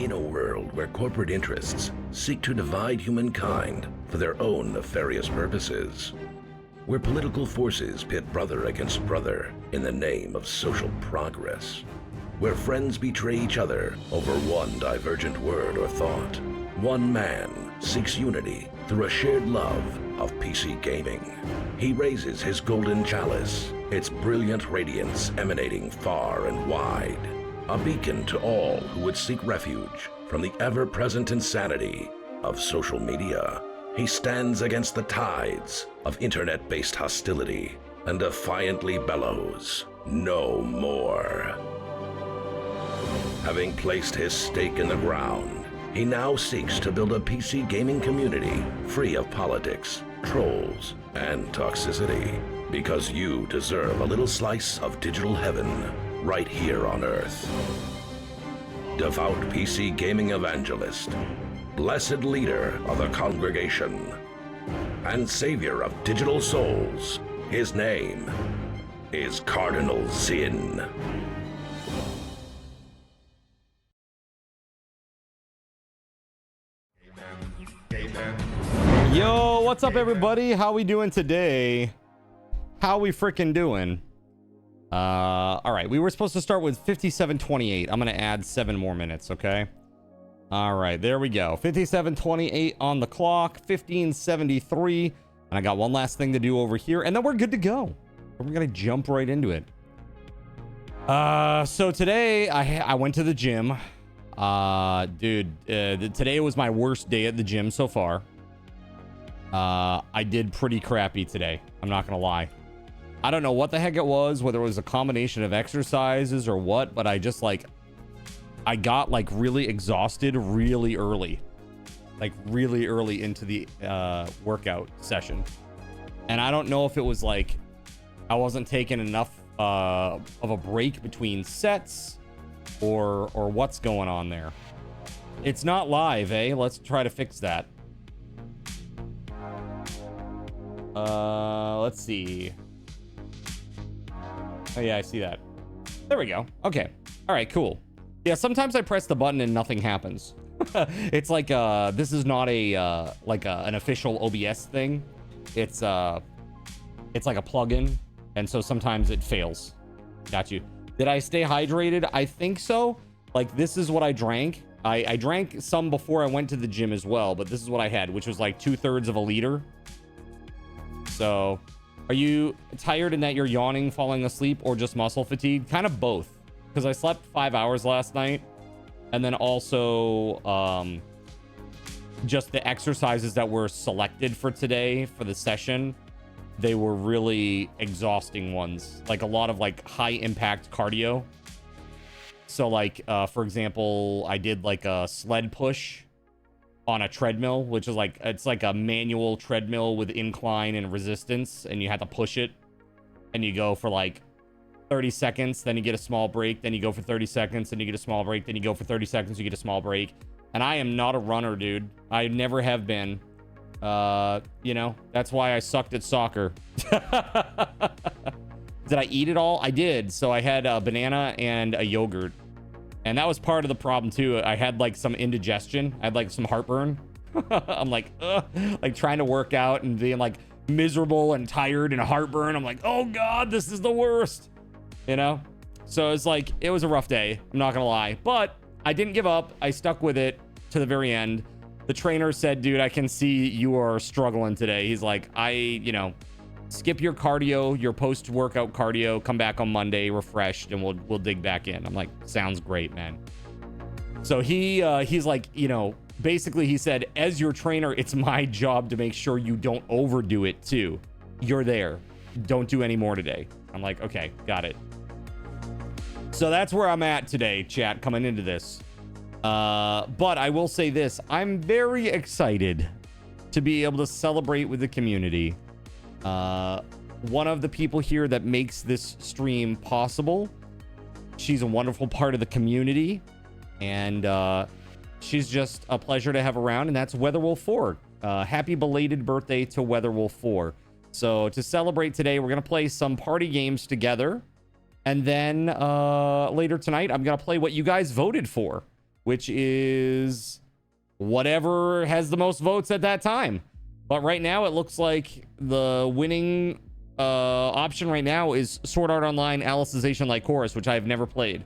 In a world where corporate interests seek to divide humankind for their own nefarious purposes, where political forces pit brother against brother in the name of social progress, where friends betray each other over one divergent word or thought, one man seeks unity through a shared love of PC gaming. He raises his golden chalice, its brilliant radiance emanating far and wide, a beacon to all who would seek refuge from the ever-present insanity of social media. He stands against the tides of internet-based hostility and defiantly bellows, "No more." Having placed his stake in the ground, he now seeks to build a PC gaming community free of politics, trolls, and toxicity, because you deserve a little slice of digital heaven right here on Earth. Devout PC gaming evangelist, blessed leader of the congregation, and savior of digital souls, his name is Cardinal Sin. Yo, what's up everybody? How we doing today? How we freaking doing? All right, we were supposed to start with 57:28. I'm gonna add 7 more minutes, okay? All right, there we go. 57:28 on the clock, 15:73, and I got one last thing to do over here, and then we're good to go. We're gonna jump right into it. So today I went to the gym. Today was my worst day at the gym so far. I did pretty crappy today. I'm not gonna lie. I don't know what the heck it was, whether it was a combination of exercises or what, but I just I got like really exhausted really early, like really early into the workout session. And I don't know if it was like I wasn't taking enough of a break between sets or what's going on there. It's not live, eh? Let's try to fix that. Let's see. Oh yeah, I see that. There we go. Okay. All right, cool. Yeah, sometimes I press the button and nothing happens. It's like this is not a like an official OBS thing. It's like a plugin, and so sometimes it fails. Got you. Did I stay hydrated? I think so. Like, this is what I drank. I drank some before I went to the gym as well, but this is what I had, which was like 2/3 of a liter. So, are you tired in that you're yawning, falling asleep, or just muscle fatigue? Kind of both, because I slept 5 hours last night, and then also just the exercises that were selected for today for the session, they were really exhausting ones, like a lot of like high impact cardio. So like for example, I did like a sled push on a treadmill, which is like, it's like a manual treadmill with incline and resistance, and you have to push it, and you go for like 30 seconds, then you get a small break, then you go for 30 seconds, then you get a small break, then you go for 30 seconds, you get a small break. And I am not a runner, dude. I never have been. You know, that's why I sucked at soccer. Did I eat it all? I did. So I had a banana and a yogurt, and that was part of the problem too. I had like some indigestion. I had like some heartburn. I'm like, ugh, like trying to work out and being like miserable and tired and heartburn. I'm like, oh God, this is the worst, you know? So it's like, it was a rough day. I'm not gonna lie, but I didn't give up. I stuck with it to the very end. The trainer said, dude, I can see you are struggling today. He's like, you know, skip your cardio, your post-workout cardio, come back on Monday refreshed, and we'll dig back in. I'm like, sounds great, man. So he's like, you know, basically he said, as your trainer, it's my job to make sure you don't overdo it too. You're there. Don't do any more today. I'm like, okay, got it. So that's where I'm at today, chat, coming into this. But I will say this, I'm very excited to be able to celebrate with the community. One of the people here that makes this stream possible, she's a wonderful part of the community, and she's just a pleasure to have around, and that's WeatherWolf4. Happy belated birthday to WeatherWolf4. So to celebrate today, we're gonna play some party games together, and then later tonight I'm gonna play what you guys voted for. which is whatever has the most votes at that time. But right now, it looks like the winning option right now is Sword Art Online Alicization Lycoris, which I've never played.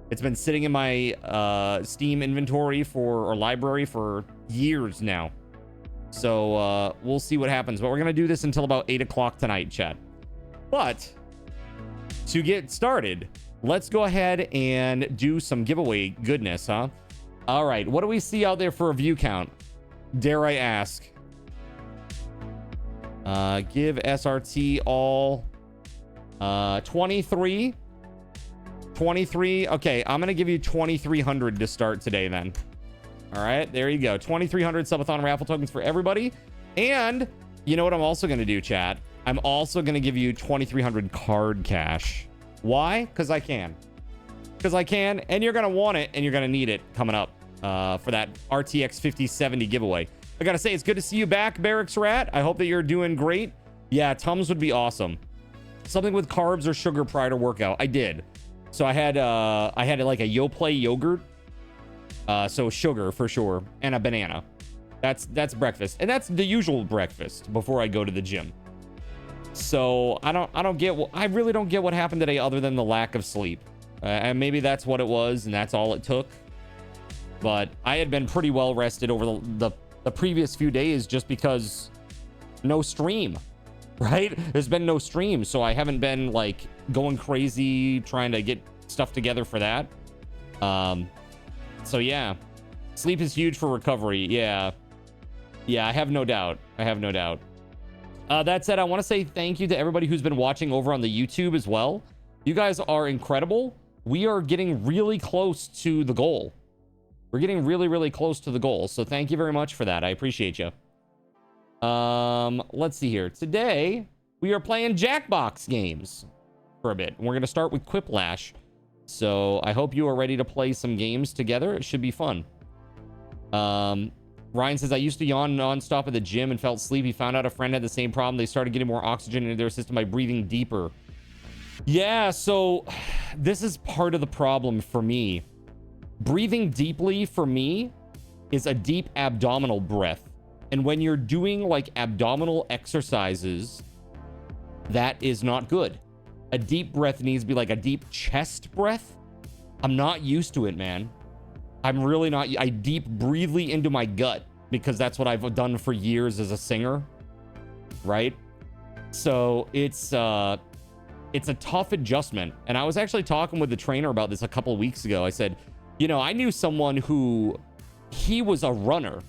It's been sitting in my Steam inventory or library for years now. So we'll see what happens. But we're going to do this until about 8 o'clock tonight, chat. But to get started, let's go ahead and do some giveaway goodness, huh? All right, what do we see out there for a view count? Dare I ask? Give SRT all 23. 23. Okay, I'm gonna give you 2,300 to start today then. All right, there you go. 2,300 subathon raffle tokens for everybody. And you know what I'm also gonna do, chat? I'm also gonna give you 2,300 card cash. Why? Because I can. Because I can, and you're gonna want it, and you're gonna need it coming up for that RTX 5070 giveaway. I gotta say, it's good to see you back, Barracks Rat. I hope that you're doing great. Yeah, Tums would be awesome. Something with carbs or sugar prior to workout. I did. So I had like a Yoplait yogurt. So sugar for sure, and a banana. That's breakfast, and that's the usual breakfast before I go to the gym. So I really don't get what happened today other than the lack of sleep. And maybe that's what it was, and that's all it took. But I had been pretty well rested over the previous few days just because no stream, right? There's been no stream, so I haven't been like going crazy trying to get stuff together for that. So yeah, sleep is huge for recovery. Yeah, I have no doubt. That said, I want to say thank you to everybody who's been watching over on the YouTube as well. You guys are incredible. We are getting really close to the goal. We're getting really, really close to the goal. So thank you very much for that. I appreciate you. Let's see here. Today, we are playing Jackbox games for a bit. We're going to start with Quiplash. So I hope you are ready to play some games together. It should be fun. Ryan says, I used to yawn nonstop at the gym and felt sleepy. Found out a friend had the same problem. They started getting more oxygen into their system by breathing deeper. Yeah, so this is part of the problem for me. Breathing deeply for me is a deep abdominal breath. And when you're doing like abdominal exercises, that is not good. A deep breath needs to be like a deep chest breath. I'm not used to it, man. I'm really not. I deep breathly into my gut because that's what I've done for years as a singer, right? So it's a tough adjustment. And I was actually talking with the trainer about this a couple of weeks ago. I said, you know, I knew someone who, he was a runner,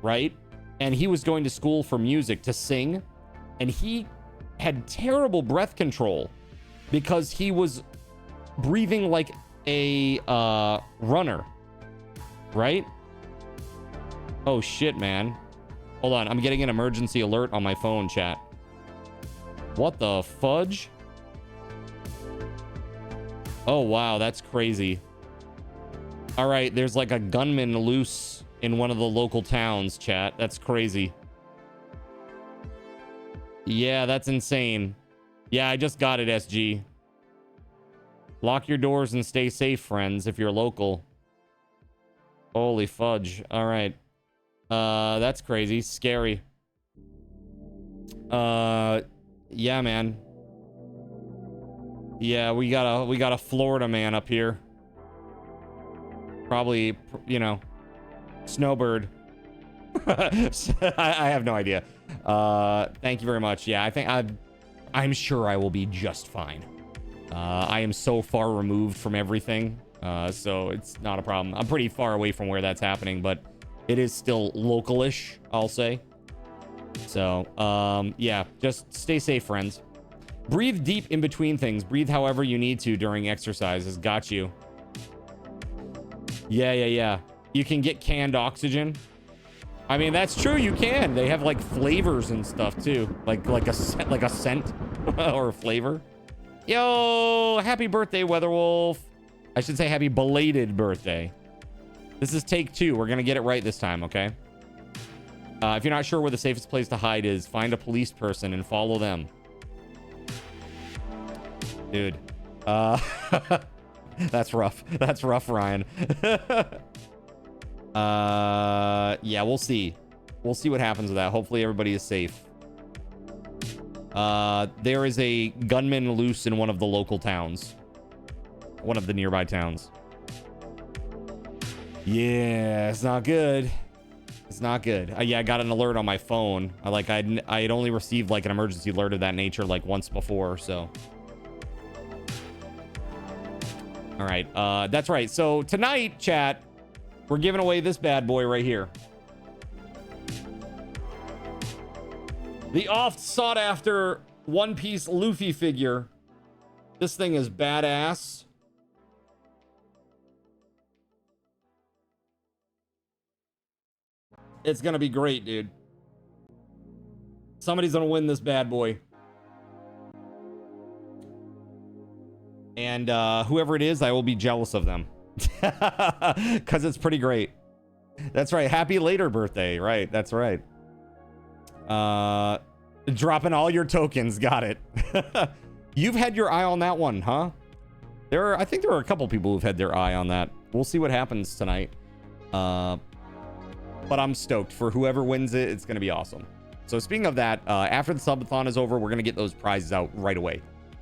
right? And he was going to school for music to sing. And he had terrible breath control because he was breathing like a runner, right? Oh, shit, man. Hold on. I'm getting an emergency alert on my phone, chat. What the fudge? Oh, wow. That's crazy. All right, there's like a gunman loose in one of the local towns, chat. That's crazy. Yeah, that's insane. Yeah, I just got it, SG. Lock your doors and stay safe, friends, if you're local. Holy fudge. All right. That's crazy. Scary. Yeah, man. Yeah, we got a Florida man up here. Probably, you know, Snowbird. I have no idea. Thank you very much. Yeah, I think I'm sure I will be just fine. I am so far removed from everything, so it's not a problem. I'm pretty far away from where that's happening, but it is still localish, I'll say. So, yeah, just stay safe, friends. Breathe deep in between things. Breathe however you need to during exercises. Got you. Yeah. You can get canned oxygen. I mean, that's true. You can. They have like flavors and stuff too, like a scent or a flavor. Yo, happy birthday, WeatherWolf. I should say happy belated birthday. This is take 2. We're gonna get it right this time, okay? If you're not sure where the safest place to hide is, find a police person and follow them. Dude, that's rough. That's rough, Ryan. Yeah, we'll see. We'll see what happens with that. Hopefully everybody is safe. There is a gunman loose in one of the local towns. One of the nearby towns. Yeah, it's not good. It's not good. Yeah, I got an alert on my phone. I had only received like an emergency alert of that nature like once before, so. All right, that's right. So tonight, chat, we're giving away this bad boy right here. The oft sought after One Piece Luffy figure. This thing is badass. It's gonna be great, dude. Somebody's gonna win this bad boy. And whoever it is, I will be jealous of them. Because it's pretty great. That's right. Happy later birthday. Right. That's right. Dropping all your tokens. Got it. You've had your eye on that one, huh? I think there are a couple people who've had their eye on that. We'll see what happens tonight. But I'm stoked for whoever wins it. It's going to be awesome. So speaking of that, after the subathon is over, we're going to get those prizes out right away.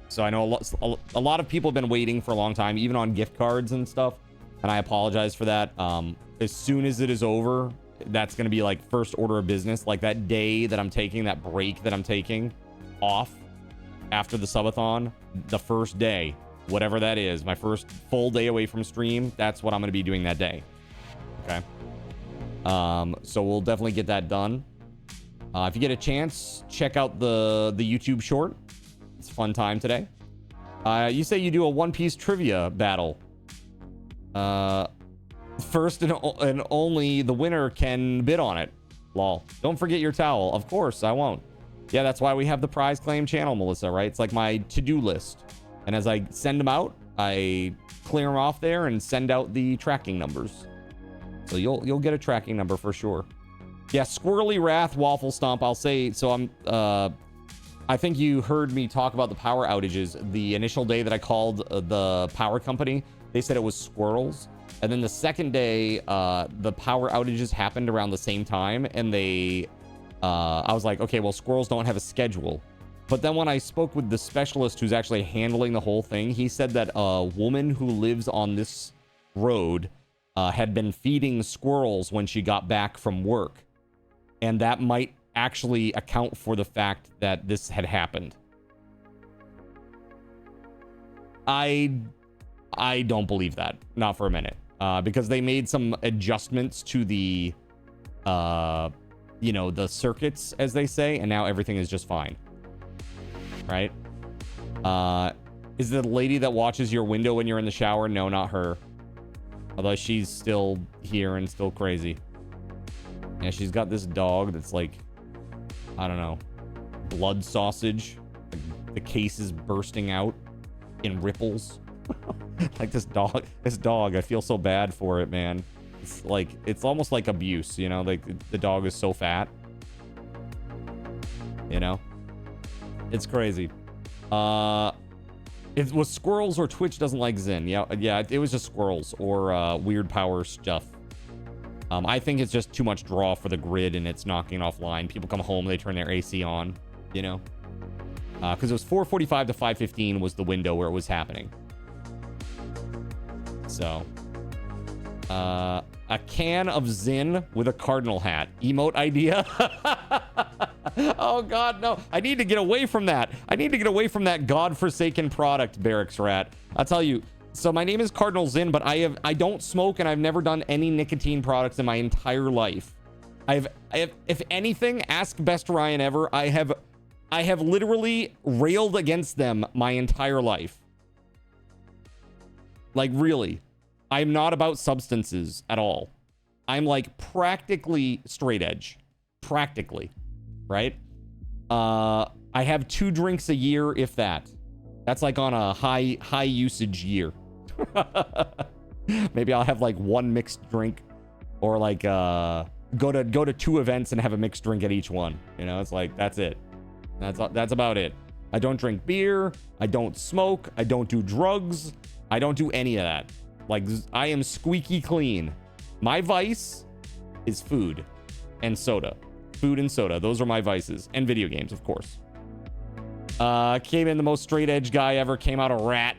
So I know a lot of people have been waiting for a long time, even on gift cards and stuff. And I apologize for that. As soon as it is over, that's going to be like first order of business. Like that day that I'm taking, that break that I'm taking off after the subathon, the first day, whatever that is, my first full day away from stream, that's what I'm going to be doing that day. Okay. So we'll definitely get that done. If you get a chance, check out the YouTube short. It's a fun time today. You say you do a One Piece trivia battle. First and only the winner can bid on it. Lol. Don't forget your towel. Of course, I won't. Yeah, that's why we have the prize claim channel, Melissa, right? It's like my to-do list. And as I send them out, I clear them off there and send out the tracking numbers. So you'll get a tracking number for sure. Yeah, Squirrely Wrath Waffle Stomp. I'll say, so I think you heard me talk about the power outages. The initial day that I called the power company, they said it was squirrels. And then the second day, the power outages happened around the same time. And I was like, okay, well, squirrels don't have a schedule. But then when I spoke with the specialist who's actually handling the whole thing, he said that a woman who lives on this road had been feeding squirrels when she got back from work. And that might actually account for the fact that this had happened. I don't believe that. Not for a minute. Because they made some adjustments to the, the circuits, as they say, and now everything is just fine. Right? Is the lady that watches your window when you're in the shower? No, not her. Although she's still here and still crazy. Yeah, she's got this dog that's like, I don't know, blood sausage. The case is bursting out in ripples. Like this dog, I feel so bad for it, man. It's almost like abuse, you know, like the dog is so fat. You know? It's crazy. It was squirrels or Twitch doesn't like Zen. Yeah, it was just squirrels or weird power stuff. I think it's just too much draw for the grid and it's knocking offline. People come home, they turn their AC on, you know? Because it was 4:45 to 5:15 was the window where it was happening. So, a can of Zin with a cardinal hat. Emote idea? Oh, God, no. I need to get away from that. I need to get away from that godforsaken product, Barracks Rat. I'll tell you. So my name is Cardinal Zin, but I don't smoke and I've never done any nicotine products in my entire life. I have, if anything, ask Best Ryan Ever. I have literally railed against them my entire life. Like, really. I'm not about substances at all. I'm like practically straight edge. Practically. Right? I have 2 drinks a year, if that. That's like on a high usage year. Maybe I'll have like 1 mixed drink or like go to 2 events and have a mixed drink at each one. You know, it's like, that's it. That's about it. I don't drink beer. I don't smoke. I don't do drugs. I don't do any of that. Like, I am squeaky clean. My vice is food and soda. Food and soda. Those are my vices. And video games, of course. Came in the most straight edge guy ever. Came out a rat.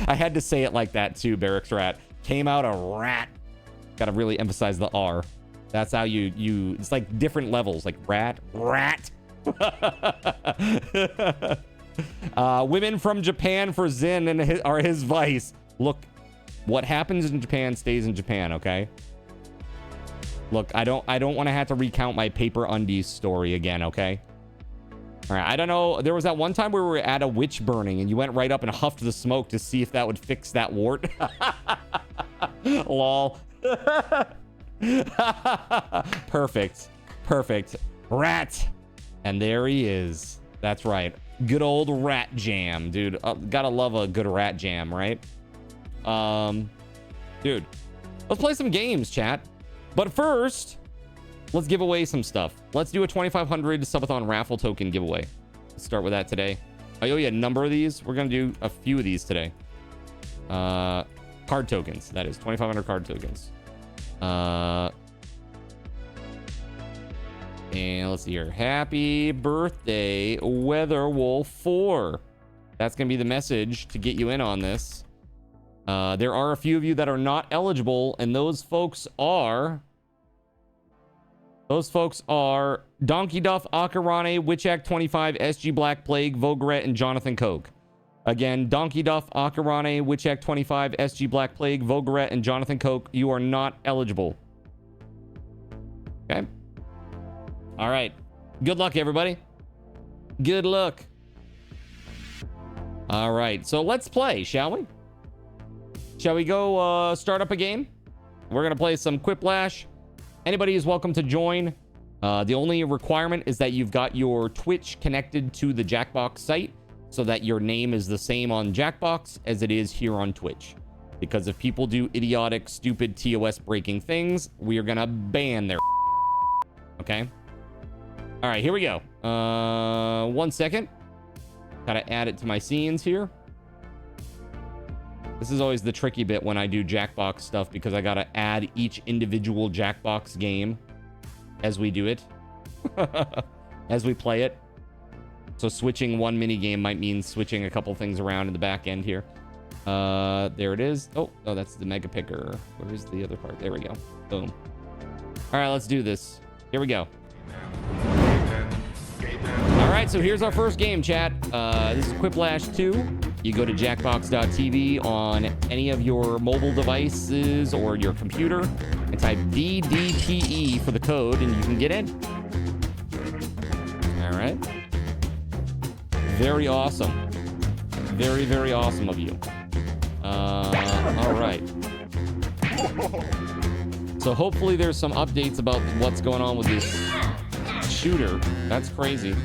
I had to say it like that too, Barracks Rat. Came out a rat. Gotta really emphasize the R. That's how you it's like different levels, like rat. Women from Japan for Zen and are his vice. Look, what happens in Japan stays in Japan, okay? Look, I don't want to have to recount my paper undies story again, okay? All right, I don't know. There was that one time where we were at a witch burning and you went right up and huffed the smoke to see if that would fix that wart. Lol. Perfect. Rat. And there he is. That's right. Good old rat jam, dude. Gotta love a good rat jam, right? Dude, let's play some games, chat. But first, let's give away some stuff. Let's do a 2,500 Subathon raffle token giveaway. Let's start with that today. I owe you a number of these. We're gonna do a few of these today. Card tokens, that is 2,500 card tokens. And let's see here. Happy birthday, WeatherWolf4. That's gonna be the message to get you in on this. There are a few of you that are not eligible, and those folks are Donkey Duff, Akarane, Witchack 25, SG Black Plague, Vogret, and Jonathan Koch. Again, Donkey Duff, Akarane, Witchack 25, SG Black Plague, Vogret, and Jonathan Koch. You are not eligible. Okay. All right. Good luck, everybody. Good luck. All right. So let's play, shall we? Shall we go start up a game? We're going to play some Quiplash. Anybody is welcome to join. The only requirement is that you've got your Twitch connected to the Jackbox site so that your name is the same on Jackbox as it is here on Twitch. Because if people do idiotic, stupid, TOS breaking things, we are going to ban their okay? All right, here we go. 1 second. Gotta add it to my scenes here. This is always the tricky bit when I do Jackbox stuff because I gotta add each individual Jackbox game as we do it, as we play it. So switching one mini game might mean switching a couple things around in the back end here. There it is. Oh, that's the mega picker. Where's the other part? There we go. Boom. All right, let's do this. Here we go. All right, so here's our first game, chat. This is Quiplash 2. You go to jackbox.tv on any of your mobile devices or your computer and type DDPE for the code and you can get in. All right. Very awesome. Very, very awesome of you. All right. So hopefully there's some updates about what's going on with this shooter. That's crazy.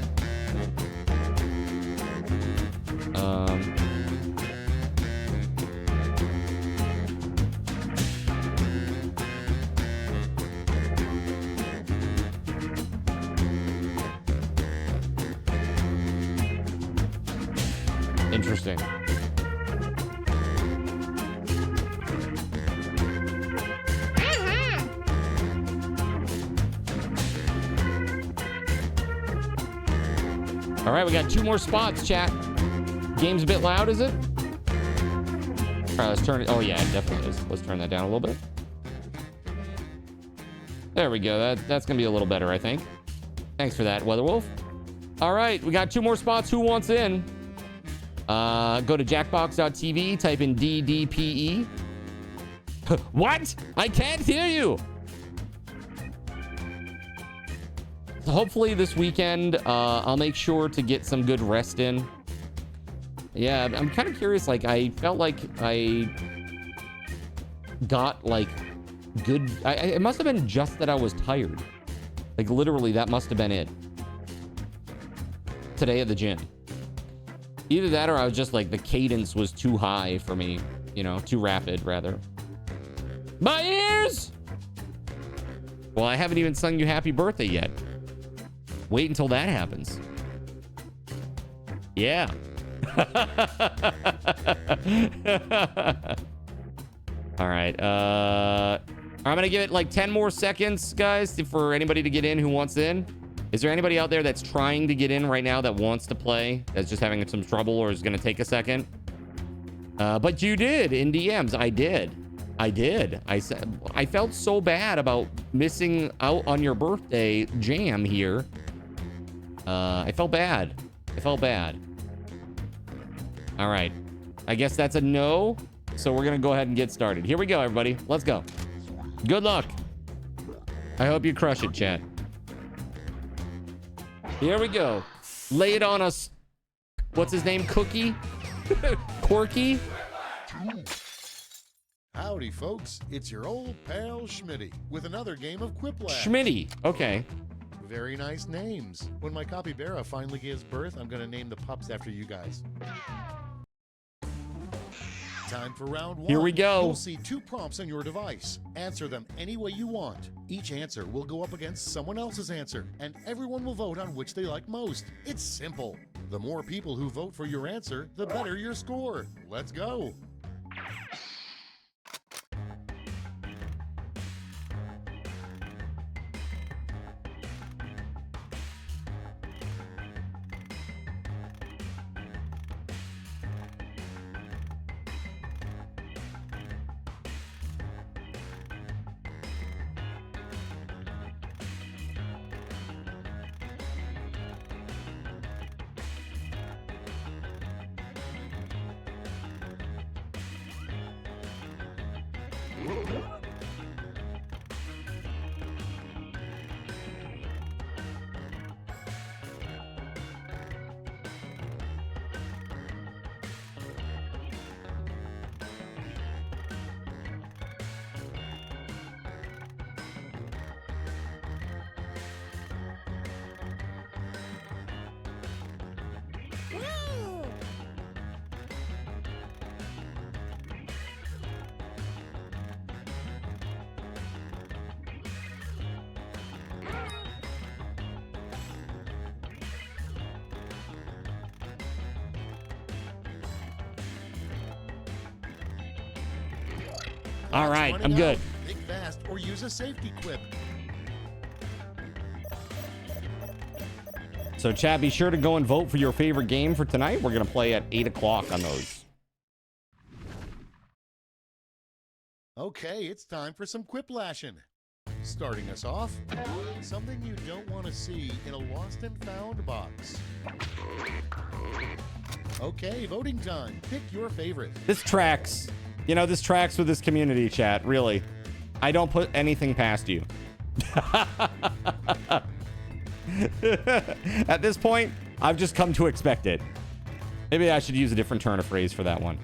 Interesting. All right, we got 2 more spots, chat. Game's a bit loud, is it? All right, let's turn it. Oh, yeah, it definitely is. Let's turn that down a little bit. There we go. That's going to be a little better, I think. Thanks for that, WeatherWolf. All right, we got 2 more spots. Who wants in? Go to jackbox.tv, type in DDPE. What? I can't hear you. So hopefully this weekend, I'll make sure to get some good rest in. Yeah, I'm kind of curious. Like, I felt like I got, like, good... it must have been just that I was tired. Like, literally, that must have been it. Today at the gym. Either that or I was just, like, the cadence was too high for me. You know, too rapid, rather. My ears! Well, I haven't even sung you happy birthday yet. Wait until that happens. Yeah. All right. I'm gonna give it like 10 more seconds, guys, for anybody to get in who wants in. Is there anybody out there that's trying to get in right now that wants to play, that's just having some trouble or is gonna take a second? But you did in DMs. I did. I said I felt so bad about missing out on your birthday jam here. I felt bad. All right. I guess that's a no. So we're gonna go ahead and get started. Here we go, everybody. Let's go. Good luck. I hope you crush it, chat. Here we go. Lay it on us. What's his name? Cookie? Corky? Howdy, folks. It's your old pal Schmitty with another game of Quiplash. Schmitty. Okay. Very nice names. When my capybara finally gives birth, I'm going to name the pups after you guys. Time for round one. Here we go. You'll see 2 prompts on your device. Answer them any way you want. Each answer will go up against someone else's answer, and everyone will vote on which they like most. It's simple. The more people who vote for your answer, the better your score. Let's go. All right, I'm good. Think fast or use a safety quip. So, chat, be sure to go and vote for your favorite game for tonight. We're going to play at 8 o'clock on those. Okay, it's time for some quiplashing. Starting us off, something you don't want to see in a lost and found box. Okay, voting time. Pick your favorite. This tracks. You know, this tracks with this community, chat. Really. I don't put anything past you. At this point, I've just come to expect it. Maybe I should use a different turn of phrase for that one.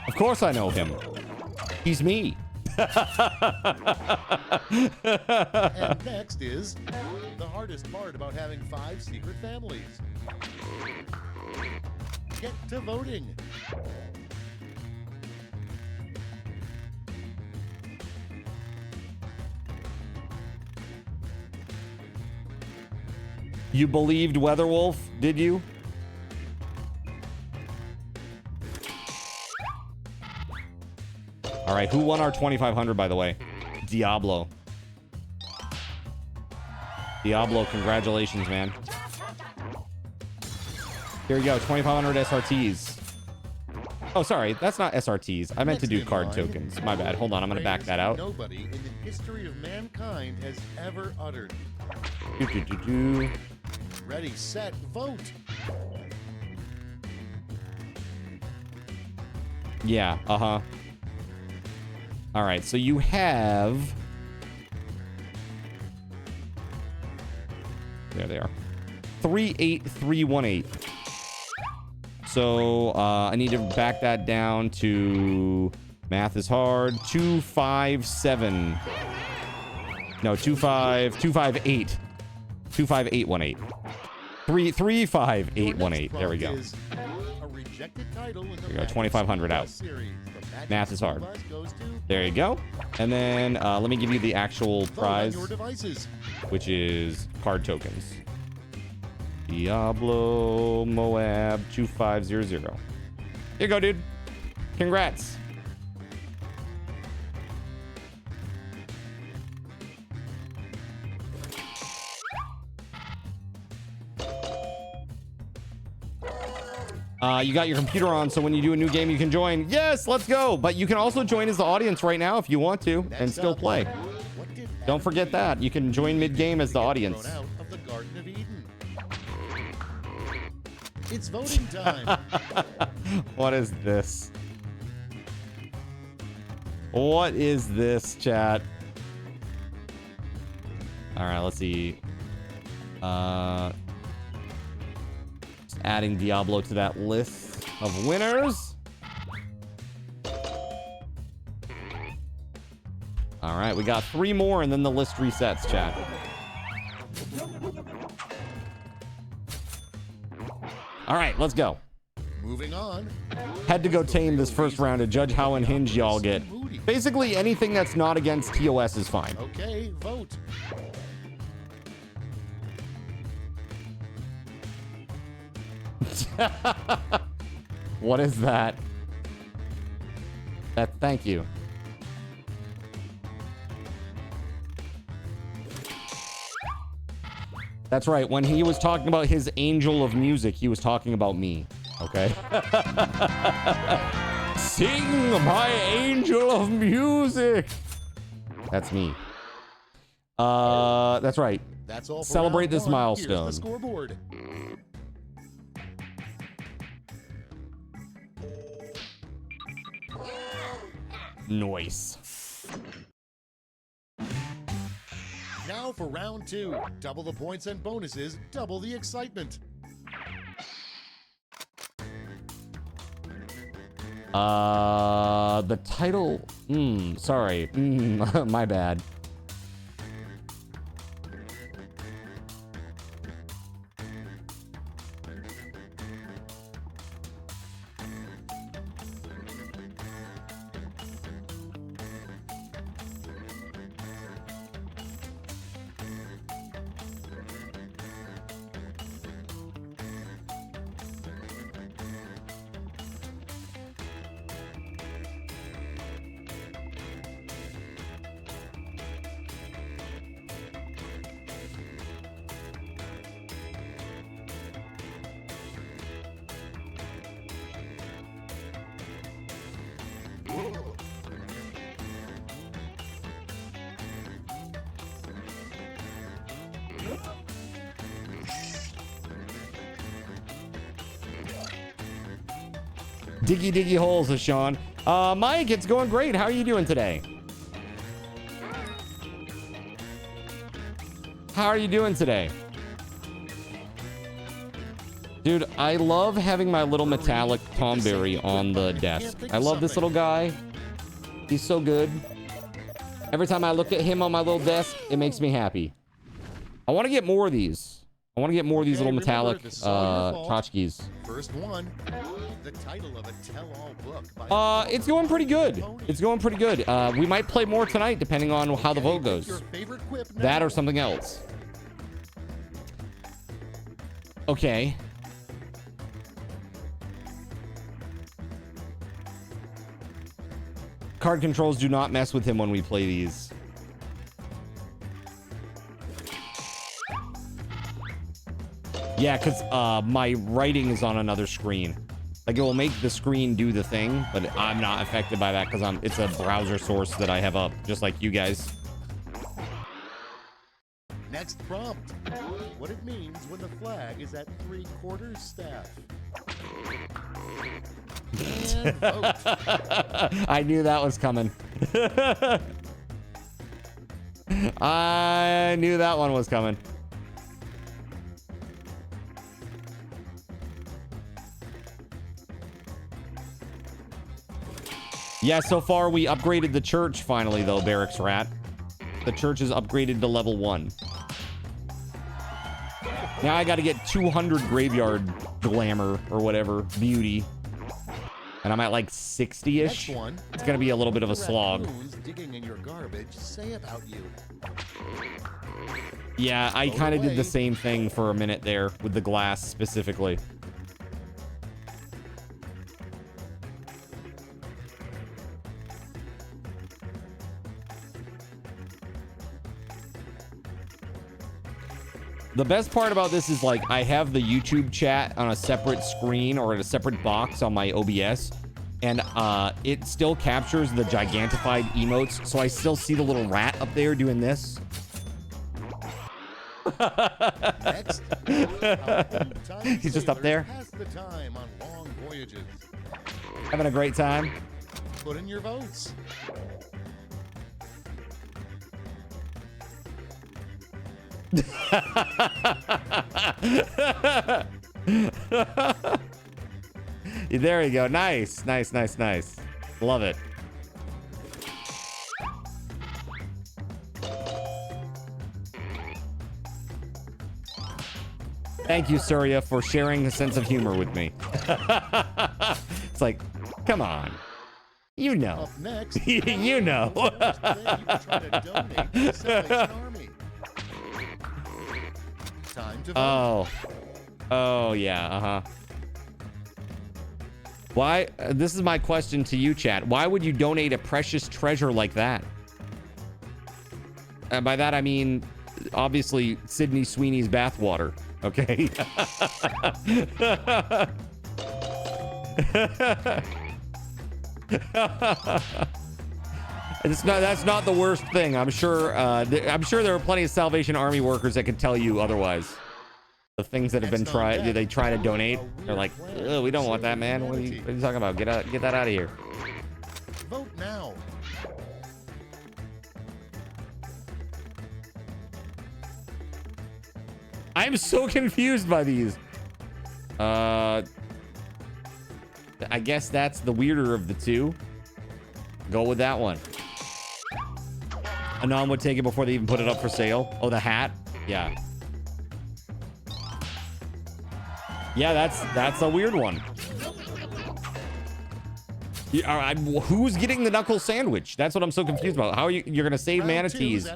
Of course I know him. He's me. And next is the hardest part about having 5 secret families. Get to voting. You believed WeatherWolf, did you? All right, who won our 2,500, by the way? Diablo. Diablo, congratulations, man. Here we go, 2,500 SRTs. Oh, sorry, that's not SRTs. I meant to do card tokens. My bad. Hold on, I'm gonna back that out. Nobody in the history of mankind has ever uttered. Ready, set, vote. Yeah, uh-huh. All right, so you have... There they are. 38318. So I need to back that down to... Math is hard. 257. No, 258. 25818. 35818. There we go. rejected title in the We got 2,500 out. series. The Magic Math is hard. School Bus goes to There you go. And then let me give you the actual vote on prize, your devices. which is card tokens. Diablo Moab 2500. Here you go, dude. Congrats. You got your computer on, so when you do a new game, you can join. Yes, let's go. But you can also join as the audience right now if you want to and Next still up, play. what did Don't Adam forget do that. You can join mid-game as the to get audience. thrown out of the Garden of Eden? It's voting time. What is this? What is this, chat? All right, let's see. Just adding Diablo to that list of winners. All right, we got 3 more and then the list resets, chat. All right, let's go. Moving on. Had to go tame this first round to judge how unhinged y'all get. Basically, anything that's not against TOS is fine. Okay, vote. What is that? Thank you. That's right. When he was talking about his angel of music, he was talking about me. Okay. Sing my angel of music. That's me. That's right. That's all for Celebrate round this one. milestone. Here's the scoreboard. Noise. Now for round 2. Double the points and bonuses, double the excitement. The title. Sorry. My bad. Diggy holes, Sean. Mike, it's going great. How are you doing today? How are you doing today? Dude, I love having my little metallic Tomberry on the desk. I love this little guy. He's so good. Every time I look at him on my little desk, it makes me happy. I want to get more of these. I want to get more of these little metallic tchotchkes. First one. The title of a tell-all book by it's going pretty good. It's going pretty good. We might play more tonight depending on how the vote goes. Your favorite quip now. That or something else. Okay. Card controls do not mess with him when we play these. Yeah, because my writing is on another screen. Like, it will make the screen do the thing, but I'm not affected by that because it's a browser source that I have up, just like you guys. Next prompt. What it means when the flag is at 3/4 staff. And vote. I knew that was coming. I knew that one was coming. Yeah, so far we upgraded the church finally, though, Barracks Rat. The church is upgraded to level 1. Now I got to get 200 graveyard glamour or whatever beauty, and I'm at like 60-ish. It's gonna be a little bit of a slog. Digging in your garbage say about you. Yeah, I kind of did the same thing for a minute there with the glass specifically. The best part about this is, like, I have the YouTube chat on a separate screen or in a separate box on my OBS, and it still captures the gigantified emotes, so I still see the little rat up there doing this. Next, he's just up there. Pass the time on long voyages. Having a great time. Put in your votes. There you go. Nice. Love it. Thank you, Surya, for sharing a sense of humor with me. It's like, come on. You know. Up next, you know. Time to vote. Oh, yeah, Why? This is my question to you, chat. Why would you donate a precious treasure like that? And by that, I mean, obviously, Sydney Sweeney's bathwater. Okay. That's not the worst thing. I'm sure there are plenty of Salvation Army workers that could tell you otherwise. The things that have been tried, they try to donate. They're like, we don't want that, man. What are you talking about? Get that out of here. Vote now. I'm so confused by these. I guess that's the weirder of the two. Go with that one. Anon would take it before they even put it up for sale. Oh, the hat? Yeah. Yeah, that's a weird one. Who's getting the knuckle sandwich? That's what I'm so confused about. How are you're gonna save manatees,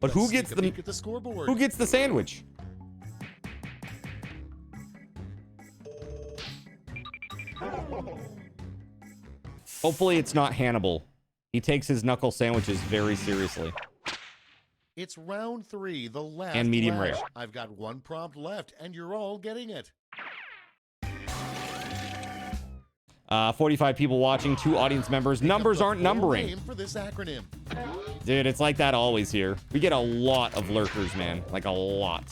but who gets the sandwich? Hopefully it's not Hannibal. He takes his knuckle sandwiches very seriously. It's round 3, the last and medium lash. rare. I've got one prompt left, and you're all getting it. 45 people watching, 2 audience members. Numbers aren't numbering. Name for this acronym. Dude, it's like that always here. We get a lot of lurkers, man. Like a lot.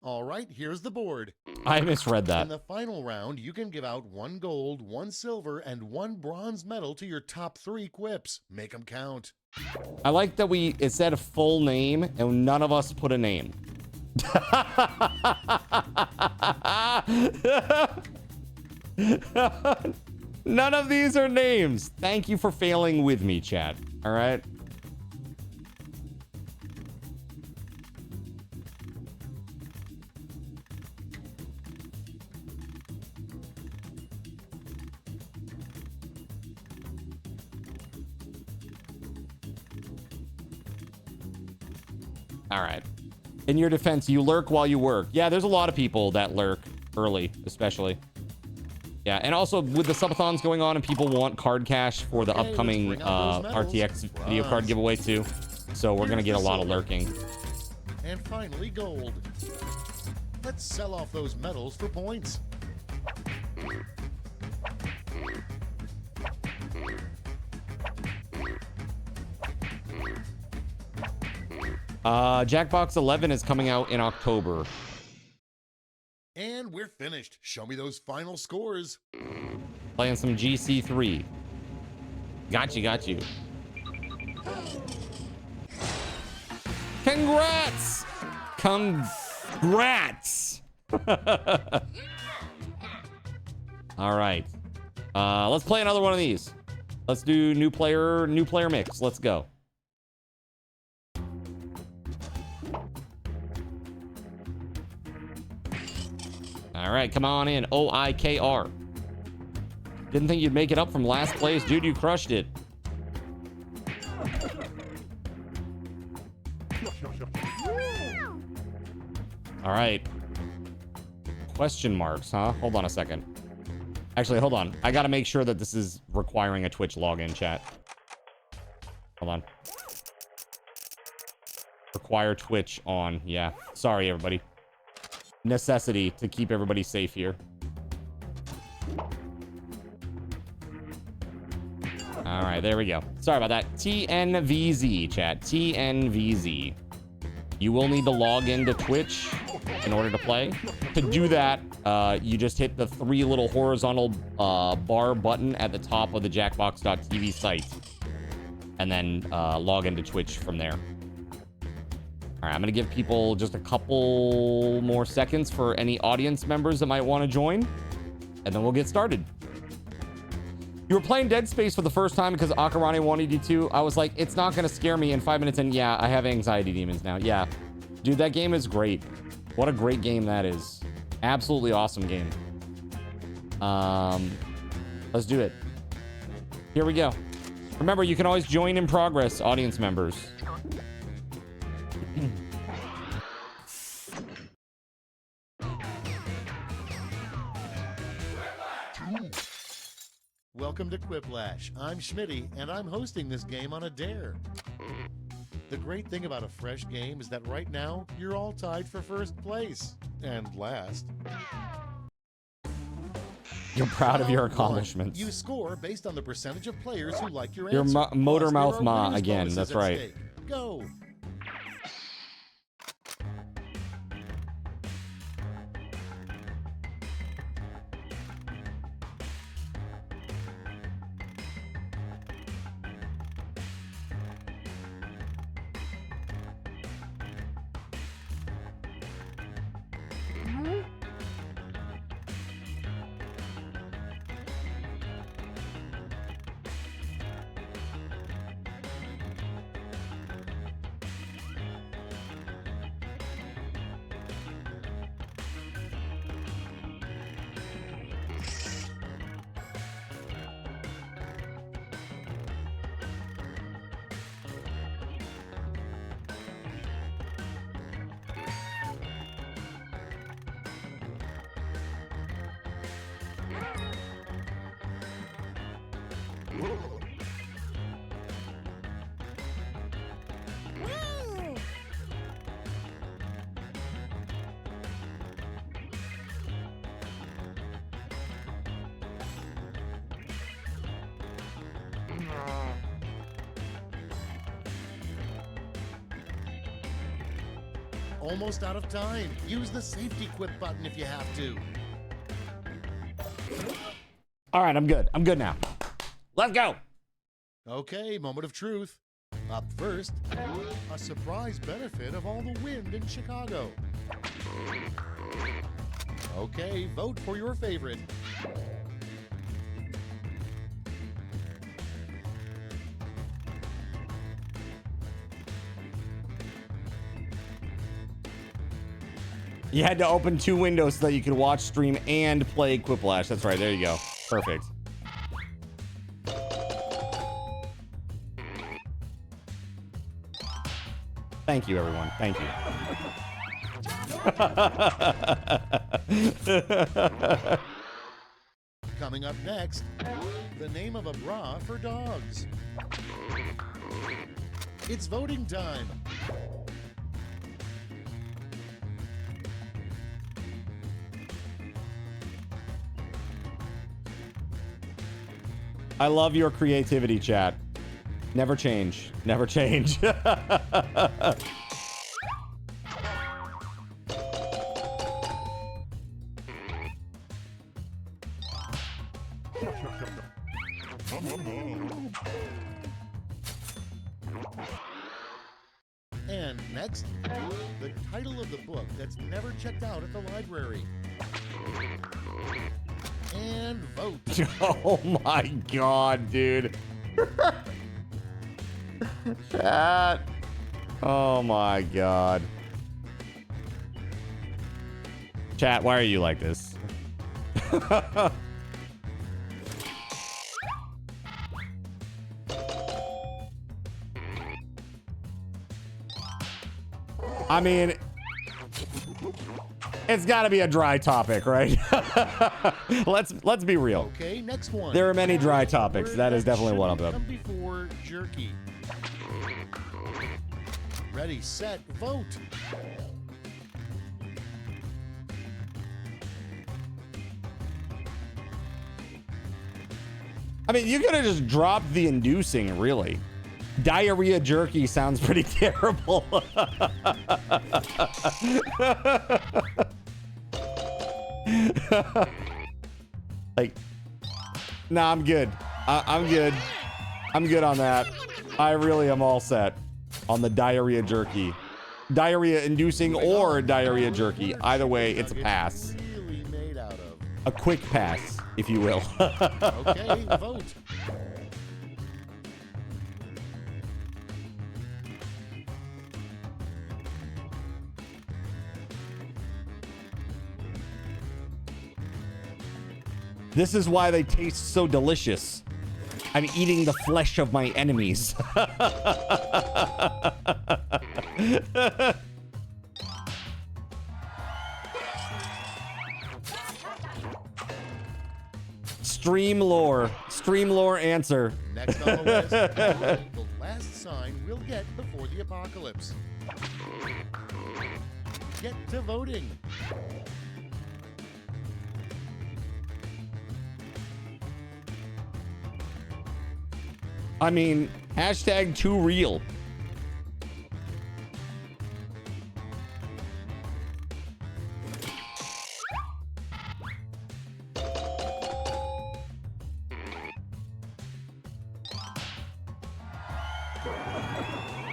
All right, here's the board. I misread that. In the final round, you can give out 1 gold, 1 silver, and 1 bronze medal to your top 3 quips. Make them count. I like that it said a full name and none of us put a name. None of these are names. Thank you for failing with me, chat. All right. All right. In your defense, you lurk while you work. Yeah, there's a lot of people that lurk early, especially. Yeah, and also with the subathons going on and people want card cash for the upcoming RTX video card giveaway too. So we're going to Here's get a the lot of silver. lurking. And finally, gold. Let's sell off those medals for points. Jackbox 11 is coming out in October. And we're finished. Show me those final scores. Playing some GC3. Got you. Congrats! Congrats! All right. Let's play another one of these. Let's do new player mix. Let's go. All right, come on in. OIKR. Didn't think you'd make it up from last place. Dude, you crushed it. All right. Question marks, huh? Hold on a second. Actually, hold on. I got to make sure that this is requiring a Twitch login, chat. Hold on. Require Twitch on. Yeah. Sorry, everybody. Necessity to keep everybody safe here. All right, there we go. Sorry about that. TNVZ, chat. TNVZ. You will need to log into Twitch in order to play. To do that, you just hit the 3 little horizontal bar button at the top of the jackbox.tv site. And then log into Twitch from there. All right, I'm going to give people just a couple more seconds for any audience members that might want to join. And then we'll get started. You were playing Dead Space for the first time because Akarane wanted you to. I was like, it's not going to scare me. In 5 minutes in, yeah, I have anxiety demons now. Yeah. Dude, that game is great. What a great game that is. Absolutely awesome game. Let's do it. Here we go. Remember, you can always join in progress, audience members. Welcome to Quiplash. I'm Schmitty, and I'm hosting this game on a dare. The great thing about a fresh game is that right now, you're all tied for first place. And last. You're proud of your Round one. accomplishments. You score based on the percentage of players who like your Your answer. motor Plus, mouth there are ma winners' again, bonuses that's at right. stake. Go. Almost out of time. Use the safety quit button if you have to. All right, I'm good. I'm good now. Let's go. Okay, moment of truth. Up first, a surprise benefit of all the wind in Chicago. Okay, vote for your favorite. You had to open 2 windows so that you could watch, stream, and play Quiplash. That's right. There you go. Perfect. Thank you, everyone. Thank you. Coming up next, the name of a bra for dogs. It's voting time. I love your creativity, chat. Never change. Never change. And next, the title of the book that's never checked out at the library. And vote. Oh my god, dude. Chat. Oh my god. Chat, why are you like this? I mean, it's got to be a dry topic, right? let's be real. Okay, next one. There are many dry topics. That is definitely one of them. Come before jerky. Ready, set, vote. I mean, you could have just dropped the inducing, really. Diarrhea jerky sounds pretty terrible. Like, nah, I'm good. I'm good. I'm good on that. I really am all set on the diarrhea jerky. Diarrhea inducing or diarrhea jerky. Either way, it's a pass. Really made out of. A quick pass, if you will. Okay, vote. This is why they taste so delicious. I'm eating the flesh of my enemies. Stream lore answer. Next on the list, the last sign we'll get before the apocalypse. Get to voting. I mean, hashtag too real.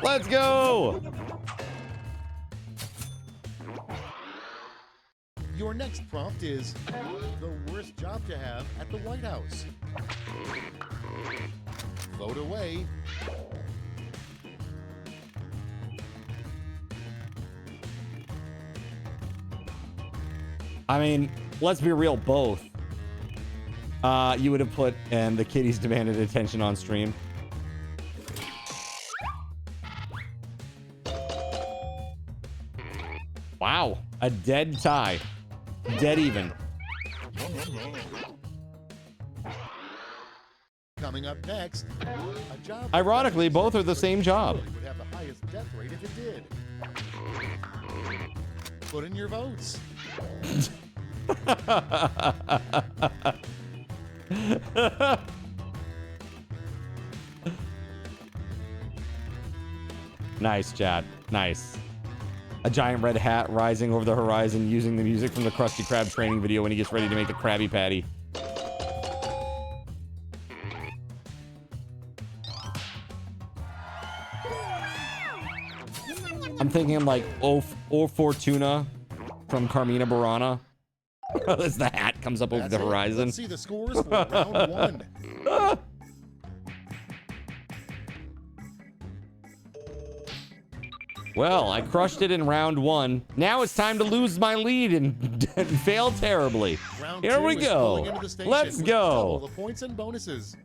Let's go. Your next prompt is the worst job to have at the White House. Vote away. I mean, let's be real, both. You would have put, and the kitties demanded attention on stream. Wow, a dead tie. Dead even. Coming up next, a job. Ironically, both are the same job. Would have the highest death rate if it did. Put in your votes. Nice, chat. Nice. A giant red hat rising over the horizon using the music from the Krusty Krab training video when he gets ready to make the Krabby Patty. I'm thinking like O Fortuna from Carmina Burana. As the hat comes up over the horizon. Let's see the scores for round one. Well, I crushed it in round one. Now it's time to lose my lead and fail terribly. Round Here two we is go. pulling into the station Let's with go. double the points and bonuses.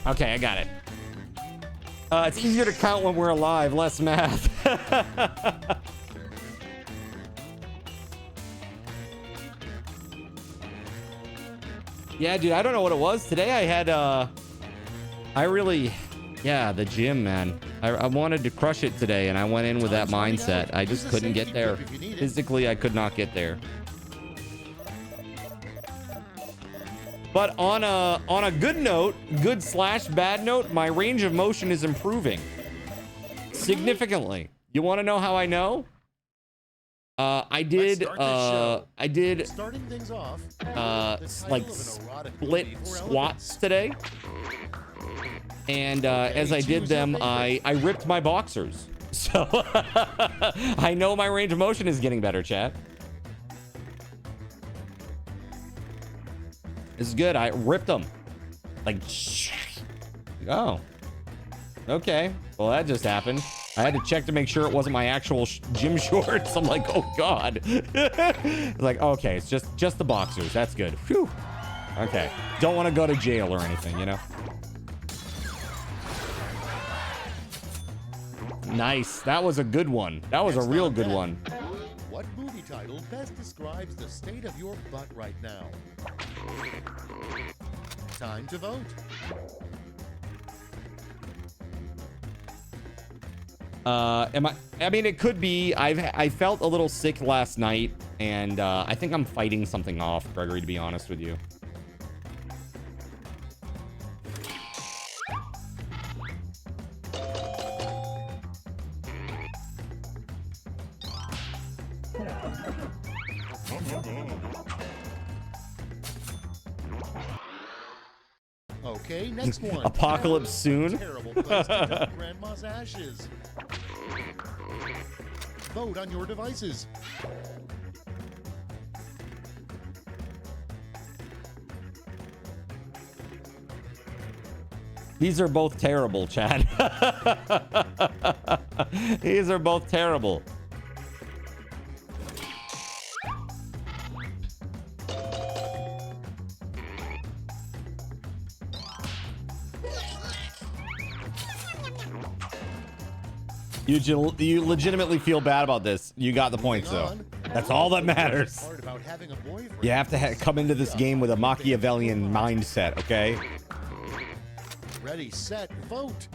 Okay, I got it. It's easier to count when we're alive, less math. Yeah, dude, I don't know what it was. Today I had, yeah, the gym, man. I wanted to crush it today, and I went in with that mindset. I just couldn't get there. Physically, I could not get there. But on a good note, good/bad note, my range of motion is improving significantly. You want to know how I know? I did Starting things off, like split squats today, and as I did them, I ripped my boxers. So I know my range of motion is getting better, chat. This is good. I ripped them. Like, oh. Okay. Well, that just happened. I had to check to make sure it wasn't my actual gym shorts. I'm like, oh God. It's like, okay, it's just the boxers. That's good. Whew. Okay. Don't want to go to jail or anything, you know? Nice. That was a good one. That was a real good one. What movie title best describes the state of your butt right now? Time to vote. I mean, it could be. I felt a little sick last night, and I think I'm fighting something off, Gregory, to be honest with you. Okay, next one. Apocalypse soon. Terrible place to dump grandma's ashes. Vote on your devices. These are both terrible, Chad. These are both terrible. You legitimately feel bad about this. You got the point, though. That's all that matters. You have to come into this game with a Machiavellian mindset, okay? Ready, set, vote.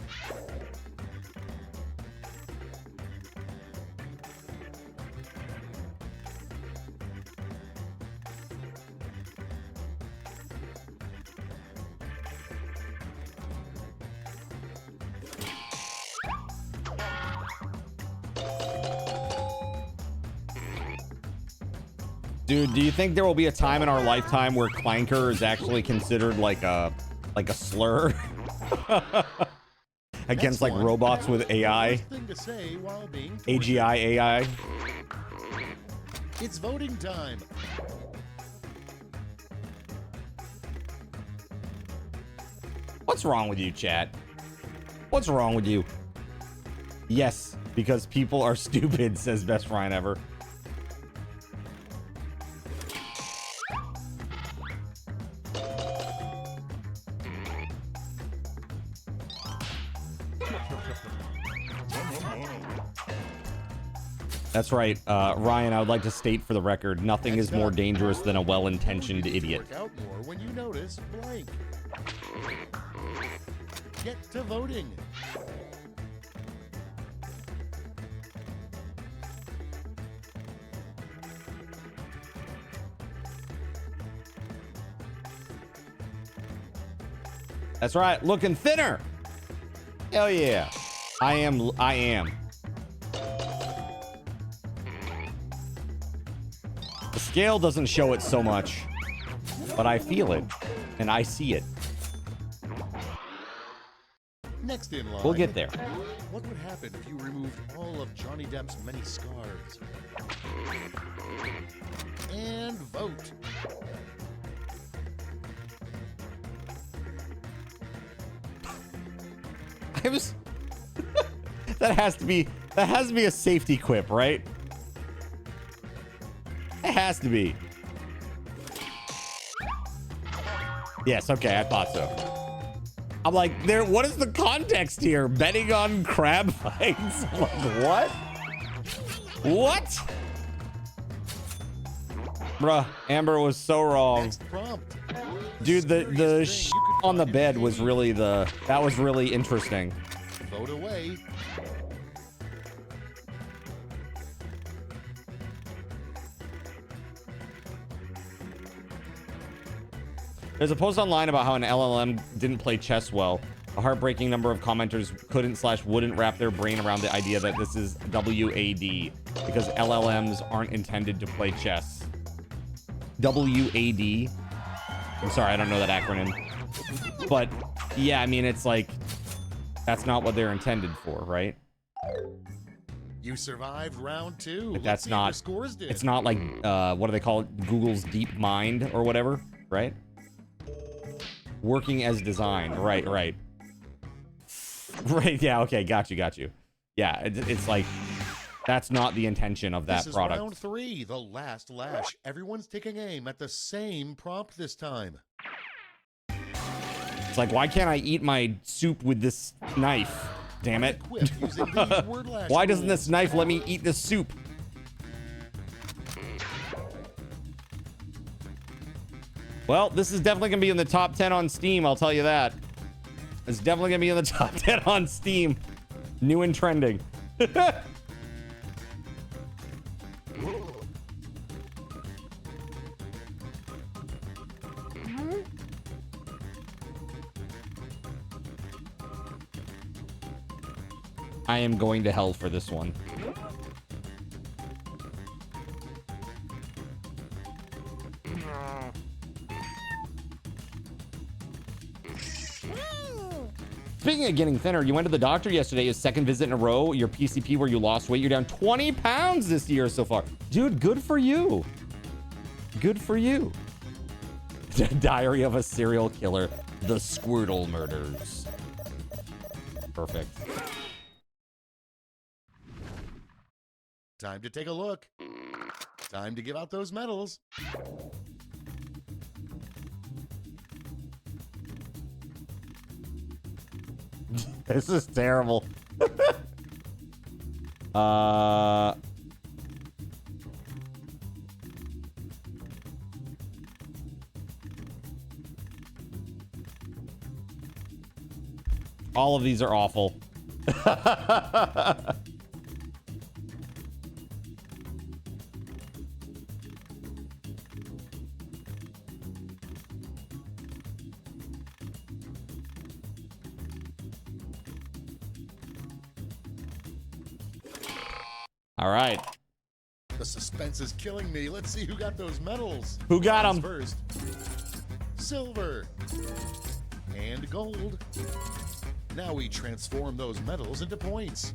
Dude, do you think there will be a time in our lifetime where clanker is actually considered like a slur against like robots with AI, AGI AI? It's voting time. What's wrong with you, chat? What's wrong with you? Yes, because people are stupid, says best Ryan ever. That's right, Ryan. I would like to state for the record, nothing is more dangerous than a well-intentioned idiot. Work out more when you notice blank. Get to voting. That's right, looking thinner. Hell yeah. I am. The scale doesn't show it so much, but I feel it and I see it. Next in line. We'll get there. What would happen if you removed all of Johnny Depp's many scars? And vote. I was that has to be a safety quip, right? It has to be. Yes, okay, I thought so. I'm like, what is the context here? Betting on crab fights? I'm like, what? What? Bruh, Amber was so wrong. Next prompt. Dude, the on the bed was really that was really interesting. Vote away. There's a post online about how an LLM didn't play chess well. A heartbreaking number of commenters couldn't/wouldn't wrap their brain around the idea that this is WAD because LLMs aren't intended to play chess. WAD. I'm sorry, I don't know that acronym. But yeah, I mean, it's like, that's not what they're intended for, right? You survived round 2. Like, Let's see what your scores did. it's not like, what do they call it? Google's Deep Mind or whatever, right? Working as designed. Right. Right, yeah, okay, got you. Yeah, it's like, that's not the intention of that this is product. Round 3, the last lash. Everyone's taking aim at the same prompt this time. It's like, why can't I eat my soup with this knife? Damn it. Quip using these word lash Why doesn't rules. this knife let me eat this soup? Well, this is definitely going to be in the top 10 on Steam, I'll tell you that. It's definitely going to be in the top 10 on Steam. New and trending. I am going to hell for this one. Speaking of getting thinner, you went to the doctor yesterday, your second visit in a row, your PCP where you lost weight. You're down 20 pounds this year so far. Dude, good for you. Good for you. Diary of a Serial Killer, The Squirtle Murders. Perfect. Time to take a look. Time to give out those medals. This is terrible. All of these are awful. All right. The suspense is killing me. Let's see who got those medals. Who got them? First, silver and gold. Now we transform those medals into points.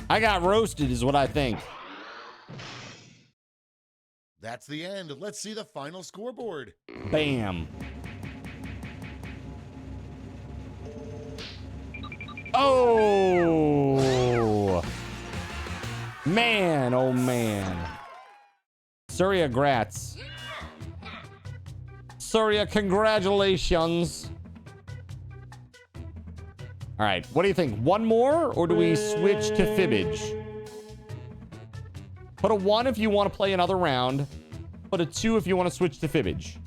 I got roasted is what I think. That's the end. Let's see the final scoreboard. Bam. Oh. Man, oh man. Surya, grats. Surya, congratulations. All right, what do you think? One more, or do we switch to fibbage? Put a 1 if you want to play another round. Put a 2 if you want to switch to fibbage.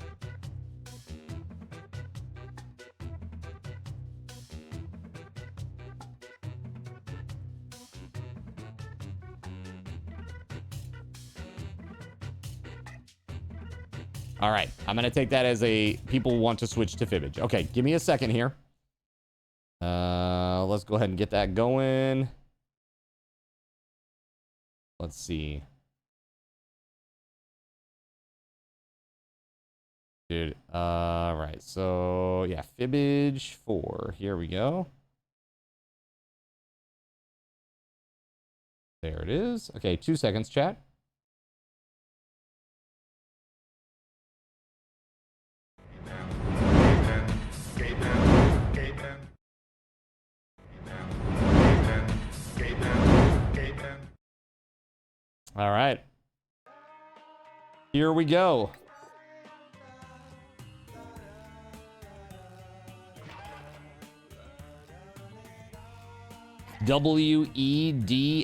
All right, I'm going to take that as a people want to switch to fibbage. Okay, give me a second here. Let's go ahead and get that going. Let's see. Dude, right. So, yeah, Fibbage 4. Here we go. There it is. Okay, 2 seconds, chat. All right. Here we go. WEDA.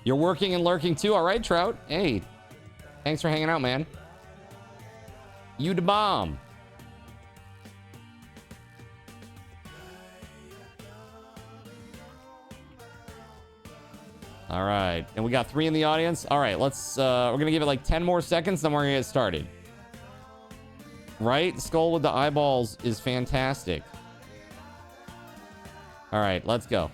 You're working and lurking too. All right, Trout. Hey, thanks for hanging out, man. You the bomb. All right, and we got 3 in the audience. All right, let's we're gonna give it like 10 more seconds, then we're gonna get started. Right, skull with the eyeballs is fantastic. All right, let's go.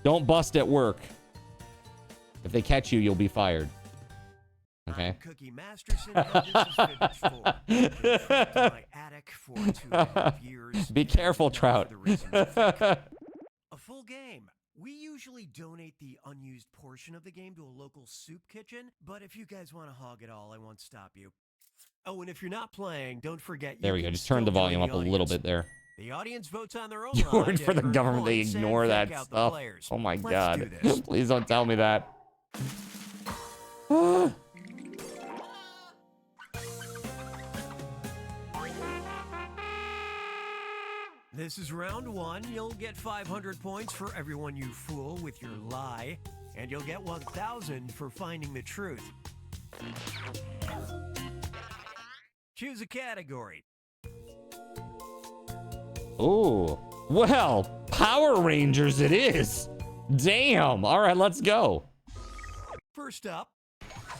Don't bust at work. If they catch you, you'll be fired. Okay. I'm Cookie Masterson, and this is Fibbage 4. I've been trapped in my attic for 2.5 years. Be careful, Trout. The reasons A full game. We usually donate the unused portion of the game to a local soup kitchen, but if you guys want to hog it all, I won't stop you. Oh, and if you're not playing, don't forget. There we go. Just turn the volume up a little bit there. The audience votes on their own. You work for the government. They ignore that stuff. Oh my God. Please don't tell me that. This is round 1. You'll get 500 points for everyone you fool with your lie, and you'll get 1,000 for finding the truth. Choose a category. Ooh, well, Power Rangers it is. Damn. All right, let's go. First up,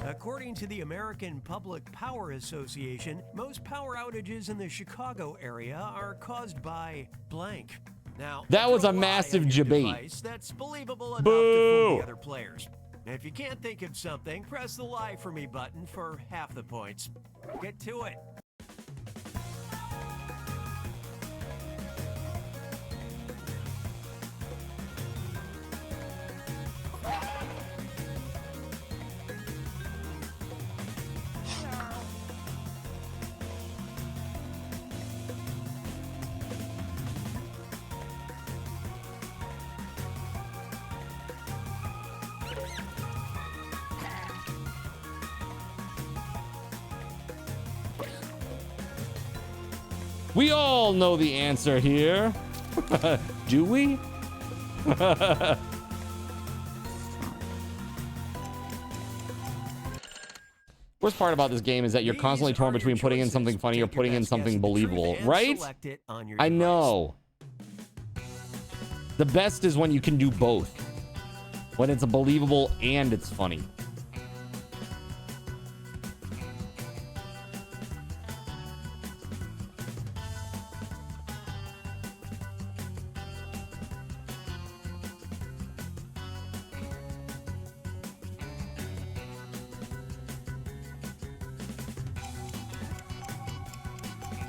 according to the American Public Power Association, most power outages in the Chicago area are caused by blank. Now, that was a massive debate. That's believable enough to fool the other players. If you can't think of something, press the lie for me button for half the points. Get to it. We all know the answer here. Do we? Worst part about this game is that you're constantly torn between putting in something funny or putting in something believable, right? I know. The best is when you can do both. When it's believable and it's funny.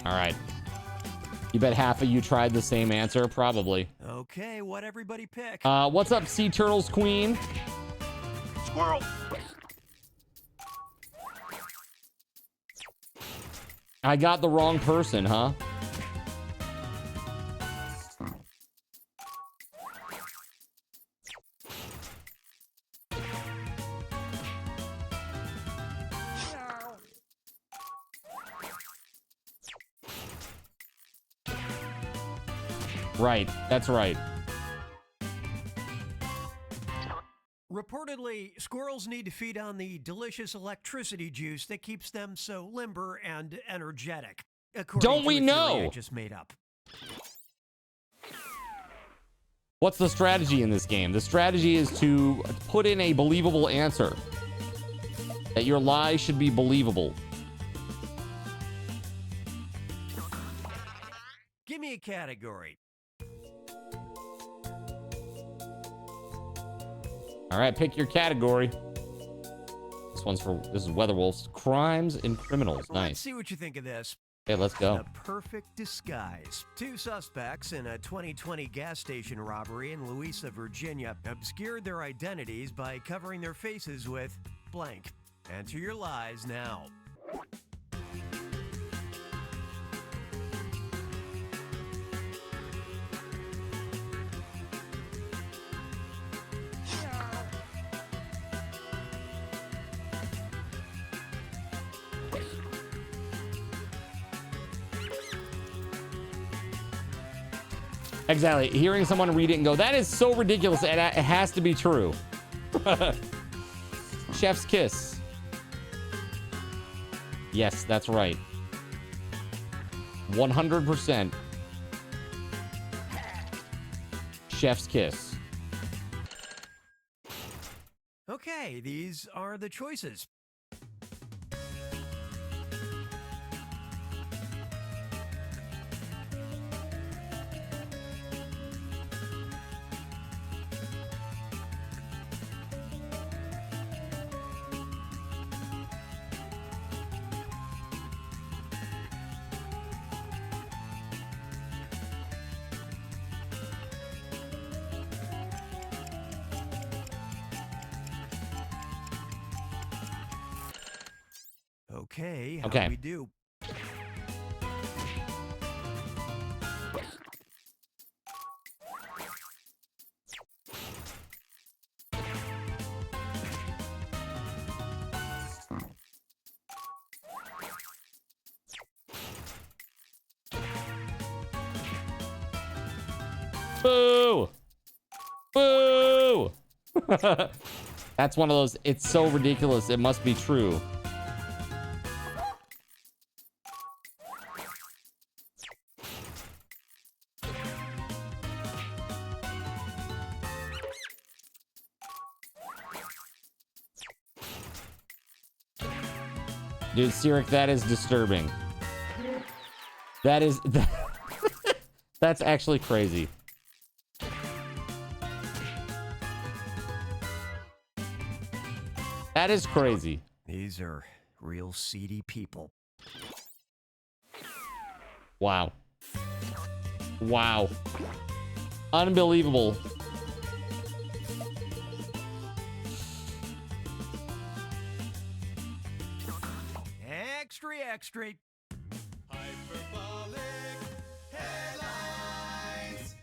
All right. You bet half of you tried the same answer? Probably. Okay, what everybody pick? What's up, Sea Turtles Queen? Squirrel! I got the wrong person, huh? Right, that's right. Reportedly, squirrels need to feed on the delicious electricity juice that keeps them so limber and energetic. Don't we know? I just made up. What's the strategy in this game? The strategy is to put in a believable answer. That your lie should be believable. Give me a category. All right, pick your category. This is WeatherWolf's Crimes and Criminals. Let's Nice. see what you think of this. Okay, let's go. The perfect disguise. 2 suspects in a 2020 gas station robbery in Louisa, Virginia, obscured their identities by covering their faces with blank. Answer your lies now. Exactly. Hearing someone read it and go, that is so ridiculous, and it has to be true. Chef's kiss. Yes, that's right. 100%. Chef's kiss. Okay, these are the choices. Okay, how do we do? Boo! Boo! That's one of those, it's so ridiculous, it must be true. Dude, Sirik, that is disturbing. That is... That's actually crazy. That is crazy. These are real seedy people. Wow. Wow. Unbelievable. Extra. Hyperbolic headlines.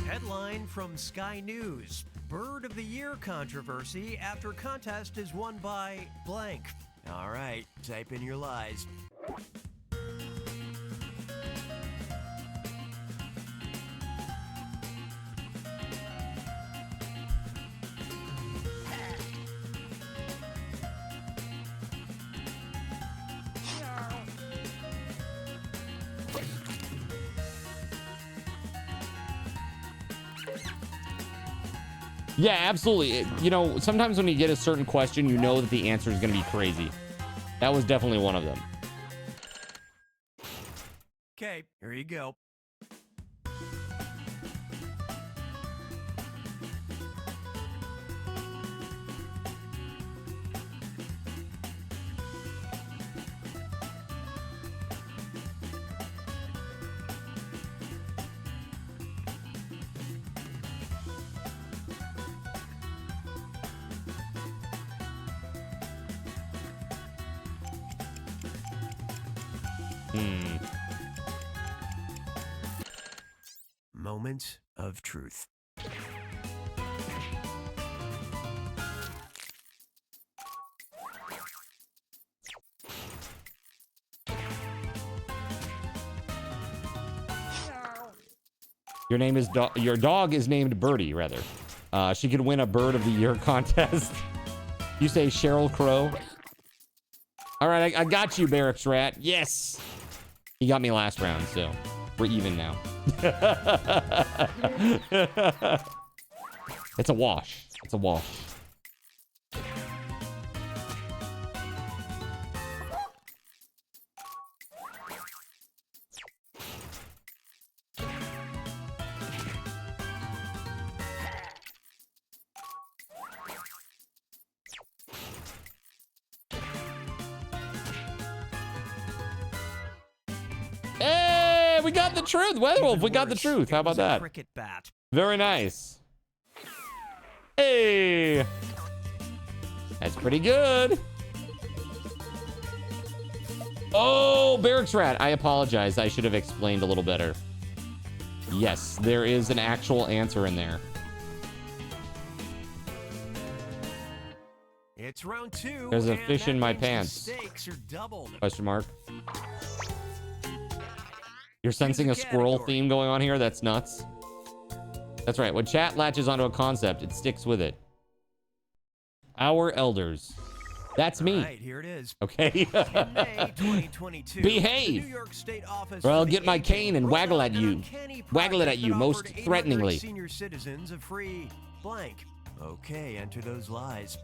Headline from Sky News. Bird of the Year controversy after contest is won by blank. All right, type in your lies. Yeah, absolutely. You know, sometimes when you get a certain question, you know that the answer is going to be crazy. That was definitely one of them. Okay, here you go. Moment of truth. Your dog is named Birdie, rather. She could win a Bird of the Year contest. You say Sheryl Crow. All right, I got you, Barracks Rat. Yes. He got me last round, so we're even now. It's a wash. It's a wash. we got the truth. WeatherWolf, we got the truth. How about that? Cricket bat. Very nice. Hey. That's pretty good. Oh, Barracks Rat. I apologize. I should have explained a little better. Yes, there is an actual answer in there. It's round 2. There's a fish in my means the pants. Stakes are doubled. Question mark. You're sensing a squirrel theme going on here? That's nuts. That's right. When chat latches onto a concept, it sticks with it. Our elders. That's me. All right, here it is. Okay. In May 2022, Behave. the New York State Office Or I'll for the get my Aged cane and rolled waggle out at an you. uncanny Waggle it at project you that most offered 800 threateningly. Senior citizens a free blank. Okay, enter those lies.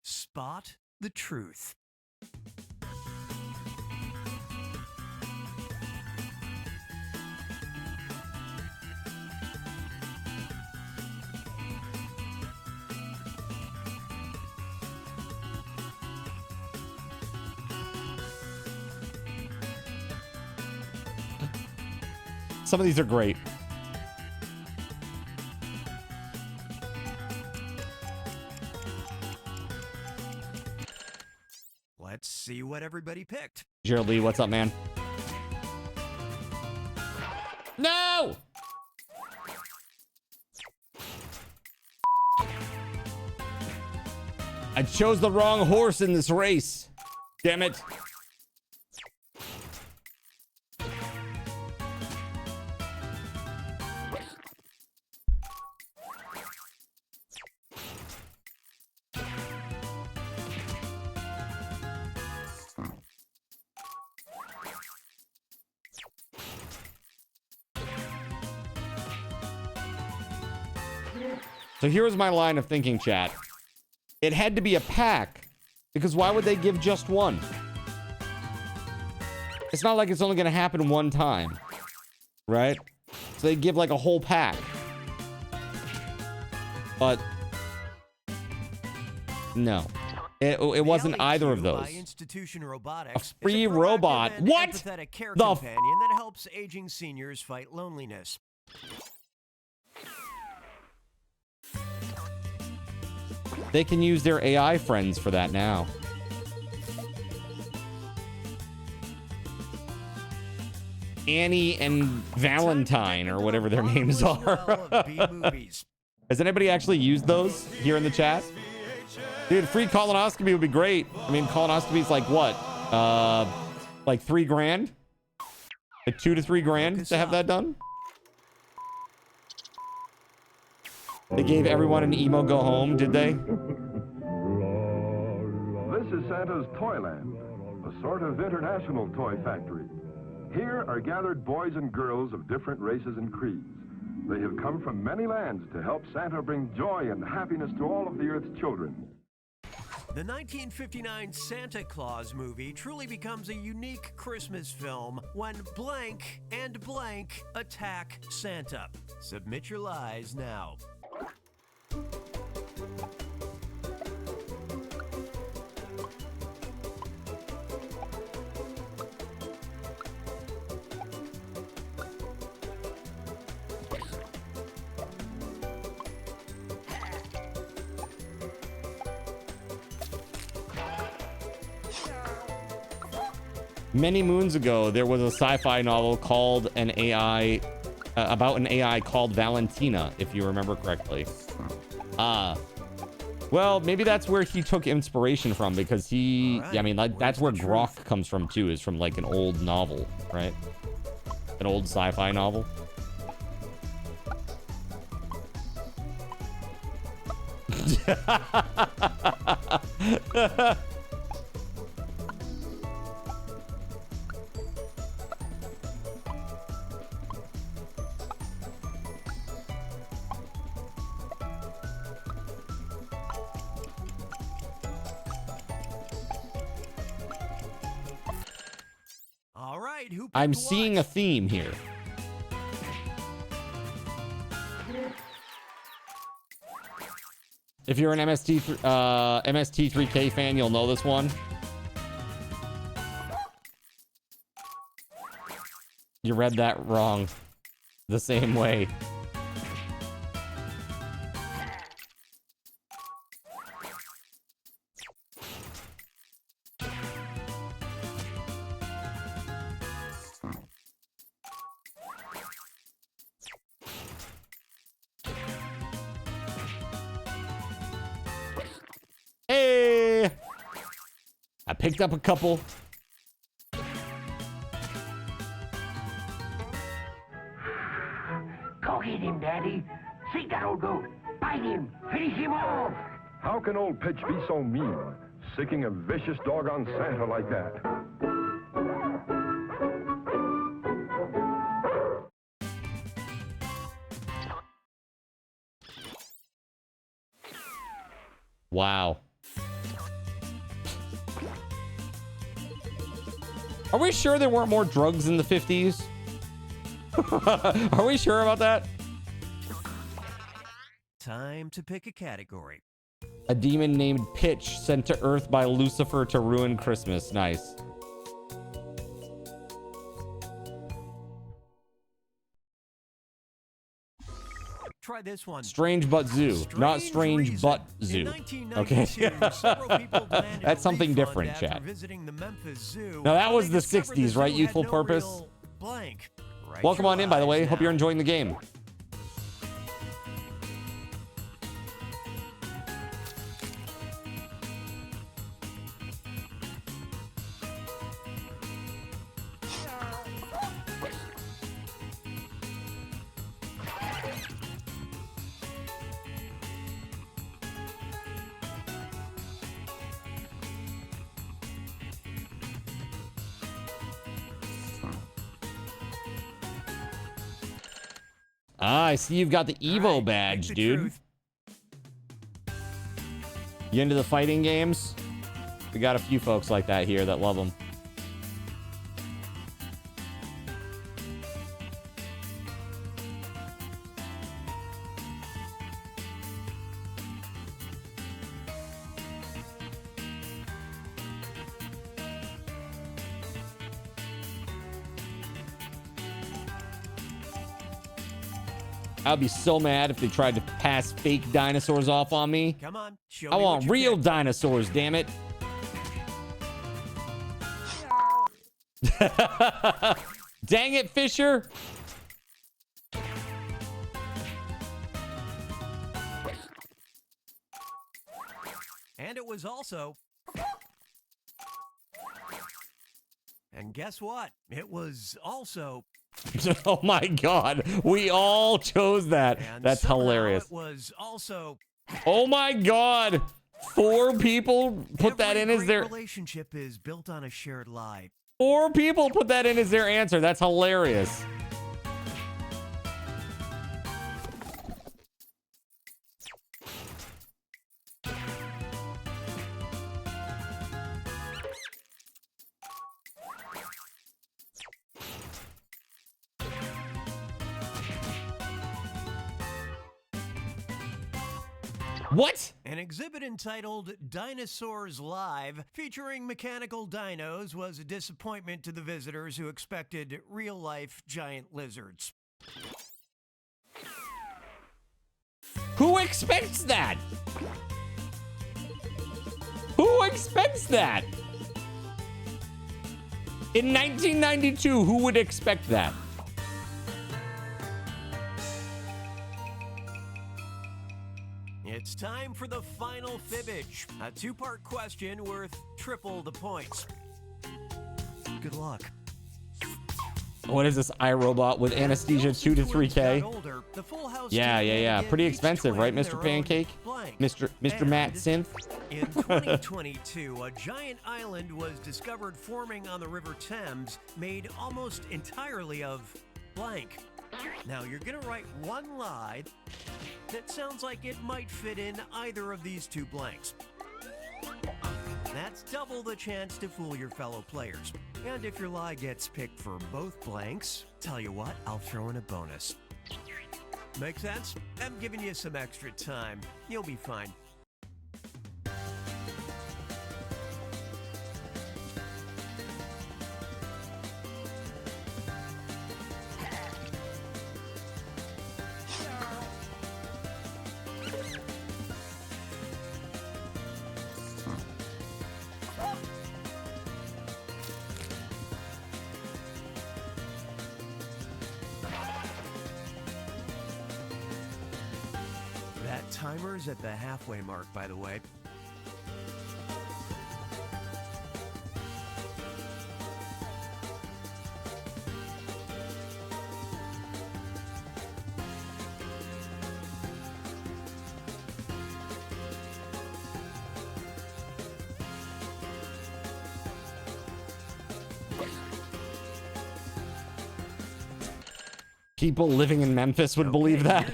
Spot the truth. Some of these are great. Let's see what everybody picked. Gerald Lee, what's up, man? No! I chose the wrong horse in this race. Damn it. So here was my line of thinking, chat. It had to be a pack, because why would they give just one? It's not like it's only going to happen one time, right? So they give like a whole pack. But no, it wasn't either of those. A free robot. What? The The companion that helps aging seniors fight loneliness. They can use their AI friends for that now. Annie and Valentine, or whatever their names are. Has anybody actually used those here in the chat? Dude, free colonoscopy would be great. I mean, colonoscopy is like what? Like $3,000? Like $2 to $3,000 to have that done? They gave everyone an emo go home, did they? This is Santa's Toyland, a sort of international toy factory. Here are gathered boys and girls of different races and creeds. They have come from many lands to help Santa bring joy and happiness to all of the Earth's children. The 1959 Santa Claus movie truly becomes a unique Christmas film when blank and blank attack Santa. Submit your lies now. Many moons ago, there was a sci-fi novel called an AI, about an AI called Valentina, if you remember correctly. Well, maybe that's where he took inspiration from, because he, All right, yeah, I mean, like, that's where where's the Grok truth? comes from too, is from like an old novel, right? An old sci-fi novel. All right, who I'm picked seeing a what? theme here. If you're an MST3K fan, you'll know this one. You read that wrong. The same way. Hey! I picked up a couple. Go get him, Daddy. See that old goat. Bite him. Finish him off. How can old Pitch be so mean, sicking a vicious dog on Santa like that? Wow. Are we sure there weren't more drugs in the 50s? Are we sure about that? Time to pick a category. A demon named Pitch sent to Earth by Lucifer to ruin Christmas. Nice. Try this one. Strange but zoo. Not strange reason. but In zoo. 1992, Okay. several people demanded That's a something refund different, after chat. visiting the Memphis Zoo. Now, that when was they the discovered 60s, right? zoo Youthful had no purpose? real blank. Right Welcome your on in, by the eyes way. Hope you're now. enjoying the game. Ah, I see you've got the Evo All right, badge, pick the dude. truth. You into the fighting games? We got a few folks like that here that love them. I'd be so mad if they tried to pass fake dinosaurs off on me. Come on, show I me want what you real picked. dinosaurs, damn it. Dang it, Fisher. And it was also... And guess what? It was also... Oh my God. We all chose that. And That's somehow hilarious. It was also... Oh my God. 4 people put that Every in as great their... relationship is built on a shared lie. 4 people put that in as their answer. That's hilarious. What? An exhibit entitled Dinosaurs Live, featuring mechanical dinos, was a disappointment to the visitors who expected real-life giant lizards. Who expects that? Who expects that? In 1992, who would expect that? It It's time for the final fibbage, a two-part question worth triple the points. Good luck. What is this iRobot with anesthesia 2 to 3K? Yeah. Pretty expensive, right, Mr. Pancake? Mr. Matt Synth? In 2022, a giant island was discovered forming on the River Thames, made almost entirely of blank. Now, you're going to write one lie that sounds like it might fit in either of these two blanks. That's double the chance to fool your fellow players. And if your lie gets picked for both blanks, tell you what, I'll throw in a bonus. Make sense? I'm giving you some extra time. You'll be fine. Timer's at the halfway mark, by the way. People living in Memphis would believe that.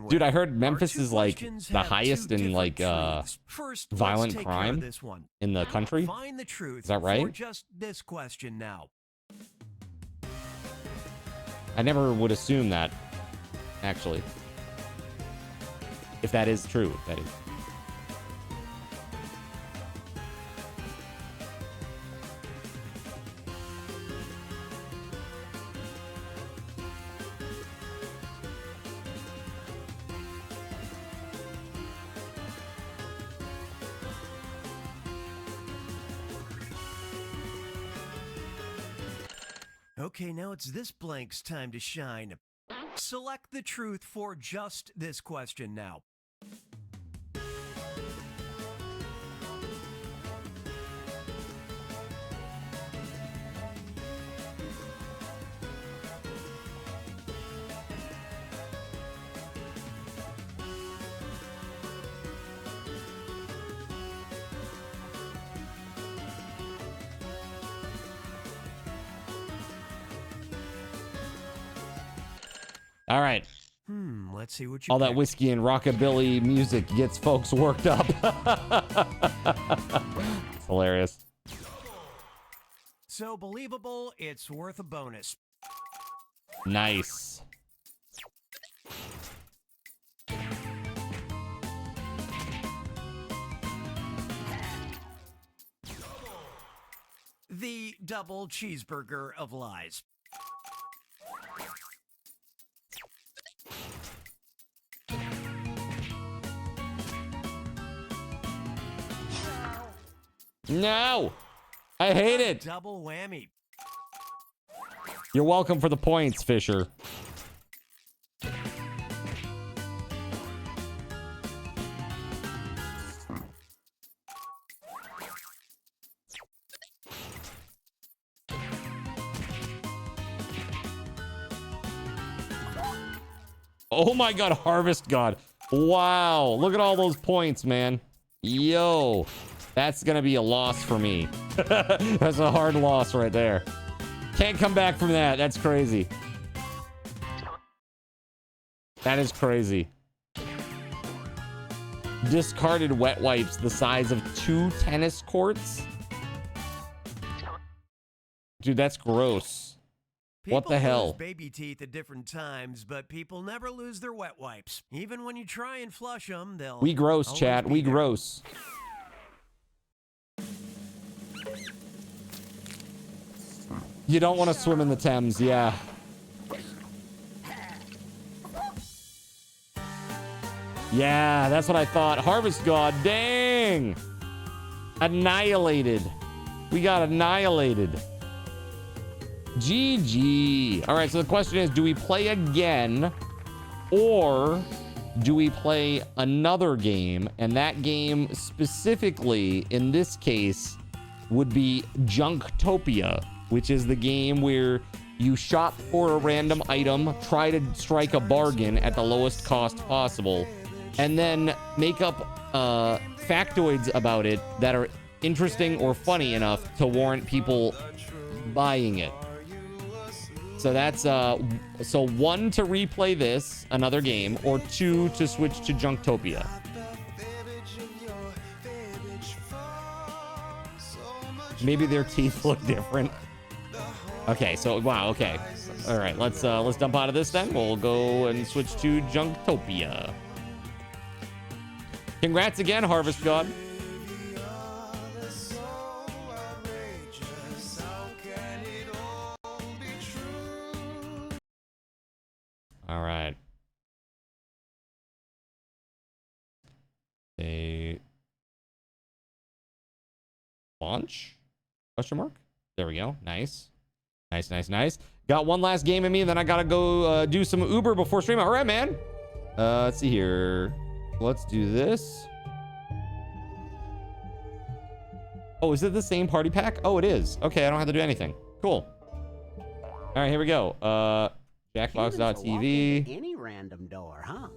Dude, I heard Memphis is like the highest in like violent crime in the country. Find the truth is that right? for just this question now. I never would assume that, actually. If that is true, that is. Okay, now it's this blank's time to shine. Select the truth for just this question now. All right. Let's see what you All that picked. whiskey and rockabilly music gets folks worked up. It's hilarious. So believable, it's worth a bonus. Nice. The double cheeseburger of lies. No, I hate it. Double whammy. You're welcome for the points, Fisher. Oh my God, Harvest God. Wow, look at all those points, man. Yo, that's gonna be a loss for me. That's a hard loss right there. Can't come back from that. That's crazy. That is crazy. Discarded wet wipes the size of 2 tennis courts? Dude, that's gross. What the hell? Lose baby teeth at different times, but people never lose their wet wipes. Even when you try and flush them, they'll... We gross, always chat. be We there. gross. You don't want to swim in the Thames, yeah. Yeah, that's what I thought. Harvest God, dang! Annihilated. We got annihilated. GG. All right, so the question is, do we play again, or do we play another game? And that game specifically, in this case, would be Junktopia, which is the game where you shop for a random item, try to strike a bargain at the lowest cost possible, and then make up factoids about it that are interesting or funny enough to warrant people buying it. So that's so 1 to replay this, another game, or 2 to switch to Junktopia. Maybe their teeth look different. Okay, so wow, okay. All right, let's dump out of this then. We'll go and switch to Junktopia. Congrats again, Harvest God. All right. A launch? Question mark? There we go. Nice. Nice, nice, nice. Got one last game in me, then I gotta go do some Uber before stream. All right, man. Let's see here. Let's do this. Oh, is it the same party pack? Oh, it is. Okay, I don't have to do anything. Cool. All right, here we go. Jackbox.tv. Any random door, huh?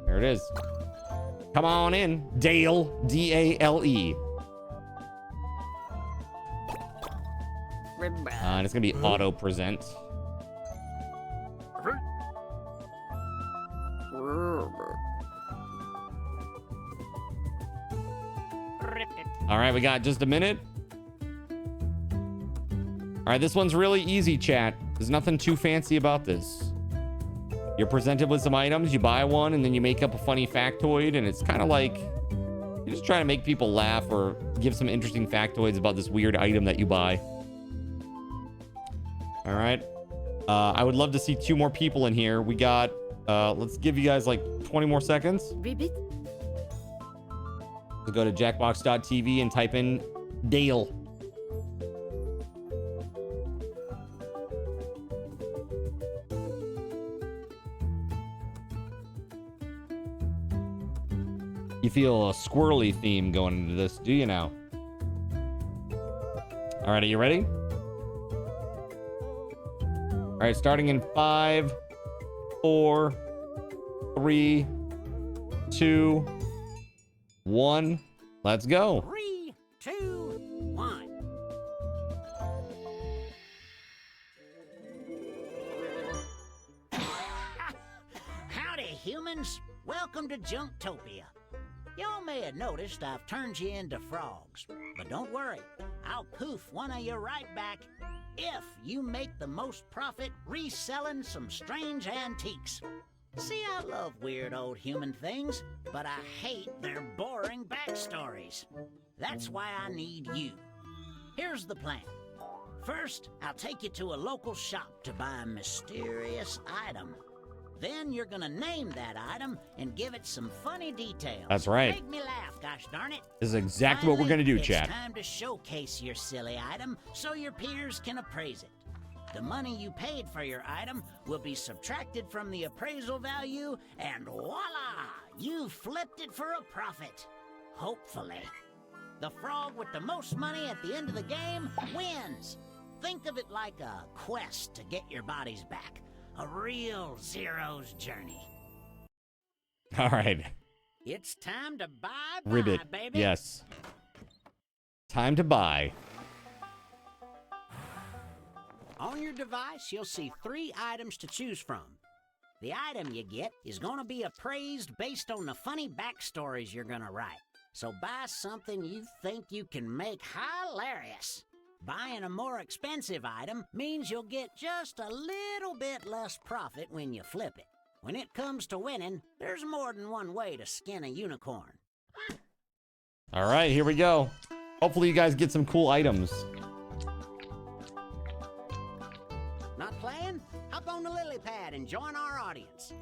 There it is. Come on in, Dale. D-A-L-E. And it's gonna be auto present. All right, we got just a minute. All right, this one's really easy, chat. There's nothing too fancy about this. You're presented with some items, you buy one, and then you make up a funny factoid, and it's kind of like you're just trying to make people laugh or give some interesting factoids about this weird item that you buy. All right. I would love to see 2 more people in here. We got, let's give you guys like 20 more seconds. Ribbit. So go to jackbox.tv and type in Dale. You feel a squirrely theme going into this, do you now? All right, are you ready? All right, starting in 5, 4, 3, 2, 1. Let's go. 3, 2, 1. Howdy, humans. Welcome to Junktopia. Y'all may have noticed I've turned you into frogs. But don't worry, I'll poof one of you right back if you make the most profit reselling some strange antiques. See, I love weird old human things, but I hate their boring backstories. That's why I need you. Here's the plan. First, I'll take you to a local shop to buy a mysterious item. Then you're gonna name that item and give it some funny details. That's right. Make me laugh, gosh darn it. This is exactly what we're gonna do, chat. It's time to showcase your silly item so your peers can appraise it. The money you paid for your item will be subtracted from the appraisal value, and voila! You flipped it for a profit. Hopefully. The frog with the most money at the end of the game wins. Think of it like a quest to get your bodies back. A real Zero's journey. All right. It's time to buy, Ribbit. baby. Yes. Time to buy. On your device, you'll see 3 items to choose from. The item you get is going to be appraised based on the funny backstories you're going to write. So buy something you think you can make hilarious. Buying a more expensive item means you'll get just a little bit less profit when you flip it. When it comes to winning, there's more than one way to skin a unicorn. All right, here we go. Hopefully you guys get some cool items. Not playing? Hop on the lily pad and join our audience.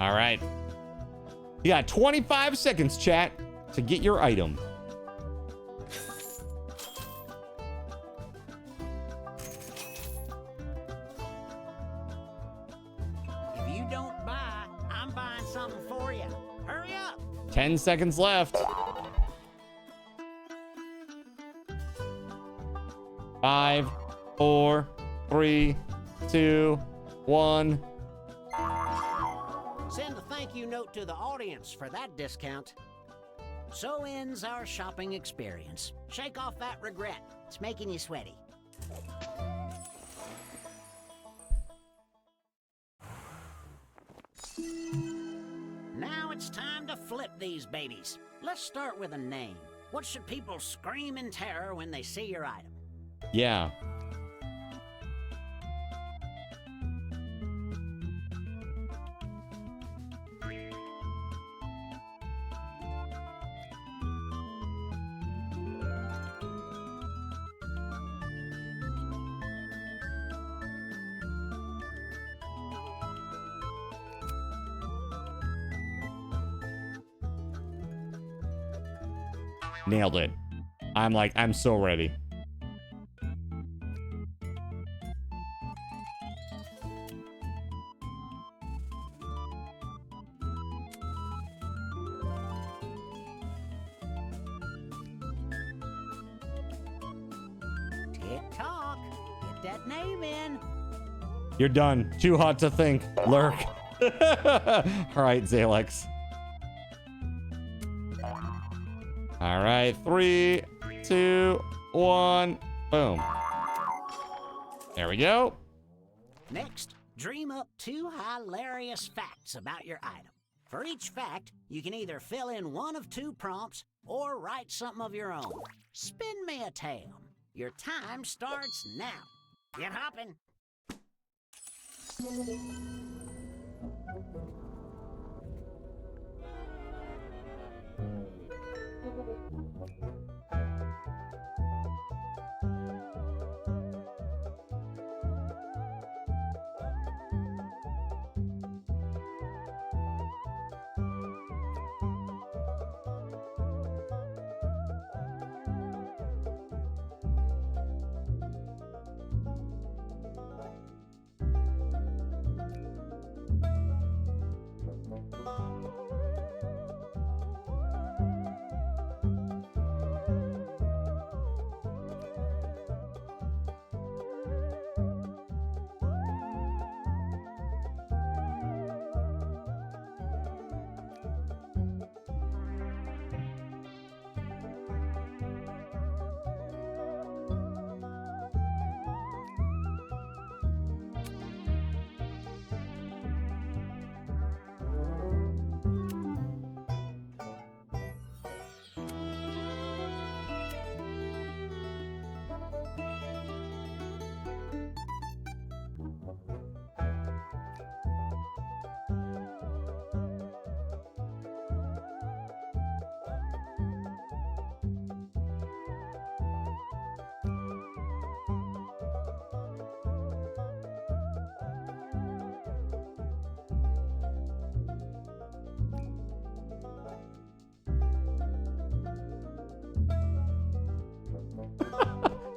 All right. You got 25 seconds, chat, to get your item. If you don't buy, I'm buying something for you. Hurry up. 10 seconds left. 5, 4, 3, 2, 1. Send a thank you note to the audience for that discount. So ends our shopping experience. Shake off that regret. It's making you sweaty. Now it's time to flip these babies. Let's start with a name. What should people scream in terror when they see your item? Yeah. Nailed it. I'm so ready. Tick-tock. Get that name in. You're done. Too hot to think. Lurk. All right, Zalex. All right, 3, 2, 1, boom. There we go. Next, dream up 2 hilarious facts about your item. For each fact, you can either fill in one of 2 prompts or write something of your own. Spin me a tale. Your time starts now. Get hopping.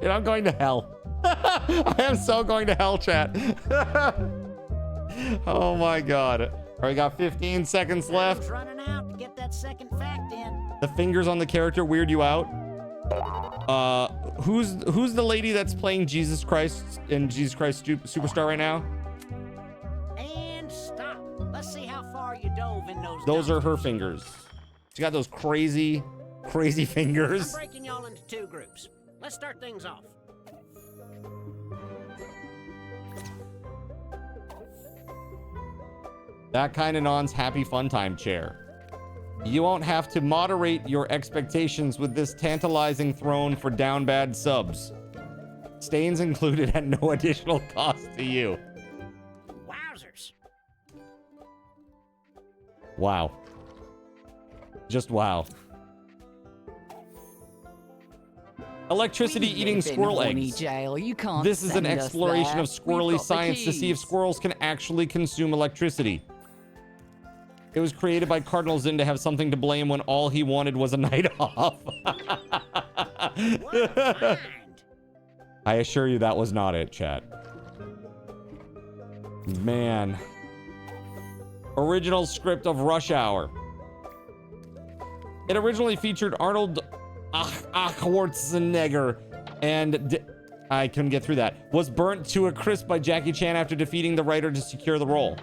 Dude, I'm going to hell. I am so going to hell, chat. Oh my god. All right, we got 15 seconds left. Running out to get that second fact in. The fingers on the character weird you out. Who's the lady that's playing Jesus Christ in Jesus Christ Superstar right now? And stop. Let's see how far you dove in those. Those are her fingers. She got those crazy fingers. I'm breaking y'all into 2 groups. Let's start things off. That kind of non's happy fun time chair. You won't have to moderate your expectations with this tantalizing throne for down bad subs. Stains included at no additional cost to you. Wowzers. Wow. Just wow. Electricity eating squirrel eggs. Jail. You can't This is an send us exploration there. of squirrely We've got the science to see if keys. squirrels can actually consume electricity. It was created by Cardinal Zinn to have something to blame when all he wanted was a night off. I assure you that was not it, chat. Man. Original script of Rush Hour. It originally featured Arnold Schwarzenegger and I couldn't get through that. Was burnt to a crisp by Jackie Chan after defeating the writer to secure the role.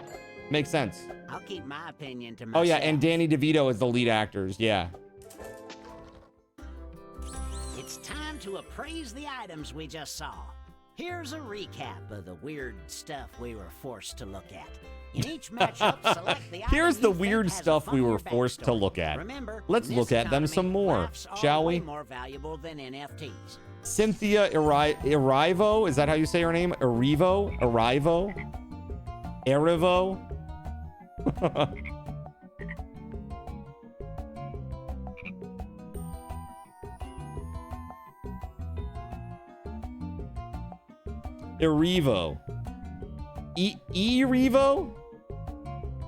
Makes sense. I'll keep my opinion to myself. Oh yeah, and Danny DeVito is the lead actors. Yeah. It's time to appraise the items we just saw. Here's a recap of the weird stuff we were forced to look at. In each matchup, select the Here's item the you think weird has a stuff we were funnier forced to backstory. look at. Remember, Let's in look this at them some economy, more, laughs are shall way we? more valuable than NFTs. Cynthia Erivo, is that how you say her name? Erivo? Erivo? Erivo. Erivo?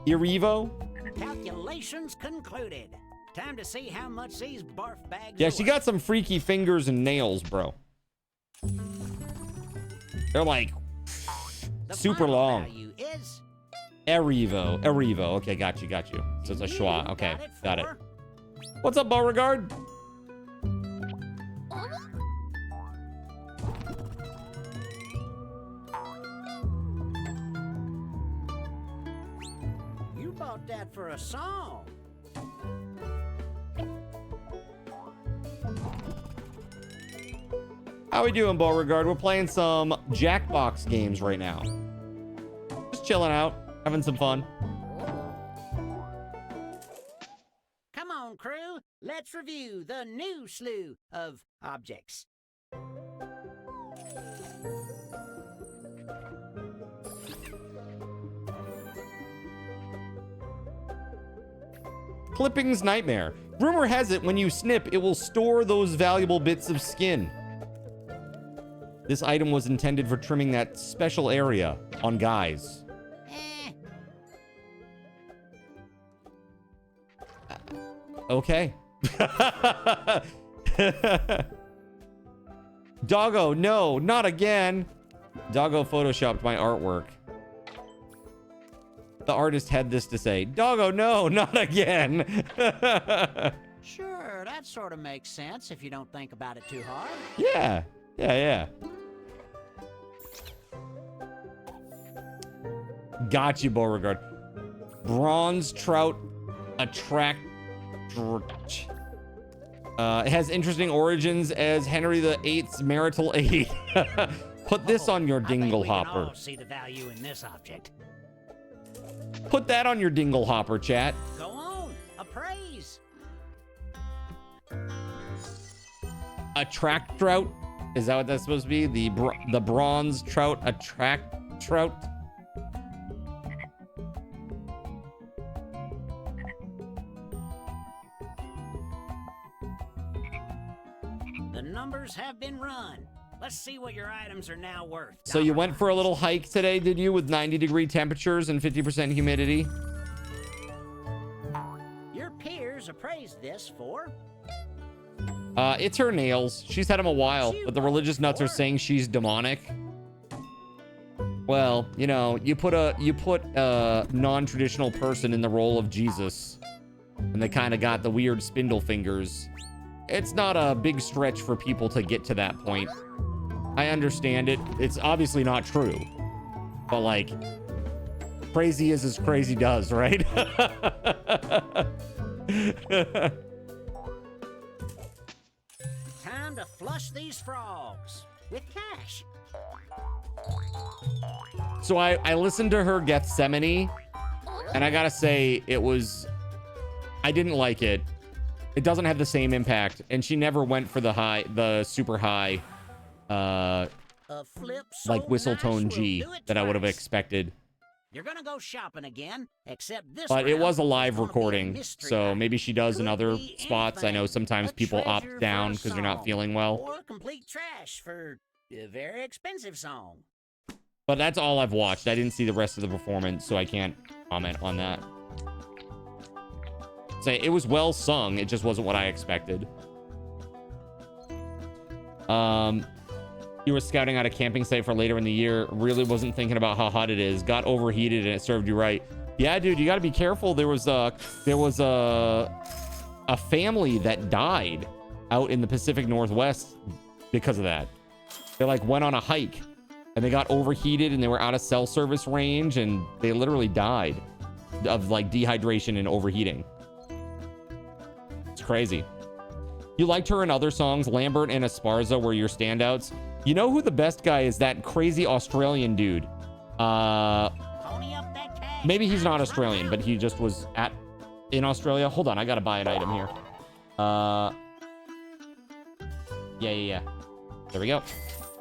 Erivo? Calculations concluded. Time to see how much these barf bags Yeah, are she worth. got some freaky fingers and nails, bro. They're like The super final long. value is Erivo. Okay, got you. So it's a schwa. Okay, got it. What's up, Beauregard? You bought that for a song. How we doing, Beauregard? We're playing some Jackbox games right now. Just chilling out, having some fun. Come on, crew. Let's review the new slew of objects. Clipping's Nightmare. Rumor has it when you snip, it will store those valuable bits of skin. This item was intended for trimming that special area on guys. Okay. Doggo, no, not again. Doggo photoshopped my artwork. The artist had this to say, Doggo, no, not again. Sure, that sort of makes sense if you don't think about it too hard. Yeah. Got you, Beauregard. Bronze trout attract. It has interesting origins as Henry VIII's marital aid. Put this on your dingle hopper. I think we can all see the value in this object. Put that on your dingle hopper, chat. Go on, appraise. Attract trout. Is that what that's supposed to be? The bronze trout attract trout. The numbers have been run. Let's see what your items are now worth. So you went for a little hike today, did you, with 90-degree temperatures and 50% humidity? Your peers appraised this for It's her nails. She's had them a while, but the religious nuts are saying she's demonic. Well, you know, you put a non-traditional person in the role of Jesus, and they kind of got the weird spindle fingers. It's not a big stretch for people to get to that point. I understand it. It's obviously not true, but like, crazy is as crazy does, right? time to flush these frogs with cash. So I listened to her Gethsemane, and I gotta say, I didn't like it. It doesn't have the same impact, and she never went for the super high, like whistle tone G that I would have expected. You're gonna go shopping again, except this But it was a round, live it's gonna be a recording, mystery so item. maybe she does in Could other be spots. I know anything. sometimes A people treasure opt for down a because they're not song, feeling well. or complete trash for a very expensive song. But that's all I've watched. I didn't see the rest of the performance, so I can't comment on that. Say it was well sung. It just wasn't what I expected. You were scouting out a camping site for later in the year. Really wasn't thinking about how hot it is. Got overheated and it served you right. Yeah, dude, you got to be careful. There was a family that died out in the Pacific Northwest because of that. They like went on a hike and they got overheated and they were out of cell service range and they literally died of like dehydration and overheating. It's crazy. You liked her in other songs. Lambert and Esparza were your standouts. You know who the best guy is? That crazy Australian dude. Maybe he's not Australian, but he just was in Australia. Hold on, I gotta buy an item here. Yeah. There we go.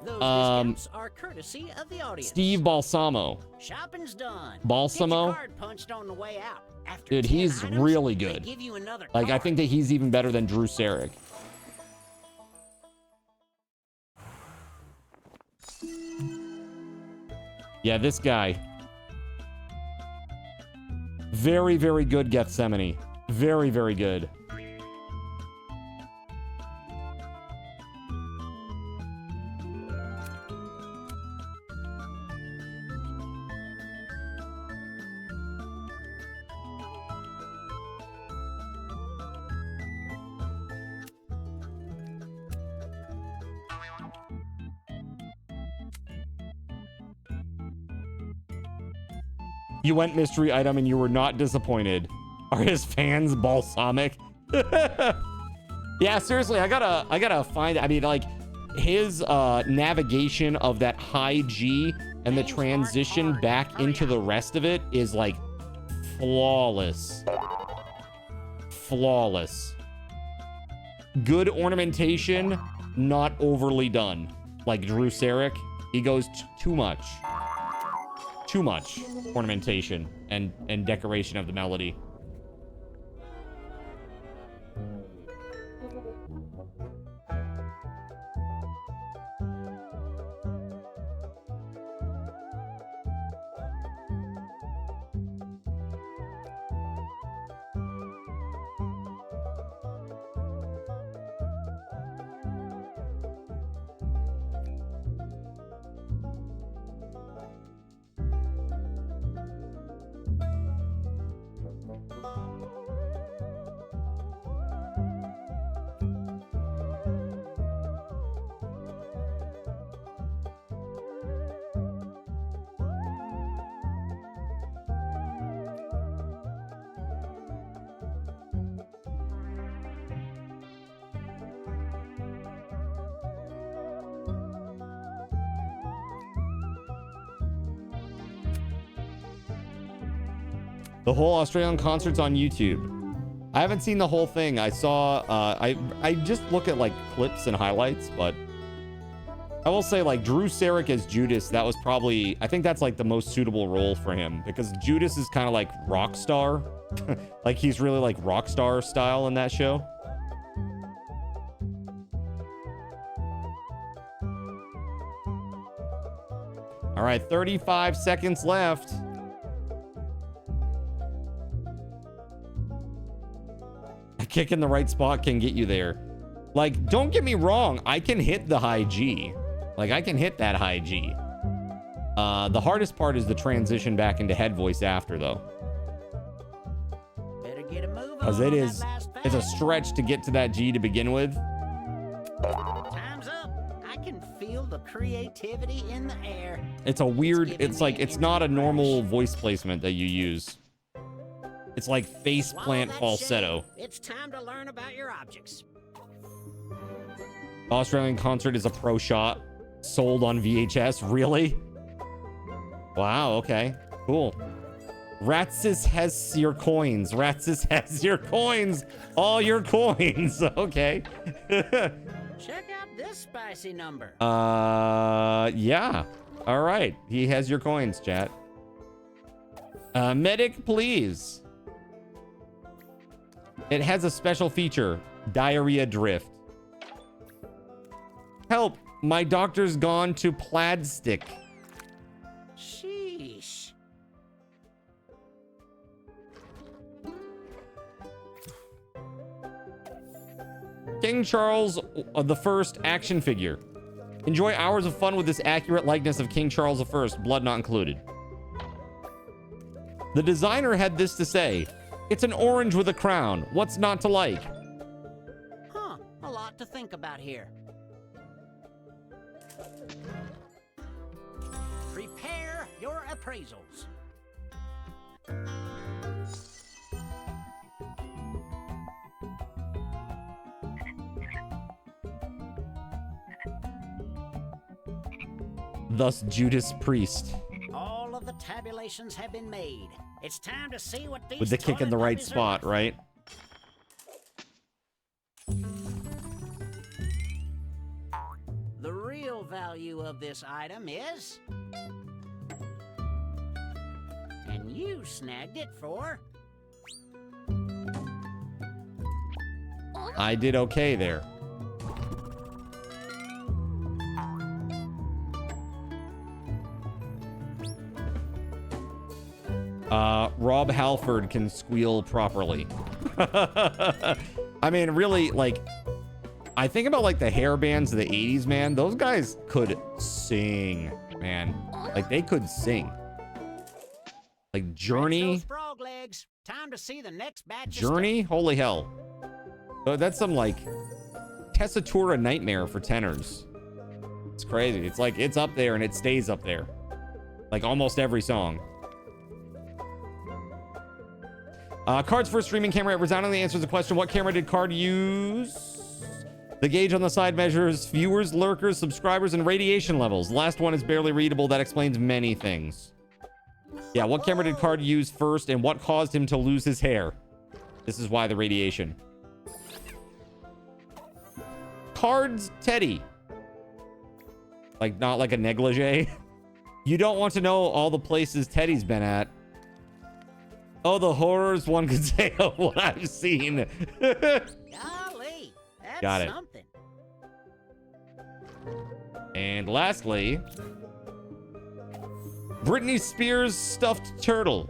Those discounts are courtesy of the audience. Steve Balsamo. Shopping's done. Balsamo. Get your card punched on the way out. After Dude, 10 he's items, really they good. give you another Like, I card. think that he's even better than Drew Sarek. Yeah, this guy. Very, very good Gethsemane. Very, very good. You went mystery item and you were not disappointed. Are his fans balsamic? Yeah, seriously, I gotta find, I mean, like, his navigation of that high G and the transition back into the rest of it is like flawless. Flawless. Good ornamentation, not overly done. Like Drew Sarek, he goes too much. Too much ornamentation and decoration of the melody. The whole Australian concert's on YouTube. I haven't seen the whole thing. I saw, I just look at like clips and highlights, but I will say like Drew Sarek as Judas, that was probably, I think that's like the most suitable role for him because Judas is kind of like rock star. Like he's really like rock star style in that show. All right, 35 seconds left. A kick in the right spot can get you there. Like, don't get me wrong, I can hit the high G. Like, I can hit that high G. The hardest part is the transition back into head voice after, though. Better get a move Because on it that is, last it's a pass. stretch to get to that G to begin with. Time's up. I can feel the creativity in the air. It's a weird, giving it's like, me it's an not a instant normal rush. voice placement that you use. It's like face Swallow plant that falsetto. shame. It's time to learn about your objects. Australian concert is a pro shot. Sold on VHS. Really? Wow, okay. Cool. Ratsis has your coins. Ratsis has your coins. All your coins. Okay. Check out this spicy number. Yeah. All right. He has your coins, chat. Medic, please. It has a special feature. Diarrhea drift. Help. My doctor's gone to plaid stick. Sheesh. King Charles I action figure. Enjoy hours of fun with this accurate likeness of King Charles I, blood not included. The designer had this to say: "It's an orange with a crown. What's not to like?" Huh, a lot to think about here. Prepare your appraisals. Thus Judas Priest. All of the tabulations have been made. It's time to see what these With the kick in the toilet right puppies are spot, worth. right? The real value of this item is... And you snagged it for... I did okay there. Rob Halford can squeal properly. I mean, really, like, I think about like the hair bands of the 80s, man. Those guys could sing, man. Like, they could sing. Like Journey. Those frog legs. Time to see the next batch of Journey? Holy hell. Oh, that's some like Tessitura nightmare for tenors. It's crazy. It's like it's up there and it stays up there. Like almost every song. Card's first streaming camera resoundingly answers the question: what camera did Card use? The gauge on the side measures viewers, lurkers, subscribers, and radiation levels. The last one is barely readable. That explains many things. Yeah, what camera did Card use first, and what caused him to lose his hair? This is why the radiation. Card's Teddy. Like, not like a negligee. You don't want to know all the places Teddy's been at. Oh, the horrors one could say of what I've seen. Golly, that's Got it. something. And lastly, Britney Spears' stuffed turtle.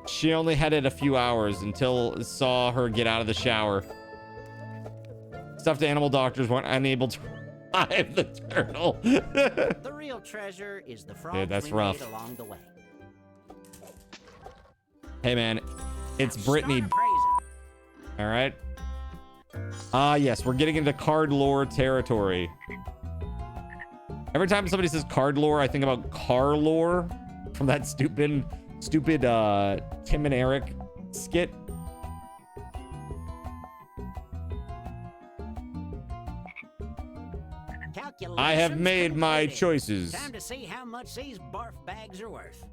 She only had it a few hours until saw her get out of the shower. Stuffed animal doctors weren't unable to revive the turtle. The real treasure is the frogs that's we rough. made along the way. Hey, man, it's Britney. Start appraising. All right. Yes, we're getting into card lore territory. Every time somebody says card lore, I think about car lore from that stupid Tim and Eric skit. I have made my completed. choices. Time to see how much these barf bags are worth.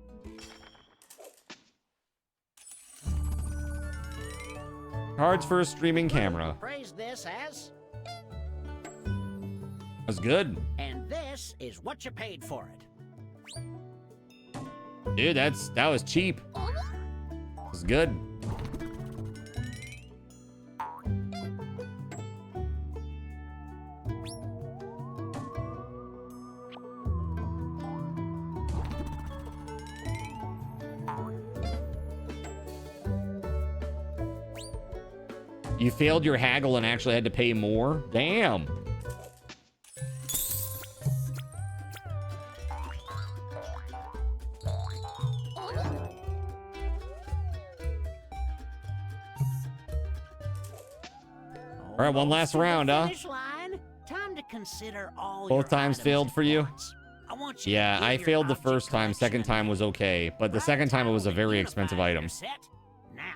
Cards for a streaming camera. Praise this as, That's good. and this is what you paid for it. Dude, that was cheap. That's good. You failed your haggle and actually had to pay more? Damn. All right, one last round, huh? Finish line. Time to consider all Both your times items failed at for you? once. I want you to Yeah, give I your failed the object first time. Second collection time was okay, but the right second time it was a to very unify expensive your item. set now.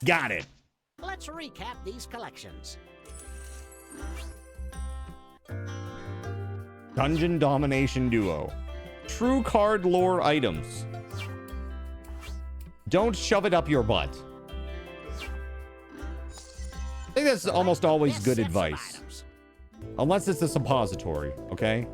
Got it. Let's recap these collections. Dungeon Domination Duo. True card lore items. Don't shove it up your butt. I think that's almost always This good sets of advice. items. Unless it's a suppository, okay?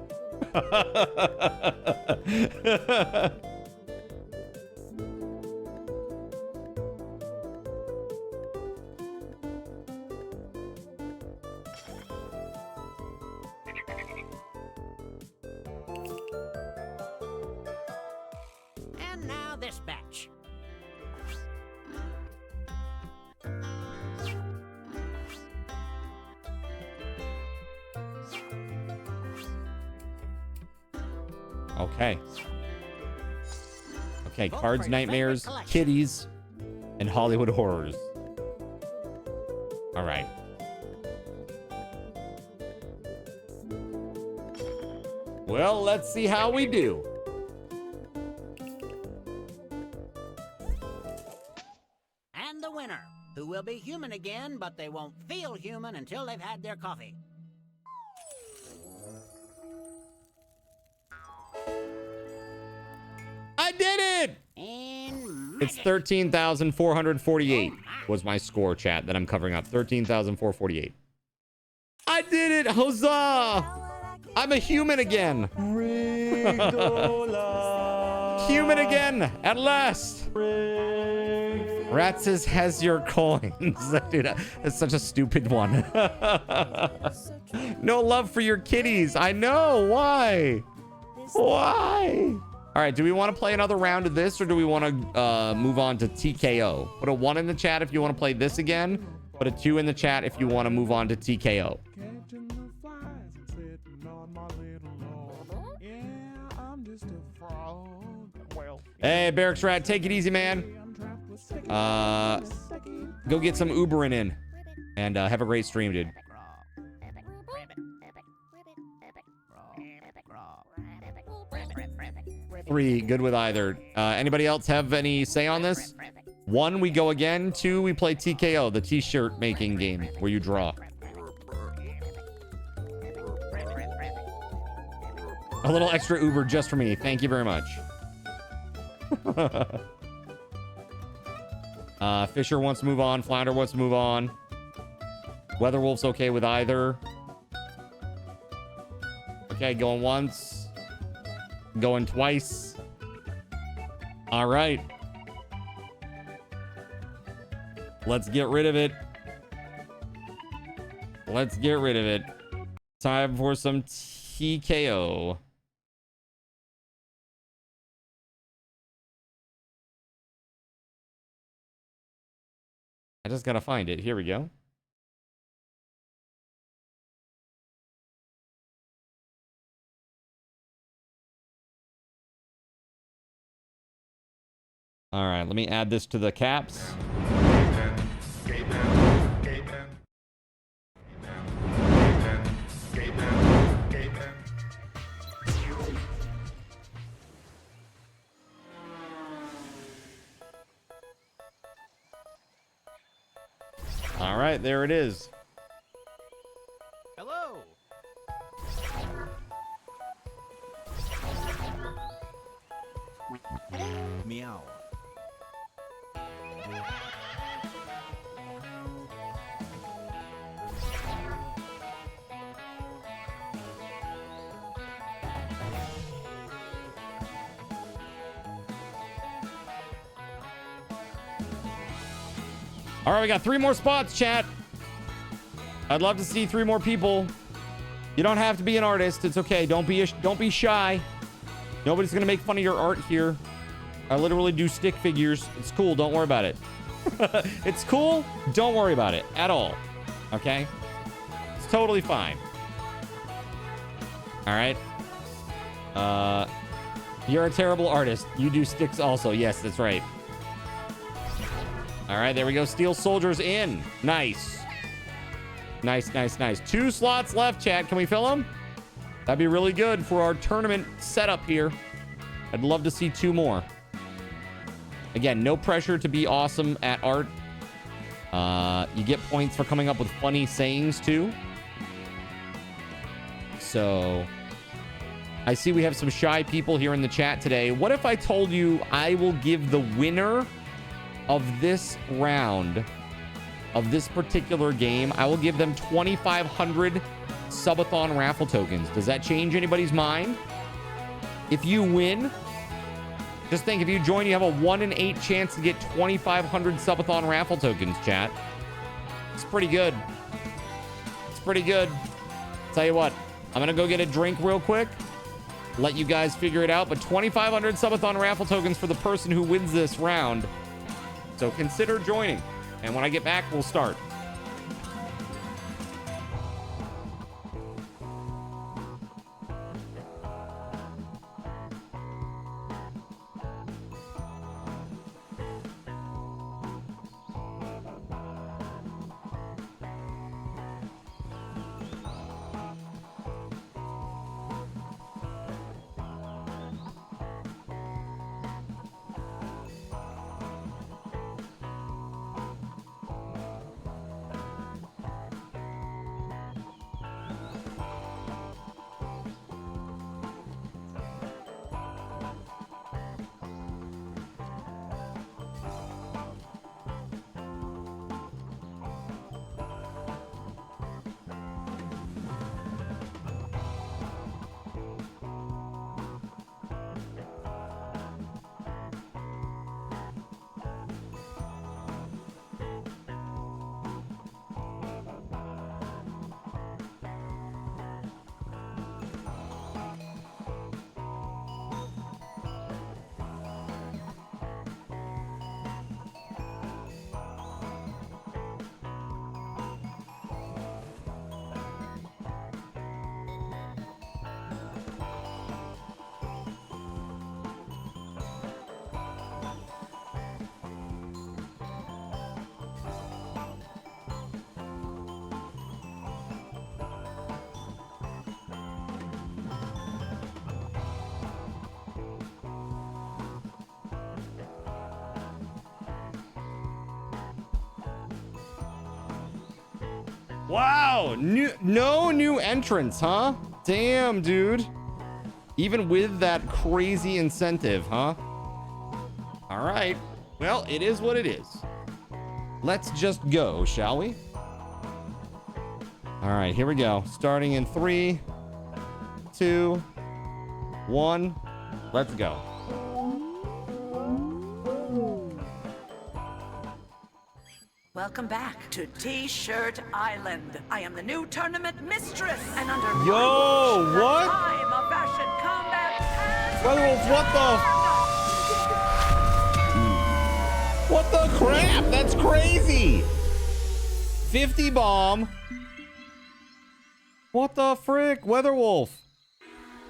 And now this batch. Okay. Okay, Vote Cards, for your Nightmares, favorite collection. Kitties, and Hollywood Horrors. All right. Well, let's see how we do. And the winner, who will be human again, but they won't feel human until they've had their coffee. I did it! And It's 13,448 was my score, chat, that I'm covering up. 13,448. I did it! Huzzah! I'm a human again. Human again, at last. Rat says, has your coins. Dude, that's such a stupid one. No love for your kitties. I know. Why? Why? All right, do we want to play another round of this, or do we want to move on to TKO? Put a 1 in the chat if you want to play this again. Put a 2 in the chat if you want to move on to TKO. Hey, Barracks Rat, take it easy, man. Go get some Ubering in. And have a great stream, dude. Three, good with either. Anybody else have any say on this? 1, we go again. 2, we play TKO, the t-shirt making game where you draw. A little extra Uber just for me. Thank you very much. Fisher wants to move on. Flounder wants to move on. Weatherwolf's okay with either. Okay, going once. Going twice. All right. Let's get rid of it. Let's get rid of it. Time for some TKO. I just gotta find it. Here we go. All right, let me add this to the caps. All right, there it is. Hello. Meow. All right, we got 3 more spots, chat. I'd love to see 3 more people. You don't have to be an artist. It's okay. Don't be shy. Nobody's gonna make fun of your art here. I literally do stick figures. It's cool. Don't worry about it. It's cool. Don't worry about it at all. Okay? It's totally fine. All right. You're a terrible artist. You do sticks also. Yes, that's right. All right, there we go. Steel Soldiers in. Nice. Nice, nice, nice. 2 slots left, chat. Can we fill them? That'd be really good for our tournament setup here. I'd love to see 2 more. Again, no pressure to be awesome at art. You get points for coming up with funny sayings too. So I see we have some shy people here in the chat today. What if I told you I will give the winner of this round, of this particular game, I will give them 2,500 Subathon raffle tokens? Does that change anybody's mind? If you win, just think, if you join, you have a 1 in 8 chance to get 2,500 Subathon raffle tokens, chat. It's pretty good. It's pretty good. Tell you what, I'm going to go get a drink real quick. Let you guys figure it out. But 2,500 Subathon raffle tokens for the person who wins this round. So consider joining. And when I get back, we'll start. Wow, no new entrants, huh? Damn, dude. Even with that crazy incentive, huh? All right. Well, it is what it is. Let's just go, shall we? All right, here we go. Starting in 3, 2, 1. Let's go. Welcome back to T-Shirt Island. I am the new tournament mistress, and under Yo, what? time of fashion combat. What the crap? That's crazy. 50 bomb. What the frick, WeatherWolf?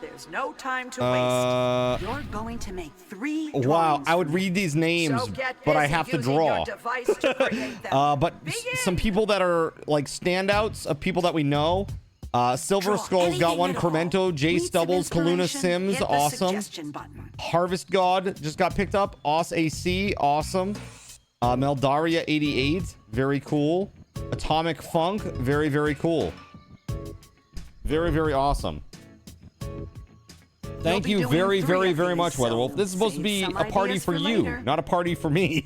There's no time to waste. You're going to make 3 drawings. Wow, I would read these names, So but I have to draw. But Begin. some people that are like standouts of people that we know. Silver Draw Skull's got anything one. at all. Cremento, J Need some Stubbles, Kaluna inspiration? Sims, Hit the awesome. suggestion button. Harvest God just got picked up. Os AC, awesome. Meldaria 88, very cool. Atomic Funk, very, very cool. Very, very awesome. Thank you very, very, very much, WeatherWolf. This is supposed to be a party for you, not a party for me.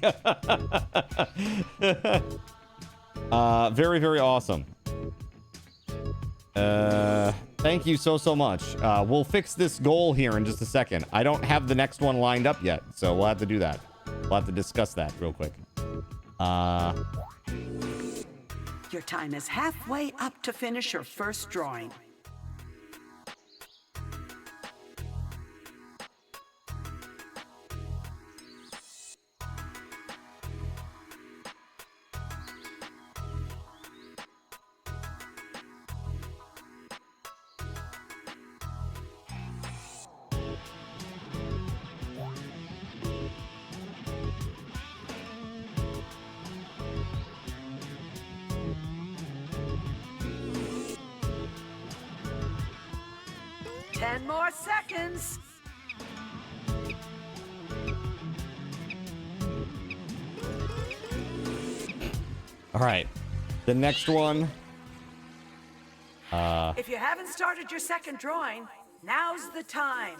Very, very awesome. Thank you so much. We'll fix this goal here in just a second. I don't have the next one lined up yet, so we'll have to do that. We'll have to discuss that real quick. Your time is halfway up to finish your first drawing. More seconds. All right. The next one. If you haven't started your second drawing, now's the time.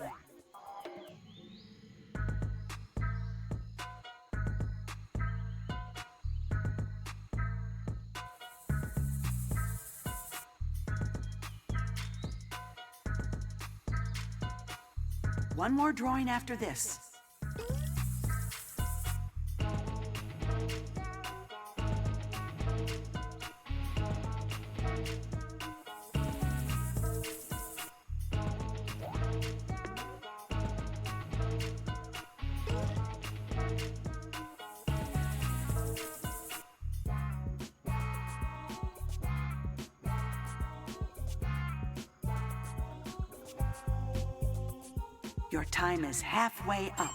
One more drawing after this. Your time is halfway up.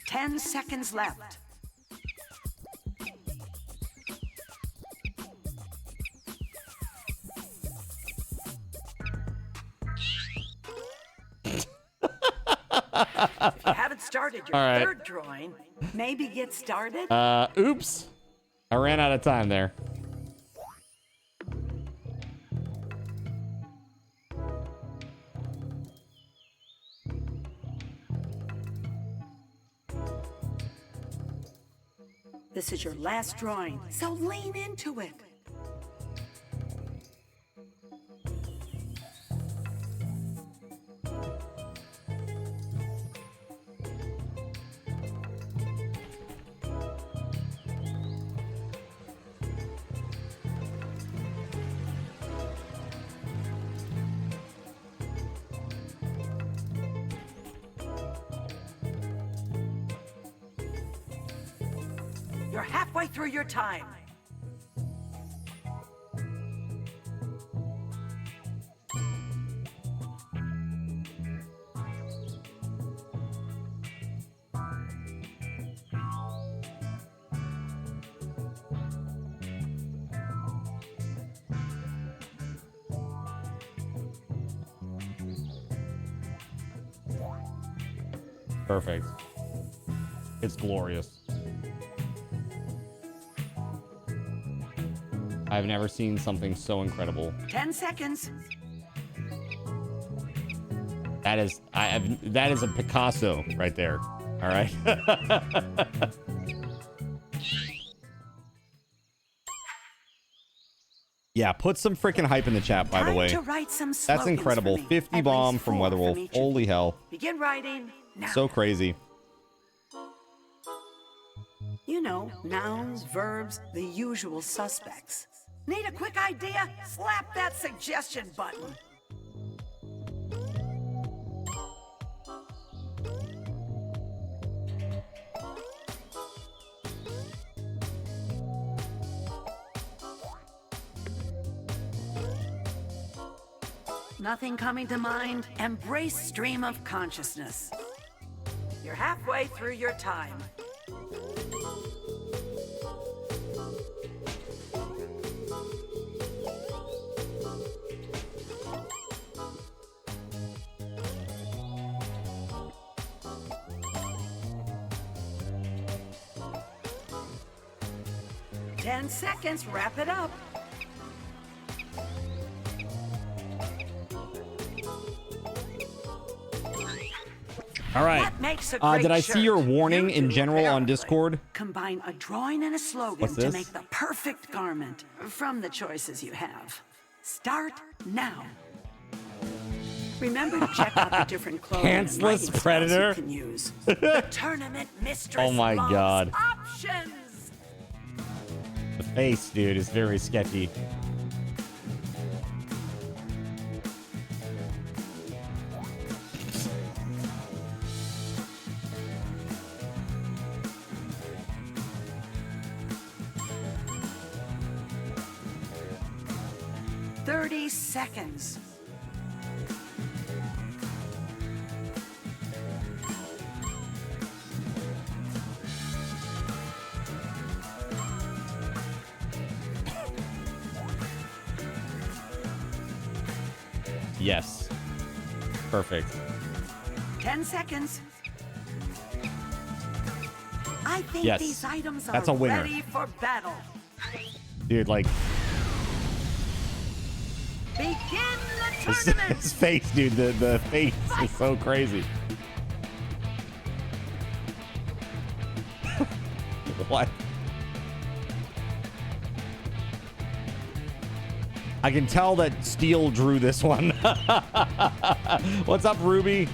Ten seconds left. If you haven't started your third drawing, maybe get started. Oops. I ran out of time there. This is your last drawing, so lean into it. You're halfway through your time. Perfect. It's glorious. I've never seen something so incredible. 10 seconds. That is, that is a Picasso right there. All right. Yeah, put some freaking hype in the chat, by the way. To write some That's incredible. 50 bomb from WeatherWolf. Holy hell. Begin writing now. So crazy. You know, nouns, verbs, the usual suspects. Need a quick idea? Slap that suggestion button. Nothing coming to mind? Embrace stream of consciousness. You're halfway through your time. Ten seconds, wrap it up. All right. Did I see your warning in general on Discord? Combine a drawing and a slogan to make the perfect garment from the choices you have. Start now. Remember to check out the different clothing and writing styles you can use. The tournament mistress. Oh my god. Options. The face, dude, is very sketchy. 30 seconds. Yes. Perfect. 10 seconds. I think Yes. these items That's are a winner. ready for battle. Dude, like, Begin the tournament. his face, dude, the face is so crazy. What? I can tell that Steel drew this one. What's up, Ruby?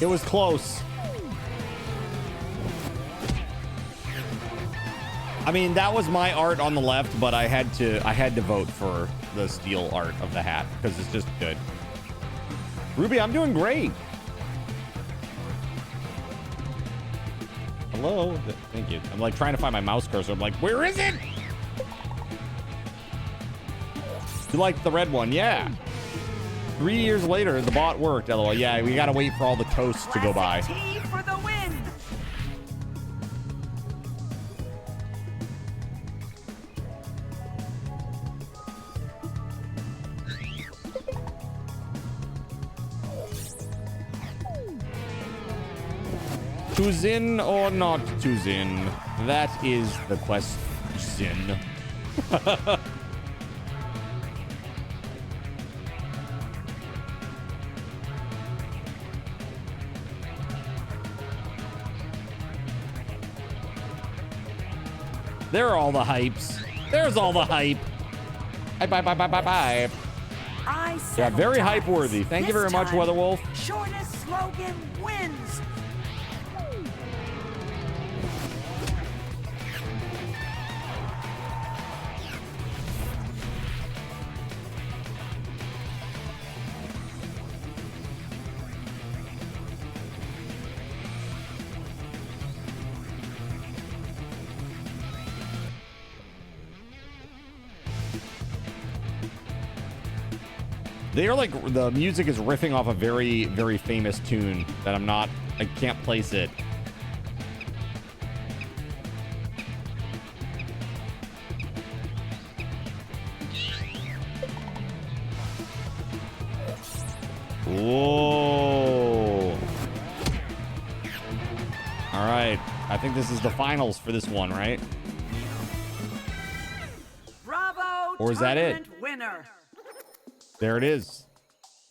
It was close. I mean, that was my art on the left, but I had to vote for the Steel art of the hat because it's just good. Ruby, I'm doing great. Hello. Thank you. I'm like trying to find my mouse cursor. I'm like, where is it? You like the red one? Yeah. 3 years later, the bot worked. LOL. Yeah, we gotta wait for all the toasts to go by. Classic T for the win. Choose in or not choose in? That is the question. There are all the hypes. There's all the hype. Bye. I Yeah, settle very ties. hype worthy. Thank you This very much, time, WeatherWolf. Shortest slogan wins. They are like, the music is riffing off a very, very famous tune that I can't place it. Whoa. All right. I think this is the finals for this one, right? Bravo. Or is that it? Tournament winner. There it is.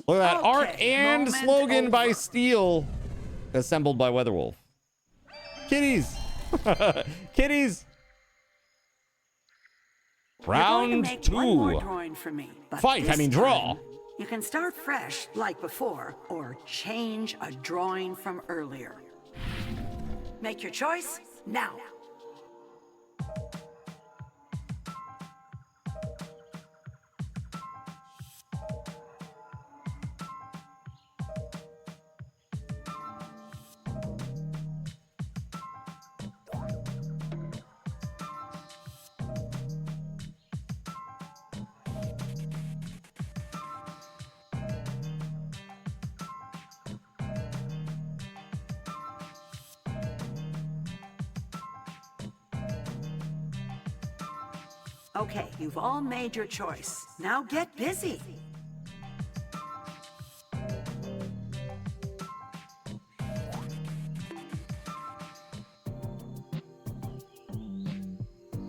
Look at that. Okay, Art and moment slogan by over. Steel. Assembled by WeatherWolf. Kitties. Kitties. You're going to Round make one more 2. drawing for me, but Fight, I this mean draw. time, you can start fresh like before or change a drawing from earlier. Make your choice now. Okay, you've all made your choice. Now get busy.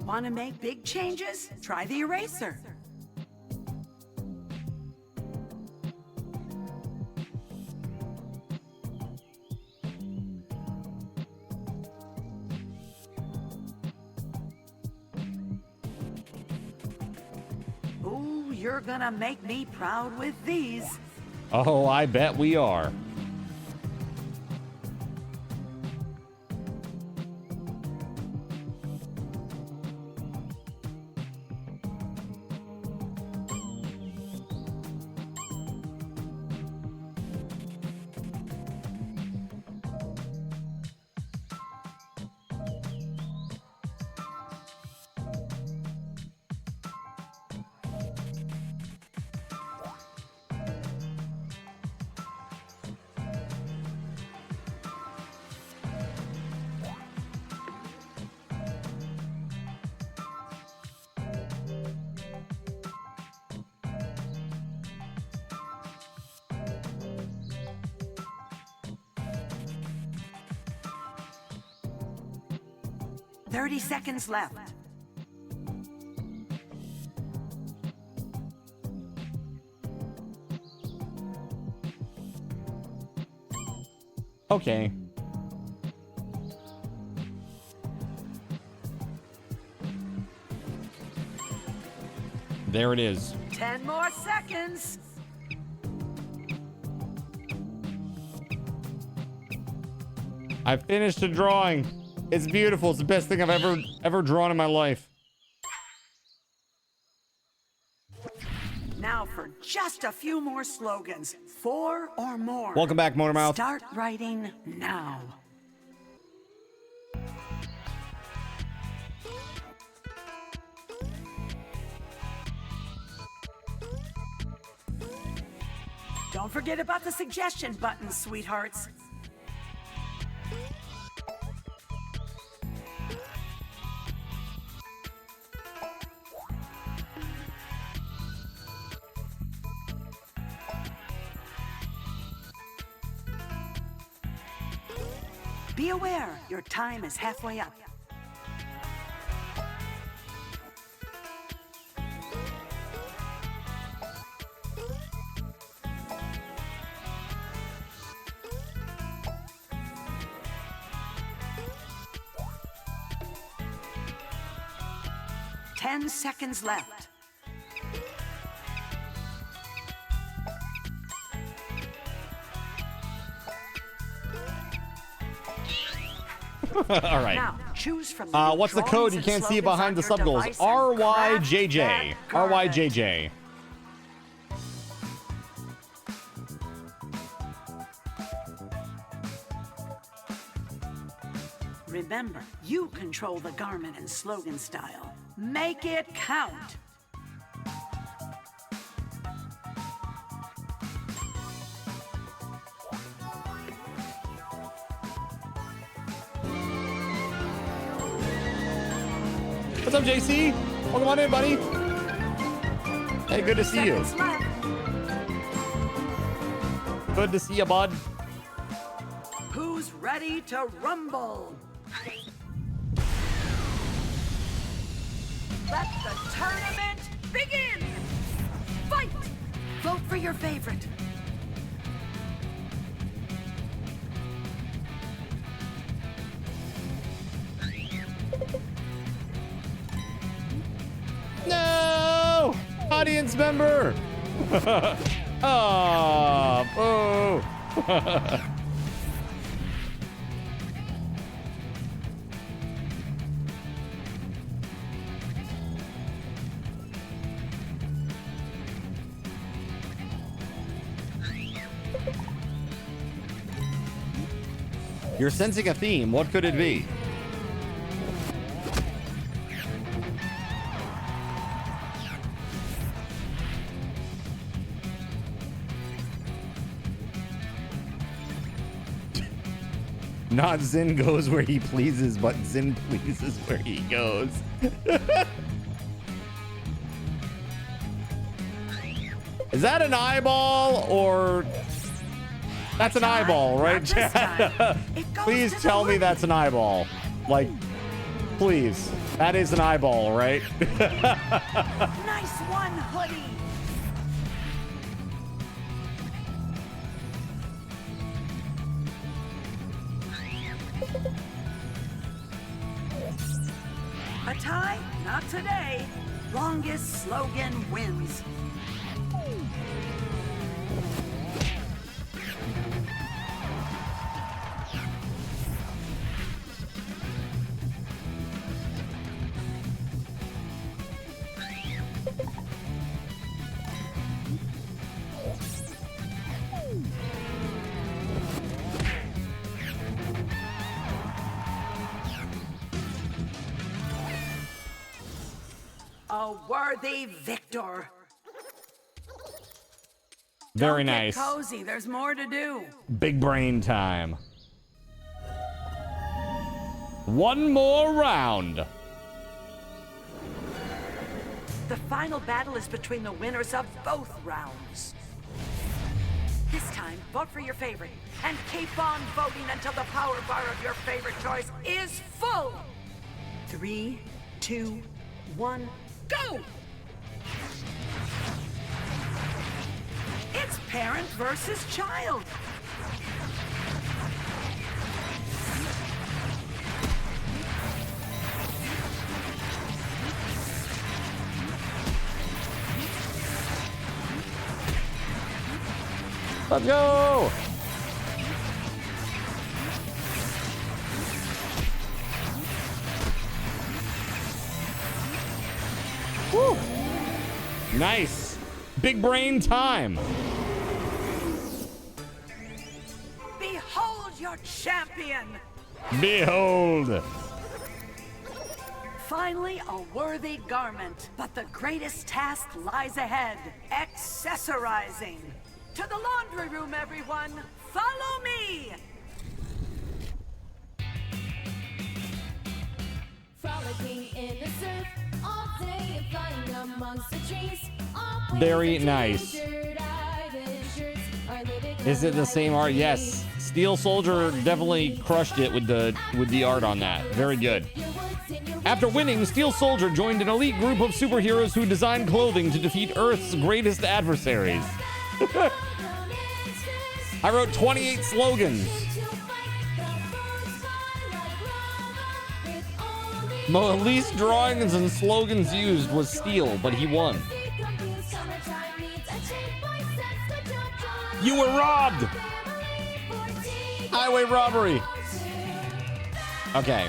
Want to make big changes? Try the eraser. Ooh, you're gonna make me proud with these. Oh, I bet we are. 30 seconds left. Okay. There it is. 10 more seconds. I finished a drawing. It's beautiful. It's the best thing I've ever drawn in my life. Now for just a few more slogans. 4 or more. Welcome back, Motormouth. Start writing now. Don't forget about the suggestion button, sweethearts. Be aware, your time is halfway up. Ten seconds left. All right. Now, choose from What's the code? You can't see it behind the sub goals. RYJJ. RYJJ. Remember, you control the garment and slogan style. Make it count. What's up, JC? Welcome on in, buddy. Hey, good to see you. Good to see you, bud. Who's ready to rumble? Let the tournament begin! Fight! Vote for your favorite. No! Audience member! Oh, boo! You're sensing a theme. What could it be? Not Zin goes where he pleases, but Zin pleases where he goes. Is that an eyeball or... That's an eyeball, right, Chad? Please tell me that's an eyeball. Like, please. That is an eyeball, right? Nice one, hoodie. A tie? Not today. Longest slogan wins. A worthy victor. Very Don't get nice. cozy. There's more to do. Big brain time. One more round. The final battle is between the winners of both rounds. This time, vote for your favorite and keep on voting until the power bar of your favorite choice is full. 3, 2, 1, go! It's parent versus child. Let's go! Woo! Nice. Big brain time. Behold your champion. Behold. Finally, a worthy garment. But the greatest task lies ahead. Accessorizing. To the laundry room, everyone. Follow me. Frolicking in the surf all day and flying amongst the trees. Very nice. Is it the same art? Yes. Steel Soldier definitely crushed it with the art on that. Very good. After winning, Steel Soldier joined an elite group of superheroes who designed clothing to defeat Earth's greatest adversaries. I wrote 28 slogans. The least drawings and slogans used was Steel, but he won. You were robbed! Highway robbery. Okay.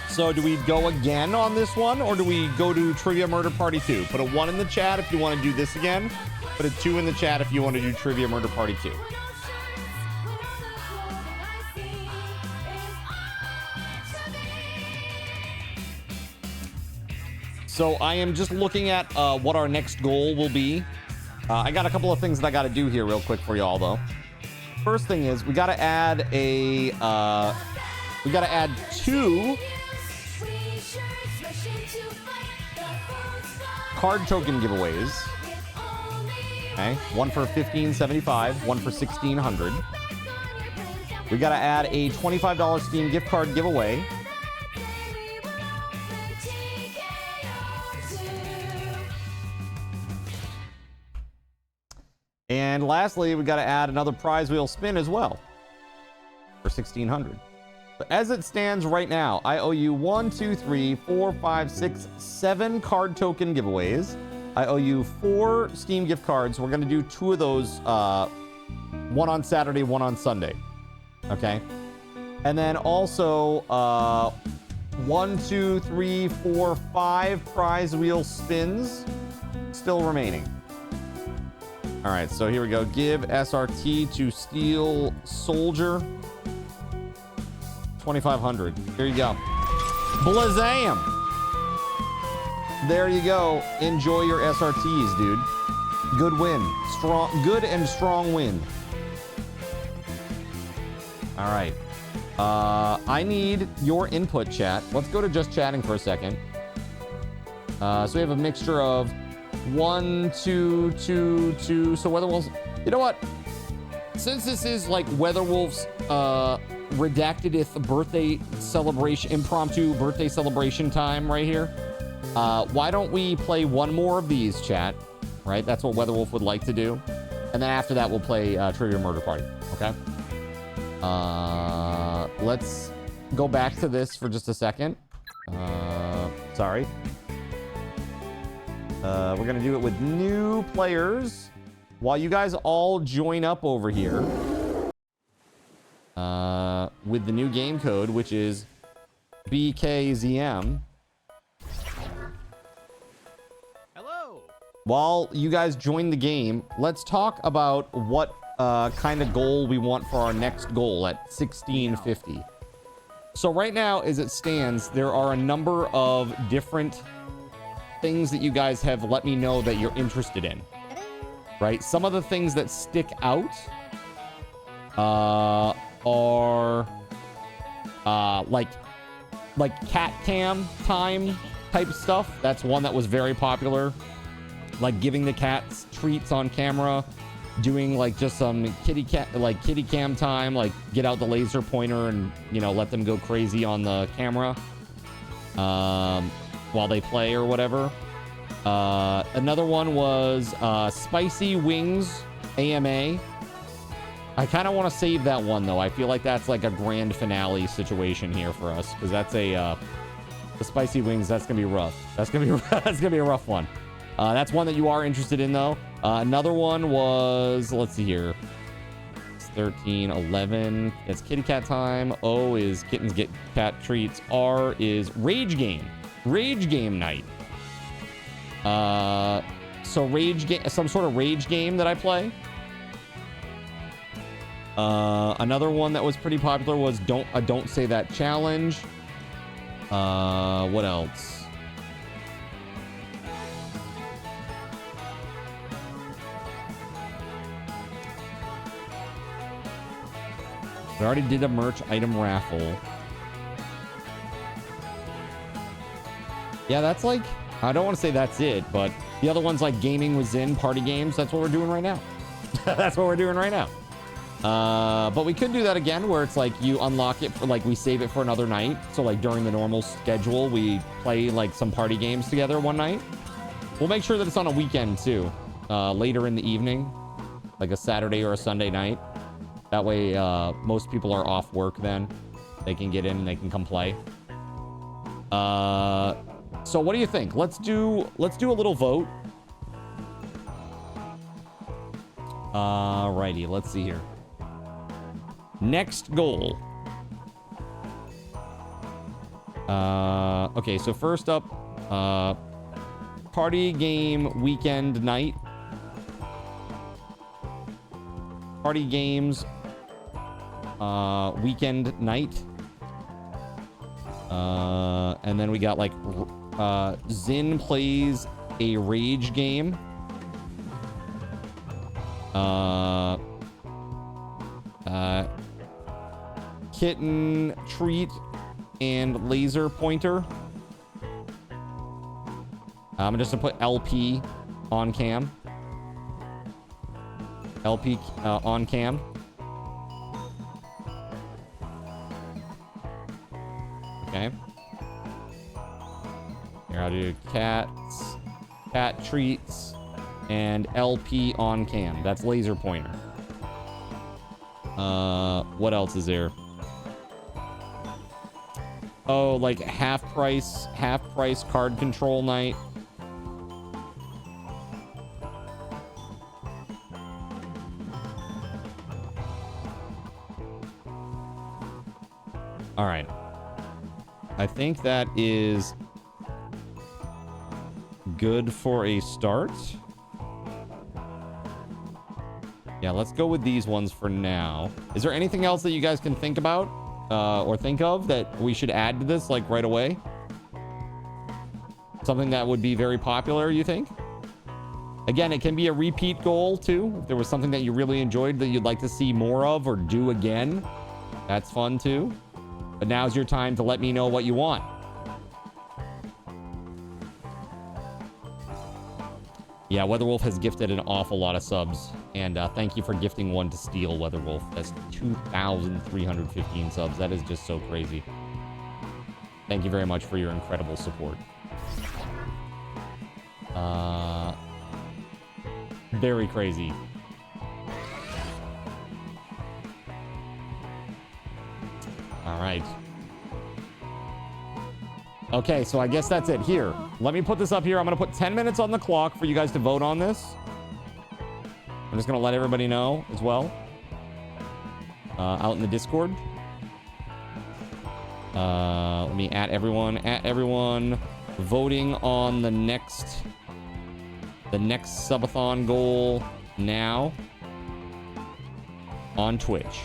So do we go again on this one, or do we go to Trivia Murder Party 2? Put a 1 in the chat if you want to do this again. Put a 2 in the chat if you want to do Trivia Murder Party 2. So I am just looking at what our next goal will be. I got a couple of things that I got to do here real quick for y'all, though. First thing is we got to add a we got to add 2 card token giveaways. Okay, one for $15.75, one for $1,600. We got to add a $25 Steam gift card giveaway. And lastly, we got to add another prize wheel spin as well for $1,600. But as it stands right now, I owe you 1, 2, 3, 4, 5, 6, 7 card token giveaways. I owe you 4 Steam gift cards. We're going to do 2 of those, one on Saturday, one on Sunday. Okay. And then also 1, 2, 3, 4, 5 prize wheel spins still remaining. All right, so here we go. Give SRT to Steel Soldier. 2,500. Here you go. Blazam! There you go. Enjoy your SRTs, dude. Good win. Good and strong win. All right. I need your input, chat. Let's go to just chatting for a second. So we have a mixture of 1, 2, 2, 2. So WeatherWolf's, you know what? Since this is like WeatherWolf's redactedeth birthday celebration, impromptu birthday celebration time right here, why don't we play one more of these, chat? Right? That's what WeatherWolf would like to do. And then after that, we'll play Trivia Murder Party. Okay? Let's go back to this for just a second. Sorry. We're going to do it with new players while you guys all join up over here with the new game code, which is BKZM. Hello. While you guys join the game, let's talk about what kind of goal we want for our next goal at 1650. So right now, as it stands, there are a number of different things that you guys have let me know that you're interested in, right? Some of the things that stick out are like cat cam time type stuff. That's one that was very popular, like giving the cats treats on camera, doing like just some kitty cam time, like get out the laser pointer and, you know, let them go crazy on the camera. while they play or whatever. Another one was Spicy Wings AMA. I kind of want to save that one, though. I feel like that's like a grand finale situation here for us, because that's the Spicy Wings. That's gonna be rough. That's gonna be a rough one. That's one that you are interested in, though. Another one was, let's see here. 13, 11. It's kitty cat time. O is kittens get cat treats. R is rage game. Rage game night. So rage game, some sort of rage game that I play. Another one that was pretty popular was don't say that challenge. What else? We already did a merch item raffle. Yeah, that's like, I don't want to say that's it, but the other one's like gaming with Zin, party games. That's what we're doing right now. That's what we're doing right now. But we could do that again where it's like you unlock it for like we save it for another night. So like during the normal schedule, we play like some party games together one night. We'll make sure that it's on a weekend too, later in the evening, like a Saturday or a Sunday night. That way, most people are off work then. They can get in and they can come play. So what do you think? Let's do a little vote. Alrighty, let's see here. Next goal. Okay, so first up, party game weekend night. Party games weekend night. And then we got like Zin plays a rage game. Kitten treat and laser pointer. I'm just gonna put LP on cam. LP on cam. Okay. Here I'll do cats, cat treats, and LP on cam. That's laser pointer. What else is there? Oh, like half price card control night. All right. I think that is good for a start. Yeah, let's go with these ones for now. Is there anything else that you guys can think about or think of that we should add to this like right away? Something that would be very popular, you think? Again, it can be a repeat goal too. If there was something that you really enjoyed that you'd like to see more of or do again, that's fun too. But now's your time to let me know what you want. Yeah, WeatherWolf has gifted an awful lot of subs. And thank you for gifting one to Steel, WeatherWolf. That's 2,315 subs. That is just so crazy. Thank you very much for your incredible support. Very crazy. All right. Okay, so I guess that's it. Here, let me put this up here. I'm going to put 10 minutes on the clock for you guys to vote on this. I'm just going to let everybody know as well. Out in the Discord. Let me add everyone voting on the next subathon goal now on Twitch.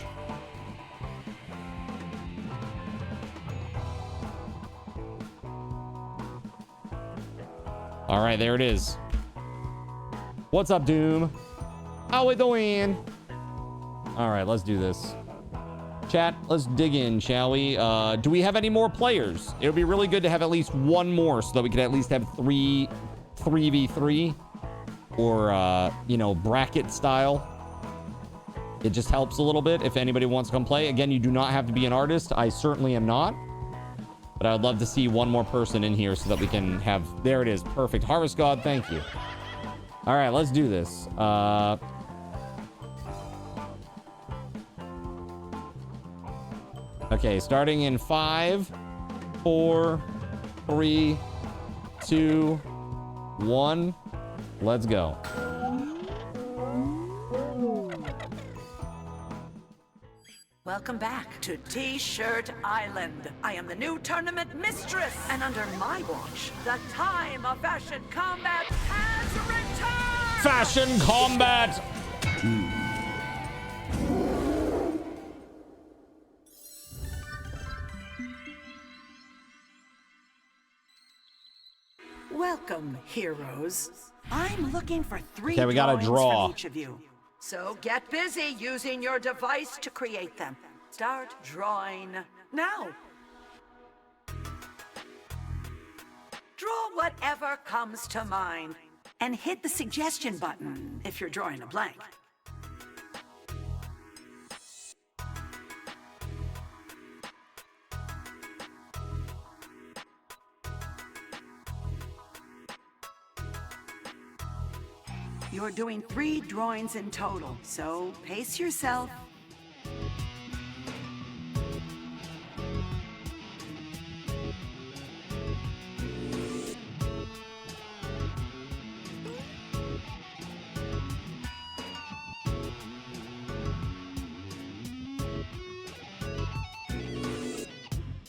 All right, there it is. What's up, Doom? How we doing? All right, let's do this. Chat, let's dig in, shall we? Do we have any more players? It would be really good to have at least one more so that we could at least have 3v3 or, you know, bracket style. It just helps a little bit if anybody wants to come play. Again, you do not have to be an artist. I certainly am not. But I'd love to see one more person in here so that we can have... There it is. Perfect. Harvest God, thank you. All right, let's do this. Okay, starting in 5, 4, 3, 2, 1. Let's go. Welcome back to T-Shirt Island. I am the new tournament mistress, and under my watch, the time of fashion combat has returned! Fashion combat! Welcome, heroes. I'm looking for 3 Okay, we gotta drawings draw. from each of you. So get busy using your device to create them. Start drawing now. Draw whatever comes to mind. And hit the suggestion button if you're drawing a blank. You're doing 3 drawings in total, so pace yourself.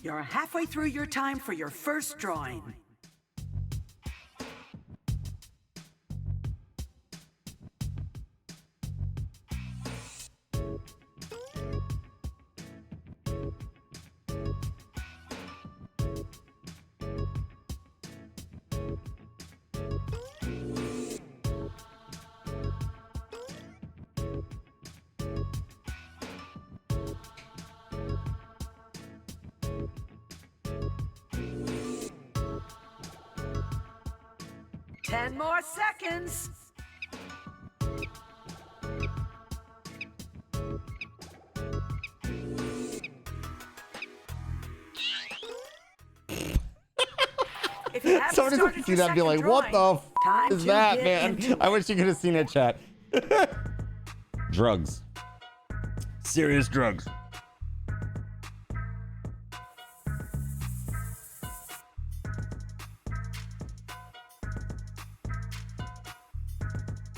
You're halfway through your time for your first drawing. Ten more seconds. If you haven't Somebody started could see your that and be second like, what drawing, the time is to that, get man? into I it. wish you could have seen it, chat. Drugs. Serious drugs.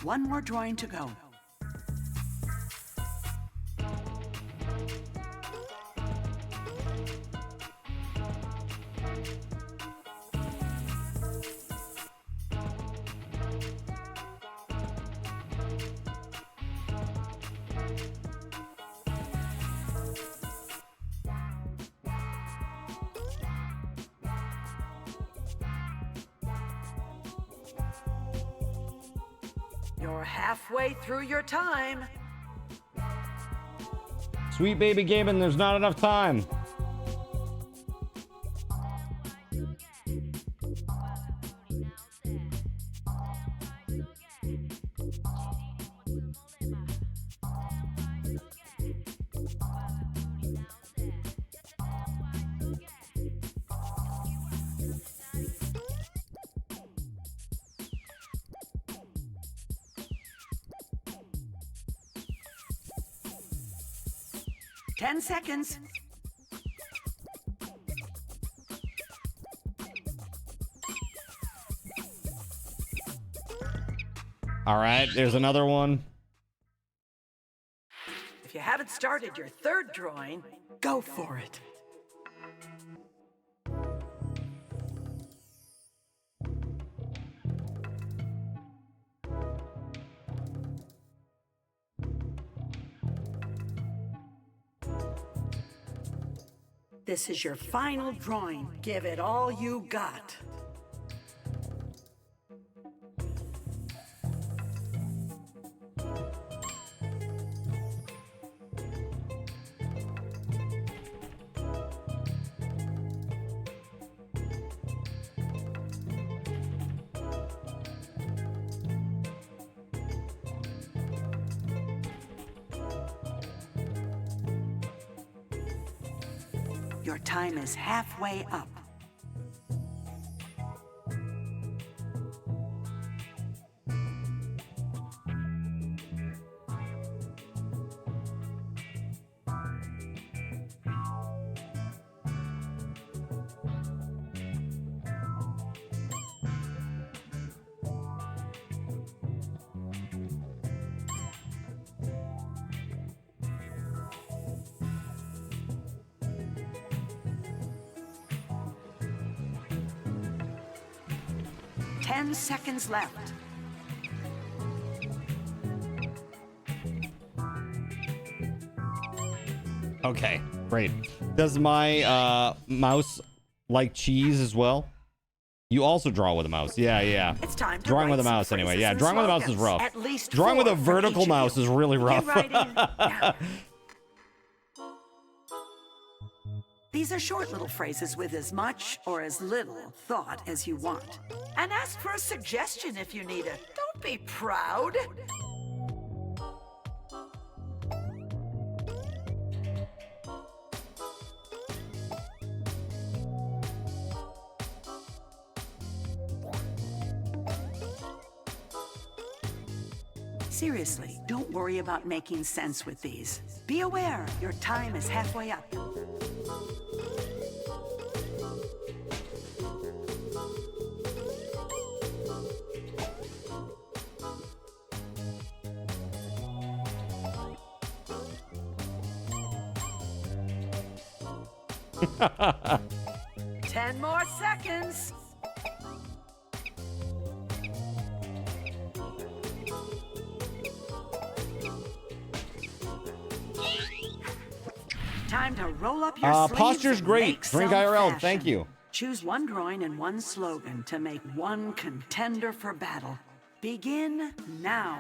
One more drawing to go. You're halfway through your time. Sweet baby gaming, there's not enough time. Ten seconds. All right, there's another one. If you haven't started your third drawing, go for it. This is your final drawing. Give it all you got. Your time is halfway up. 10 seconds left. Okay, great. Does my mouse like cheese as well? You also draw with a mouse. Yeah, yeah. It's time to drawing with a write some mouse anyway. phrases Yeah, and drawing with a mouse is slogans. rough. At least Drawing with a 4 from vertical each of mouse you. is really Begin rough. writing now. These are short little phrases with as much or as little thought as you want. And ask for a suggestion if you need it. Don't be proud. Seriously, don't worry about making sense with these. Be aware, your time is halfway up. Ten more seconds. Time to roll up your sleeves. Posture's and great. make Drink some IRL. fashion. Thank you. Choose one drawing and one slogan to make one contender for battle. Begin now.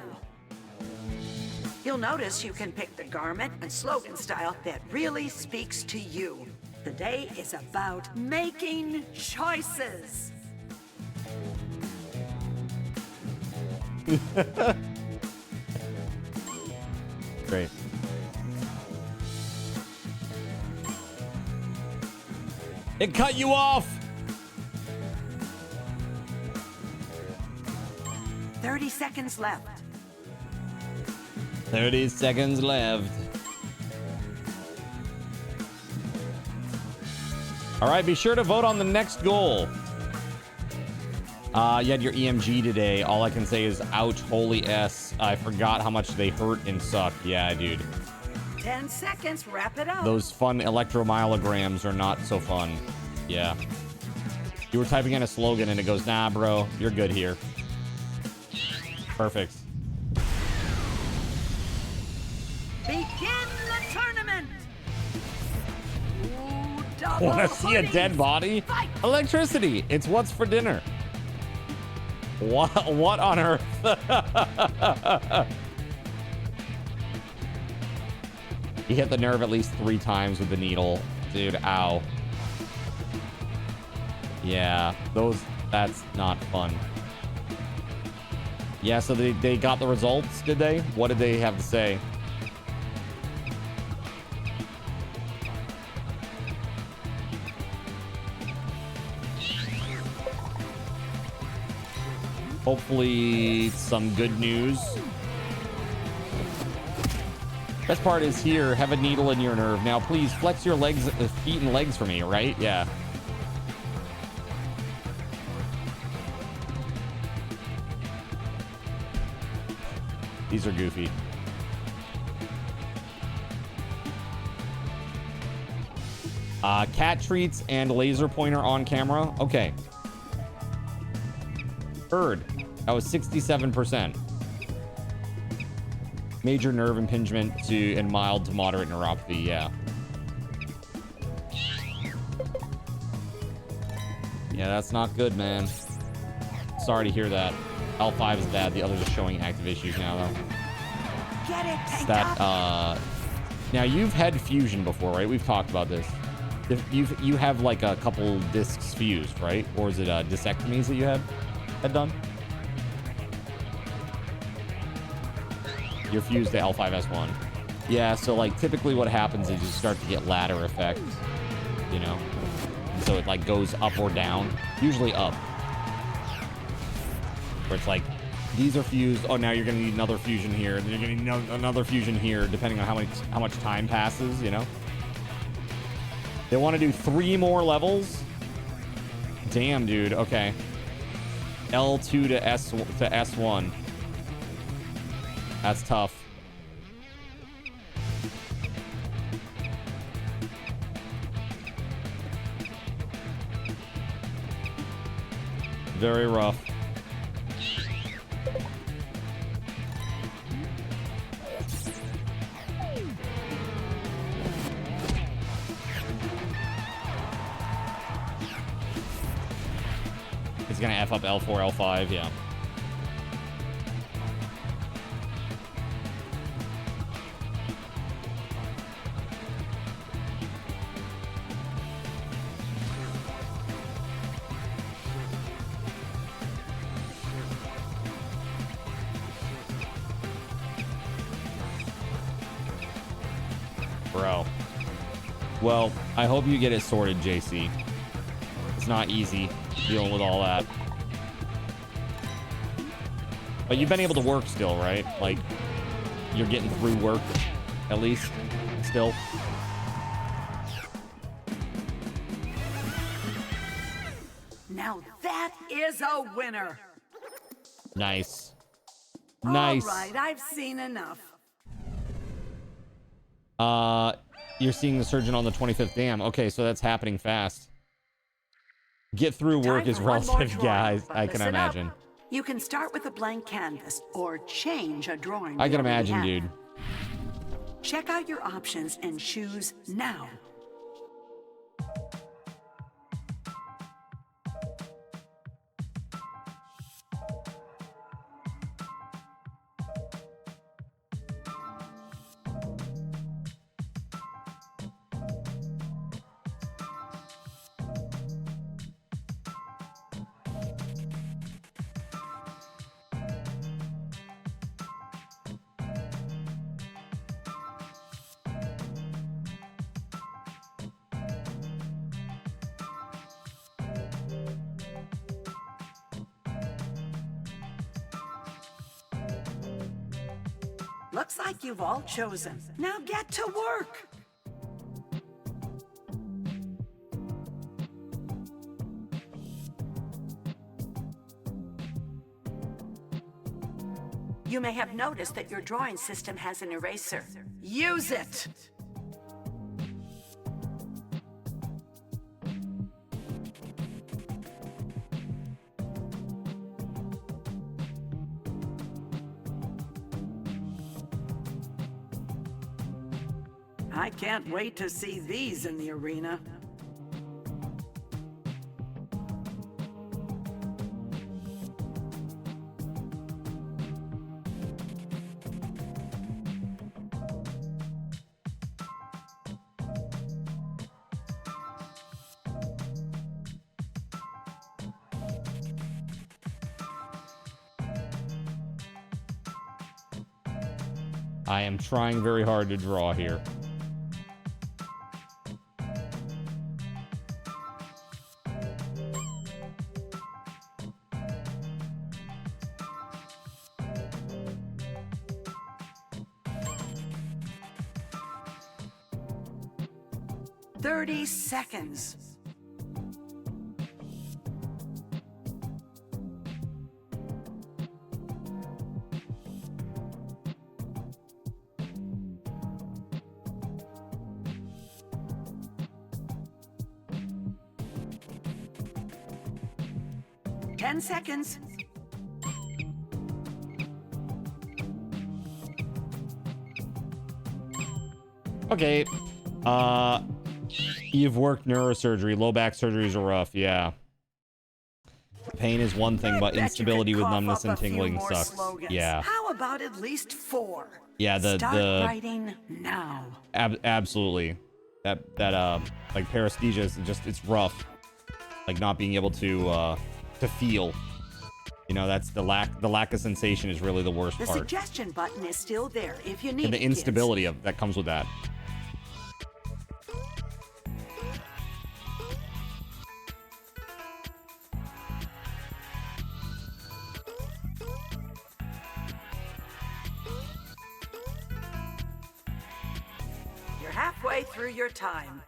You'll notice you can pick the garment and slogan style that really speaks to you. The day is about making choices. Great. It cut you off. 30 seconds left. 30 seconds left. All right, be sure to vote on the next goal. You had your EMG today. All I can say is, ouch, holy S. I forgot how much they hurt and suck. Yeah, dude. 10 seconds, wrap it up. Those fun electromyograms are not so fun. Yeah. You were typing in a slogan and it goes, nah, bro, you're good here. Perfect. Begin the tournament. Ooh, double Want to see a hoodies. dead body? Fight. Electricity. It's what's for dinner. What on earth? He hit the nerve at least 3 times with the needle. Dude, ow. Yeah, that's not fun. Yeah, so they got the results, did they? What did they have to say? Hopefully some good news. Best part is here, have a needle in your nerve. Now please flex your legs, feet and legs for me, right? Yeah. These are goofy. Cat treats and laser pointer on camera. Okay. Heard. That was 67%. Major nerve impingement and mild to moderate neuropathy. Yeah. Yeah, that's not good, man. Sorry to hear that. L5 is bad. The others are showing active issues now, though. Get it, It's that, now you've had fusion before, right? We've talked about this. You have like a couple discs fused, right? Or is it disectomies that you had done? You're fused to L5S1. Yeah, so like typically what happens is you start to get ladder effect, you know? And so it like goes up or down, usually up. Where it's like, these are fused. Oh, now you're gonna need another fusion here. And then you're gonna need another fusion here, depending on how much time passes, you know? They want to do 3 more levels? Damn, dude. Okay. L2 to S1. That's tough. Very rough. He's gonna F up L4, L5, yeah. Bro. Well, I hope you get it sorted, JC. It's not easy dealing with all that. But you've been able to work still, right? Like, you're getting through work, at least, still. Now that is a winner. Nice. Nice. All right, I've seen enough. You're seeing the surgeon on the 25th. Damn. Okay, so that's happening fast. Get through work is relative, guys. I can imagine. You can start with a blank canvas or change a drawing. I can imagine, dude. Check out your options and choose now. Looks like you've all chosen. Now get to work. You may have noticed that your drawing system has an eraser. Use it! I can't wait to see these in the arena. I am trying very hard to draw here. Seconds. Ten seconds. Okay. You've worked neurosurgery. Low back surgeries are rough. Yeah. Pain is one thing, but instability with numbness and tingling sucks. Slogans. Yeah. How about at least 4? Yeah. Start writing now. Absolutely. That like paresthesia is just, it's rough. Like not being able to feel. You know, that's the lack of sensation is really the worst part. The suggestion button is still there if you need and the instability of that comes with that. You're halfway through your time.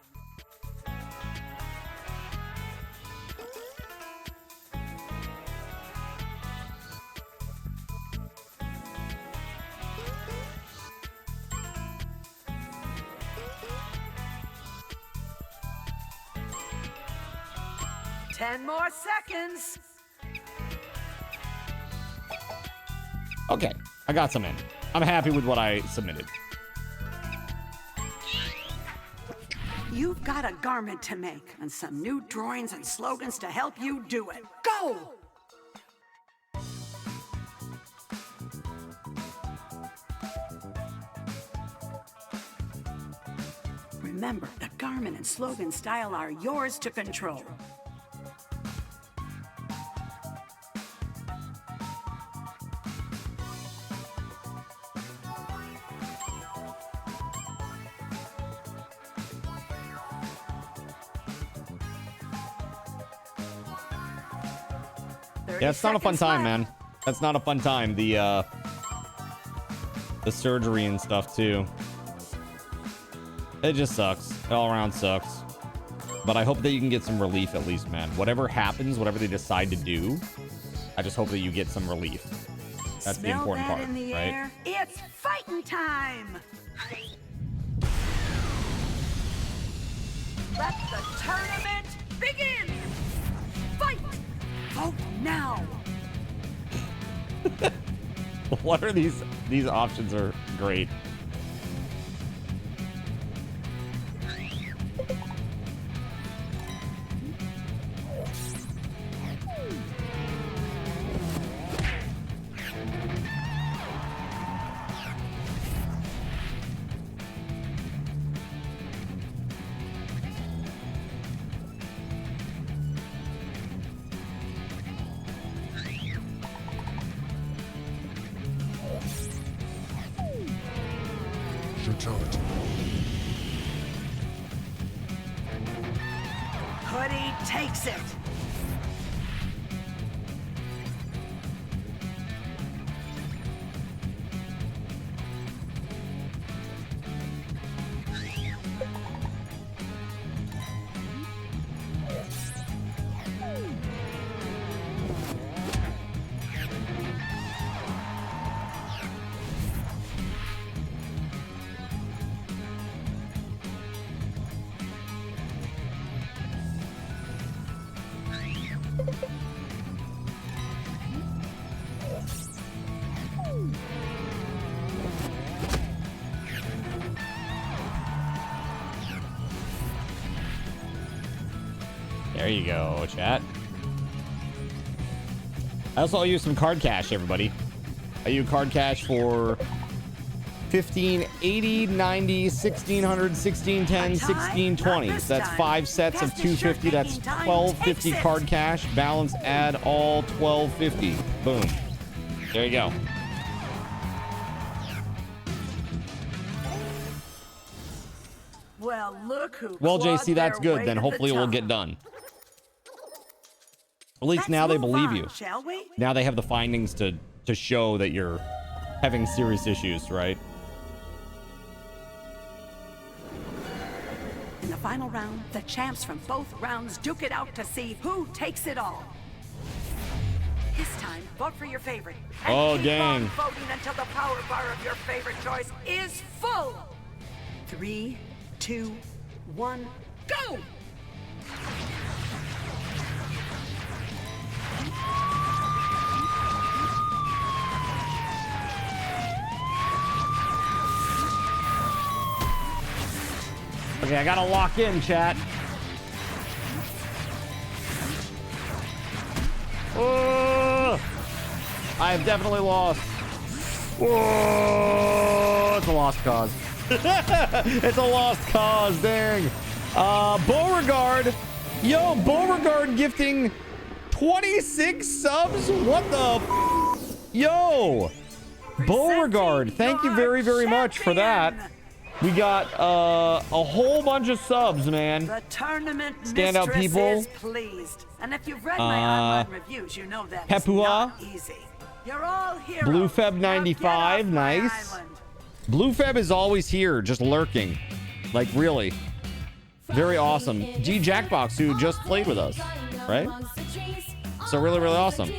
Ten more seconds. Okay, I got some in. I'm happy with what I submitted. You've got a garment to make and some new drawings and slogans to help you do it. Go! remember, the garment and slogan style are yours to control. Yeah, it's not a fun time, man. That's not a fun time. The surgery and stuff too. It just sucks. It all around sucks. But I hope that you can get some relief at least, man. Whatever happens, whatever they decide to do, I just hope that you get some relief. That's the important part, in the right? air? It's fighting time! Let the tournament begin! Fight! Vote now! What are these options are great. Hoodie takes it! There you go, chat. I also owe you some card cash, everybody. I owe you card cash for 1580, 90, 1600, 1610, 1620. So that's 5 sets of 250. That's 1250 card cash. Balance add all 1250. Boom. There you go. Well, look who Well, clawed JC, that's their good. way Then to hopefully the it will top. get done. At least Let's now they move believe on, you. Shall we? Now they have the findings to show that you're having serious issues, right? In the final round, the champs from both rounds duke it out to see who takes it all. This time, vote for your favorite. And Oh, keep dang. on voting until the power bar of your favorite choice is full. 3, 2, 1, go! Okay, I gotta lock in, chat. Oh, I have definitely lost. Whoa, it's a lost cause. It's a lost cause, dang. Beauregard. Yo, Beauregard gifting 26 subs? What the Yo, Beauregard, thank you very, very much for that. We got a whole bunch of subs, man. The tournament Standout mistress people. is pleased. And if you've read my online reviews, you know that it's Pepua. not easy. You're all heroes. Blue Feb Now 95, get off my nice. island. Blue Feb is always here, just lurking. Like, really. Very awesome. G Jackbox, who just played with us, right? So really, really awesome.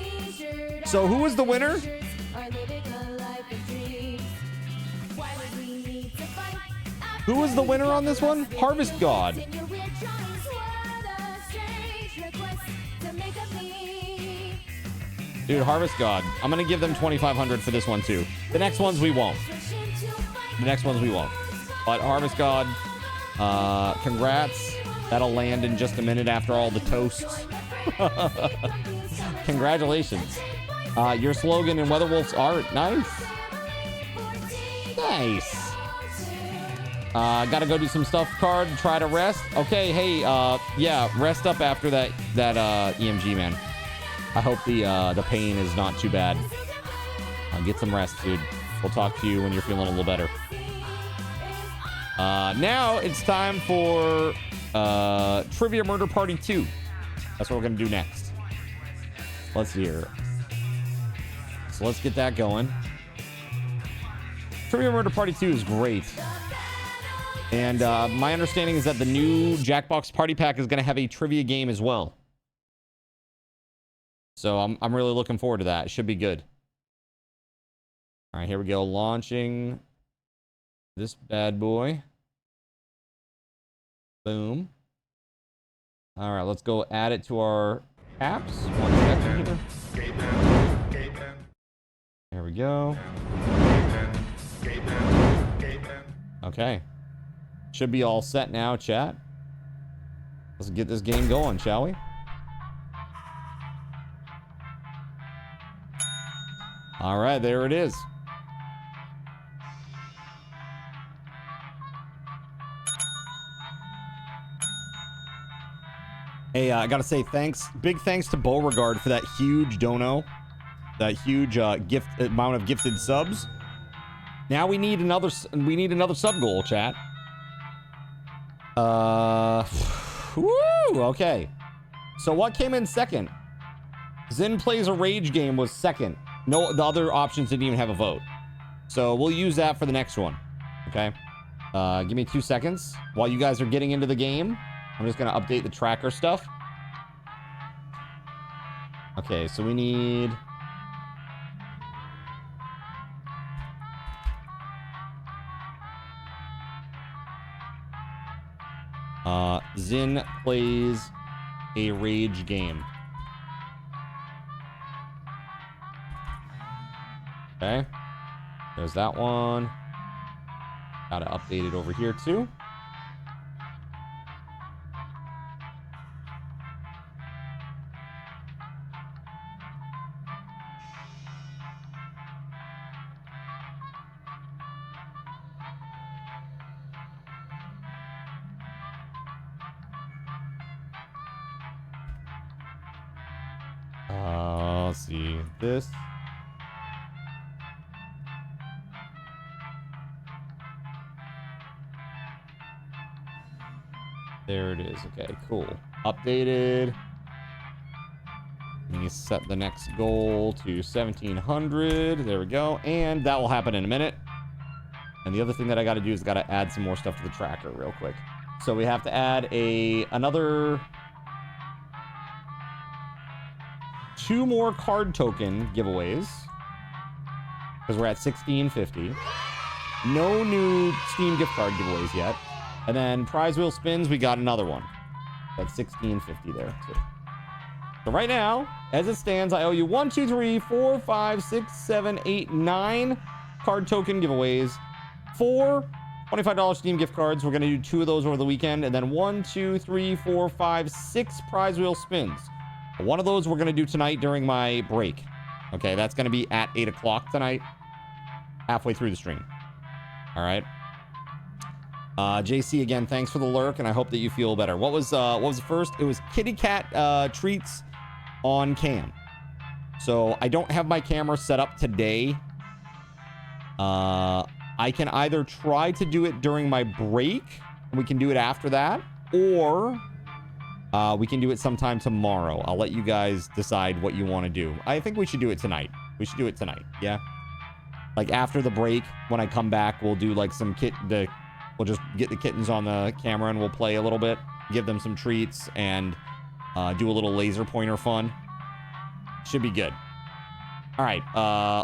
So who was the winner? Who was the winner on this one? Harvest God. Dude, Harvest God. I'm going to give them 2,500 for this one, too. The next ones we won't. The next ones we won't. But Harvest God, congrats. That'll land in just a minute after all the toasts. Congratulations. Your slogan in WeatherWolf's art. Nice. Nice. Gotta go do some stuff, Card. Try to rest. Okay, hey, yeah, rest up after that EMG, man. I hope the pain is not too bad. Get some rest, dude. We'll talk to you when you're feeling a little better. Now it's time for Trivia Murder Party 2. That's what we're gonna do next. Let's hear. So let's get that going. Trivia Murder Party 2 is great. And my understanding is that the new Jackbox Party Pack is going to have a trivia game as well. So I'm really looking forward to that. It should be good. All right, here we go. Launching this bad boy. Boom. All right, let's go add it to our apps. One second here. There we go. Okay. Should be all set now, chat. Let's get this game going, shall we? All right, there it is. Hey, I gotta say big thanks to Beauregard for that huge dono, that huge amount of gifted subs. Now we need another sub goal, chat. Woo, okay. So what came in second? Zin Plays a Rage Game was second. No, the other options didn't even have a vote. So we'll use that for the next one. Okay. Give me 2 seconds while you guys are getting into the game. I'm just gonna update the tracker stuff. Okay, so we need Zin Plays a Rage Game. Okay. There's that one. Gotta update it over here too. Let's see this. There it is. Okay, cool. Updated. Let me set the next goal to 1700. There we go. And that will happen in a minute. And the other thing that I got to do is got to add some more stuff to the tracker real quick. So we have to add another 2 more card token giveaways because we're at 1650. No new Steam gift card giveaways yet. And then prize wheel spins, we got another one. That's 1650 there too. So right now, as it stands, I owe you 1, 2, 3, 4, 5, 6, 7, 8, 9 card token giveaways. 4 $25 Steam gift cards. We're gonna do 2 of those over the weekend, and then 1, 2, 3, 4, 5, 6 prize wheel spins. One of those we're gonna do tonight during my break. Okay, that's gonna be at 8 o'clock tonight, halfway through the stream. All right. JC, again, thanks for the lurk, and I hope that you feel better. What was the first? It was kitty cat treats on cam. So I don't have my camera set up today. I can either try to do it during my break, and we can do it after that, or we can do it sometime tomorrow. I'll let you guys decide what you want to do. I think we should do it tonight. We should do it tonight. Yeah. Like after the break, when I come back, we'll do like some we'll just get the kittens on the camera and we'll play a little bit, give them some treats, and do a little laser pointer fun. Should be good. All right,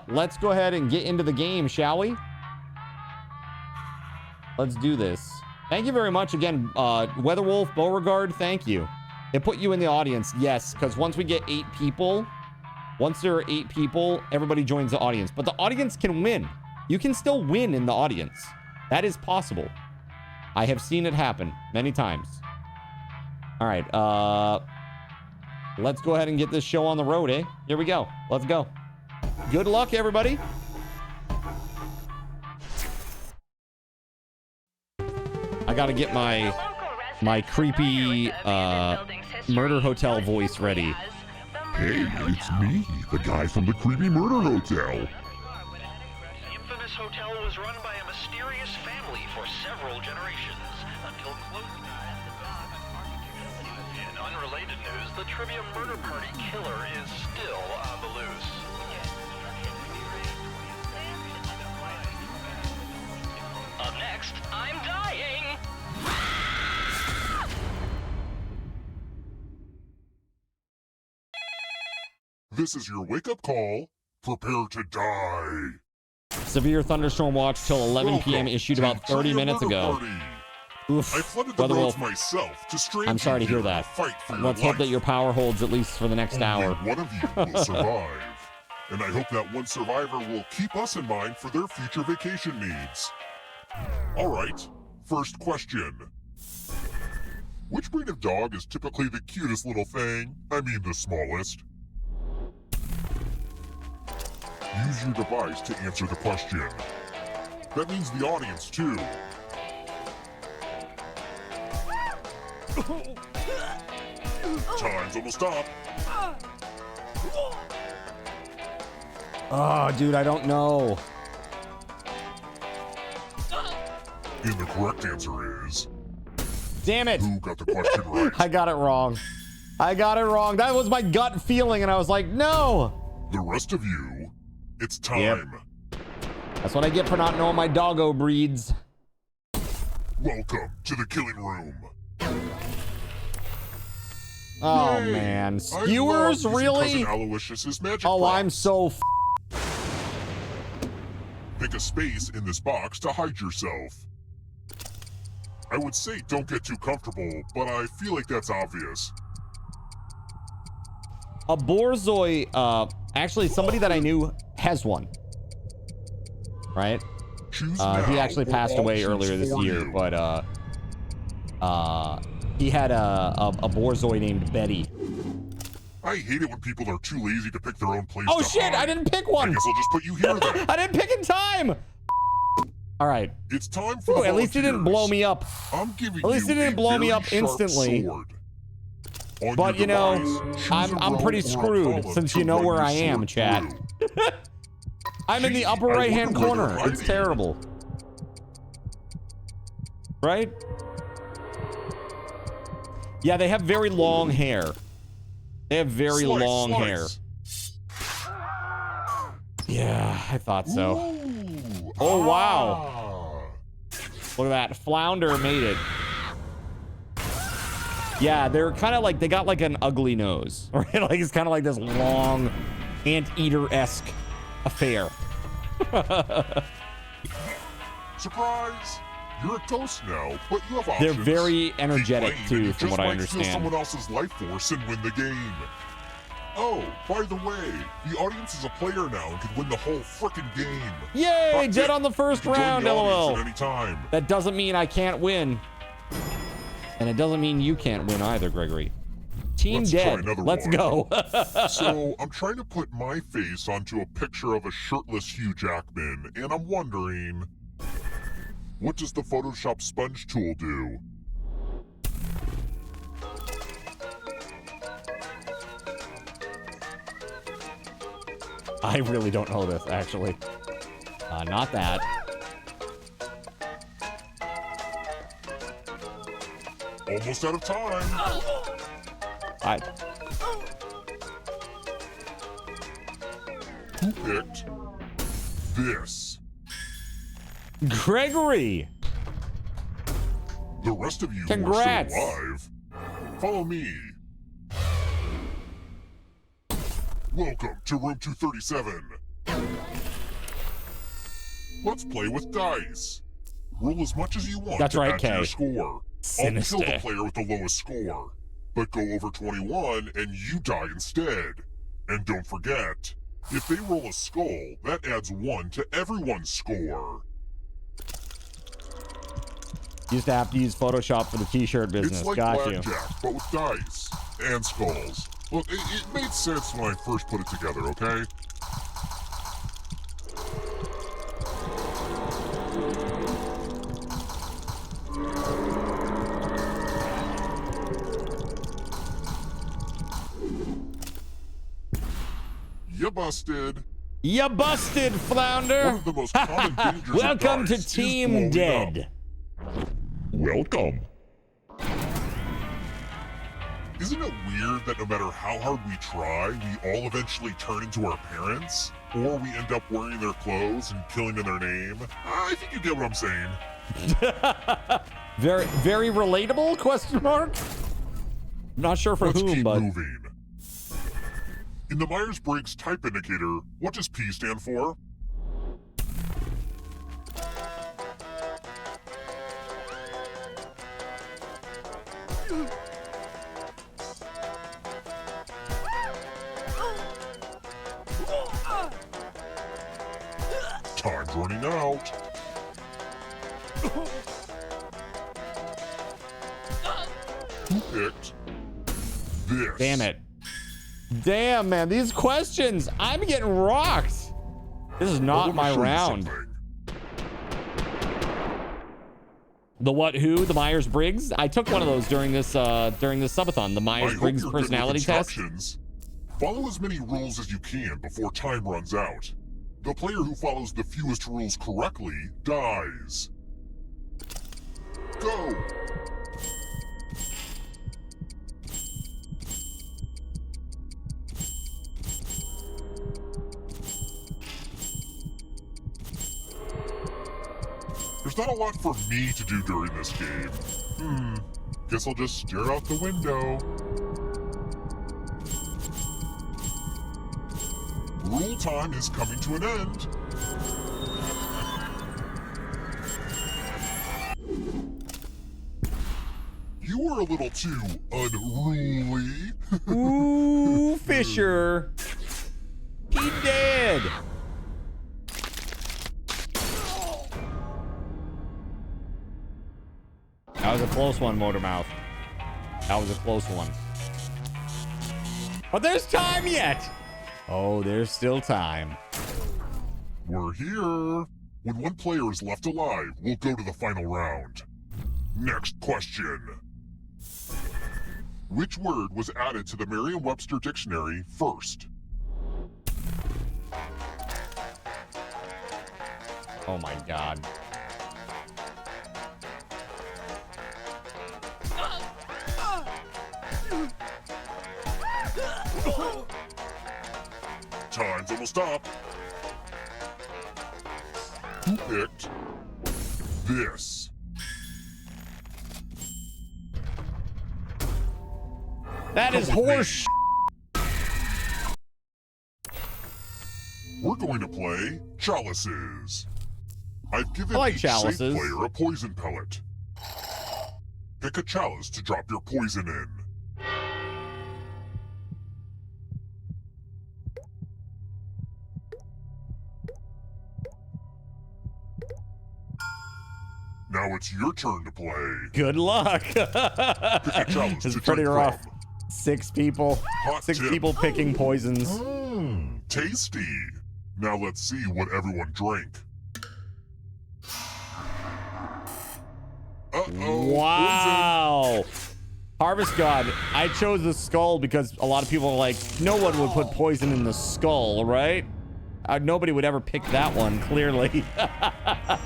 let's go ahead and get into the game, shall we? Let's do this. Thank you very much again, WeatherWolf, Beauregard, thank you. It put you in the audience, yes, because once we get 8 people, once there are 8 people, everybody joins the audience. But the audience can win. You can still win in the audience. That is possible. I have seen it happen many times. All right, let's go ahead and get this show on the road, eh? Here we go. Let's go. Good luck, everybody. gotta get my creepy murder hotel voice ready. Hey, it's me, the guy from the creepy murder hotel. The infamous hotel was run by a mysterious family for several generations until closing. In unrelated news, the trivia murder party killer is still on the loose. Up next, I'm dying. This is your wake-up call. Prepare to die. Severe thunderstorm watch till 11 p.m. issued about 30 minutes ago. Oof. I flooded the roads myself to strand I'm sorry to hear that. Let's hope that your power holds at least for the next hour. One of you will survive. And I hope that one survivor will keep us in mind for their future vacation needs. All right, first question. Which breed of dog is typically the cutest little thing? I mean the smallest. Use your device to answer the question. That means the audience, too. Time's almost up. Oh, dude, I don't know. And the correct answer is... Damn it! Who got the question right? I got it wrong. I got it wrong. That was my gut feeling, and I was like, no! The rest of you, it's time. Yep. That's what I get for not knowing my doggo breeds. Welcome to the killing room. Oh, Yay! man. Skewers, really? Oh, I'm so Pick a space in this box to hide yourself. I would say don't get too comfortable, but I feel like that's obvious. A Borzoi, actually, somebody that I knew has one. Right? He actually passed away earlier this year, but he had a Borzoi named Betty. I hate it when people are too lazy to pick their own place. Oh to shit! hide. I didn't pick one. I guess I'll just put you here then. I didn't pick in time. All right. It's time for. Ooh, at least it didn't blow me up. I'm giving at least it didn't blow me up instantly. But you know, I'm pretty screwed since you know where I am, chat. I'm in the upper right-hand corner. It's terrible. Right? Yeah, they have very long hair. They have very long hair. Yeah, I thought so. Ooh, oh, wow. Look at that. Flounder made it. Yeah, they're kind of like, they got like an ugly nose. Right? Like, it's kind of like this long anteater-esque affair. Surprise! You're a ghost now, but you have options. They're very energetic too, from what I understand. Steal someone else's life force and win the game. Oh, by the way, the audience is a player now and can win the whole frickin' game. Yay! Dead on the first round, LOL. At any time. That doesn't mean I can't win. And it doesn't mean you can't win either, Gregory. Team dead. Let's go. So, I'm trying to put my face onto a picture of a shirtless Hugh Jackman, and I'm wondering... what does the Photoshop sponge tool do? I really don't know this, actually. Not that. Almost out of time. Who picked this? Gregory! The rest of you Congrats. who are still alive, follow me. Welcome to room 237. Let's play with dice. Roll as much as you want. That's right, to add to your Kay. score. Sinister. I'll kill the player with the lowest score, but go over 21 and you die instead. And don't forget, if they roll a skull, that adds 1 to everyone's score. You used to have to use Photoshop for the t-shirt business. It's like Got you. blackjack, but with dice and skulls. Look, it made sense when I first put it together, okay? busted. You busted, Flounder. One of the most common dangers Welcome of to dice is Team blowing Dead. up. Welcome. Isn't it weird that no matter how hard we try, we all eventually turn into our parents? Or we end up wearing their clothes and killing in their name? I think you get what I'm saying. Very, very relatable, question mark? I'm not sure for Let's whom, keep but... moving. In the Myers-Briggs type indicator, what does P stand for? Time's running out. Who picked this? Damn it. Damn, man, these questions, I'm getting rocked. This is not my round. The what, who, the Myers-Briggs? I took one of those during this subathon, the Myers-Briggs personality test. Follow as many rules as you can before time runs out. The player who follows the fewest rules correctly dies. Go! There's not a lot for me to do during this game. Guess I'll just stare out the window. Rule time is coming to an end. You were a little too unruly. Ooh, Fisher. He dead. That was a close one, Motormouth. That was a close one. But there's time yet. Oh, there's still time. We're here. When one player is left alive, we'll go to the final round. Next question. Which word was added to the Merriam-Webster dictionary first? Oh my God. Time's almost up. Who picked this? That is horse. We're going to play chalices. I've given I like each chalices. safe player a poison pellet. Pick a chalice to drop your poison in. Now it's your turn to play. Good luck. It's pretty rough. From. 6 people. Hot 6 tip. people picking poisons. Tasty. Now let's see what everyone drank. Uh-oh. Wow. Harvest God, I chose the skull because a lot of people are like, no one would put poison in the skull, right? Nobody would ever pick that one, clearly.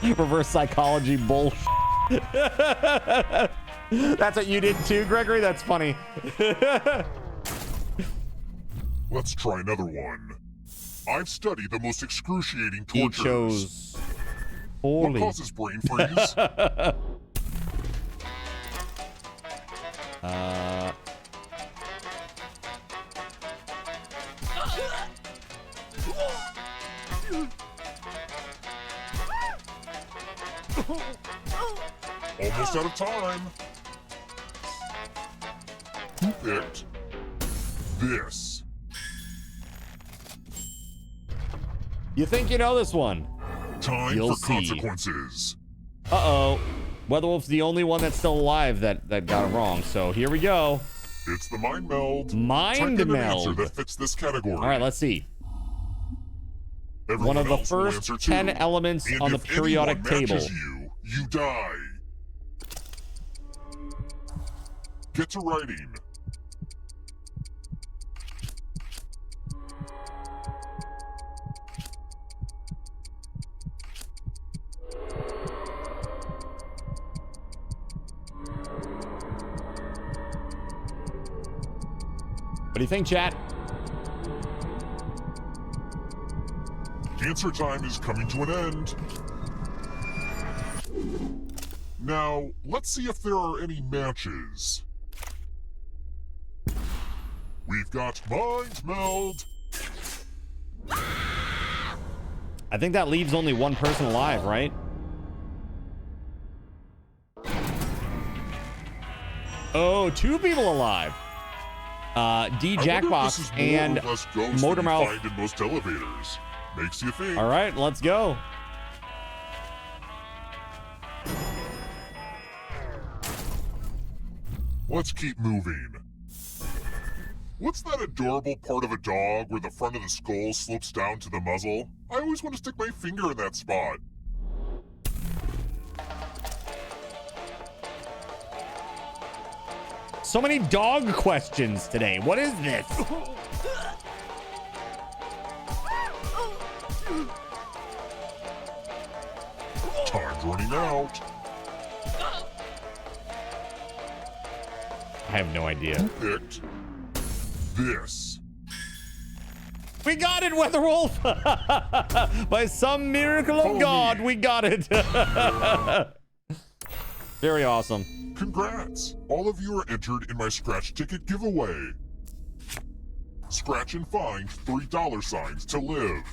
Reverse psychology bullshit. That's what you did too, Gregory? That's funny. Let's try another one. I've studied the most excruciating He tortures. chose What poorly. causes brain freeze? Almost out of time. Who picked this? You think you know this one? Time You'll for see. consequences. Uh-oh. WeatherWolf's the only one that's still alive that got it wrong. So here we go. It's the mind meld. Mind Type in an answer meld. that fits this category. All right, let's see. Everyone One of the else will first answer 10 too. elements And on the if periodic anyone matches table. You die. Get to writing. What do you think, chat? Answer time is coming to an end. Now, let's see if there are any matches. We've got Mind Meld. I think that leaves only one person alive, right? Oh, 2 people alive. D Jackbox and Motormouth. Find in most elevators. Makes you think. All right, let's go. Let's keep moving. What's that adorable part of a dog where the front of the skull slopes down to the muzzle? I always want to stick my finger in that spot. So many dog questions today. What is this? Time's running out. I have no idea. Who picked this? We got it, WeatherWolf! By some miracle of God, we got it. Very awesome. Congrats! All of you are entered in my scratch ticket giveaway. Scratch and find $3 to live.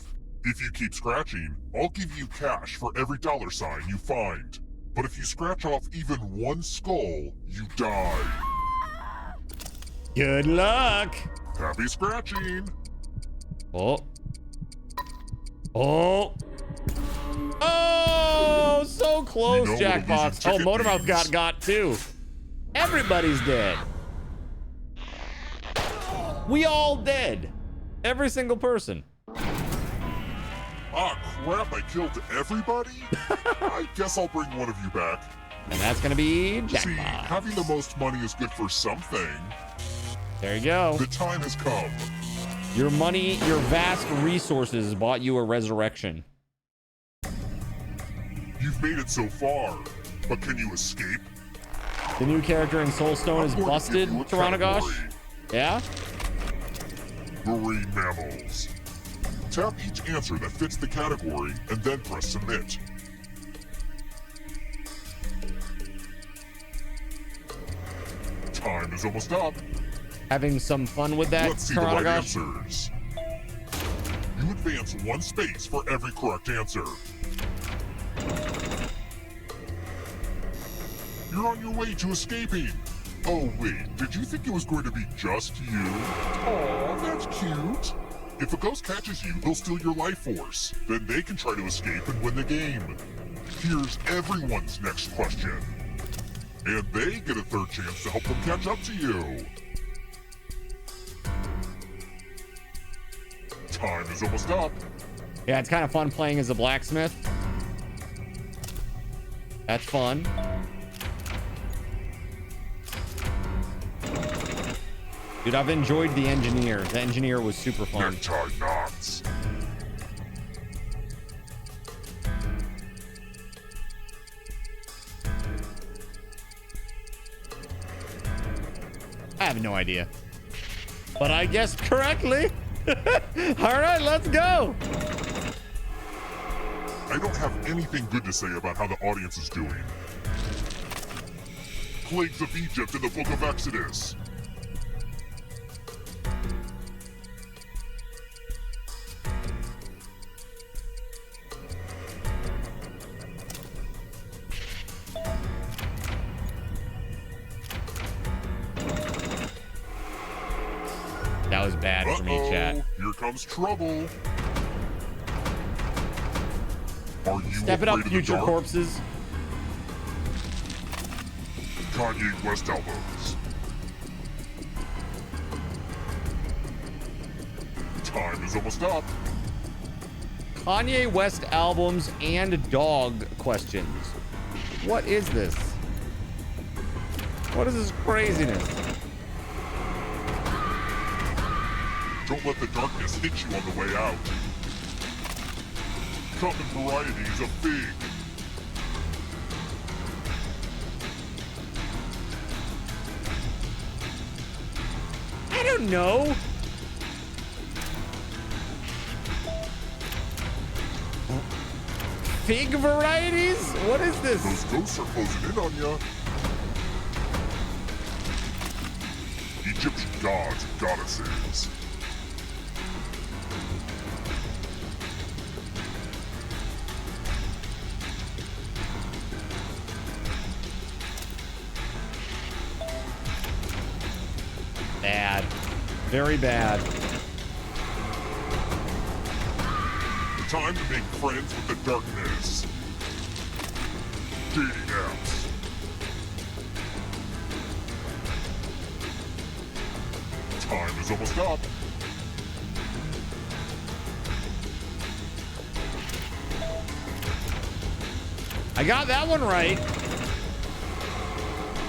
If you keep scratching, I'll give you cash for every $sign you find. But if you scratch off even one skull, you die. Good luck. Happy scratching. Oh. Oh. Oh, so close, You know Jackbox. Oh, Motormouth got too. Everybody's dead. We all dead. Every single person. Ah, crap, I killed everybody? I guess I'll bring one of you back. And that's gonna be Jackbox. See, having the most money is good for something. There you go. The time has come. Your money, your vast resources bought you a resurrection. You've made it so far, but can you escape? The new character in Soulstone is busted, Taranagosh. Yeah? Marine mammals. Tap each answer that fits the category and then press submit. Time is almost up. Having some fun with that, Let's see the right Taranagosh? answers. You advance 1 space for every correct answer. You're on your way to escaping. Oh wait, did you think it was going to be just you? Aw, that's cute. If a ghost catches you, they'll steal your life force. Then they can try to escape and win the game. Here's everyone's next question. And they get a 3rd chance to help them catch up to you. Time is almost up. Yeah, it's kind of fun playing as a blacksmith. That's fun. Dude, I've enjoyed the engineer. The engineer was super fun. Tie knots. I have no idea. But I guessed correctly. All right, let's go. I don't have anything good to say about how the audience is doing. Plagues of Egypt in the Book of Exodus. That was bad for me, chat. Here comes trouble. Are you Step it up, afraid of the future dark? corpses. Kanye West albums. Time is almost up. Kanye West albums and dog questions. What is this? What is this craziness? Don't let the darkness hit you on the way out. Come in varieties of big. I don't don't know. Fig varieties? What is this? Those ghosts are closing in on ya. Egyptian gods and goddesses. Bad. Very bad. Time to make friends with the darkness. Dating apps. Time is almost up. I got that one right.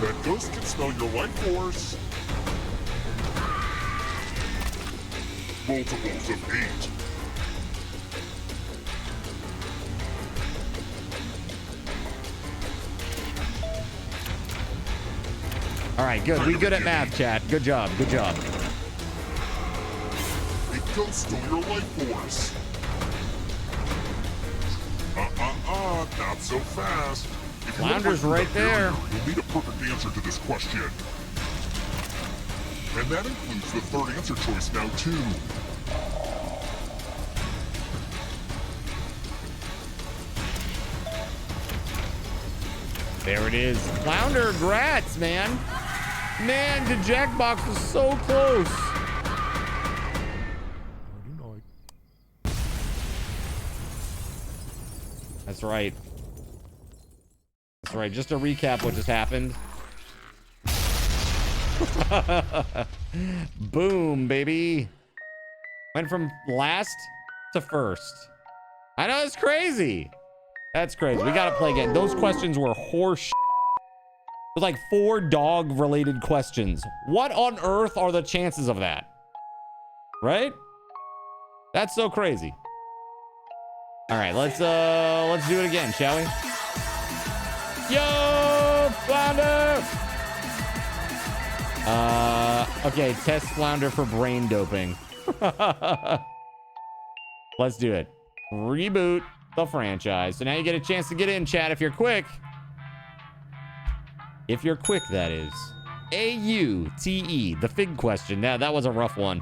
That ghost can smell your life force. Multiples of 8. All right, good. We good at math, chat. Good job. Good job. It ghost stole your life force. Not so fast. If you wanna Flounder's break right the there. barrier, you'll need a perfect answer to this question. And that includes the third answer choice now, too. There it is. Flounder, grats, man. Man, the Jackbox was so close. That's right. That's right. Just to recap what just happened. Boom, baby. Went from last to first. I know, it's crazy. That's crazy. We gotta play again. Those questions were horse. With like 4 dog-related questions. What on earth are the chances of that? Right? That's so crazy. All right, let's do it again, shall we? Yo, Flounder! Okay, test Flounder for brain doping. Let's do it. Reboot the franchise. So now you get a chance to get in, chat, if you're quick. If you're quick, that is. A-U-T-E, the fig question. Now, that was a rough one.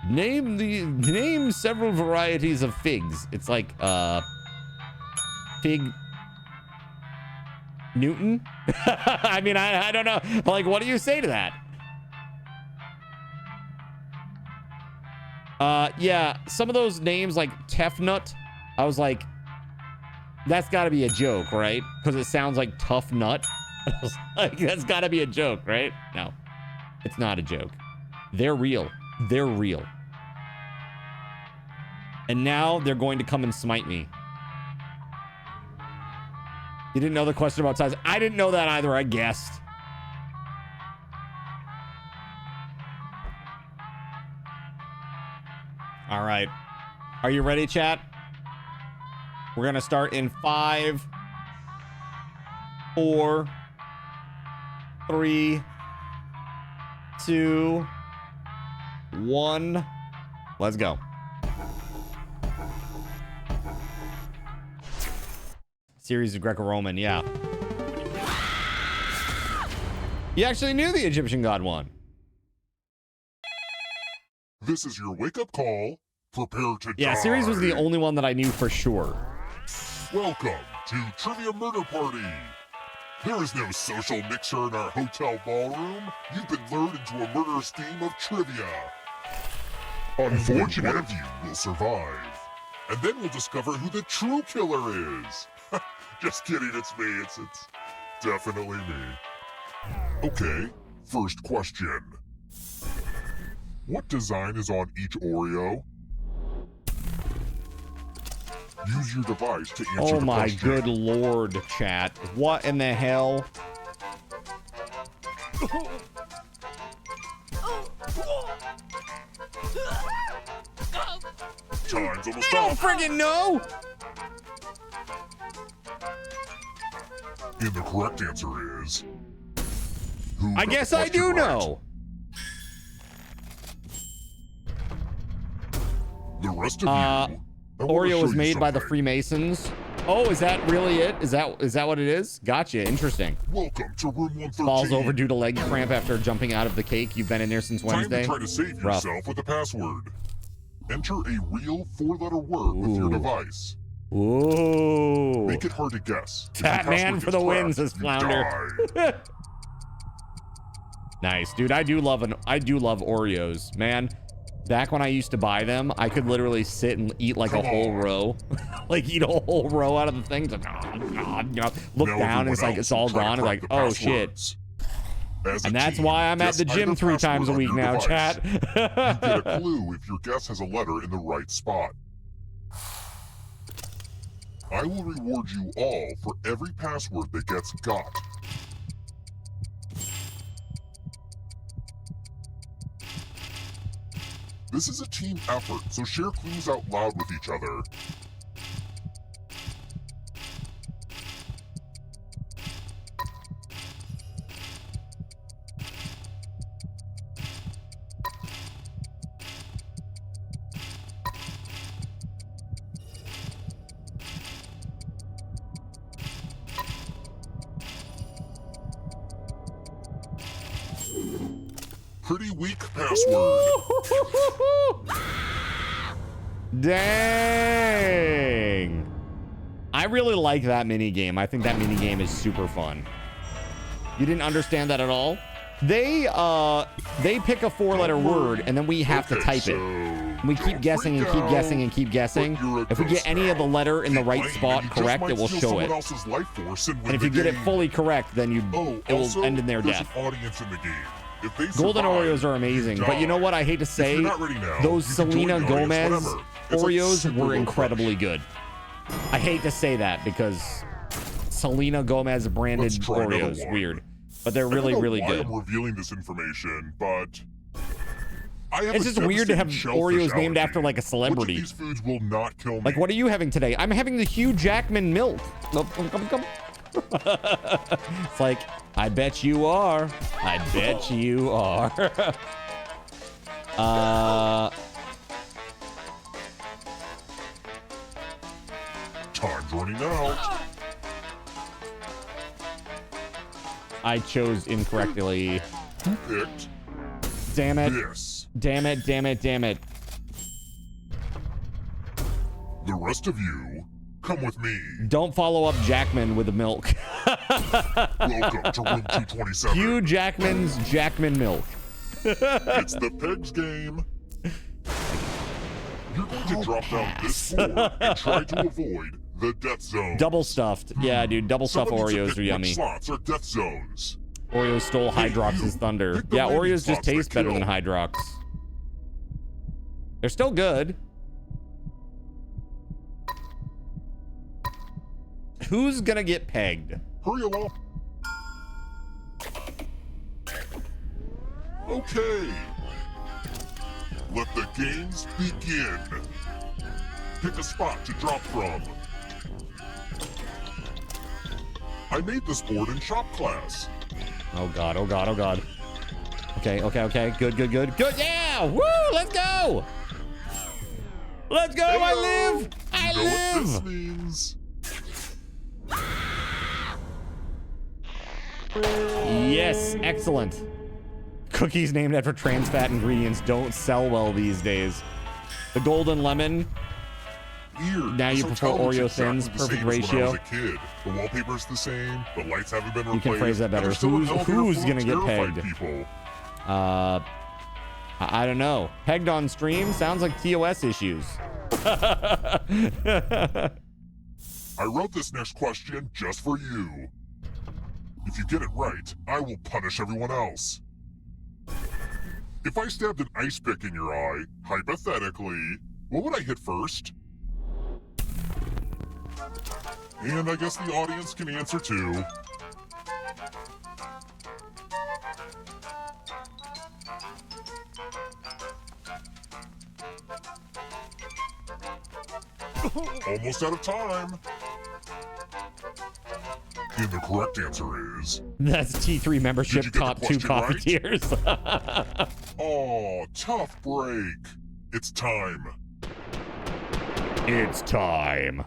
Name several varieties of figs. It's like, fig Newton? I mean, I don't know. Like, what do you say to that? Yeah, some of those names like Tefnut, I was like, that's got to be a joke, right? Because it sounds like tough nut. I was like, that's got to be a joke, right? No, it's not a joke. They're real. They're real. And now they're going to come and smite me. You didn't know the question about size? I didn't know that either, I guessed. All right. Are you ready, chat? We're going to start in 5, 4, 3, 2, 1. Let's go. Series of Greco-Roman, yeah. You actually knew the Egyptian god one. This is your wake-up call. Prepare to Yeah, die. Series was the only one that I knew for sure. Welcome to Trivia Murder Party. There is no social mixer in our hotel ballroom. You've been lured into a murderous game of trivia. Unfortunate. One of you will survive. And then we'll discover who the true killer is. Just kidding, it's me. It's definitely me. Okay, first question. What design is on each Oreo? Use your device to answer Oh the my question. good lord, chat. What in the hell? Time's almost I don't up. friggin' know! And the correct answer is... I guess I do know. The rest of you. Oreo was made by the Freemasons. Oh, is that really it? Is that what it is? Gotcha. Interesting. Welcome to room 113. Falls over due to leg cramp after jumping out of the cake. You've been in there since Wednesday. Time to try to save Rough. yourself with a password. Enter a real 4-letter word with your device. Ooh. Make it hard to guess. Fat man for the win, says Flounder. Nice, dude. I do love Oreos, man. Back when I used to buy them, I could literally sit and eat like a whole row, like eat a whole row out of the thing. Like, you know, look down and it's like it's all gone. It's like, oh shit. And that's why I'm at the gym 3 times a week now, chat. You get a clue if your guess has a letter in the right spot. I will reward you all for every password that gets got. This is a team effort, so share clues out loud with each other. Pretty weak password. Dang. I really like that mini game. I think that mini game is super fun. You didn't understand that at all? They pick a 4-letter word and then we have to type it. We keep guessing and keep guessing and keep guessing. If we get any of the letter in the right spot correct, it will show it. And if you get it fully correct, then it will end in their death. Golden Oreos are amazing, but you know what I hate to say? Those Selena Gomez Oreos were incredibly good. I hate to say that because Selena Gomez branded Oreos, weird. But they're really, really good. I'm revealing this information, but it's just weird to have Oreos named after like a celebrity. Which of these foods will not kill me? Like, what are you having today? I'm having the Hugh Jackman milk. It's like, I bet you are. I bet you are. Time's running out. I chose incorrectly. Who picked? Damn it. This. Damn it, damn it, damn it. The rest of you, come with me. Don't follow up Jackman with the milk. Welcome to room 227. Hugh Jackman's Jackman milk. It's the pigs game. You're going to drop down this floor and try to avoid the death zone. Double stuffed. Yeah, dude, double stuffed Oreos are yummy. Slots are death zones. Oreos stole Hydrox's thunder. Yeah, Oreos just taste better than Hydrox. They're still good. Who's gonna get pegged? Hurry along. Okay. Let the games begin. Pick a spot to drop from. I made this board in shop class. Oh god, oh god, oh god. Okay, okay, okay. Good, good, good. Good, yeah! Woo! Let's go! Let's go! Hello. I live! I You know live! what this means. Yes, excellent. Cookies named after trans fat ingredients don't sell well these days. The golden lemon. Now you prefer Oreo thins, perfect ratio. When I was a kid. The wallpaper's the same. The lights haven't been replaced. You can phrase that better. Who's gonna get pegged? People. I don't know. Pegged on stream sounds like TOS issues. I wrote this next question just for you. If you get it right, I will punish everyone else. If I stabbed an ice pick in your eye, hypothetically, what would I hit first? And I guess the audience can answer too. Almost out of time. And the correct answer is... That's T3 membership top 2 coffee right? tiers. Oh, tough break. It's time. It's time.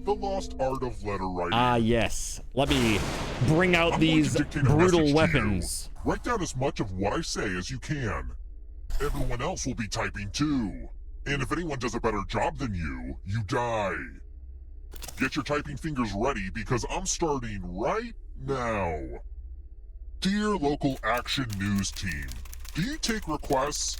The lost art of letter writing. Ah, yes. Let me bring out I'm these going to dictate a brutal message to weapons. you. Write down as much of what I say as you can. Everyone else will be typing too. And if anyone does a better job than you, you die. Get your typing fingers ready because I'm starting right now. Dear local action news team, do you take requests?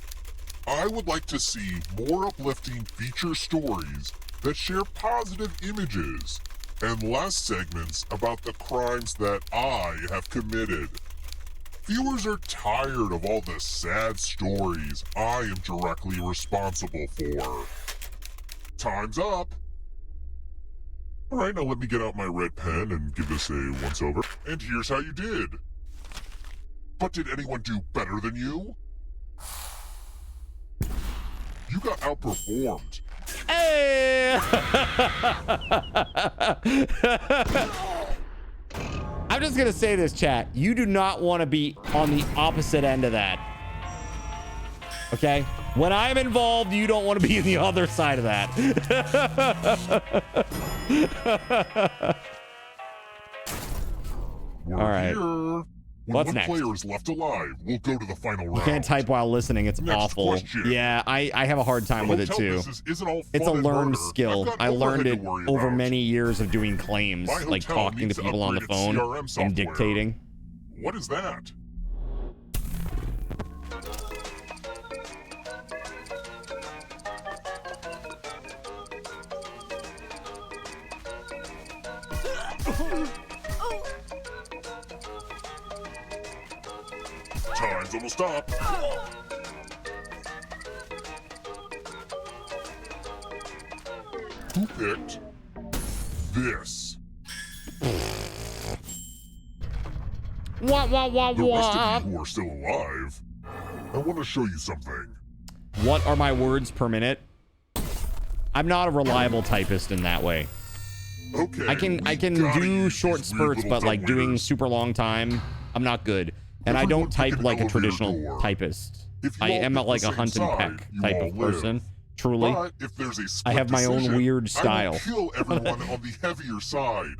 I would like to see more uplifting feature stories that share positive images and less segments about the crimes that I have committed. Viewers are tired of all the sad stories I am directly responsible for. Time's up. All right, now let me get out my red pen and give this a once-over. And here's how you did. But did anyone do better than you? You got outperformed. Hey! I'm just gonna say this, chat. You do not want to be on the opposite end of that. Okay? When I'm involved, you don't want to be in the other side of that. We're all right. Here. When What's one next? player is left alive, we'll go to the final round. You can't type while listening. It's Next awful. question. Yeah, I have a hard time with it hotel too. business isn't all It's a fun and learned murder. skill. I've got I learned overhead it to worry over about. many years of doing claims, My like hotel talking to needs to people on the upgrade phone its CRM and software. dictating. What is that? Time's almost up. Who picked this? Wah, wah, wah, The rest wah. of you who are still alive, I want to show you something. What are my words per minute? I'm not a reliable typist in that way. Okay, I can gotta do use short these weird spurts, little but like doing dumbwaiters. super long time, I'm not good. And I Everyone don't pick type an like a elevator traditional door. typist. If you I all am pick not like the a same hunt and side, peck you type all of live. person. Truly. But if there's a I split have my own decision, weird I style. will kill everyone on the heavier side.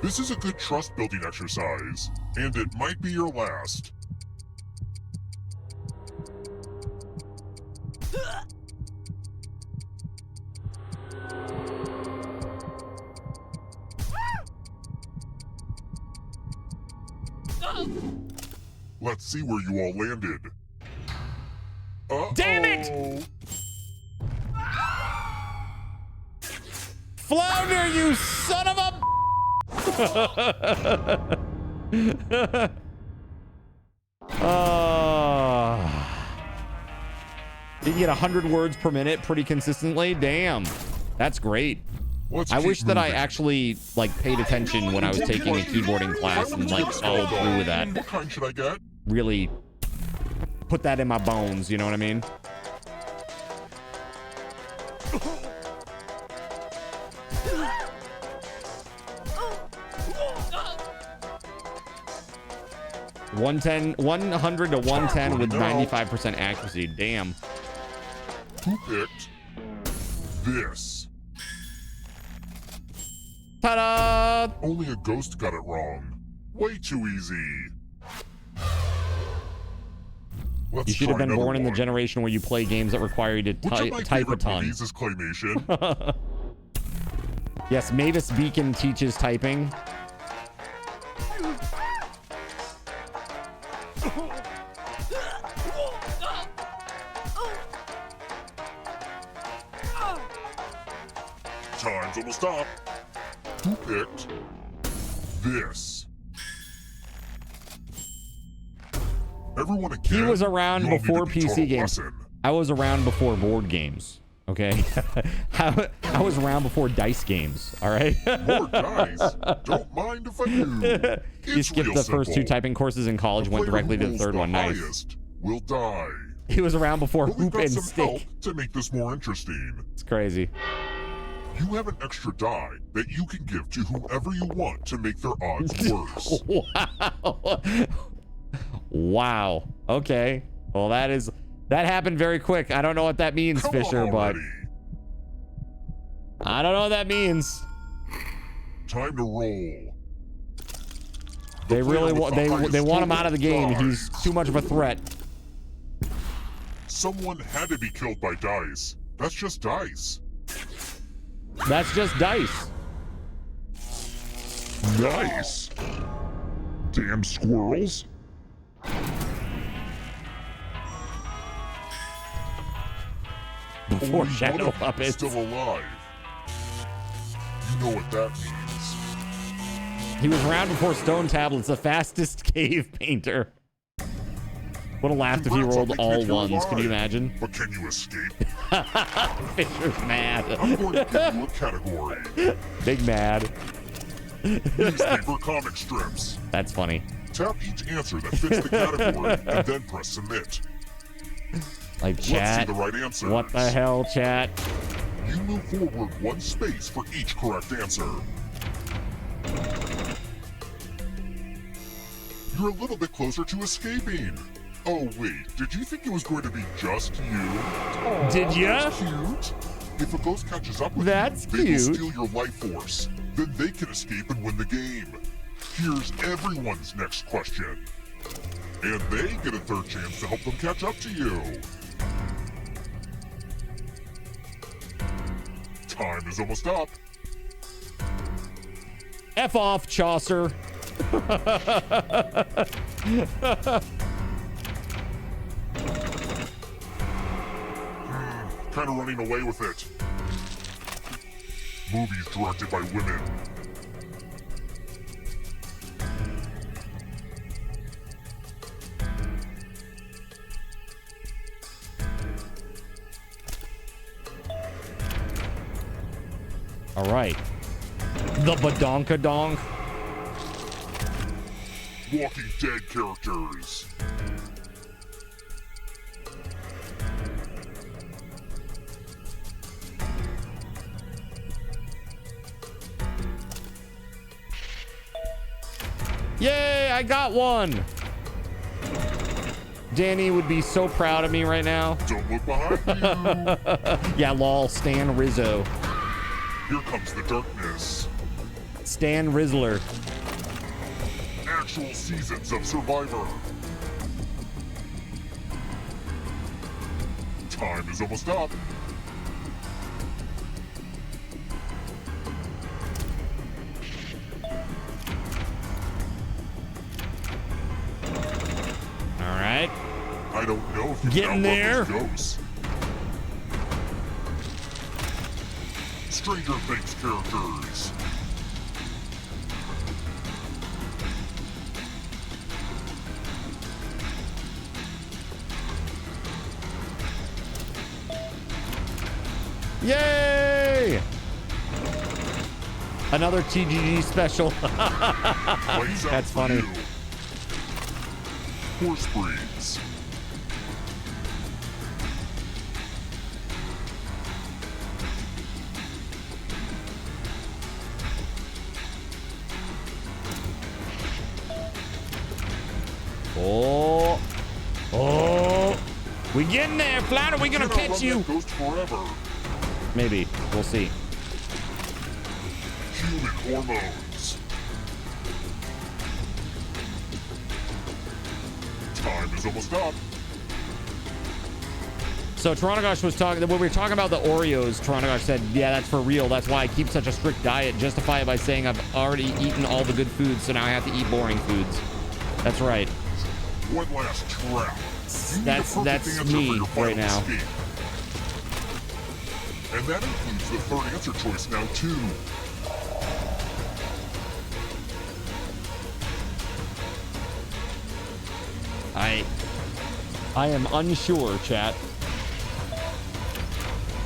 This is a good trust building exercise, and it might be your last. Let's see where you all landed. Damn it! Flounder, you son of a... You get 100 words per minute pretty consistently. Damn, that's great. I wish that I actually like paid attention when I was taking a keyboarding class and like followed through with that. What kind should I get? Really put that in my bones, you know what I mean? $100 to 110 with 95% accuracy. Damn. Who picked this? Ta-da! Only a ghost got it wrong. Way too easy. Let's You should have try been another born in the one. generation where you play games that require you to Which of my type a favorite ton. movies is claymation? Yes, Mavis Beacon teaches typing. Time's almost up. Who picked this? Everyone again. He was around you all need before to be taught a PC games. lesson. I was around before board games. Okay, I was around before dice games. All right. More dice. Don't mind if I do. He It's skipped real the first two simple. typing courses in college, The went player directly who to the rolls third one. Nice. highest will die. He was around before But we've hoop got and some help stick. to make this more interesting. It's crazy. You have an extra die that you can give to whoever you want to make their odds worse. Wow. Wow. Okay. Well, that happened very quick. I don't know what that means, Come Fisher, on but already. I don't know what that means. Time to roll. They really want they want him out of the game. He's too much of a threat. Someone had to be killed by dice. That's just dice. That's just dice. Nice. Damn squirrels. Before Only Shadow one of you Puppets. is still alive. You know what that means. He was around before Stone Tablets, the fastest cave painter. Would have laughed if he rolled all ones. Can you imagine? But can you escape? Fisher's mad. I'm going to give you a category. Big mad. Newspaper comic strips. That's funny. Tap each answer that fits the category and then press submit. Like Let's chat. see the right answers. What the hell, chat? You move forward one space for each correct answer. You're a little bit closer to escaping. Oh wait, did you think it was going to be just you? Aww, did ya? That's cute. If a ghost catches up with That's you, they will cute. steal your life force. Then they can escape and win the game. Here's everyone's next question. And they get a third chance to help them catch up to you. Time is almost up. F off, Chaucer. Kind of running away with it. Movies directed by women. All right. The Badonkadonk. Walking Dead characters. Yay, I got one. Danny would be so proud of me right now. Don't look behind you. Yeah, lol, Stan Rizzo. Here comes the darkness. Stan Rizzler. Actual seasons of Survivor. Time is almost up. All right. I don't know if you Getting there. Ghosts. Stranger Things characters. Yay! Another TGG special. That's funny. Horse breeds. Oh. Oh. We getting there, Flounder. We gonna catch you. Ghost forever. Maybe. We'll see. Human hormones. Time is almost up. So Torontogosh was talking, when we were talking about the Oreos, Torontogosh said, yeah, that's for real. That's why I keep such a strict diet. Justify it by saying I've already eaten all the good foods, so now I have to eat boring foods. That's right. One last trap. That's me right now. Escape. And that includes the third answer choice now, too. I am unsure, chat.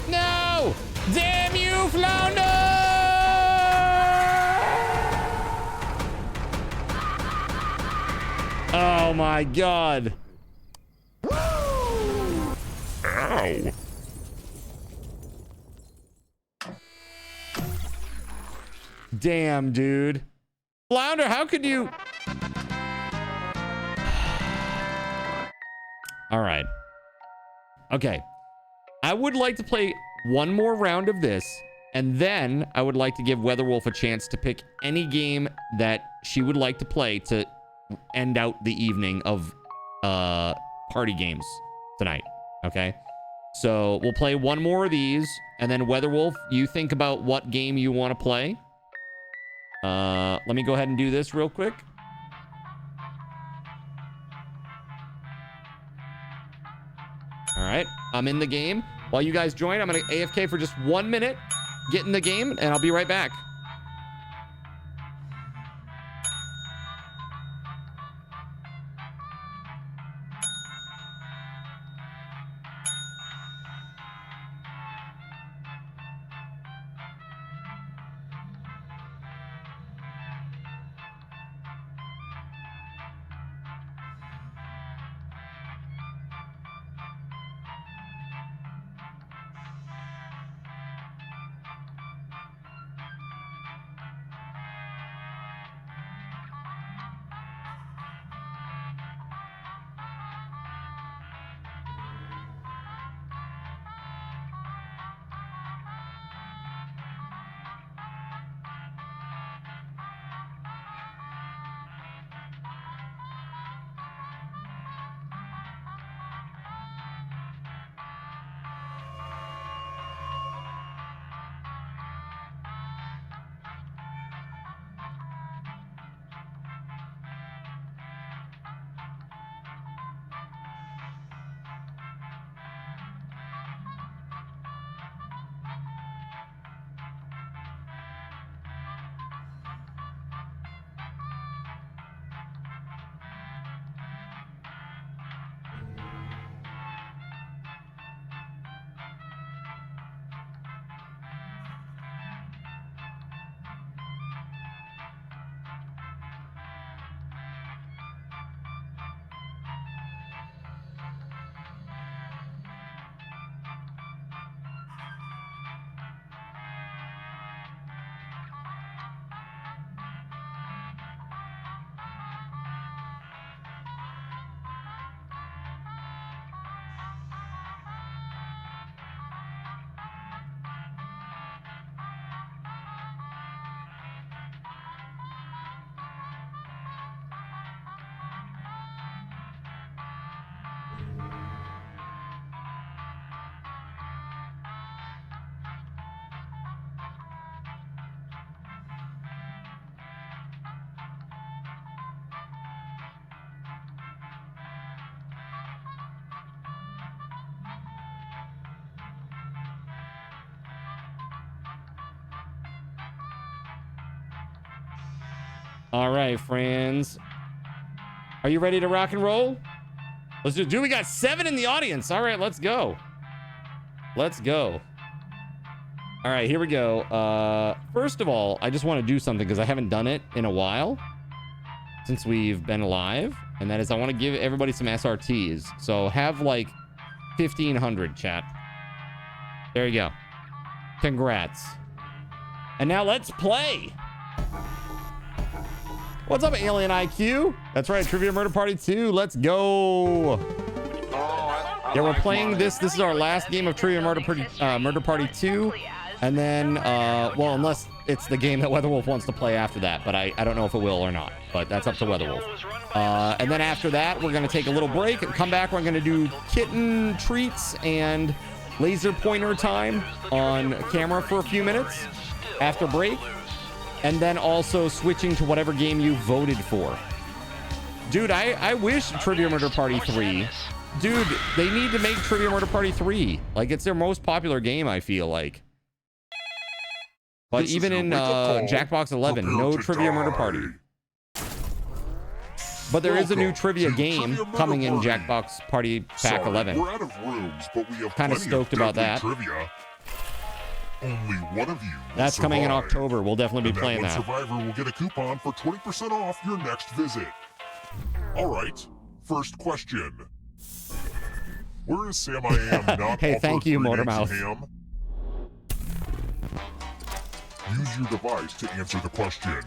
No! Damn you, Flounder! Oh my god. Ow. Damn, dude. Flounder, how could you... All right. Okay. I would like to play one more round of this, and then I would like to give WeatherWolf a chance to pick any game that she would like to play to end out the evening of party games tonight. Okay? So we'll play one more of these, and then WeatherWolf, you think about what game you want to play. Let me go ahead and do this real quick. All right, I'm in the game. While you guys join, I'm going to AFK for just 1 minute, get in the game, and I'll be right back. All right, friends. Are you ready to rock and roll? Let's do it. Dude, we got 7 in the audience. All right, let's go. Let's go. All right, here we go. First of all, I just want to do something because I haven't done it in a while since we've been live. And that is I want to give everybody some SRTs. So have like 1,500, chat. There you go. Congrats. And now let's play. What's up, Alien IQ? That's right, Trivia Murder Party 2. Let's go. Yeah, we're playing this. This is our last game of Trivia Murder Party 2. And then, well, unless it's the game that WeatherWolf wants to play after that. But I don't know if it will or not. But that's up to WeatherWolf. And then after that, we're going to take a little break and come back. We're going to do kitten treats and laser pointer time on camera for a few minutes after break. And then also switching to whatever game you voted for. Dude, I wish Trivia Murder Party 3. Dude, they need to make Trivia Murder Party 3. Like, it's their most popular game, I feel like. But even in Jackbox 11, no Trivia Murder Party. But there is a new trivia game coming in Jackbox Party Pack 11. We're out of rooms, but we have kind of stoked about that. Trivia. Only one of you That's coming in October. We'll definitely be playing that. Survivor will get a coupon for 20% off your next visit. All right, first question. Where is Sam I Am not Hey, thank you, Motormouth. Ham? Use your device to answer the question.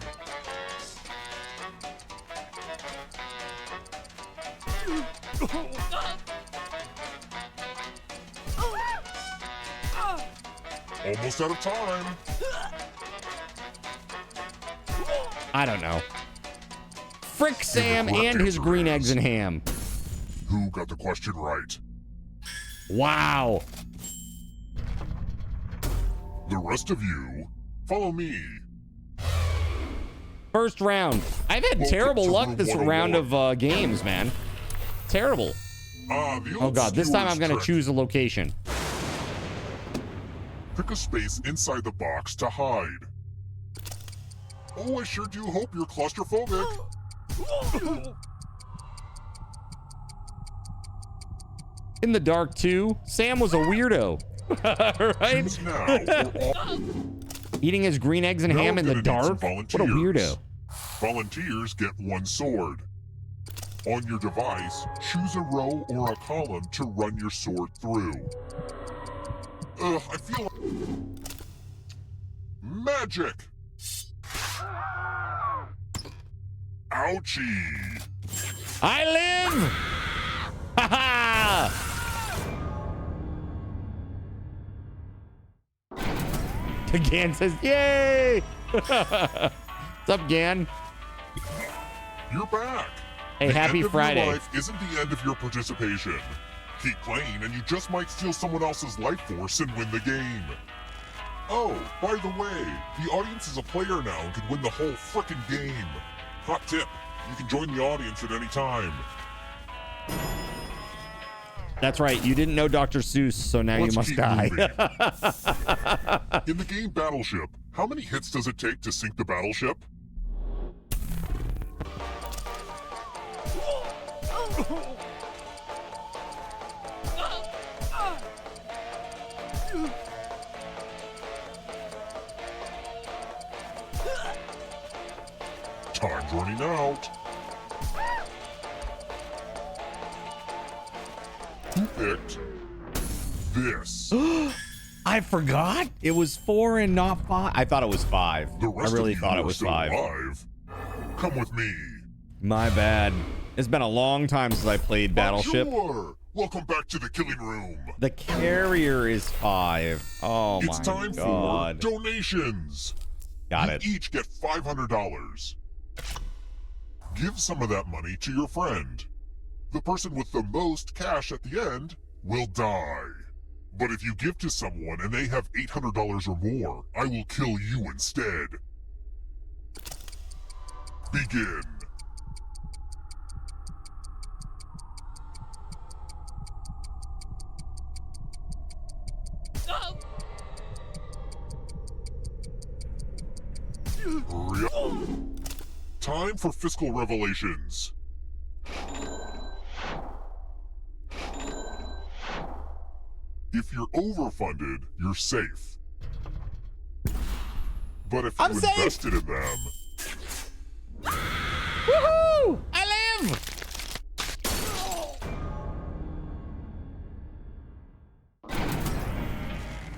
Almost out of time. I don't know. Frick Sam correct and his answer green is- eggs and ham. Who got the question right? Wow. The rest of you, follow me. First round. I've had Welcome terrible to luck room this 101. round of games, man. Terrible. The Oh old god, this time I'm stewards gonna trick. choose a location. Pick a space inside the box to hide. Oh, I sure do hope you're claustrophobic. In the dark too. Sam was a weirdo. Right? Choose now or all. Eating his green eggs and Now ham we're in the gonna need some dark? What a volunteers. weirdo. Volunteers get one sword. On your device, choose a row or a column to run your sword through. Ugh, I feel magic. Ouchie. I live! Ha ha! Gan says, yay! What's up, Gan? You're back. Hey, The happy end of Friday. Your life isn't the end of your participation. Keep playing and you just might steal someone else's life force and win the game. Oh, by the way, the audience is a player now and can win the whole frickin' game. Hot tip, you can join the audience at any time. That's right, you didn't know Dr. Seuss, so now Let's you must keep die. moving. In the game Battleship, how many hits does it take to sink the battleship? Time's running out. Who picked this? I forgot? It was 4 and not 5. I thought it was 5. The I rest really of you thought it are was still 5. alive. Come with me. My bad. It's been a long time since I played Battleship. Bonjour. Welcome back to the killing room. The carrier is 5. Oh It's my time god. for donations. Got You it. each get $500. Give some of that money to your friend. The person with the most cash at the end will die. But if you give to someone and they have $800 or more, I will kill you instead. Begin. Hurry up. Time for fiscal revelations. If you're overfunded, you're safe. But if you I'm safe! invested in them, Woohoo! I live!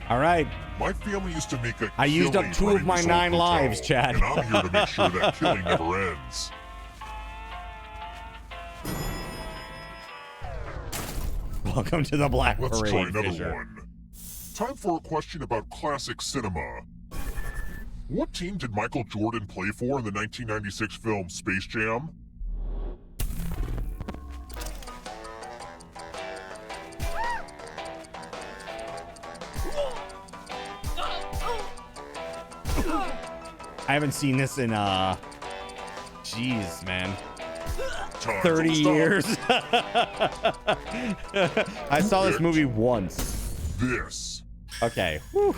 All right. my family used to make a I used up killing 2 of running my this 9 old lives, hotel, Chad. And I'm here to make sure that killing never ends. Welcome to the Black Let's try Parade, another Fisher. one. Time for a question about classic cinema. What team did Michael Jordan play for in the 1996 film Space Jam? I haven't seen this in jeez, man. Time 30 to stop. years. I saw this movie once. This. Okay. Whew.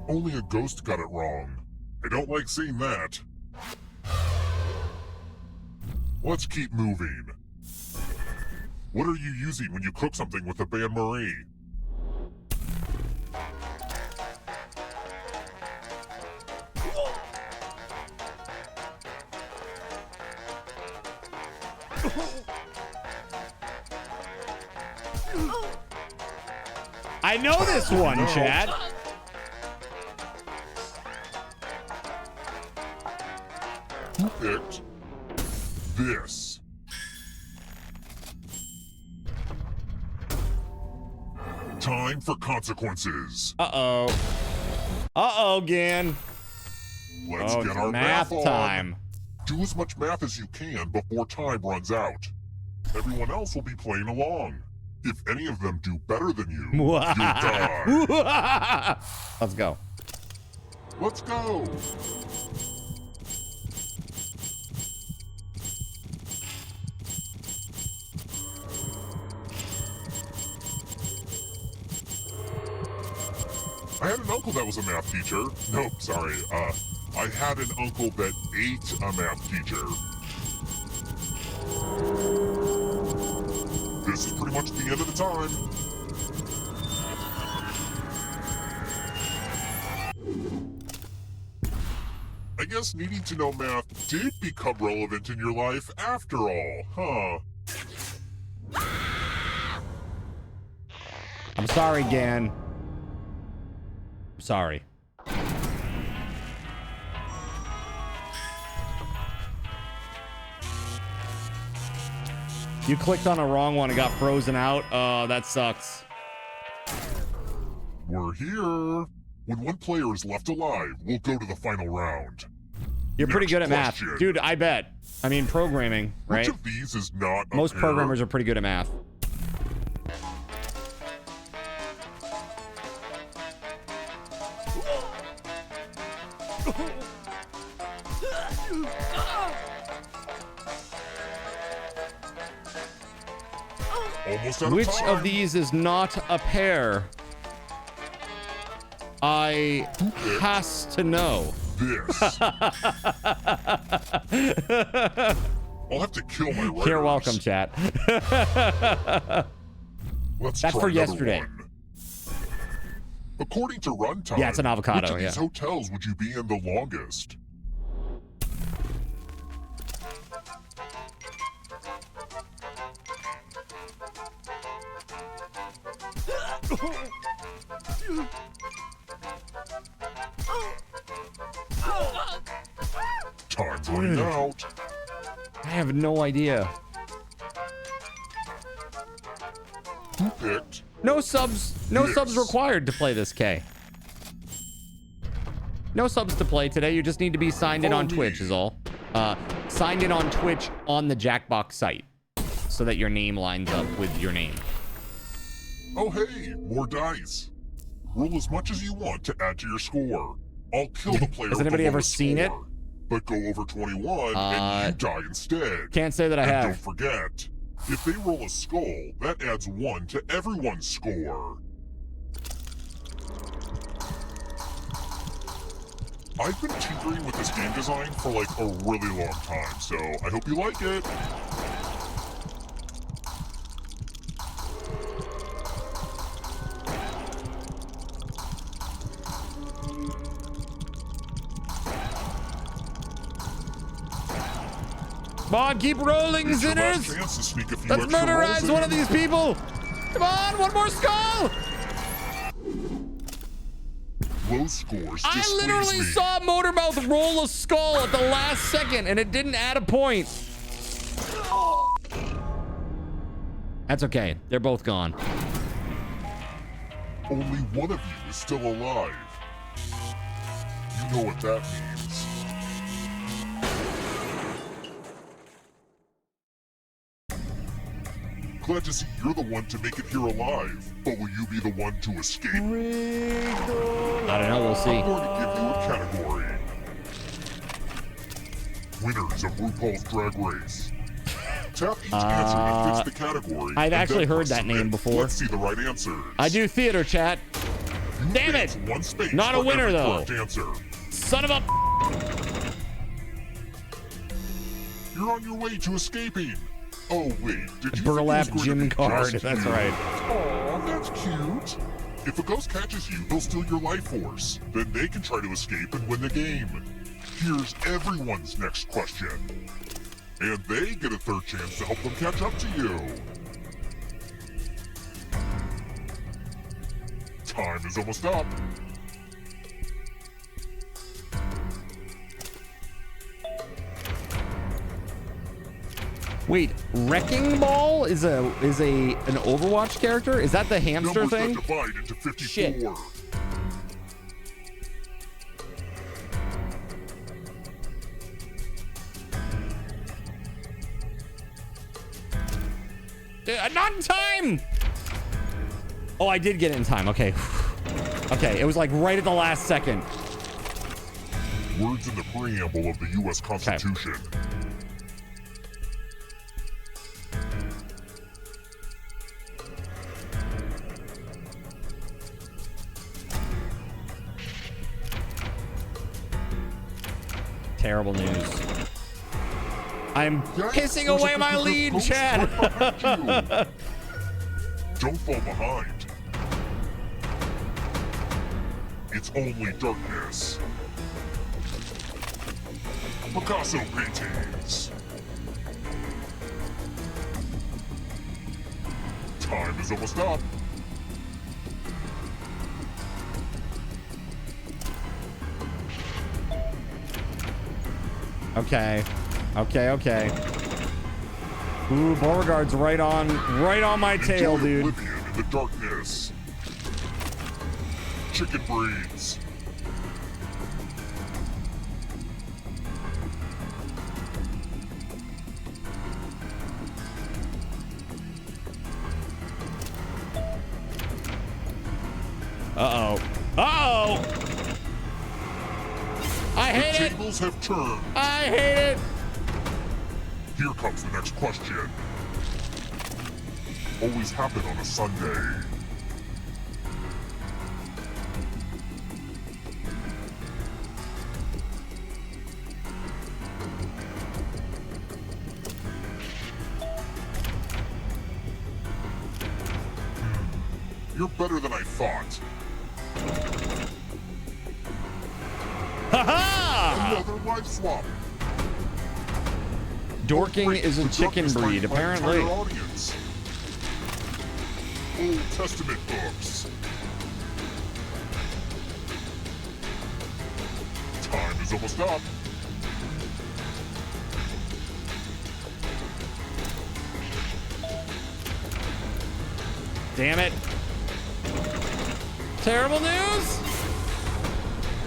Only a ghost got it wrong. I don't like seeing that. Let's keep moving. What are you using when you cook something with the bain marie? I know this one, No. Chad. Who picked this? Time for consequences. Uh-oh. Uh-oh, Gan. Let's get our math on. time. Do as much math as you can before time runs out. Everyone else will be playing along. If any of them do better than you, you die. Let's go. Let's go. I had an uncle that was a math teacher. Nope, sorry. I had an uncle that ate a math teacher. This is pretty much the end of the time. I guess needing to know math did become relevant in your life after all, huh? I'm sorry, Gan. Sorry. You clicked on a wrong one and got frozen out. Oh, that sucks. We're here. When one player is left alive, we'll go to the final round. You're pretty Next good at question. math. Dude, I bet. I mean, programming, right? Which of these is not a Most pair? programmers are pretty good at math. Almost out of Which time. of these is not a pair? I has to know. This. I'll have to kill my writers. You're welcome, chat. Let's That's try for another yesterday. one. According to runtime, Yeah, it's an avocado, which of these yeah. hotels would you be in the longest? Time's running out. I have no idea. Who picked? No subs. No Yes. subs required to play this, K. No subs to play today. You just need to be signed in on Twitch is all. Signed in on Twitch on the Jackbox site so that your name lines up with your name. Oh hey, more dice. Roll as much as you want to add to your score. I'll kill the player. Has with anybody the ever lowest seen it? score, But go over 21 and you die instead. Can't say that I And have. Don't forget, if they roll a skull, that adds 1 to everyone's score. I've been tinkering with this game design for like a really long time, so I hope you like it. Come on, keep rolling, It's your last sinners. chance to sneak a few Let's extra murderize rolls one in. of these people. Come on, one more skull. Low scores I displease literally me. saw Motormouth roll a skull at the last second, and it didn't add a point. That's okay. They're both gone. Only one of you is still alive. You know what that means. Glad to see you're the one to make it here alive, but will you be the one to escape? I don't know. We'll see. I'm going to give you a category. Winners of RuPaul's Drag Race. Tap each answer that fits the category. I've and actually then heard that submit. name before. Let's see the right answers. I do theater, chat. Damn it! One space Not a for winner, every though. correct answer. Son of a... You're on your way to escaping. Oh wait, did you Burlap think it was gym going to be card. just That's you? right. Aw, that's cute. If a ghost catches you, they'll steal your life force. Then they can try to escape and win the game. Here's everyone's next question. And they get a third chance to help them catch up to you. Time is almost up. Wait, Wrecking Ball is an Overwatch character? Is that the hamster Numbers thing? that divide into 54. Shit. Not in time. Oh, I did get it in time. Okay. Okay, it was like right at the last second. Words in the preamble of the U.S. Constitution. Terrible news. I'm pissing away my lead, Chad. Don't fall behind. It's only darkness. Picasso paintings. Time is almost up. Okay. Okay. Ooh, Beauregard's right on my tail, dude. Oblivion in the darkness. Chicken breeds. Uh-oh. I hate it. The tables have turned. I hate it. Here comes the next question. Always happen on a Sunday. You're better than I thought. Ha-ha! Another life swap. Dorking is a chicken breed, apparently. Audience. Old Testament books. Time is almost up. Damn it. Terrible news.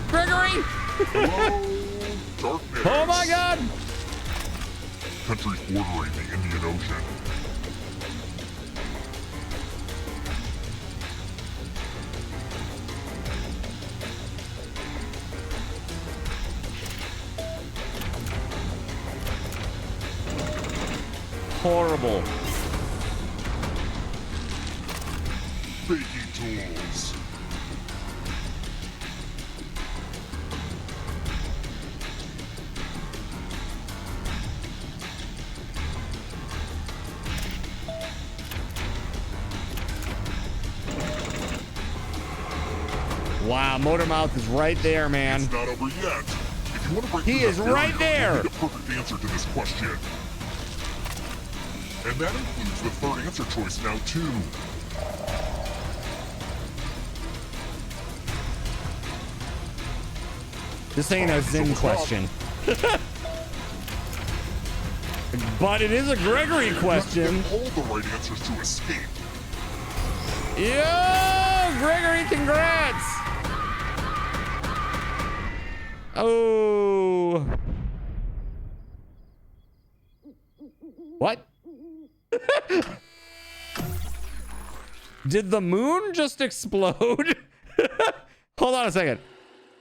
Gregory. Hello, darkness. Oh my God. Countries bordering the Indian Ocean. Horrible. Baking tools. Wow, Motormouth is right there, man. It's not over yet. If you want to break He through is that right barrier, there. you need a perfect answer to this question. And that includes the third answer choice now, too. This ain't a Zen question. But it is a Gregory question. All the right answers to escape. Yo, Gregory, congrats. Oh. What? Did the moon just explode? Hold on a second.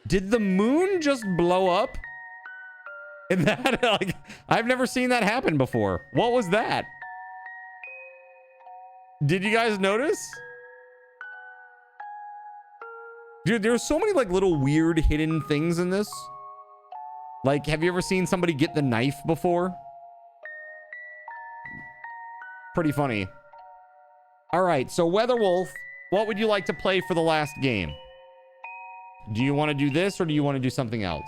Did the moon just blow up? And that, like, I've never seen that happen before. What was that? Did you guys notice? Dude, there's so many like little weird hidden things in this. Like, have you ever seen somebody get the knife before? Pretty funny. All right, so WeatherWolf, what would you like to play for the last game? Do you want to do this or do you want to do something else?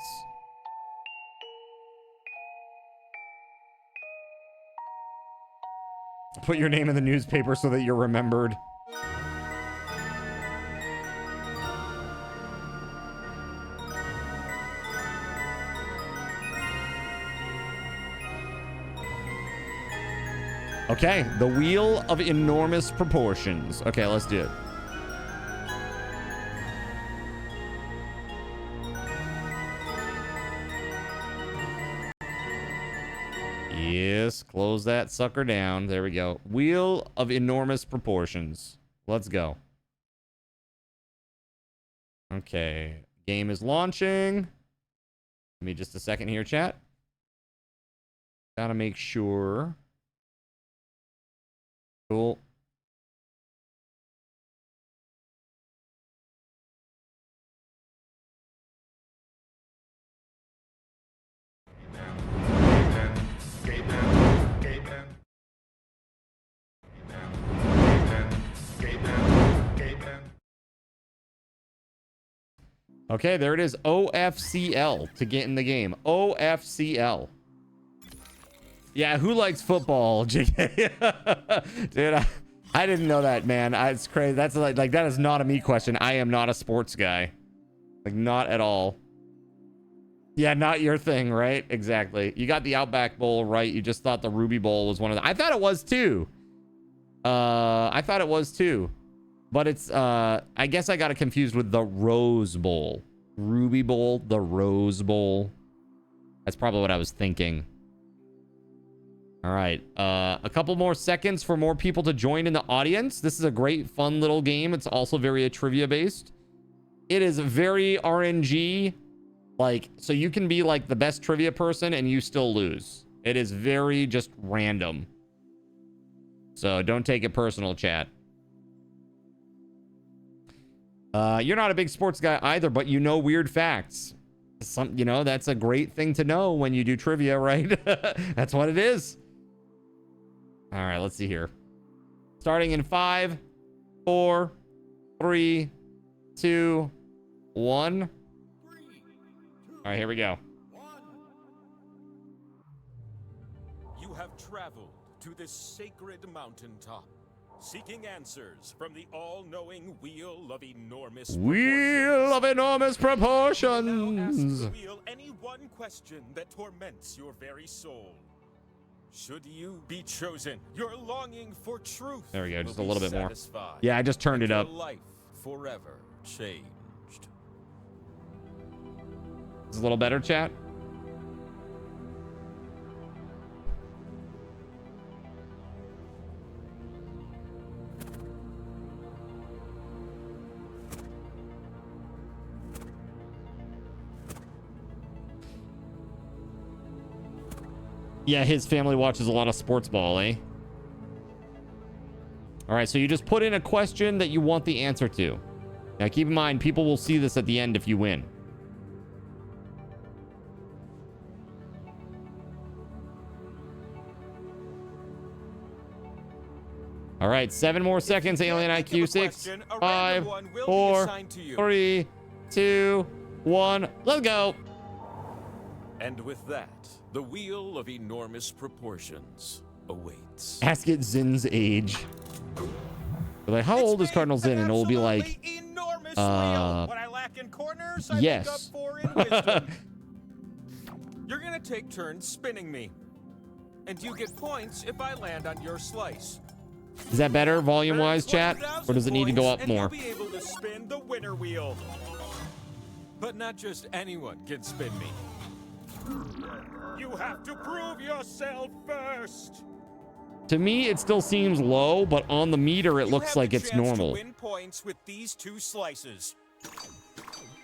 Put your name in the newspaper so that you're remembered. Okay, the wheel of enormous proportions. Okay, let's do it. Yes, close that sucker down. There we go. Wheel of enormous proportions. Let's go. Okay, game is launching. Give me just a second here, chat. Gotta make sure. Cool. Okay, there it is. OFCL to get in the game. OFCL. Yeah, who likes football, JK? Dude, I didn't know that, man. It's crazy. That's like that is not a me question. I am not a sports guy. Like, not at all. Yeah, not your thing, right? Exactly. You got the Outback Bowl right. You just thought the Ruby Bowl was one of the... I thought it was too. But it's, I guess I got it confused with the Rose Bowl. Ruby Bowl, the Rose Bowl. That's probably what I was thinking. All right. A couple more seconds for more people to join in the audience. This is a great, fun little game. It's also very trivia-based. It is very RNG. Like, so you can be like the best trivia person and you still lose. It is very just random. So don't take it personal, chat. You're not a big sports guy either, but you know weird facts. You know, that's a great thing to know when you do trivia, right? That's what it is. All right, let's see here. Starting in 5, 4, 3, 2, 1. All right, here we go. You have traveled to this sacred mountaintop, seeking answers from the all-knowing wheel of enormous proportions. Now ask the wheel any one question that torments your very soul. Should you be chosen, your longing for truth. There we go, just a little bit more. Satisfied. Yeah, I just turned it up. Your life forever changed. Is it a little better, chat? Yeah, his family watches a lot of sports ball, eh? All right, so you just put in a question that you want the answer to. Now, keep in mind, people will see this at the end if you win. All right, 7 more seconds, Alien IQ. 6, 5, 4, 3, 2, 1. Let's go. And with that, the wheel of enormous proportions awaits. Ask it Zin's age. They're like, how old is Cardinal Zin? And it will be like, What I lack in corners, I yes. make up for in wisdom. You're gonna take turns spinning me, and you get points if I land on your slice. Is that better volume-wise, chat? Or does it need to go up more? You'll be able to spin the winner wheel. But not just anyone can spin me. You have to prove yourself first. To me, it still seems low, but on the meter, it looks like it's normal. You win points with these 2 slices.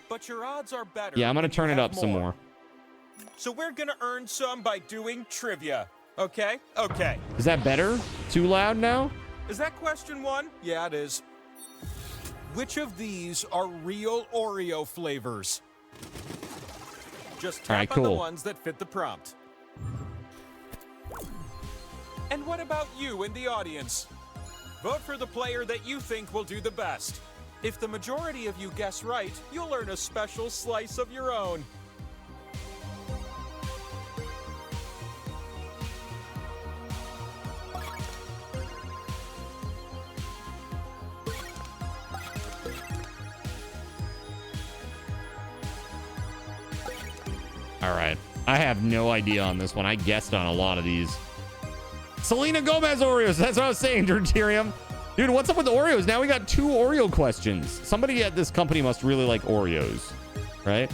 But your odds are better. Yeah, I'm gonna turn it up some more. So we're gonna earn some by doing trivia. Okay? Okay. Is that better? Too loud now? Is that question 1? Yeah, it is. Which of these are real Oreo flavors? Just tap on the ones that fit the prompt. And what about you in the audience? Vote for the player that you think will do the best. If the majority of you guess right, you'll earn a special slice of your own. All right. I have no idea on this one. I guessed on a lot of these. Selena Gomez Oreos. That's what I was saying, Deuterium. Dude, what's up with the Oreos? Now we got 2 Oreo questions. Somebody at this company must really like Oreos, right?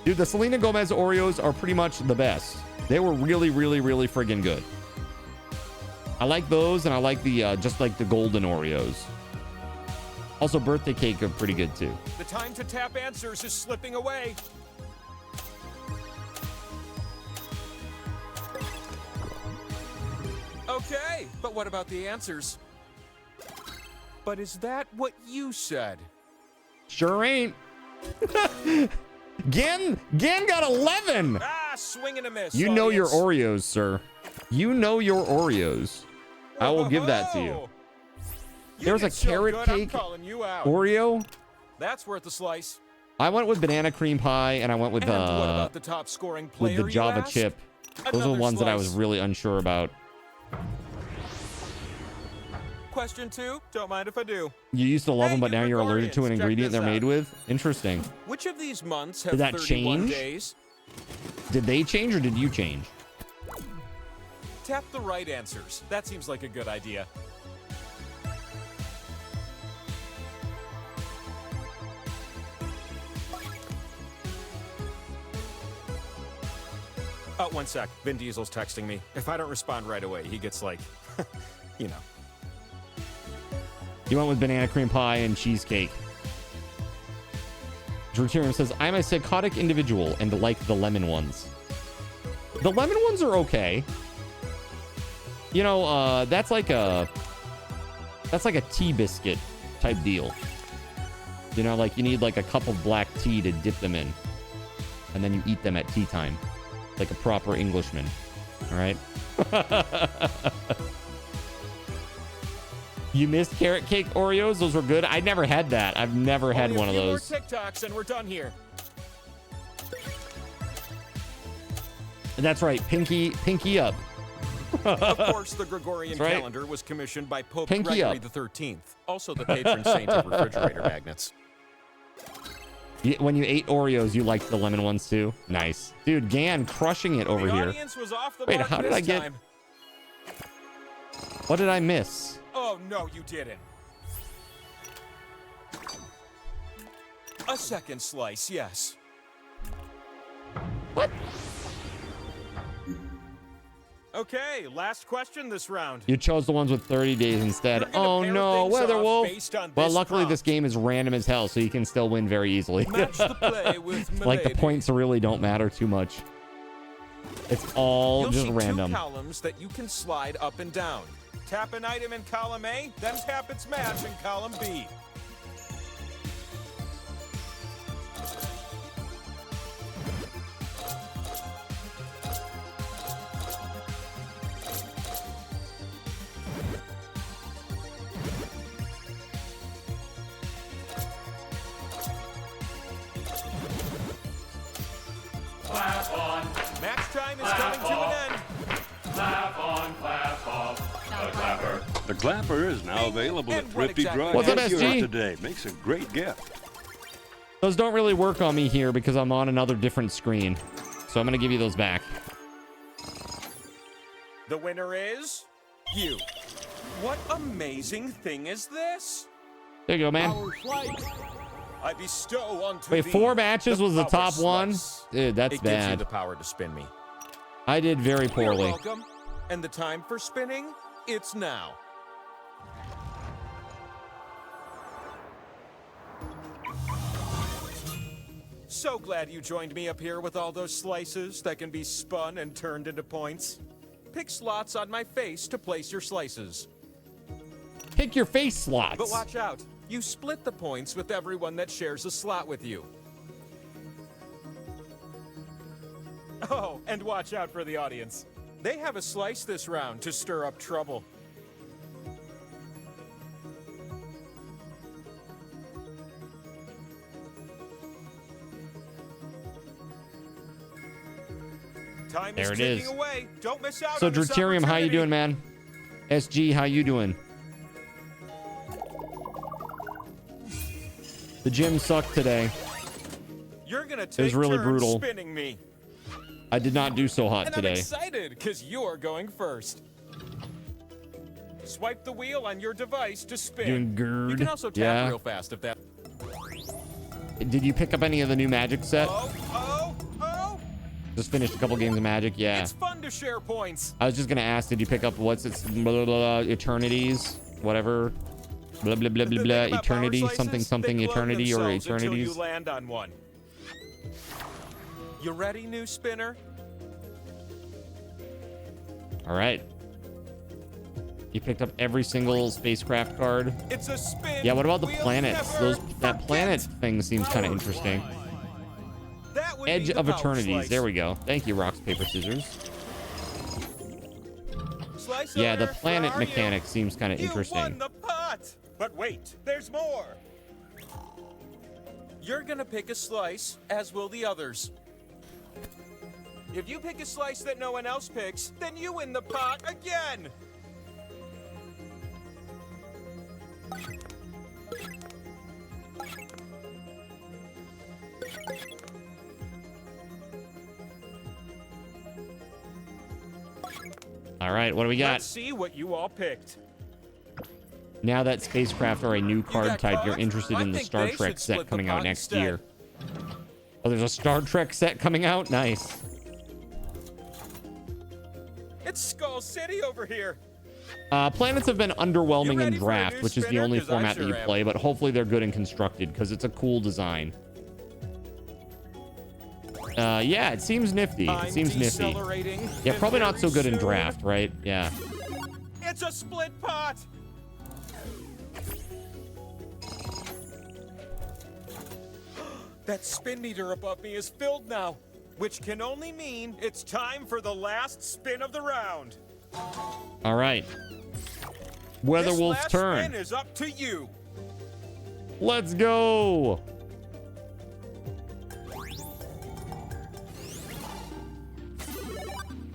Dude, the Selena Gomez Oreos are pretty much the best. They were really, really, really friggin' good. I like those, and I like the just like the golden Oreos. Also, birthday cake are pretty good too. The time to tap answers is slipping away. Okay, but what about the answers? But is that what you said? Sure ain't. Gen got 11. Ah, swing and a miss. You know your Oreos, sir. You know your Oreos. I will give that to you. There's a carrot cake Oreo. That's worth a slice. I went with banana cream pie, and I went with what about the top scoring player, with the Java you asked? chip. Those are the ones that I was really unsure about. Question 2, don't mind if I do. You used to love them, but now you're allergic to an ingredient they're made with? Interesting. Which of these months have Did that 31 change? days? Did they change or did you change? Tap the right answers. That seems like a good idea. Oh, 1 sec. Vin Diesel's texting me. If I don't respond right away, he gets like, you know. You went with banana cream pie and cheesecake. Deuterium says, I'm a psychotic individual and like the lemon ones. The lemon ones are okay. You know, that's like a tea biscuit type deal. You know, like you need like a cup of black tea to dip them in. And then you eat them at tea time. Like a proper Englishman. All right? You missed carrot cake Oreos? Those were good. I never had that. I've never had one of those. More TikToks and we're done here. That's right. Pinky up. Of course, the Gregorian calendar was commissioned by Pope Pinky Gregory up. XIII, also the patron saint of refrigerator magnets. When you ate Oreos, you liked the lemon ones too? Nice. Dude, Gan crushing it over The here. audience was off the Wait, mark how did this I get... time. What did I miss? Oh, no, you didn't. A second slice, yes. What? Okay, last question this round. You chose the ones with 30 days instead. Oh no, WeatherWolf. Well, luckily this game is random as hell, so you can still win very easily. Match the play with Like the Milady. points really don't matter too much. It's all You'll just see random. 2 columns that you can slide up and down. Tap an item in column A, then tap its match in column B. Clap on. Match time is coming to an end. Clap on, clap off. The clapper. The clapper is now available at Thrifty Drug What's up, and Cure SG? today. Makes a great gift. Those don't really work on me here because I'm on another different screen. So I'm going to give you those back. The winner is you. What amazing thing is this? There you go, man. Our flight. I bestow unto Wait, thee 4 matches the was the power top one? slice. Dude, that's it gives you bad. the power to spin me. I did very You're poorly. welcome. And the time for spinning, it's now. So glad you joined me up here with all those slices that can be spun and turned into points. Pick slots on my face to place your slices. Pick your face slots. But watch out. You split the points with everyone that shares a slot with you. Oh, and watch out for the audience. They have a slice this round to stir up trouble. Time There is it ticking is. away. Don't miss out So on this Deuterium, how you opportunity. doing, man? SG, how you doing? The gym sucked today. You're gonna It was take really turns brutal. spinning me. I did not do so hot And today. I'm excited because you're going first. Swipe the wheel on your device to spin. Doing gird. You can also tap real fast if that. Did you pick up any of the new Magic set? Oh! Just finished a couple games of Magic. Yeah. It's fun to share points. I was just gonna ask, did you pick up blah, blah, blah, Eternities, whatever, blah blah blah blah blah, Eternity, something Eternity or Eternities. You land on one. You ready, new spinner? All right. You picked up every single spacecraft card. It's a spin. Yeah. What about the planets? That planet thing seems kind of interesting. Edge of Eternities. There we go. Thank you, rocks, paper, scissors. Yeah, the planet mechanic seems kind of interesting. You won the pot. But wait, there's more. You're gonna pick a slice, as will the others. If you pick a slice that no one else picks, then you win the pot again. All right, what do we got? Let's see what you all picked. Now that spacecraft are a new card type, you're interested in the Star Trek set coming out next year. Oh, there's a Star Trek set coming out? Nice. It's Skull City over here. Planets have been underwhelming in draft, which is the only format that you play, but hopefully they're good and constructed because it's a cool design. Yeah, it seems nifty. It seems nifty. Yeah, probably not so good in draft, right? Yeah. It's a split pot. That spin meter above me is filled now, which can only mean it's time for the last spin of the round. All right. WeatherWolf's turn. Spin is up to you. Let's go.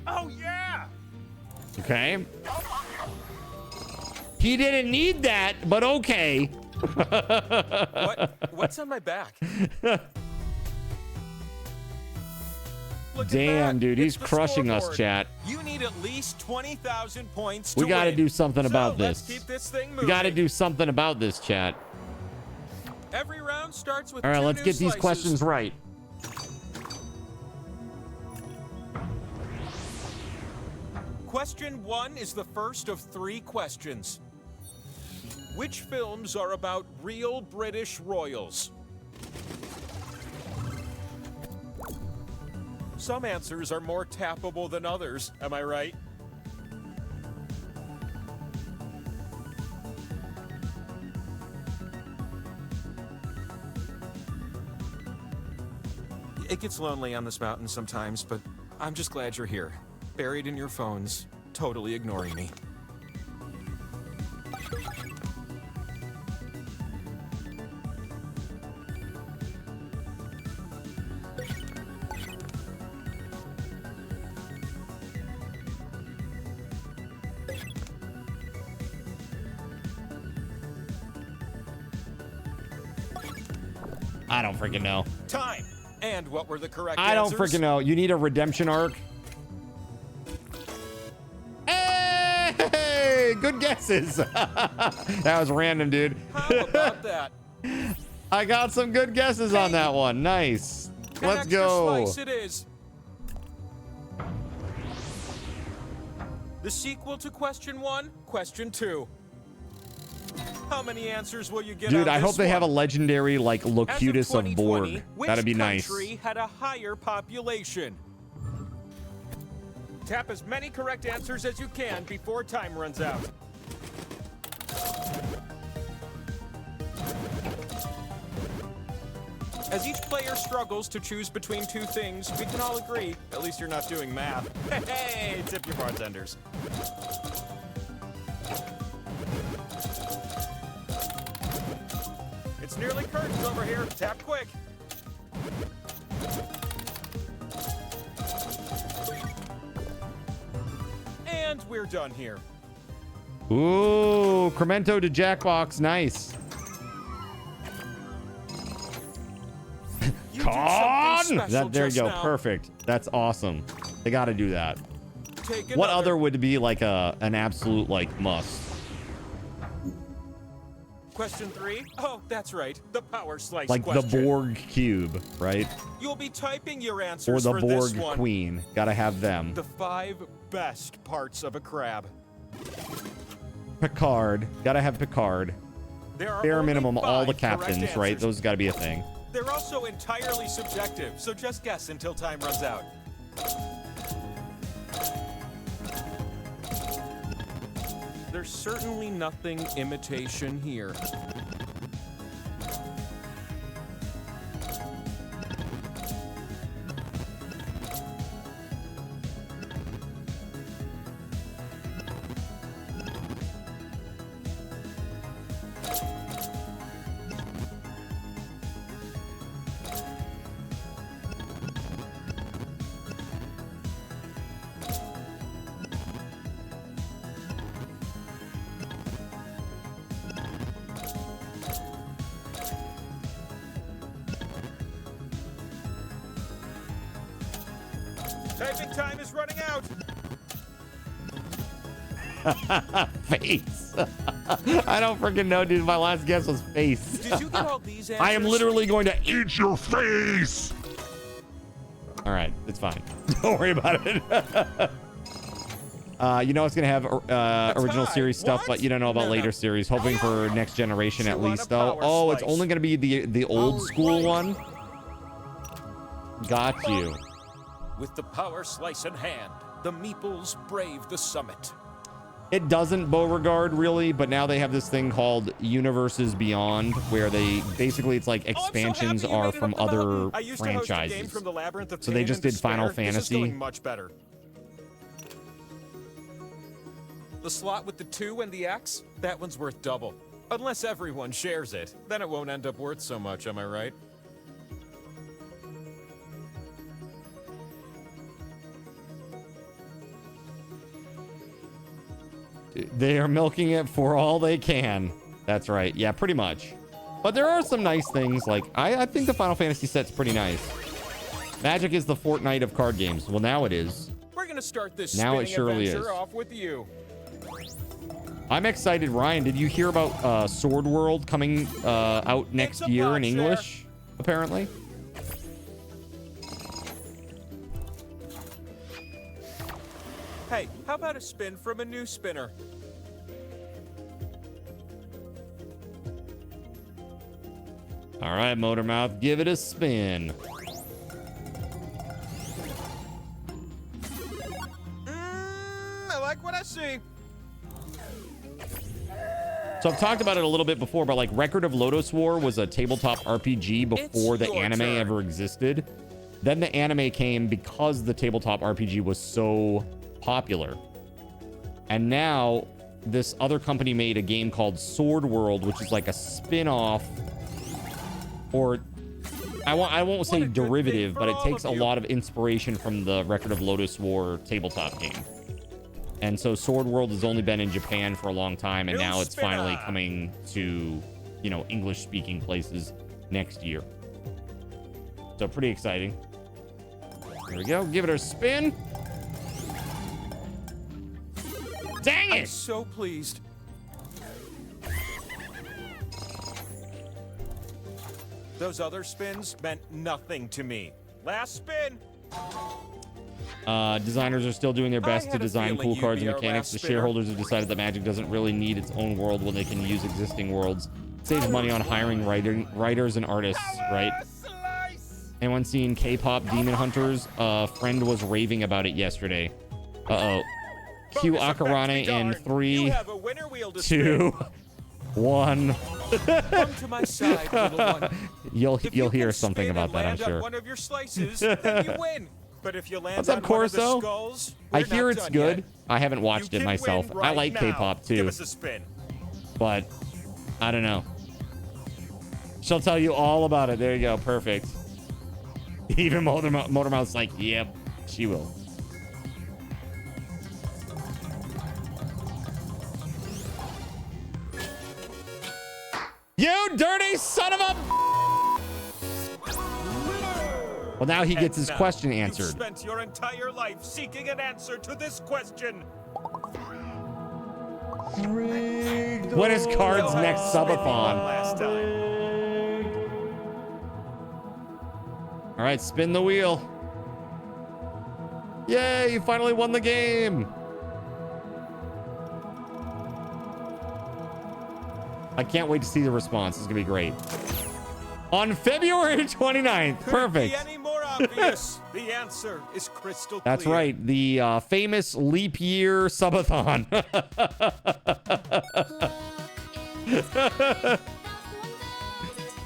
Oh yeah. Okay. He didn't need that, but okay. What's on my back? Damn, dude, he's crushing us, chat. You need at least 20,000 points. We got to do something about this. Let's keep this thing moving. We got to do something about this, chat. Every round starts with all right, let's get these slices. questions right. Question 1 is the first of 3 questions. Which films are about real British royals? Some answers are more tappable than others, am I right? It gets lonely on this mountain sometimes, but I'm just glad you're here. Buried in your phones, totally ignoring me. I don't freaking know. Time. And what were the correct I don't answers? freaking know. You need a redemption arc. Hey, good guesses. That was random, dude. How about that? I got some good guesses on that one. Nice. Let's go. Slice it is. The sequel to question 1, question 2. How many answers will you get? Dude, on I this hope they have a one? legendary like Locutus of Borg. Which That'd be nice. country had a higher population? Tap as many correct answers as you can before time runs out. As each player struggles to choose between 2 things, we can all agree, at least you're not doing math. Hey, tip your bartenders. It's nearly curtains over here. Tap quick. And we're done here. Ooh, Cremento to Jackbox. Nice. Con! There you go. Now. Perfect. That's awesome. They got to do that. Take What another. other would be like an absolute like must? Question 3. Oh, that's right. The power slice Like question. the Borg cube, right? You'll be typing your Or answers the for this Borg one. queen. Gotta have them. The 5 best parts of a crab. Picard. Gotta have Picard. There are Bare only minimum, all the 5 correct captains, right? answers. Those gotta be a thing. They're also entirely subjective, so just guess until time runs out. There's certainly nothing imitation here. Typing time is running out. Face. I don't freaking know, dude. My last guess was face. Did you get all these answers? I am literally going to eat your face. All right, it's fine. Don't worry about it. You know it's gonna have original series stuff, but you don't know about later series. Hoping for next generation at least, though. Oh, it's only gonna be the old school one. Got you. With the power slice in hand, the meeples brave the summit. It doesn't Beauregard really, but now they have this thing called Universes Beyond, where they basically it's like expansions are from other franchises. From the Labyrinth of So they Pain just and did Final Despair. This is Fantasy. going much better. The slot with the 2 and the X, that one's worth double. Unless everyone shares it, then it won't end up worth so much, am I right? They are milking it for all they can. That's right. Yeah, pretty much. But there are some nice things. Like, I think the Final Fantasy set's pretty nice. Magic is the Fortnite of card games. Well, now it is. We're gonna start this Now it spinning surely adventure is. off with you. I'm excited. Ryan, did you hear about Sword World coming out next year in English, apparently? Hey, how about a spin from a new spinner? All right, Motormouth, give it a spin. I like what I see. So I've talked about it a little bit before, but like Record of Lodoss War was a tabletop RPG before the anime ever existed. Then the anime came because the tabletop RPG was so popular. And now this other company made a game called Sword World, which is like a spin-off, or I won't say derivative, but it takes a lot of inspiration from the Record of Lodoss War tabletop game. And so Sword World has only been in Japan for a long time, and now it's finally coming to, you know, English-speaking places next year. So pretty exciting. Here we go. Give it a spin. Dang it! I'm so pleased. Those other spins meant nothing to me. Last spin. Designers are still doing their best to design cool cards and you'd be our mechanics. The last spinner. shareholders have decided that Magic doesn't really need its own world when they can use existing worlds. It saves money on hiring writers and artists, right? Anyone seen K-pop Demon Hunters? A friend was raving about it yesterday. Uh-oh. Cue Akarane in 3, 2, 1. Come to my side, little one. You'll hear something about that, I'm Land on sure. one of your slices, then you win. But if you land What's up, on one of the Corso? skulls, I we're hear not it's done good. yet. I haven't watched You it can myself. win I right like now. K-pop too. Give us a spin. But I don't know. She'll tell you all about it. There you go. Perfect. Even Motormouth's like, yep, she will. You dirty son of a... Well, now he gets his And now, question you've answered. spent your entire life seeking an answer to this question. When is Card's next subathon? Last time. All right, spin the wheel. Yay, you finally won the game. I can't wait to see the response. It's gonna be great. On February 29th. Perfect. Could be any more obvious. The answer is crystal clear. That's right. The famous leap year subathon.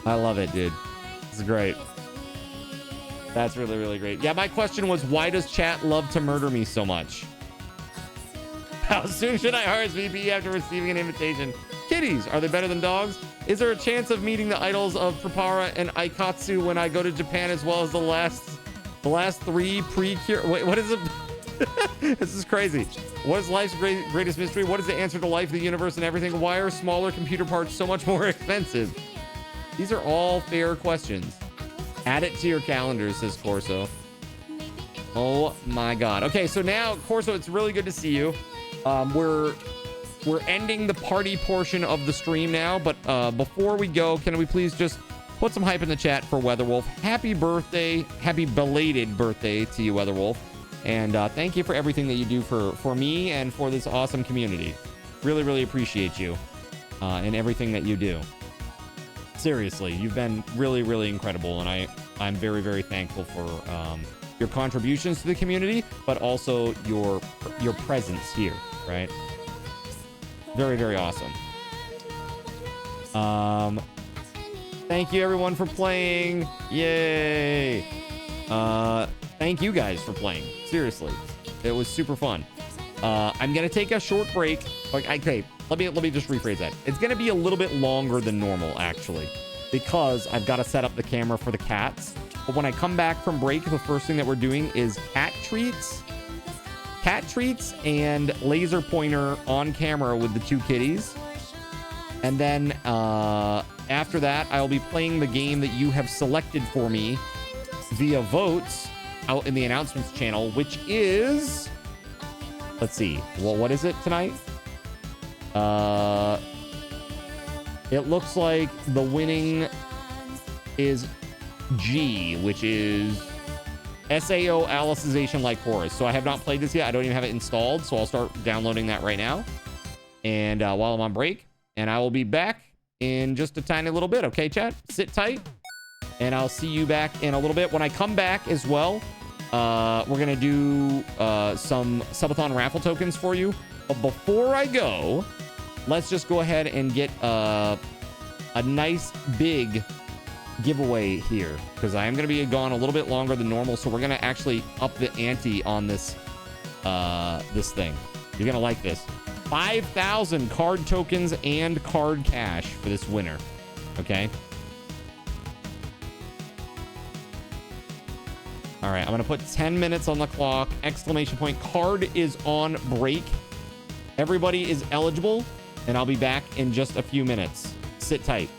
I love it, dude. It's great. That's really, really great. Yeah, my question was, why does chat love to murder me so much? How soon should I RSVP after receiving an invitation? Kitties, are they better than dogs? Is there a chance of meeting the idols of Prepara and Aikatsu when I go to Japan, as well as the last three pre-cure? Wait, what is it? This is crazy. What is life's greatest mystery? What is the answer to life, the universe, and everything? Why are smaller computer parts so much more expensive? These are all fair questions. Add it to your calendar, says Corso. Oh my God. Okay, so now, Corso, it's really good to see you. We're ending the party portion of the stream now, but before we go, can we please just put some hype in the chat for WeatherWolf? Happy birthday, happy belated birthday to you, WeatherWolf. And thank you for everything that you do for me and for this awesome community. Really, really appreciate you and everything that you do. Seriously, you've been really, really incredible, and I'm very, very thankful for your contributions to the community, but also your presence here, right? Very, very awesome. Thank you, everyone, for playing. Yay! Thank you guys for playing. Seriously, it was super fun. I'm gonna take a short break. Okay, let me just rephrase that. It's gonna be a little bit longer than normal, actually, because I've got to set up the camera for the cats. But when I come back from break, the first thing that we're doing is cat treats and laser pointer on camera with the two kitties. And then after that, I'll be playing the game that you have selected for me via votes out in the announcements channel, which is, let's see, well, what is it tonight? It looks like the winning is G, which is SAO Alicization Lycoris. So I have not played this yet. I don't even have it installed, so I'll start downloading that right now. And while I'm on break, and I will be back in just a tiny little bit. Okay, chat? Sit tight, and I'll see you back in a little bit. When I come back as well, we're going to do some Subathon raffle tokens for you. But before I go, let's just go ahead and get a nice big giveaway here, because I am going to be gone a little bit longer than normal, so we're going to actually up the ante on this this thing. You're going to like this. 5,000 card tokens and card cash for this winner. Okay? All right, I'm going to put 10 minutes on the clock. Exclamation point. Card is on break. Everybody is eligible, and I'll be back in just a few minutes. Sit tight.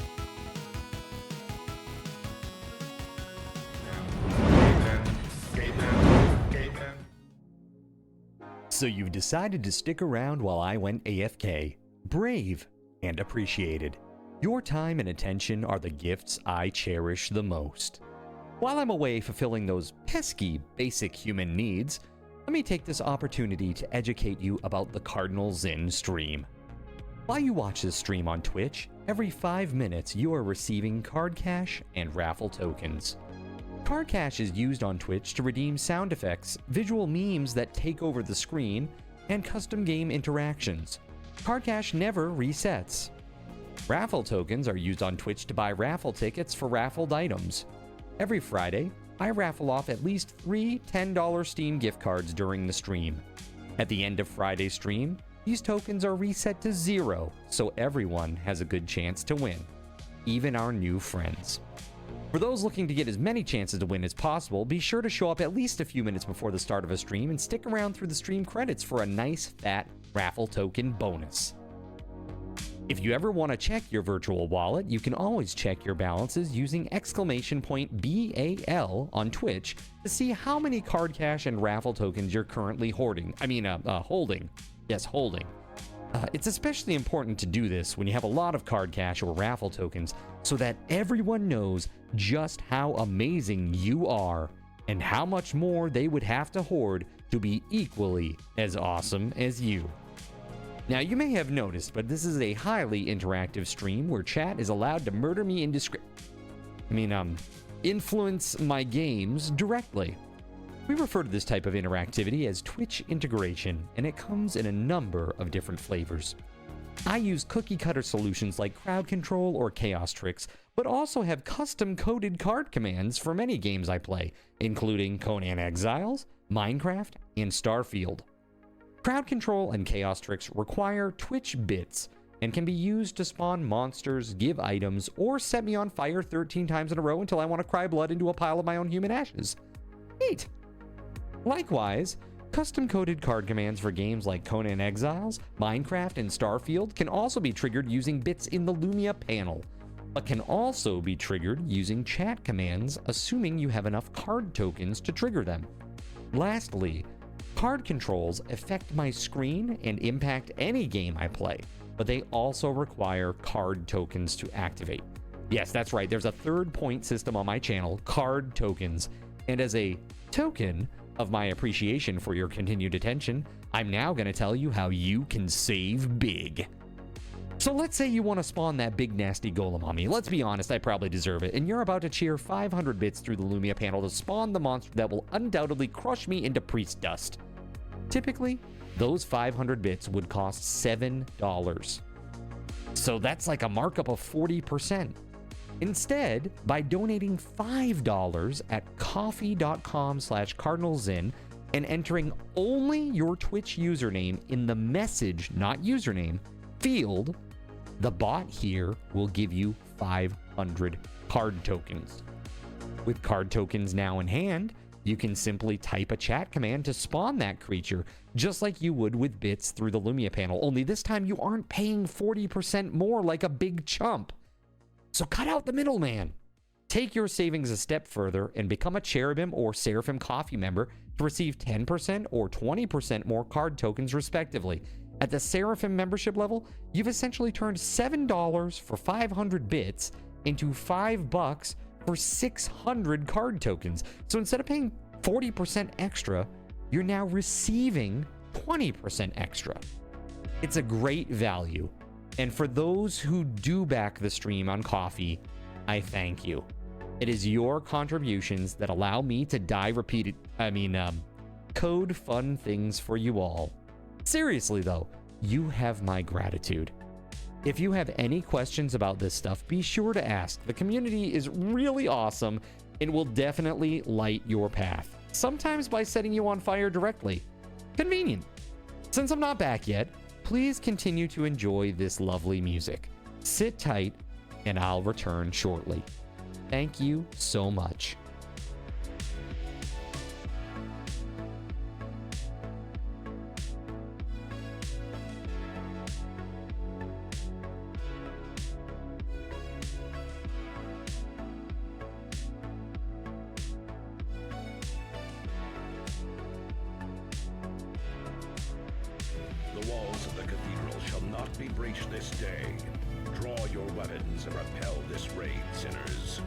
So you've decided to stick around while I went AFK. Brave and appreciated. Your time and attention are the gifts I cherish the most. While I'm away fulfilling those pesky basic human needs, let me take this opportunity to educate you about the Cardinal Zin stream. While you watch this stream on Twitch, every 5 minutes you are receiving card cash and raffle tokens. Card cash is used on Twitch to redeem sound effects, visual memes that take over the screen, and custom game interactions. Card cash never resets. Raffle tokens are used on Twitch to buy raffle tickets for raffled items. Every Friday, I raffle off at least 3 $10 Steam gift cards during the stream. At the end of Friday's stream, these tokens are reset to 0, so everyone has a good chance to win, even our new friends. For those looking to get as many chances to win as possible, be sure to show up at least a few minutes before the start of a stream and stick around through the stream credits for a nice fat raffle token bonus. If you ever want to check your virtual wallet, you can always check your balances using !BAL on Twitch to see how many card cash and raffle tokens you're currently holding. Yes, holding. It's especially important to do this when you have a lot of card cash or raffle tokens so that everyone knows just how amazing you are and how much more they would have to hoard to be equally as awesome as you. Now, you may have noticed, but this is a highly interactive stream where chat is allowed to murder me influence my games directly. We refer to this type of interactivity as Twitch integration, and it comes in a number of different flavors. I use cookie-cutter solutions like crowd control or chaos tricks, but also have custom-coded card commands for many games I play, including Conan Exiles, Minecraft, and Starfield. Crowd control and chaos tricks require Twitch bits and can be used to spawn monsters, give items, or set me on fire 13 times in a row until I want to cry blood into a pile of my own human ashes. Neat! Likewise, custom-coded card commands for games like Conan Exiles, Minecraft, and Starfield can also be triggered using bits in the Lumia panel, but can also be triggered using chat commands, assuming you have enough card tokens to trigger them. Lastly, card controls affect my screen and impact any game I play, but they also require card tokens to activate. Yes, that's right, there's a third point system on my channel, card tokens, and as a token of my appreciation for your continued attention, I'm now going to tell you how you can save big. So let's say you want to spawn that big nasty golem on me. Let's be honest, I probably deserve it, and you're about to cheer 500 bits through the Lumia panel to spawn the monster that will undoubtedly crush me into priest dust. Typically, those 500 bits would cost $7. So that's like a markup of 40%. Instead, by donating $5 at ko-fi.com/cardinalzin and entering only your Twitch username in the message, not username, field, the bot here will give you 500 card tokens. With card tokens now in hand, you can simply type a chat command to spawn that creature, just like you would with bits through the Lumia panel, only this time you aren't paying 40% more like a big chump. So cut out the middleman. Take your savings a step further and become a Cherubim or Seraphim Coffee member to receive 10% or 20% more card tokens respectively. At the Seraphim membership level, you've essentially turned $7 for 500 bits into $5 for 600 card tokens. So instead of paying 40% extra, you're now receiving 20% extra. It's a great value. And for those who do back the stream on Ko-fi, I thank you. It is your contributions that allow me to code fun things for you all. Seriously though, you have my gratitude. If you have any questions about this stuff, be sure to ask. The community is really awesome and will definitely light your path. Sometimes by setting you on fire directly. Convenient. Since I'm not back yet, please continue to enjoy this lovely music. Sit tight, and I'll return shortly. Thank you so much. The walls of the cathedral shall not be breached this day. Draw your weapons and repel this raid, sinners.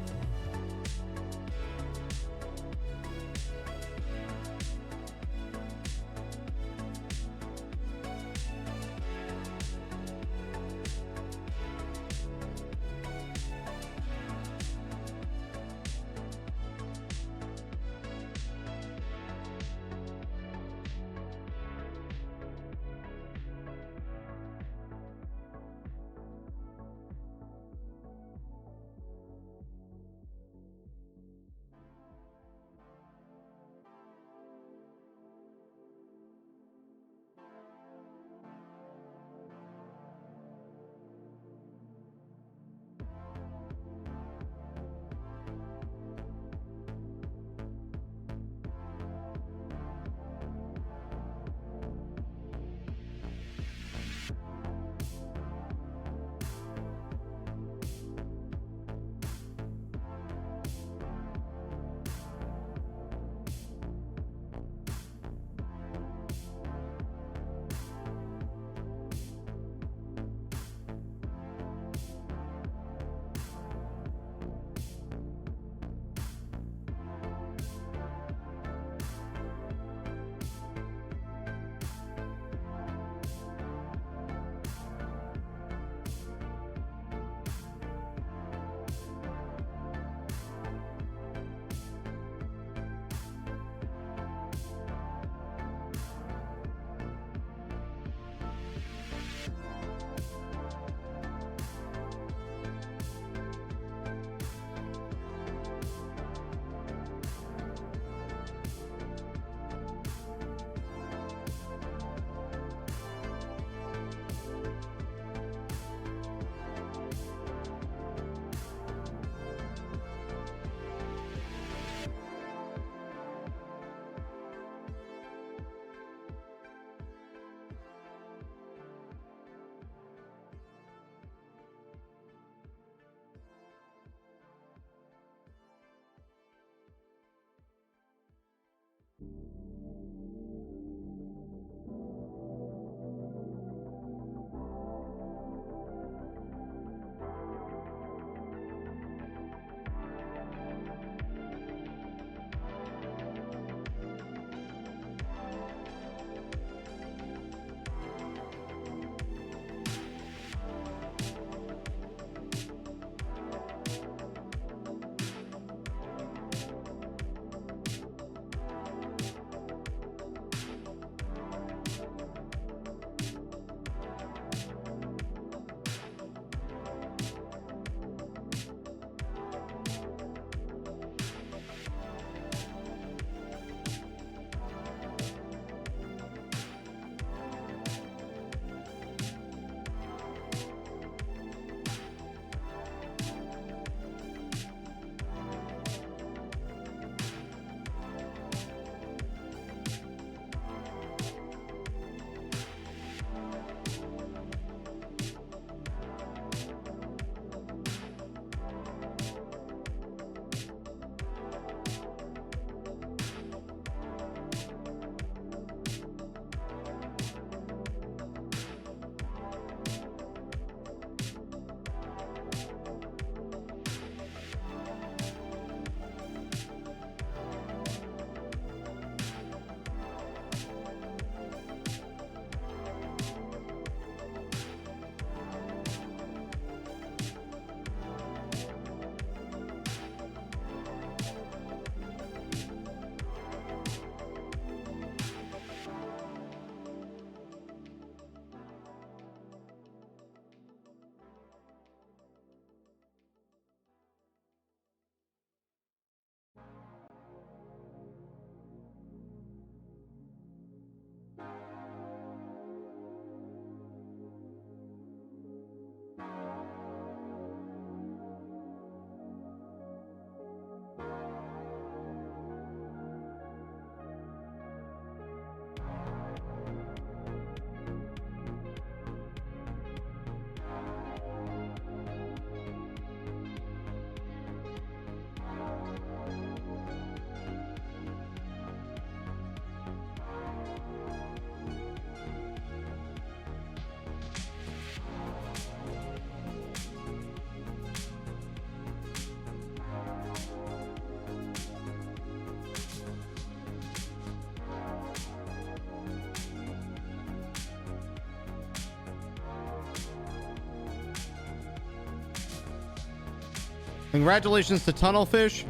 Congratulations to Tunnelfish.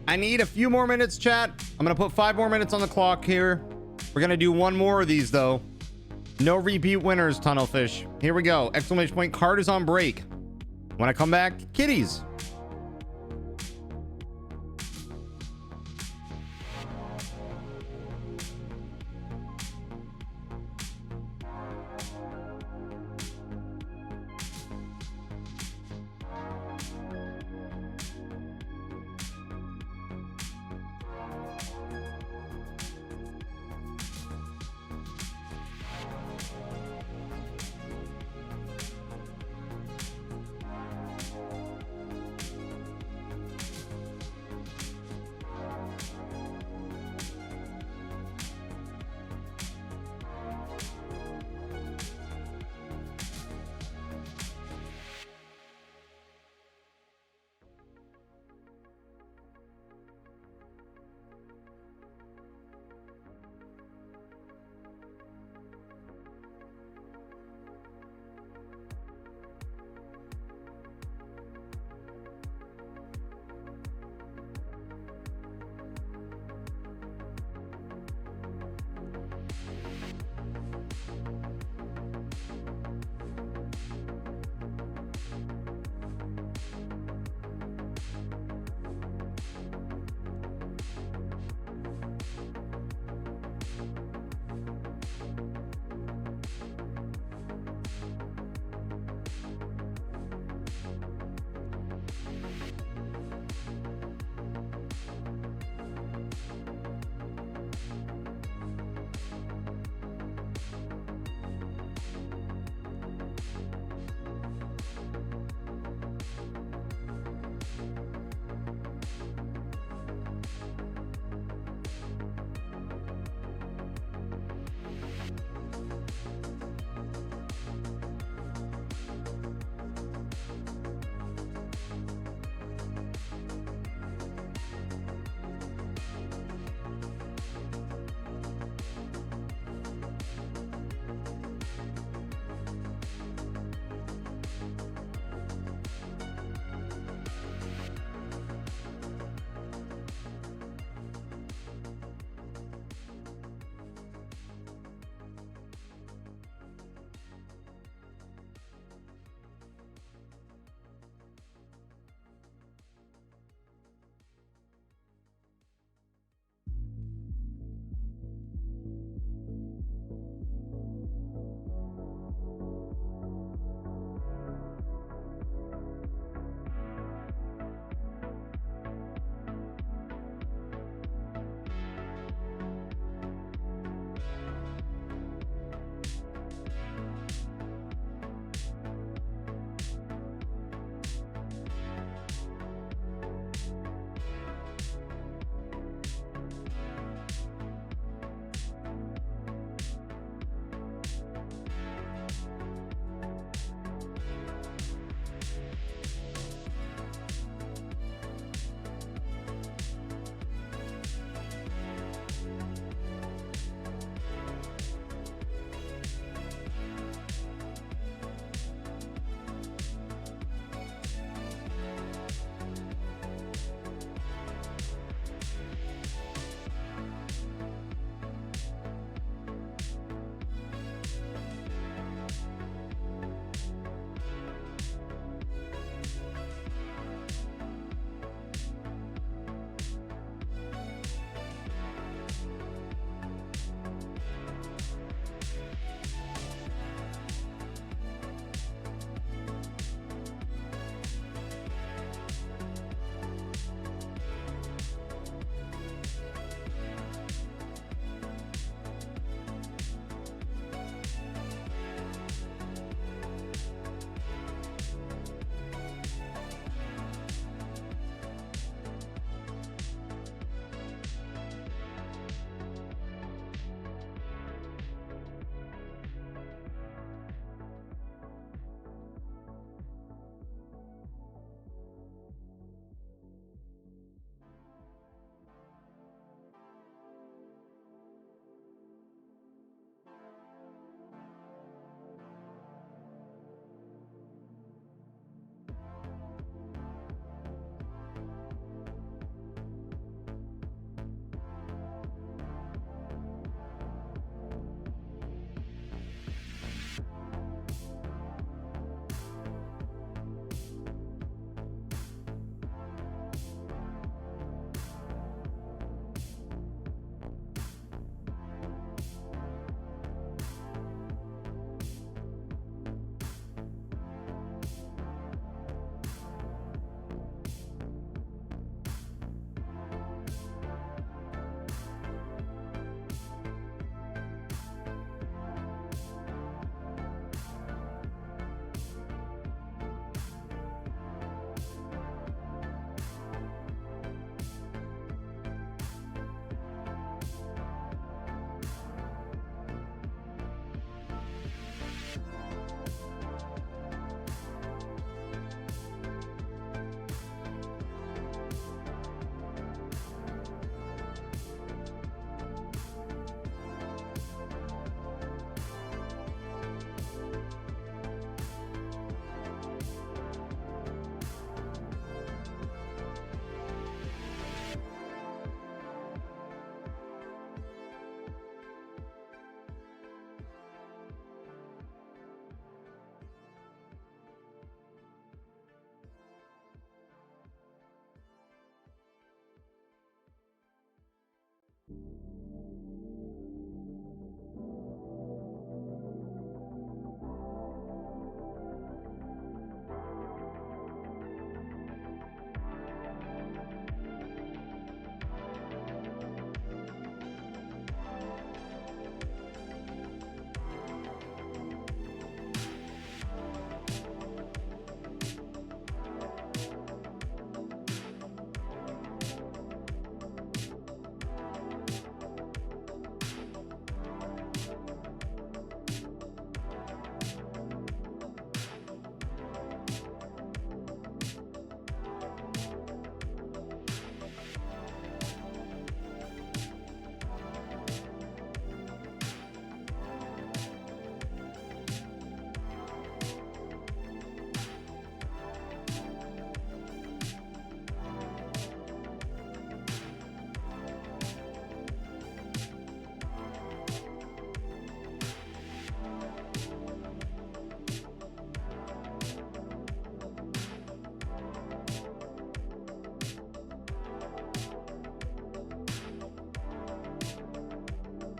I need a few more minutes, chat. I'm going to put 5 more minutes on the clock here. We're going to do one more of these, though. No repeat winners, Tunnelfish. Here we go. Exclamation point. Card is on break. When I come back, kitties.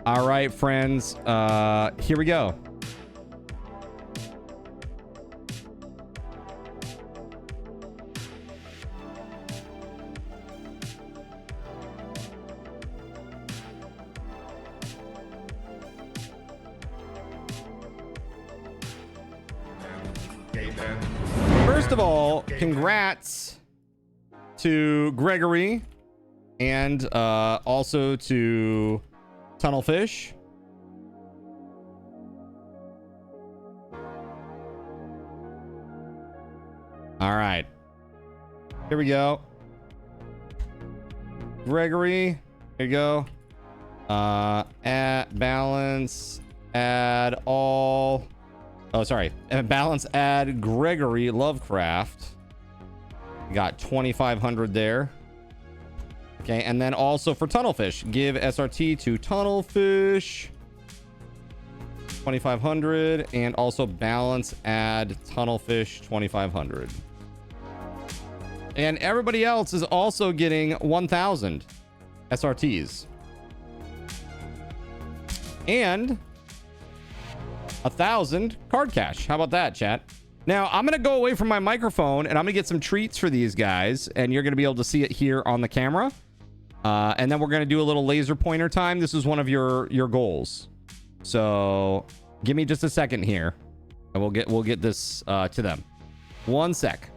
All right, friends. Here we go. First of all, congrats to Gregory and also to Tunnelfish. All right. Here we go. Gregory, here you go. At balance, add all. Oh, sorry. Balance, add Gregory Lovecraft. Got 2,500 there. Okay, and then also for Tunnelfish, give SRT to Tunnelfish. 2,500, and also balance, add Tunnelfish 2,500. And everybody else is also getting 1,000 SRTs. And 1,000 card cash. How about that, chat? Now, I'm going to go away from my microphone and I'm going to get some treats for these guys. And you're going to be able to see it here on the camera. And then we're going to do a little laser pointer time. This is one of your goals. So give me just a second here. And we'll get this to them. 1 sec.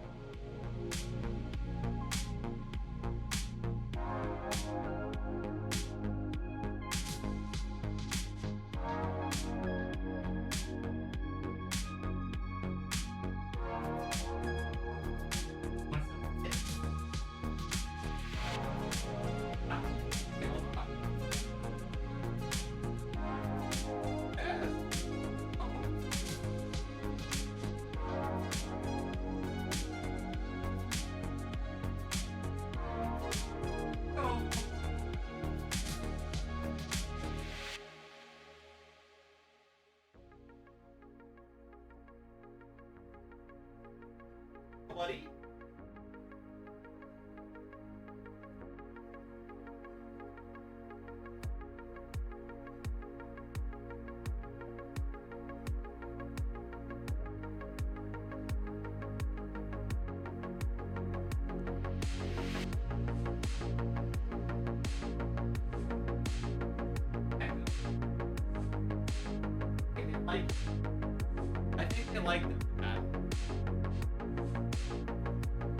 I think they like that.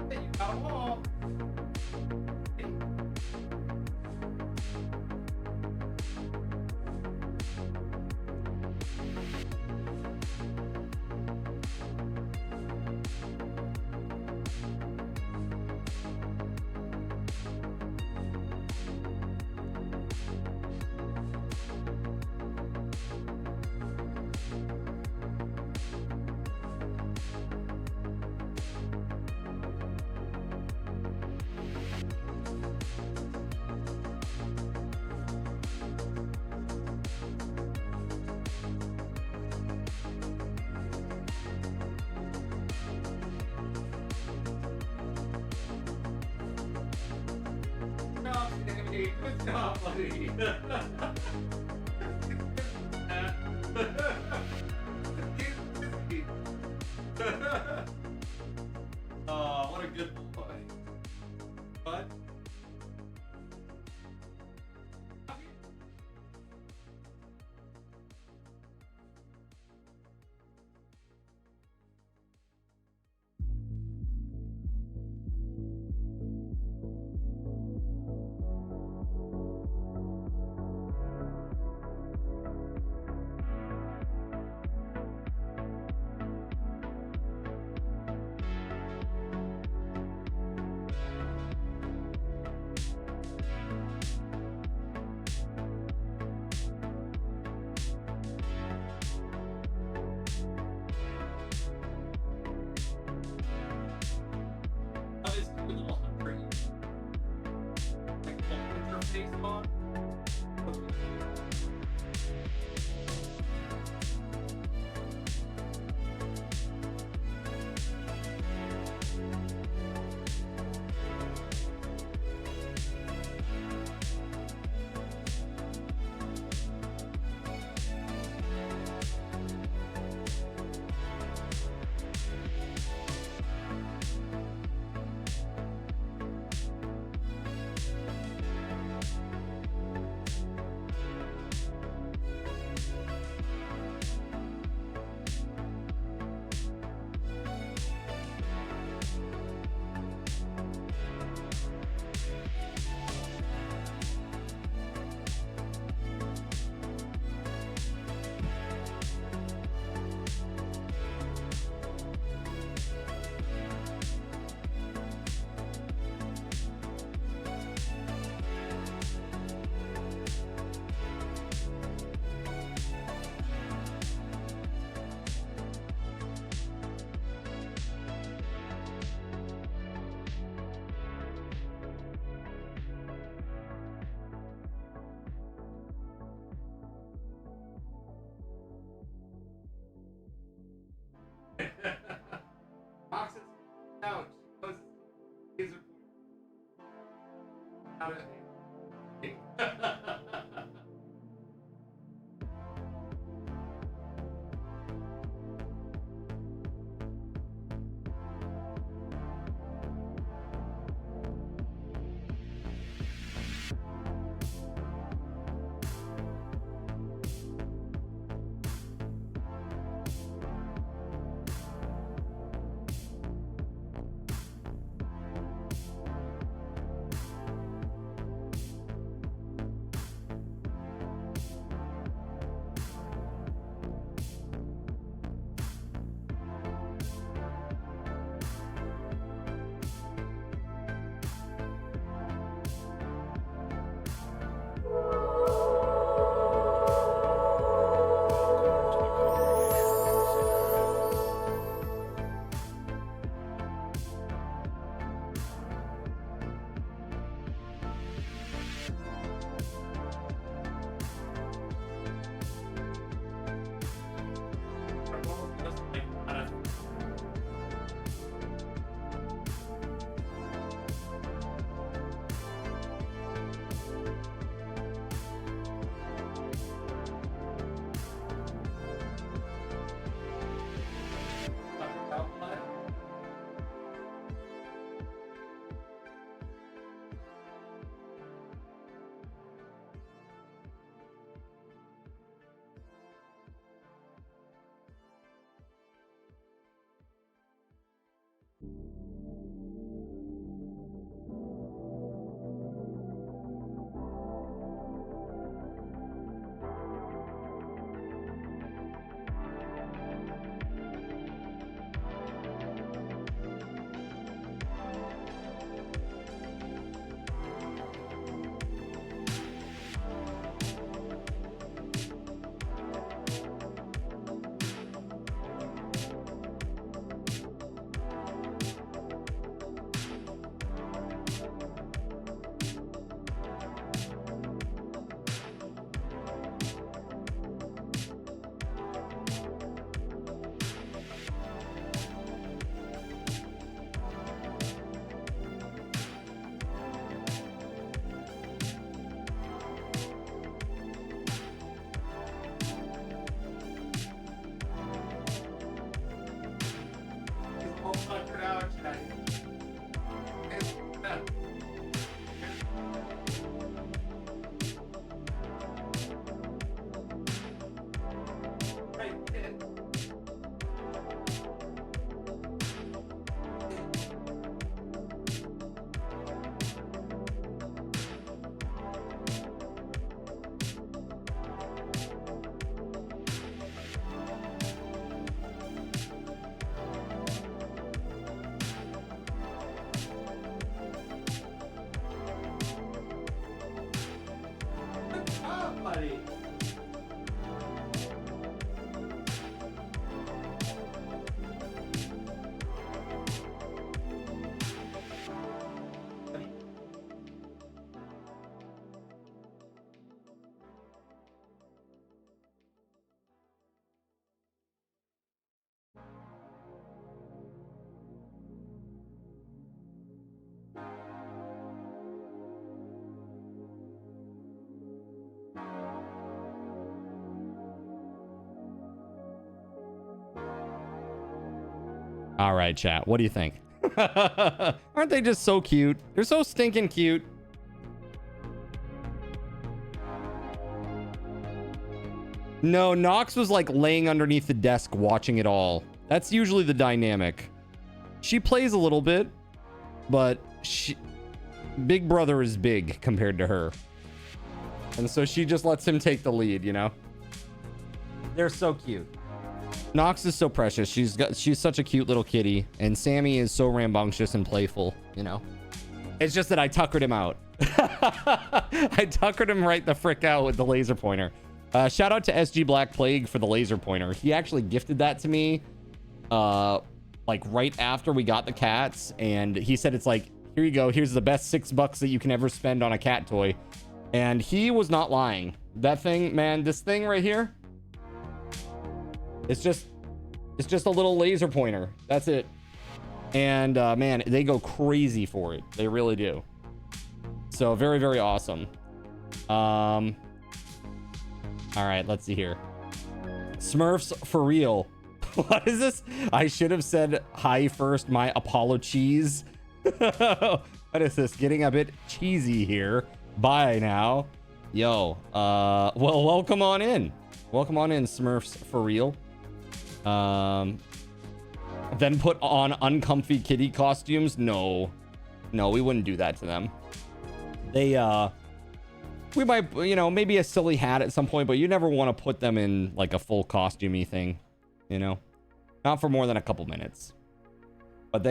Hey, you got them all. Stop, buddy. Oh, what a good boy. But All right, chat. What do you think? Aren't they just so cute? They're so stinking cute. No, Nox was like laying underneath the desk watching it all. That's usually the dynamic. She plays a little bit, but Big Brother is big compared to her. And so she just lets him take the lead, you know? They're so cute. Nox is so precious. She's such a cute little kitty, and Sammy is so rambunctious and playful, you know. It's just that I tuckered him out. I tuckered him right the frick out with the laser pointer. Shout out to SG Black Plague for the laser pointer. He actually gifted that to me like right after we got the cats, and he said it's like, here you go, here's the best $6 that you can ever spend on a cat toy. And he was not lying. That thing, man, this thing right here, it's just a little laser pointer. That's it. And man, they go crazy for it. They really do. So very, very awesome. All right, let's see here. Smurfs for real. What is this? I should have said hi first. My apologies. What is this? Getting a bit cheesy here. Bye now. Yo. Well, welcome on in. Welcome on in, Smurfs for real. Then put on uncomfy kitty costumes. No, we wouldn't do that to them. We might, you know, maybe a silly hat at some point, but you never want to put them in like a full costumey thing, you know, not for more than a couple minutes. But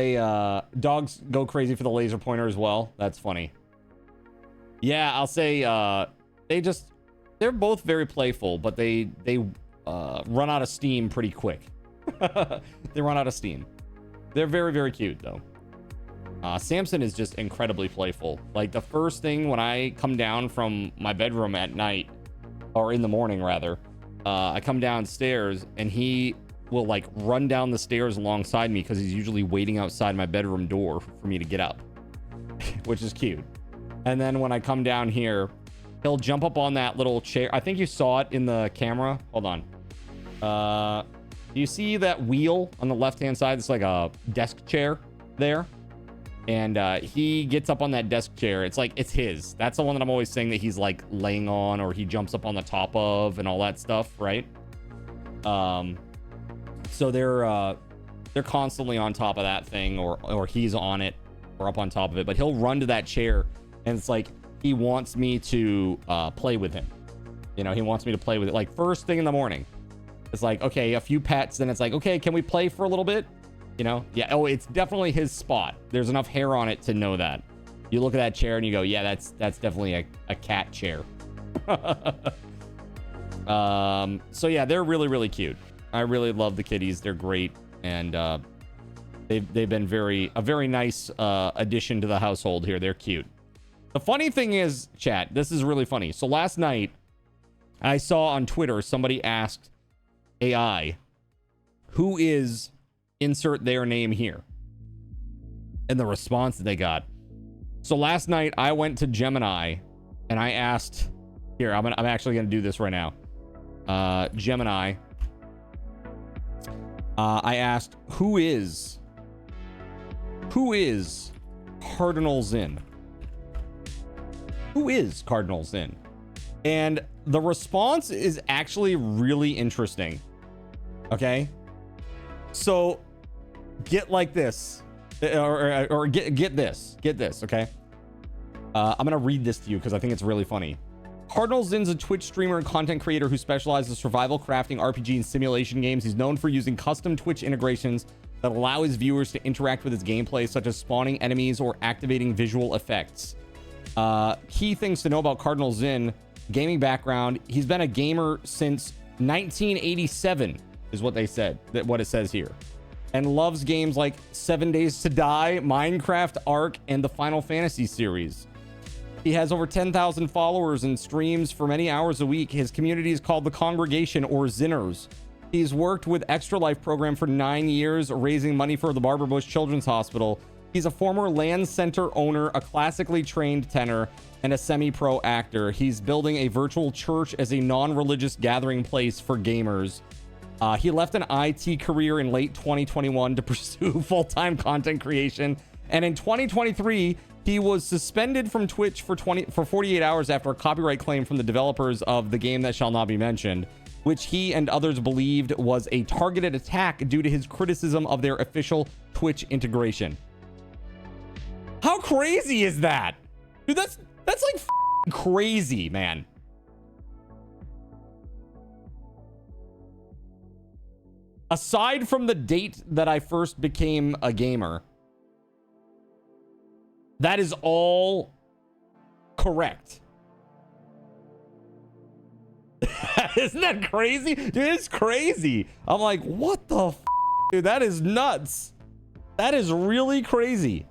dogs go crazy for the laser pointer as well. That's funny. Yeah, I'll say, they're both very playful, but they run out of steam pretty quick. They run out of steam. They're very, very cute though. Samson is just incredibly playful. Like the first thing when I come down from my bedroom at night, or in the morning rather, I come downstairs and he will like run down the stairs alongside me because he's usually waiting outside my bedroom door for me to get up, which is cute. And then when I come down here, he'll jump up on that little chair. I think you saw it in the camera. Hold on. Do you see that wheel on the left-hand side? It's like a desk chair there. And he gets up on that desk chair. It's like, it's his. That's the one that I'm always saying that he's like laying on, or he jumps up on the top of and all that stuff, right? So they're constantly on top of that thing, or he's on it, or up on top of it. But he'll run to that chair, and it's like he wants me to play with him. You know, he wants me to play with it. Like first thing in the morning, it's like, okay, a few pets. Then it's like, okay, can we play for a little bit? You know? Yeah. Oh, it's definitely his spot. There's enough hair on it to know that. You look at that chair and you go, yeah, that's definitely a cat chair. So yeah, they're really, really cute. I really love the kitties. They're great. And they've been a very nice addition to the household here. They're cute. The funny thing is, chat, this is really funny. So last night I saw on Twitter, somebody asked AI, who is insert their name here, and the response that they got. So last night I went to Gemini and I asked, here, I'm actually gonna do this right now. Gemini, I asked, who is Cardinal Zin? Who is Cardinal Zin? And the response is actually really interesting. Okay, so get like this, or get this, okay? I'm gonna read this to you because I think it's really funny. Cardinal Zin's a Twitch streamer and content creator who specializes in survival crafting, RPG, and simulation games. He's known for using custom Twitch integrations that allow his viewers to interact with his gameplay, such as spawning enemies or activating visual effects. Key things to know about Cardinal Zin: gaming background. He's been a gamer since 1987, is what they said, what it says here. And loves games like 7 Days to Die, Minecraft, Ark, and the Final Fantasy series. He has over 10,000 followers and streams for many hours a week. His community is called the Congregation, or Zinners. He's worked with Extra Life program for 9 years, raising money for the Barbara Bush Children's Hospital. He's a former Land Center owner, a classically trained tenor, and a semi-pro actor. He's building a virtual church as a non-religious gathering place for gamers. He left an IT career in late 2021 to pursue full-time content creation. And in 2023, he was suspended from Twitch for 48 hours after a copyright claim from the developers of the game that shall not be mentioned, which he and others believed was a targeted attack due to his criticism of their official Twitch integration. How crazy is that? Dude, that's like crazy, man. Aside from the date that I first became a gamer, that is all correct. Isn't that crazy? Dude, it's crazy. I'm like, what the f? Dude, that is nuts. That is really crazy.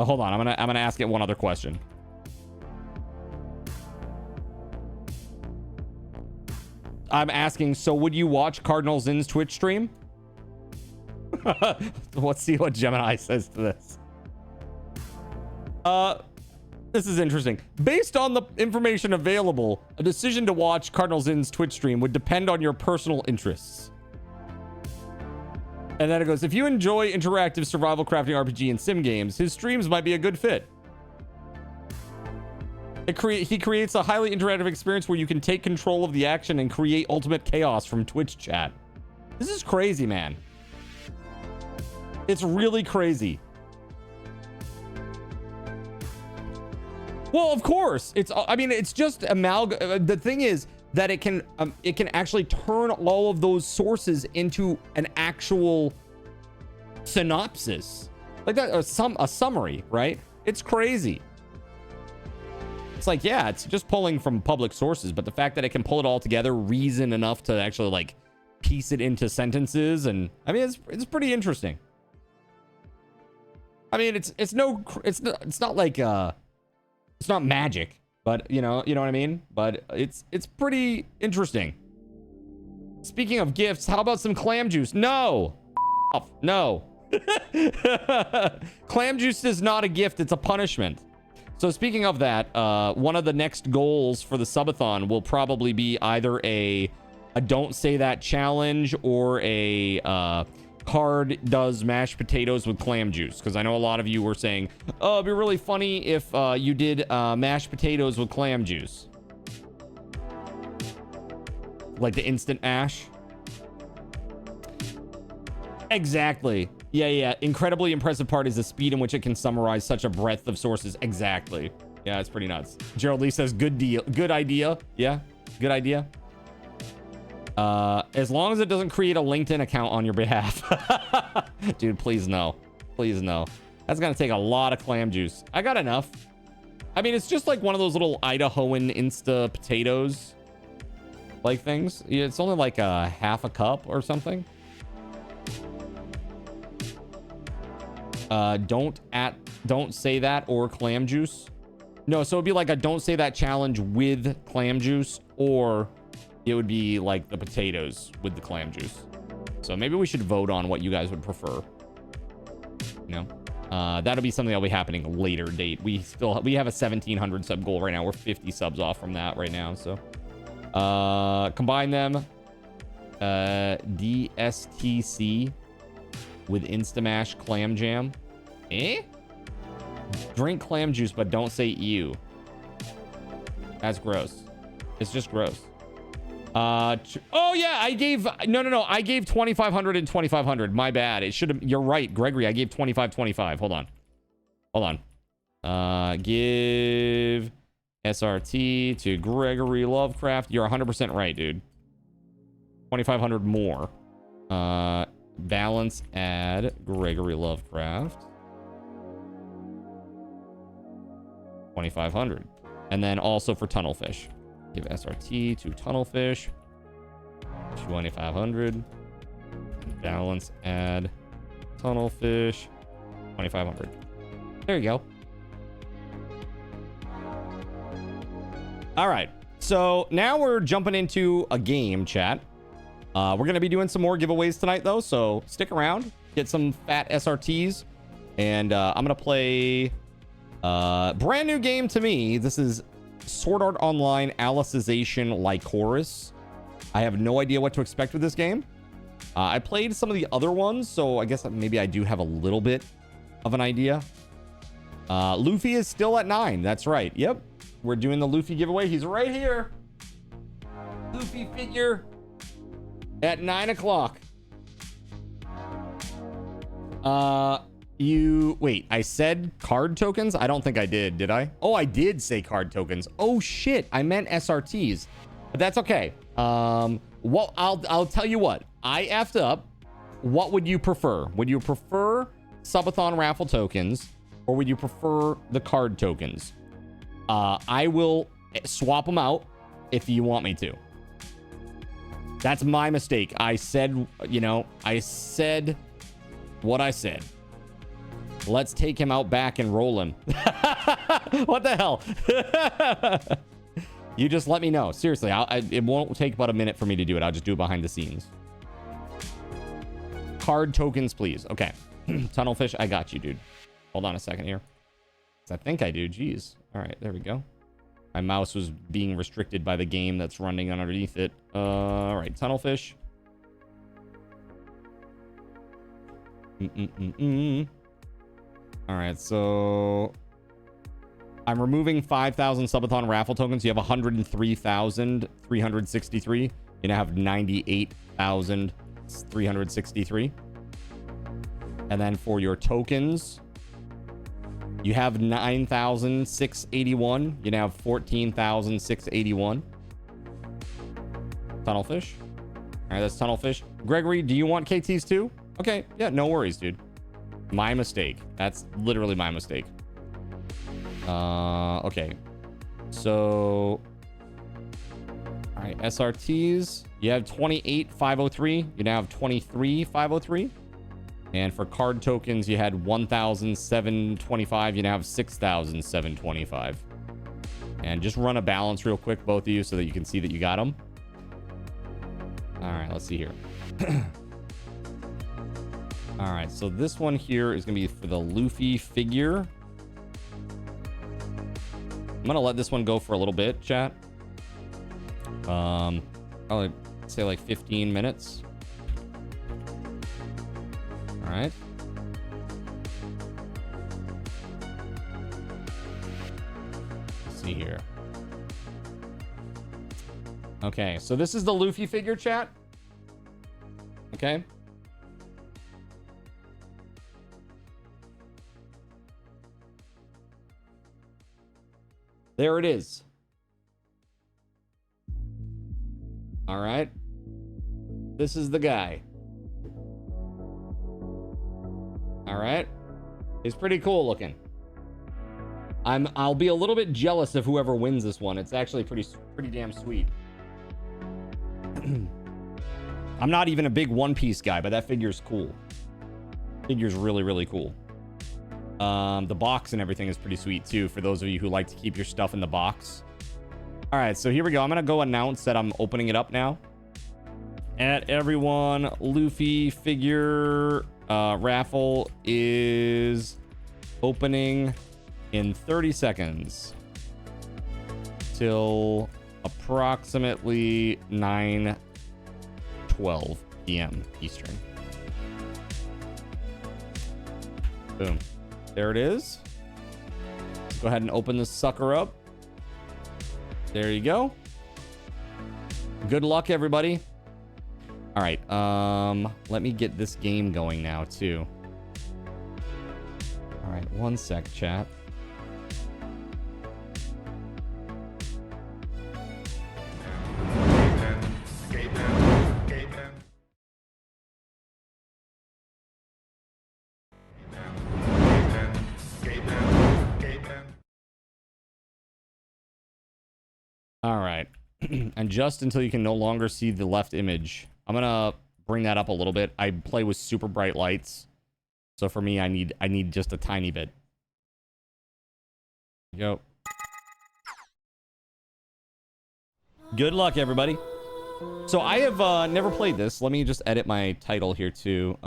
Oh, hold on, I'm gonna ask it one other question. I'm asking, so would you watch Cardinal Zin's Twitch stream? Let's see what Gemini says to this. This is interesting. Based on the information available, a decision to watch Cardinal Zin's Twitch stream would depend on your personal interests. And then it goes, if you enjoy interactive survival crafting RPG and sim games, his streams might be a good fit. He creates a highly interactive experience where you can take control of the action and create ultimate chaos from Twitch chat. This is crazy, man. It's really crazy. Well, of course. I mean, it's just the thing is that it can actually turn all of those sources into an actual synopsis. Like that, a summary, right? It's crazy. It's like, yeah, it's just pulling from public sources, but the fact that it can pull it all together, reason enough to actually like piece it into sentences, and I mean, it's pretty interesting. I mean, it's not like it's not magic, but you know what I mean? But it's pretty interesting. Speaking of gifts, how about some clam juice? No. No. Clam juice is not a gift, it's a punishment. So speaking of that, one of the next goals for the subathon will probably be either a don't say that challenge or a Card does mashed potatoes with clam juice, because I know a lot of you were saying, oh, it'd be really funny if you did mashed potatoes with clam juice, like the instant mash. Exactly. Yeah. Incredibly impressive part is the speed in which it can summarize such a breadth of sources. Exactly. Yeah, it's pretty nuts. Gerald Lee says, good deal. Good idea. Yeah, good idea. As long as it doesn't create a LinkedIn account on your behalf. Dude, please no. Please no. That's gonna take a lot of clam juice. I got enough. I mean, it's just like one of those little Idahoan Insta potatoes like things. Yeah, it's only like a half a cup or something. Don't say that or clam juice. No, so it'd be like a don't say that challenge with clam juice, or it would be like the potatoes with the clam juice. So maybe we should vote on what you guys would prefer. You know, that'll be something that'll be happening later date. We have a 1,700 sub goal right now. We're 50 subs off from that right now. So combine them. DSTC with Instamash clam jam. Drink clam juice, but don't say ew. That's gross. It's just gross. Oh yeah, I gave no. I gave 2,500 and 2,500. My bad. It should have. You're right, Gregory. I gave 25. Hold on. Give SRT to Gregory Lovecraft. You're 100% right, dude. 2,500 more. Balance add Gregory Lovecraft. 2,500, and then also for Tunnelfish. Give SRT to Tunnelfish. 2,500. Balance add Tunnelfish. 2,500. There you go. All right. So now we're jumping into a game, chat. We're going to be doing some more giveaways tonight, though. So stick around. Get some fat SRTs. And I'm going to play a brand new game to me. This is Sword Art Online Alicization Lycoris. I have no idea what to expect with this game. I played some of the other ones, so I guess maybe I do have a little bit of an idea. Luffy is still at 9. That's right. Yep. We're doing the Luffy giveaway. He's right here. Luffy figure at 9 o'clock. Wait, I said card tokens? I don't think I did I? Oh, I did say card tokens. Oh shit, I meant SRTs. But that's okay. Well, I'll tell you what. I effed up. What would you prefer? Would you prefer Subathon raffle tokens, or would you prefer the card tokens? I will swap them out if you want me to. That's my mistake. I said what I said. Let's take him out back and roll him. What the hell? You just let me know. Seriously, it won't take but a minute for me to do it. I'll just do it behind the scenes. card tokens, please. Okay. Tunnelfish, I got you, dude. Hold on a second here. I think I do. Jeez. All right, there we go. My mouse was being restricted by the game that's running underneath it. All right, Tunnelfish. All right, so I'm removing 5,000 Subathon raffle tokens. You have 103,363. You now have 98,363. And then for your tokens, you have 9,681. You now have 14,681. Tunnelfish. All right, that's Tunnelfish. Gregory, do you want KTs too? Okay, yeah, no worries, dude. My mistake. That's literally my mistake. Okay. So, all right, SRTs. You have 28,503. You now have 23,503. And for card tokens, you had 1,725. You now have 6,725. And just run a balance real quick, both of you, so that you can see that you got them. All right, let's see here. All right, so this one here is going to be for the Luffy figure. I'm going to let this one go for a little bit, chat. Probably say like 15 minutes. All right. Let's see here. Okay, so this is the Luffy figure, chat. Okay. There it is. All right. This is the guy. All right. He's pretty cool looking. I'll be a little bit jealous of whoever wins this one. It's actually pretty damn sweet. I'm not even a big One Piece guy, but that figure's cool. Figure's really, really cool. The box and everything is pretty sweet too, for those of you who like to keep your stuff in the box. All right, so here we go. I'm gonna go announce that I'm opening it up now. At everyone, Luffy figure raffle is opening in 30 seconds till approximately 9:12 p.m. Eastern. Boom. There it is. Let's go ahead and open this sucker up. There you go. Good luck, everybody. All right. Let me get this game going now, too. All right. One sec, chat. All right. And just until you can no longer see the left image, I'm gonna bring that up a little bit. I play with super bright lights, so for me, I need just a tiny bit. Go. Good luck, everybody. So I have never played this. Let me just edit my title here too.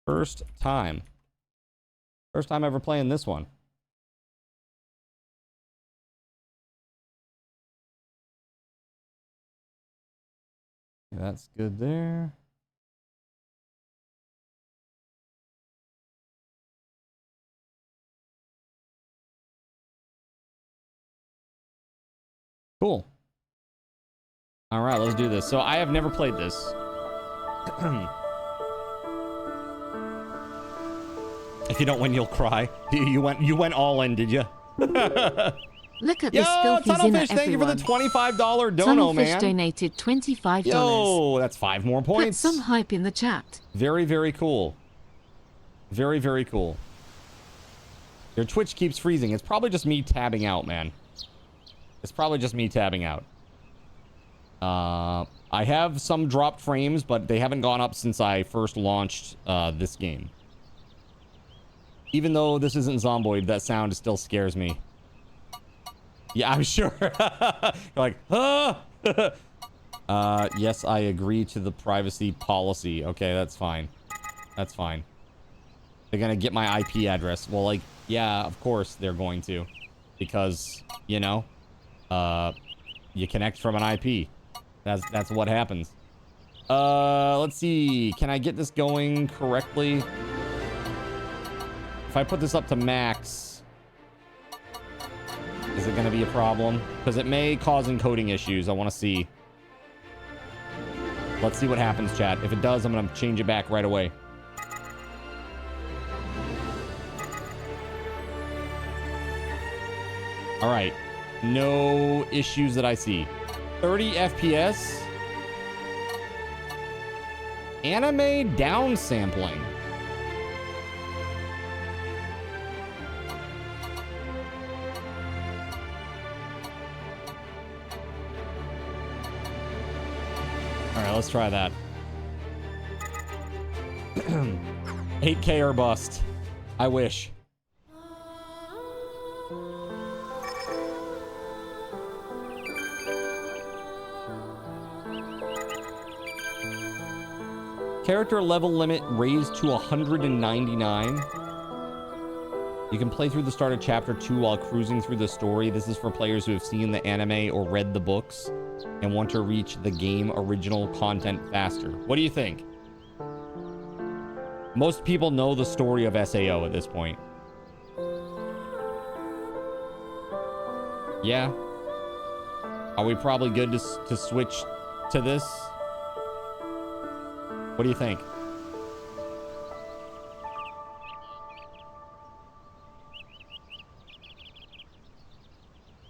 First time ever playing this one. That's good there. Cool. All right, let's do this. So I have never played this. If you don't win, you'll cry. You went all in, did you? Look at this filthy Zimmer, Tunnelfish, thank you for the $25 dono, man. Tunnelfish donated $25. Yo, that's 5 more points. Put some hype in the chat. Very, very cool. Very, very cool. Your Twitch keeps freezing. It's probably just me tabbing out, man. It's probably just me tabbing out. I have some dropped frames, but they haven't gone up since I first launched this game. Even though this isn't Zomboid, that sound still scares me. Yeah, I'm sure. You're like, ah! Yes, I agree to the privacy policy. Okay, that's fine. That's fine. They're gonna get my IP address. Well, like, yeah, of course they're going to. Because, you know, you connect from an IP. That's what happens. Let's see. Can I get this going correctly? If I put this up to max, is it gonna be a problem? Because it may cause encoding issues. I want to see. Let's see what happens, chat. If it does, I'm gonna change it back right away. All right, no issues that I see. 30 FPS. Anime downsampling. All right, let's try that. 8K or bust. I wish. Character level limit raised to 199. You can play through the start of chapter 2 while cruising through the story. This is for players who have seen the anime or read the books and want to reach the game original content faster. What do you think? Most people know the story of SAO at this point. Yeah. Are we probably good to switch to this? What do you think?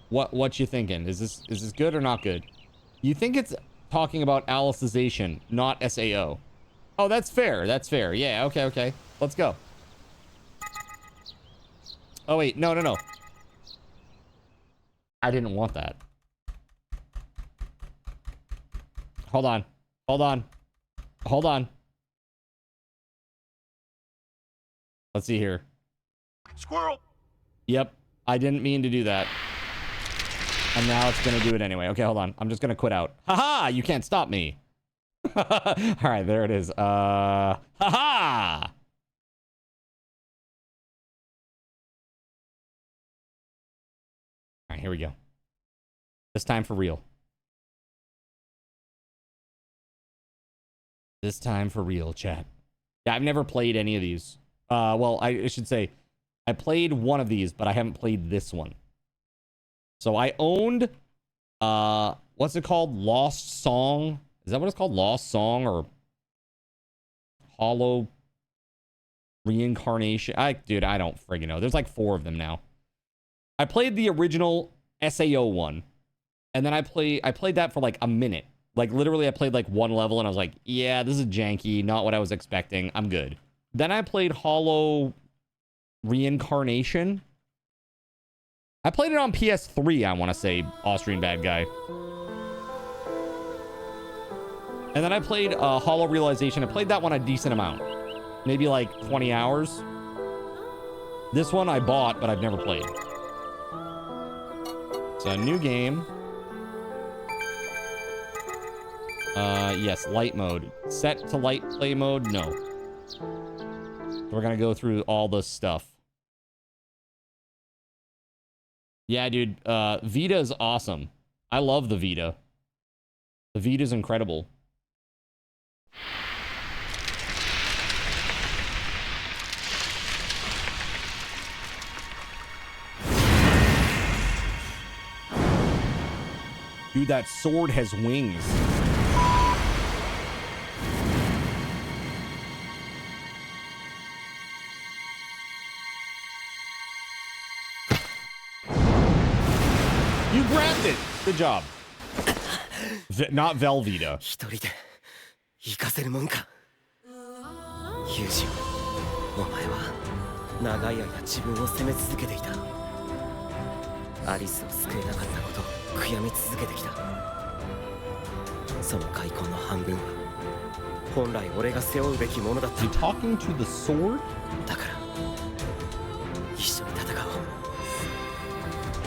What you thinking? Is this good or not good? You think it's talking about Alicization, not SAO? Oh, that's fair. That's fair. Yeah, okay. Let's go. Oh, wait. No. I didn't want that. Hold on. Let's see here. Squirrel. Yep. I didn't mean to do that. And now it's going to do it anyway. Okay, hold on. I'm just going to quit out. Haha! You can't stop me. All right, there it is. Haha! All right, here we go. This time for real. This time for real, chat. Yeah, I've never played any of these. Well, I should say, I played one of these, but I haven't played this one. So I owned, what's it called? Lost Song? Is that what it's called? Lost Song or Hollow Reincarnation? Dude, I don't friggin' know. There's like 4 of them now. I played the original SAO one, and then I played that for like a minute. Like literally I played like 1 level and I was like, yeah, this is janky, not what I was expecting. I'm good. Then I played Hollow Reincarnation. I played it on PS3, I want to say, Austrian bad guy. And then I played Hollow Realization. I played that one a decent amount. Maybe like 20 hours. This one I bought, but I've never played. It's a new game. Yes, light mode. Set to light play mode? No. We're gonna go through all this stuff. Yeah, dude, Vita is awesome. I love the Vita. The Vita's incredible. Dude, that sword has wings. You grabbed it. Good job. Not Velveeta. 一人で行かせるもんか。ユージ、お前は長い間自分を責め続けていた。アリスを救えなかったことを悔やみ続けてきた。その開墾の半分は本来俺が背負うべきものだった。You talking to the sword? だから一緒に戦おう。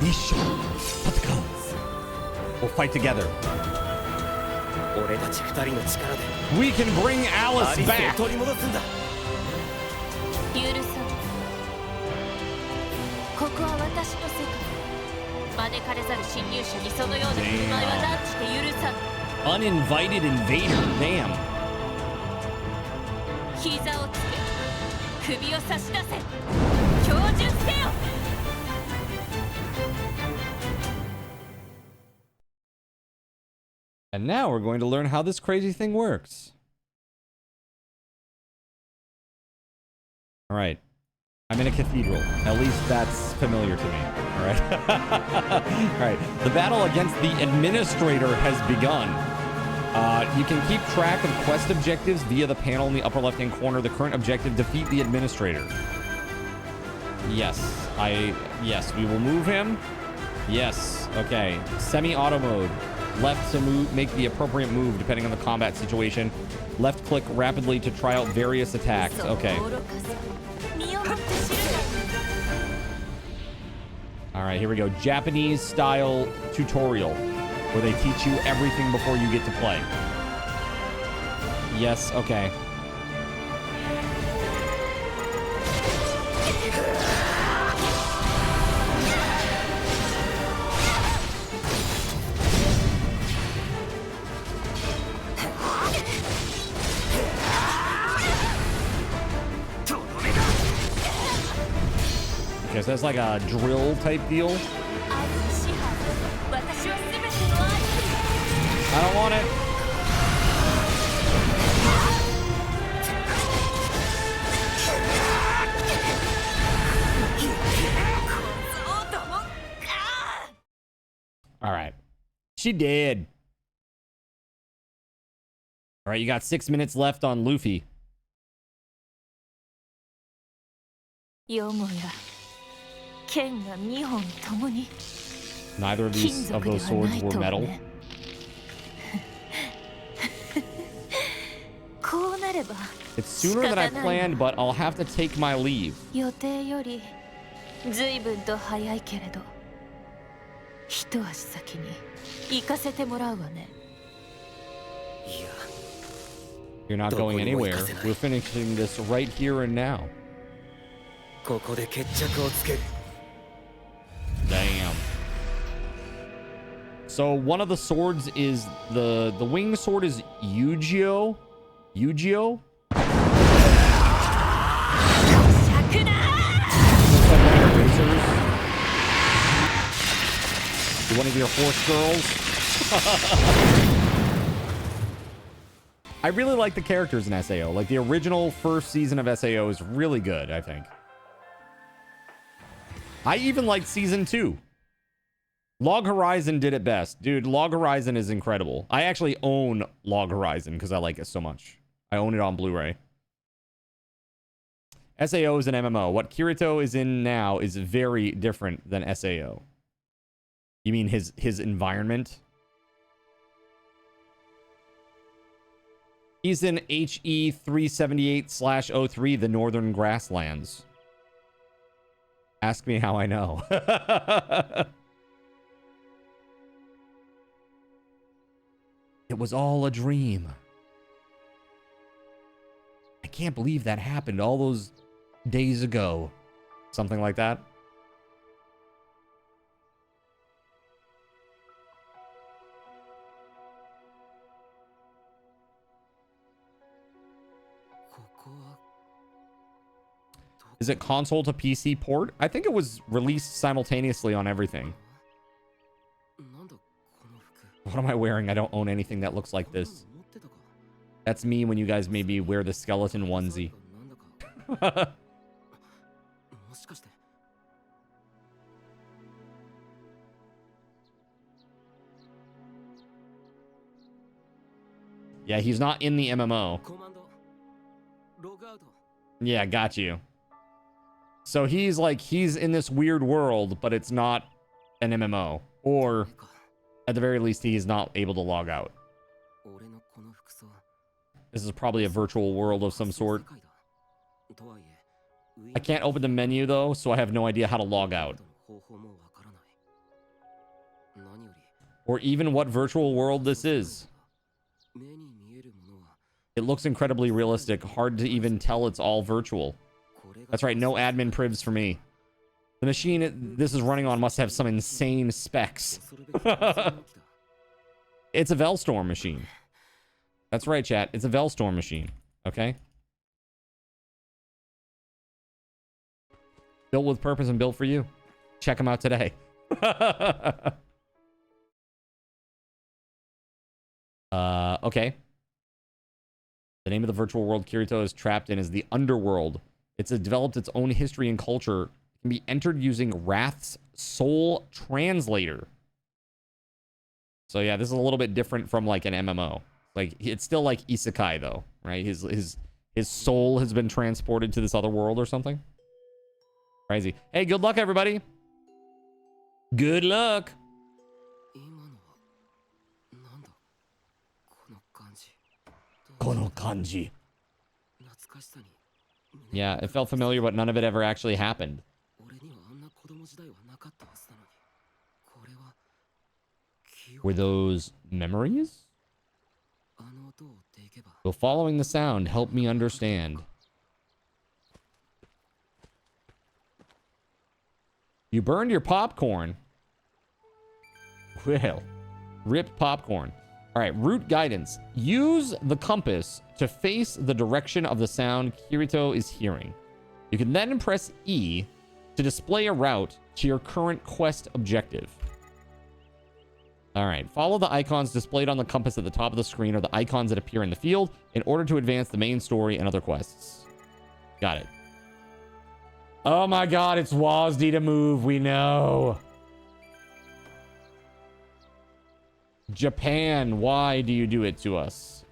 一緒に戦おう。We'll fight together. We can bring Alice back. 許さぬここは私の世界招かれざる侵入者にそのような振る舞いは断じて許さぬ Uninvited invader. Damn. 膝をつけ首を差し出せ教授せよ And now we're going to learn how this crazy thing works. All right. I'm in a cathedral. At least that's familiar to me. All right. All right. The battle against the administrator has begun. You can keep track of quest objectives via the panel in the upper left-hand corner. The current objective, defeat the administrator. Yes. Yes, we will move him. Yes. Okay. Semi-auto mode. Left to move, make the appropriate move depending on the combat situation. Left click rapidly to try out various attacks. Okay. All right, here we go. Japanese style tutorial where they teach you everything before you get to play. Yes, okay. Okay, so that's like a drill type deal. I don't want it. All right. She did. All right, you got 6 minutes left on Luffy. よもや剣が2本ともに Neither of those swords were metal. こうなれば It's sooner than I planned, but I'll have to take my leave. 予定より随分と早いけれど一足先に行かせてもらうわね You're not going anywhere. We're finishing this right here and now. ここで決着をつける Damn. So one of the swords is the wing sword is Yu-Gi-Oh? Yu-Gi-Oh? One of your horse girls. I really like the characters in SAO. Like the original first season of SAO is really good, I think. I even liked season 2. Log Horizon did it best. Dude, Log Horizon is incredible. I actually own Log Horizon because I like it so much. I own it on Blu-ray. SAO is an MMO. What Kirito is in now is very different than SAO. You mean his environment? He's in HE 378/03, the Northern Grasslands. Ask me how I know. It was all a dream. I can't believe that happened all those days ago. Something like that. Is it console to PC port? I think it was released simultaneously on everything. What am I wearing? I don't own anything that looks like this. That's me when you guys maybe wear the skeleton onesie. Yeah, he's not in the MMO. Yeah, got you. So he's in this weird world, but it's not an MMO. Or, at the very least, he's not able to log out. This is probably a virtual world of some sort. I can't open the menu, though, so I have no idea how to log out. Or even what virtual world this is. It looks incredibly realistic. Hard to even tell it's all virtual. That's right, no admin privs for me. The machine this is running on must have some insane specs. It's a VELZTORM machine. That's right, chat. It's a VELZTORM machine. Okay? Built with purpose and built for you. Check them out today. Okay. The name of the virtual world Kirito is trapped in is the Underworld. It's developed its own history and culture. It can be entered using Wrath's Soul Translator. So yeah, this is a little bit different from like an MMO. Like it's still like Isekai though, right? His soul has been transported to this other world or something. Crazy. Hey, good luck everybody. Good luck. Kono kanji. Yeah, it felt familiar, but none of it ever actually happened. Were those memories? Will following the sound help me understand? You burned your popcorn. Well, rip popcorn. All right, route guidance. Use the compass to face the direction of the sound Kirito is hearing. You can then press E to display a route to your current quest objective. All right, follow the icons displayed on the compass at the top of the screen or the icons that appear in the field in order to advance the main story and other quests. Got it. Oh my god, it's WASD to move, we know. Japan, why do you do it to us?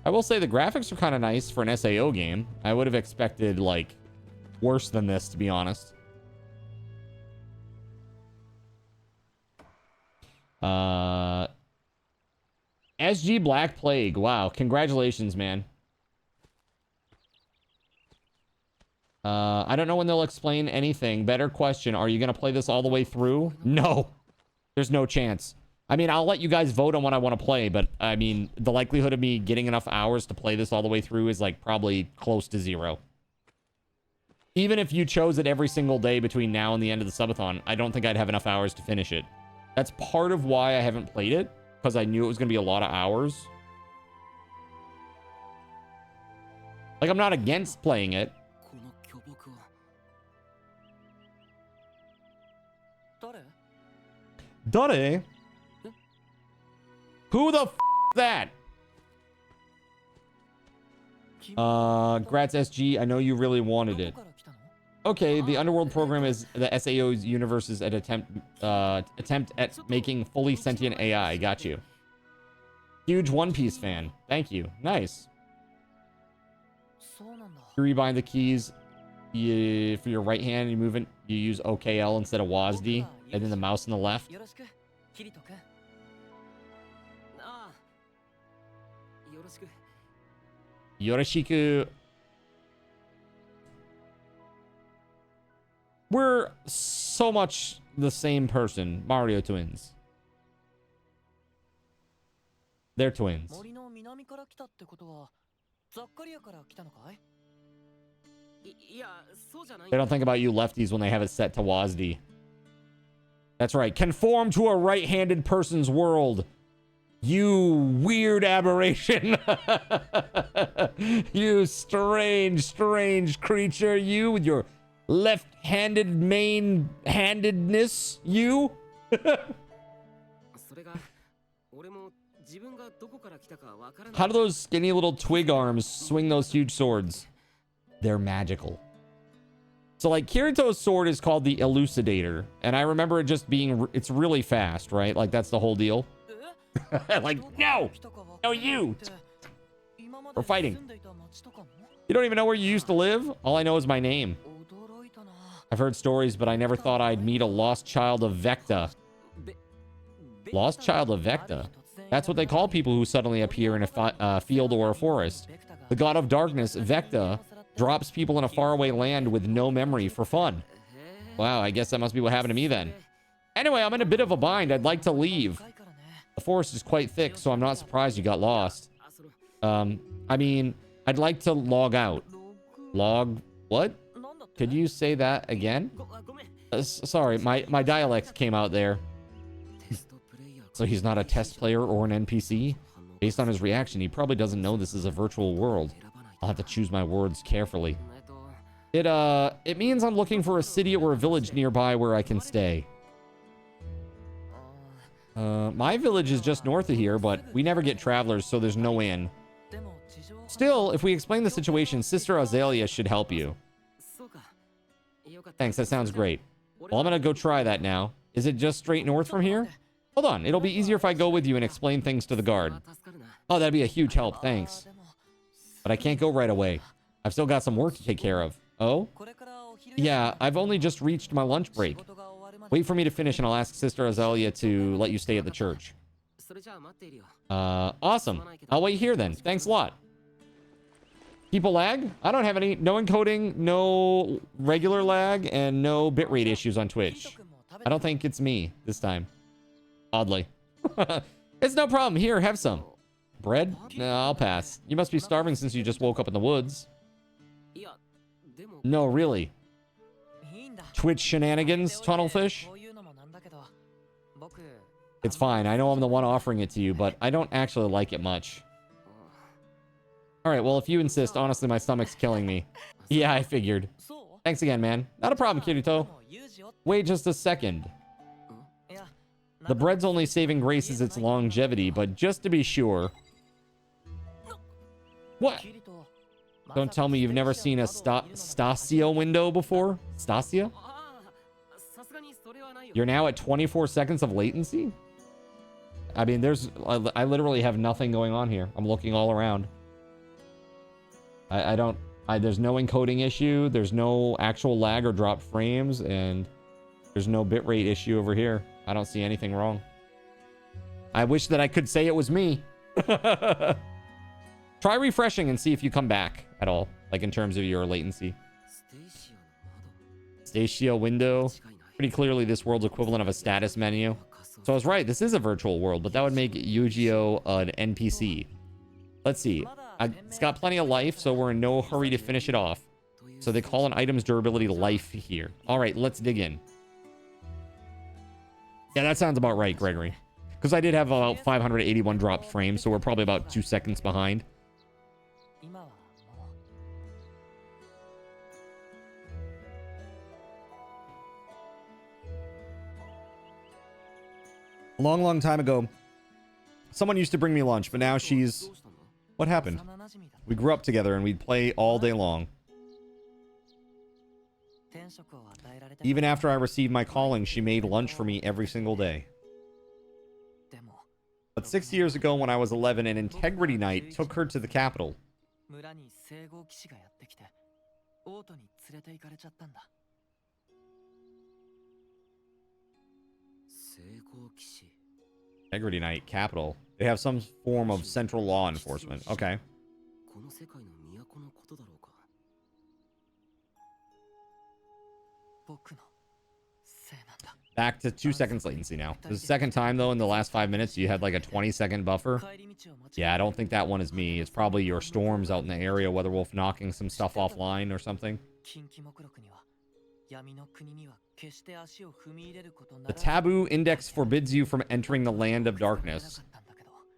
I will say the graphics are kind of nice for an SAO game. I would have expected, like, worse than this, to be honest. SG Black Plague. Wow. Congratulations, man. I don't know when they'll explain anything. Better question. Are you going to play this all the way through? No. There's no chance. I mean, I'll let you guys vote on what I want to play, but I mean, the likelihood of me getting enough hours to play this all the way through is like probably close to 0. Even if you chose it every single day between now and the end of the subathon, I don't think I'd have enough hours to finish it. That's part of why I haven't played it, because I knew it was going to be a lot of hours. Like, I'm not against playing it. Dore? Who the f is that? Grats SG, I know you really wanted it. Okay, the Underworld program is the SAO's universe's attempt at making fully sentient AI. Got you. Huge One Piece fan. Thank you. Nice. You rebind the keys for your right hand. You move it. You use OKL instead of WASD, and then the mouse on the left. Yoroshiku. We're so much the same person. Mario twins. They're twins. They don't think about you lefties when they have it set to WASD. That's right. Conform to a right-handed person's world. You weird aberration. You strange, strange creature. You with your left-handed main-handedness. You. How do those skinny little twig arms swing those huge swords? They're magical. So, like, Kirito's sword is called the Elucidator. And I remember it just being... It's really fast, right? Like, that's the whole deal. Like, no! No, you! We're fighting. You don't even know where you used to live? All I know is my name. I've heard stories, but I never thought I'd meet a lost child of Vecta. Lost child of Vecta? That's what they call people who suddenly appear in a field or a forest. The god of darkness, Vecta, Drops people in a faraway land with no memory for fun. Wow, I guess that must be what happened to me then. Anyway, I'm in a bit of a bind. I'd like to leave. The forest is quite thick, so I'm not surprised you got lost. I mean, I'd like to log out. Log what? Could you say that again? Sorry, my dialect came out there. So he's not a test player or an NPC? Based on his reaction, he probably doesn't know this is a virtual world. I'll have to choose my words carefully. It means I'm looking for a city or a village nearby where I can stay. My village is just north of here, but we never get travelers, so there's no inn. Still, if we explain the situation, Sister Azalea should help you. Thanks, that sounds great. Well, I'm gonna go try that now. Is it just straight north from here? Hold on, it'll be easier if I go with you and explain things to the guard. Oh, that'd be a huge help, thanks. But I can't go right away. I've still got some work to take care of. Oh? Yeah, I've only just reached my lunch break. Wait for me to finish and I'll ask Sister Azalea to let you stay at the church. Awesome. I'll wait here then. Thanks a lot. People lag? I don't have any. No encoding, no regular lag, and no bitrate issues on Twitch. I don't think it's me this time. Oddly. It's no problem. Here, have some. Bread? No, I'll pass. You must be starving since you just woke up in the woods. No, really. Twitch shenanigans, Tunnelfish? It's fine. I know I'm the one offering it to you, but I don't actually like it much. Alright, well, if you insist, honestly, my stomach's killing me. Yeah, I figured. Thanks again, man. Not a problem, Kirito. Wait just a second. The bread's only saving grace is its longevity, but just to be sure... What? Don't tell me you've never seen a Stasia window before? Stasia? You're now at 24 seconds of latency? I mean, I literally have nothing going on here. I'm looking all around. There's no encoding issue. There's no actual lag or dropped frames, and there's no bitrate issue over here. I don't see anything wrong. I wish that I could say it was me. Try refreshing and see if you come back at all, like in terms of your latency. Stasia window. Pretty clearly this world's equivalent of a status menu. So I was right, this is a virtual world, but that would make Yu-Gi-Oh! An NPC. Let's see. It's got plenty of life, so we're in no hurry to finish it off. So they call an item's durability life here. All right, let's dig in. Yeah, that sounds about right, Gregory. Because I did have about 581 dropped frames, so we're probably about 2 seconds behind. A long, long time ago, someone used to bring me lunch, but now she's... What happened? We grew up together and we'd play all day long. Even after I received my calling, she made lunch for me every single day. But 6 years ago, when I was 11, an Integrity Knight took her to the capital. Integrity Knight, capital. They have some form of central law enforcement. Okay. Back to 2 seconds latency now. This is the second time, though, in the last 5 minutes, you had like a 20-second buffer. Yeah, I don't think that one is me. It's probably your storms out in the area, WeatherWolf knocking some stuff offline or something. The taboo index forbids you from entering the land of darkness.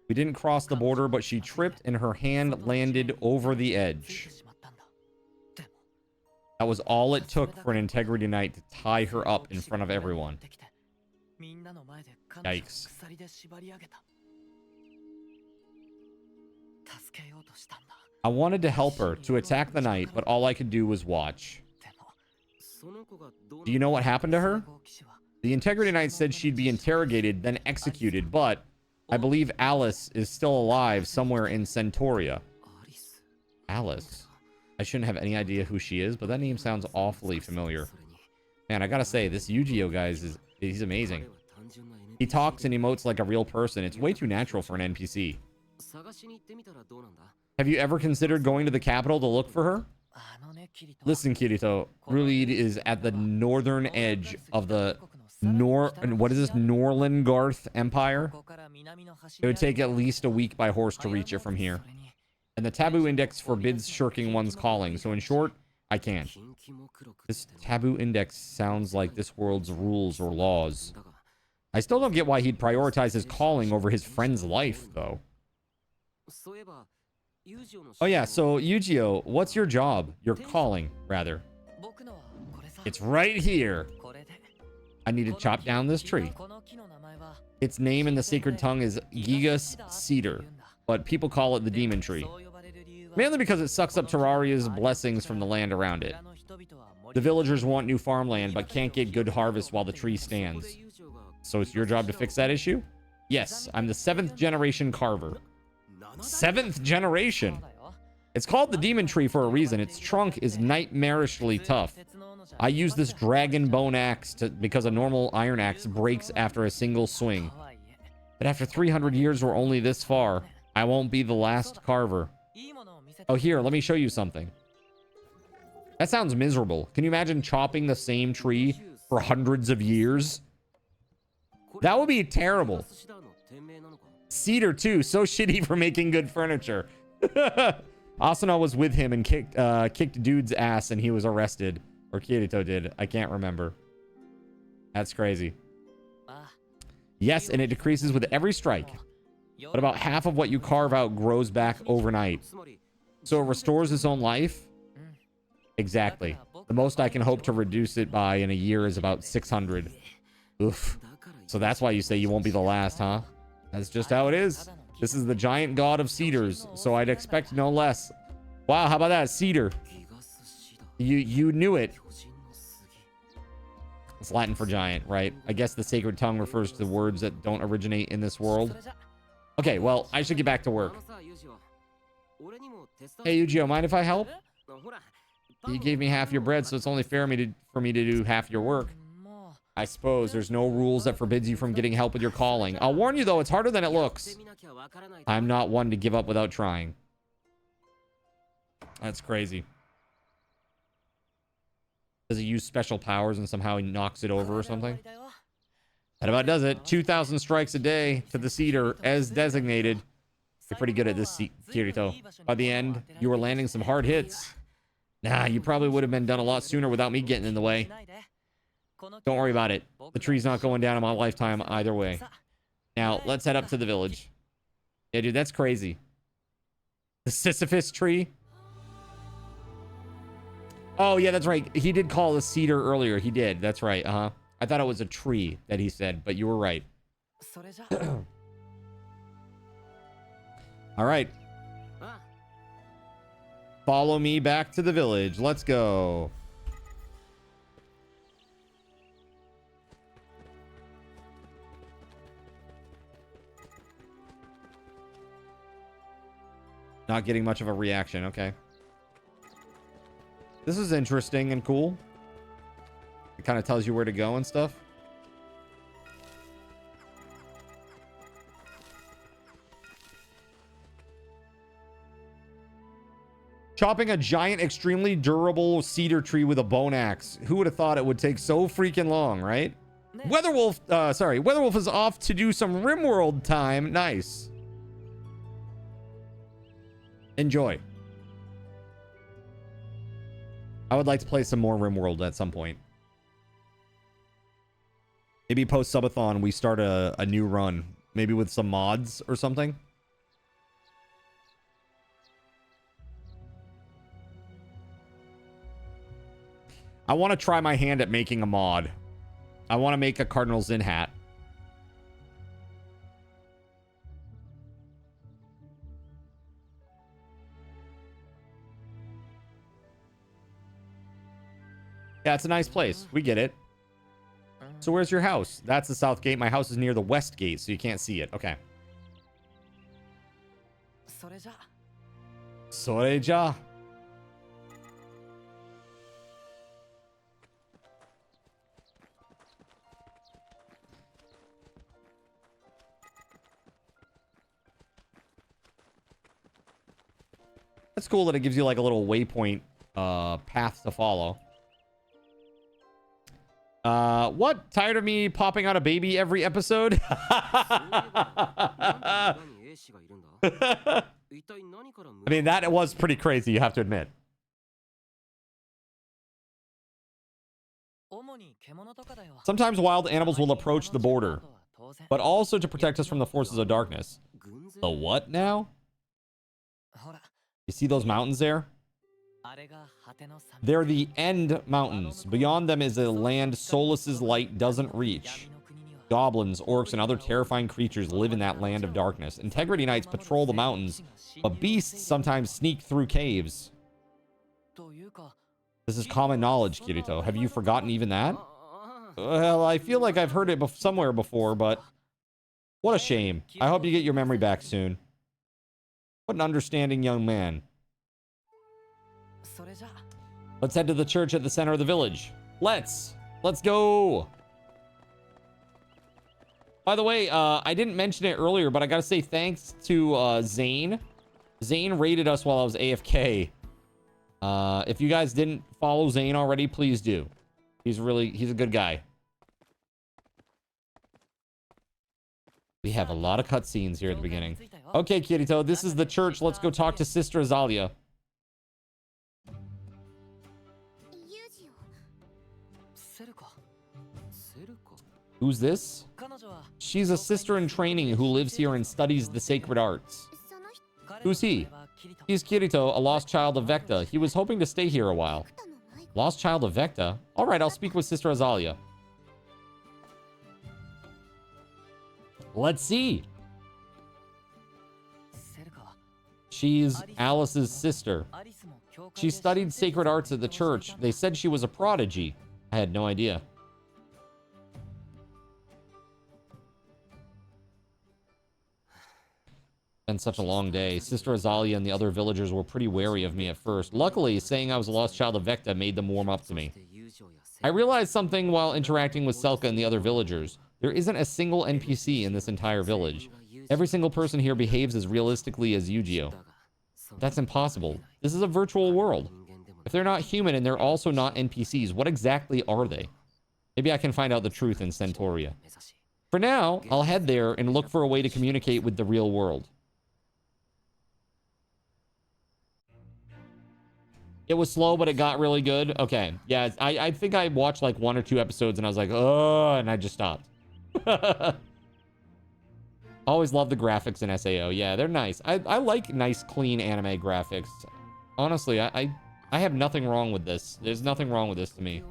We didn't cross the border, but she tripped and her hand landed over the edge. That was all it took for an Integrity Knight to tie her up in front of everyone. Yikes. I wanted to help her, to attack the knight, but all I could do was watch. Do you know what happened to her? The Integrity Knight said she'd be interrogated, then executed, but I believe Alice is still alive somewhere in Centauria. Alice? I shouldn't have any idea who she is, but that name sounds awfully familiar. Man, I gotta say, this Yu-Gi-Oh! Guy he's amazing. He talks and emotes like a real person. It's way too natural for an NPC. Have you ever considered going to the capital to look for her? Listen, Kirito, Rulead is at the northern edge of the what is this, Norlangarth Empire? It would take at least a week by horse to reach it from here. And the taboo index forbids shirking one's calling. So in short, I can't. This taboo index sounds like this world's rules or laws. I still don't get why he'd prioritize his calling over his friend's life, though. Oh yeah, so Yu-Gi-Oh, what's your job? Your calling, rather. It's right here. I need to chop down this tree. Its name in the sacred tongue is Gigas Cedar, but people call it the demon tree. Mainly because it sucks up Terraria's blessings from the land around it. The villagers want new farmland, but can't get good harvest while the tree stands. So it's your job to fix that issue? Yes, I'm the 7th generation carver. 7th generation? It's called the demon tree for a reason. Its trunk is nightmarishly tough. I use this dragon bone axe because a normal iron axe breaks after a single swing. But after 300 years, we're only this far. I won't be the last carver. Oh, here, let me show you something. That sounds miserable. Can you imagine chopping the same tree for hundreds of years? That would be terrible. Cedar, too. So shitty for making good furniture. Asuna was with him and kicked dude's ass and he was arrested. Or Kirito did. I can't remember. That's crazy. Yes, and it decreases with every strike. But about half of what you carve out grows back overnight. So it restores its own life? Exactly. The most I can hope to reduce it by in a year is about 600. Oof. So that's why you say you won't be the last, huh? That's just how it is. This is the giant god of cedars, so I'd expect no less. Wow, how about that? Cedar. You knew it. It's Latin for giant, right? I guess the sacred tongue refers to words that don't originate in this world. Okay, well, I should get back to work. Hey, Yu-Gi-Oh, mind if I help? You gave me half your bread, so it's only fair for me to do half your work. I suppose there's no rules that forbids you from getting help with your calling. I'll warn you, though, it's harder than it looks. I'm not one to give up without trying. That's crazy. Does he use special powers and somehow he knocks it over or something? That about does it. 2,000 strikes a day to the cedar as designated. You're pretty good at this, Kirito. By the end, you were landing some hard hits. Nah, you probably would have been done a lot sooner without me getting in the way. Don't worry about it. The tree's not going down in my lifetime either way. Now, let's head up to the village. Yeah, dude, that's crazy. The Sisyphus tree? Oh, yeah, that's right. He did call a cedar earlier. He did. That's right. Uh-huh. I thought it was a tree that he said, but you were right. All right. Follow me back to the village. Let's go. Not getting much of a reaction. Okay. This is interesting and cool. It kind of tells you where to go and stuff. Chopping a giant, extremely durable cedar tree with a bone axe. Who would have thought it would take so freaking long, right? Weatherwolf is off to do some RimWorld time. Nice. Enjoy. I would like to play some more RimWorld at some point. Maybe post Subathon we start a new run. Maybe with some mods or something. I want to try my hand at making a mod. I want to make a Cardinal Zin hat. Yeah, it's a nice place. We get it. So where's your house? That's the south gate. My house is near the west gate, so you can't see it. Okay. Soreja. That's cool that it gives you like a little waypoint path to follow. What? Tired of me popping out a baby every episode? I mean, that was pretty crazy, you have to admit. Sometimes wild animals will approach the border, but also to protect us from the forces of darkness. The what now? You see those mountains there? They're the end mountains. Beyond them is a land Solus's light doesn't reach. Goblins, orcs, and other terrifying creatures live in that land of darkness. Integrity Knights patrol the mountains, but beasts sometimes sneak through caves. This is common knowledge, Kirito. Have you forgotten even that? Well, I feel like I've heard it somewhere before, but what a shame. I hope you get your memory back soon. What an understanding young man. Let's head to the church at the center of the village. Let's go. By the way, I didn't mention it earlier, but I gotta say thanks to Zane. Zane raided us while I was AFK. If you guys didn't follow Zane already, please do. He's a good guy. We have a lot of cutscenes here at the beginning. Okay, Kirito, this is the church. Let's go talk to Sister Azalia. Who's this? She's a sister in training who lives here and studies the sacred arts. Who's he? He's Kirito, a lost child of Vecta. He was hoping to stay here a while. Lost child of Vecta? Alright, I'll speak with Sister Azalia. Let's see. She's Alice's sister. She studied sacred arts at the church. They said she was a prodigy. I had no idea. Been such a long day. Sister Azalia and the other villagers were pretty wary of me at first. Luckily, saying I was a lost child of Vecta made them warm up to me. I realized something while interacting with Selka and the other villagers. There isn't a single NPC in this entire village. Every single person here behaves as realistically as Yu-Gi-Oh! That's impossible. This is a virtual world. If they're not human and they're also not NPCs, what exactly are they? Maybe I can find out the truth in Centauria. For now, I'll head there and look for a way to communicate with the real world. It was slow, but it got really good. Okay. Yeah, I think I watched like 1 or 2 episodes and I was like, oh, and I just stopped. Always love the graphics in SAO. Yeah, they're nice. I like nice, clean anime graphics. Honestly, I have nothing wrong with this. There's nothing wrong with this to me.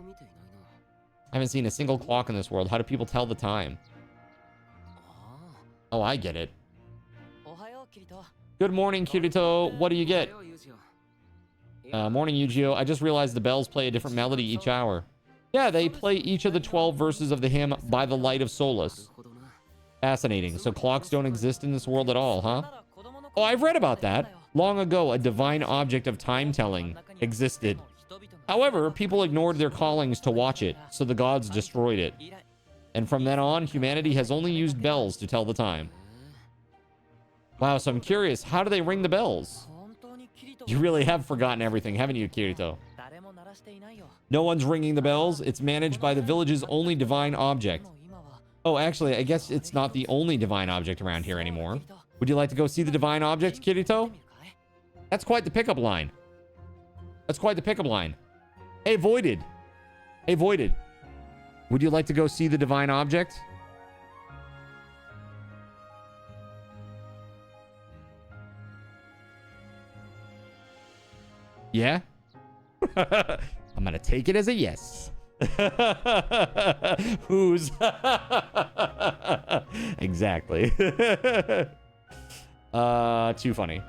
I haven't seen a single clock in this world. How do people tell the time? Oh, I get it. Good morning, Kirito. What do you get? Morning, Yu-Gi-Oh! I just realized the bells play a different melody each hour. Yeah, they play each of the 12 verses of the hymn By the Light of Solus. Fascinating. So clocks don't exist in this world at all, huh? Oh, I've read about that. Long ago, a divine object of time-telling existed. However, people ignored their callings to watch it, so the gods destroyed it. And from then on, humanity has only used bells to tell the time. Wow, so I'm curious, how do they ring the bells? You really have forgotten everything, haven't you, Kirito? No one's ringing the bells. It's managed by the village's only divine object. Oh, actually, I guess it's not the only divine object around here anymore. Would you like to go see the divine object, Kirito? That's quite the pickup line. That's quite the pickup line. Hey, Voided. Hey, Voided. Would you like to go see the divine object? Yeah? I'm gonna take it as a yes. Who's? Exactly. Too funny.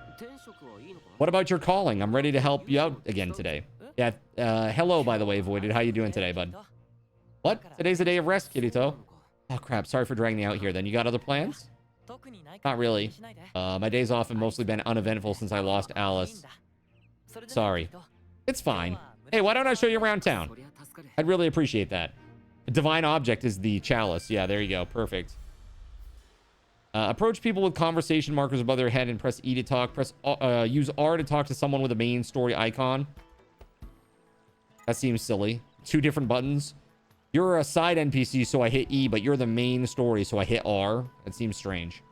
What about your calling? I'm ready to help you out again today. Yeah, hello, by the way, Voided. How you doing today, bud? What? Today's a day of rest, Kirito. Oh, crap. Sorry for dragging you out here, then. You got other plans? Not really. My days off have mostly been uneventful since I lost Alice. Sorry. It's fine. Hey, why don't I show you around town? I'd really appreciate that. A divine object is the chalice. Yeah, there you go. Perfect. Approach people with conversation markers above their head and press E to talk. Use R to talk to someone with a main story icon. That seems silly. 2 different buttons. You're a side NPC, so I hit E, but you're the main story, so I hit R. That seems strange.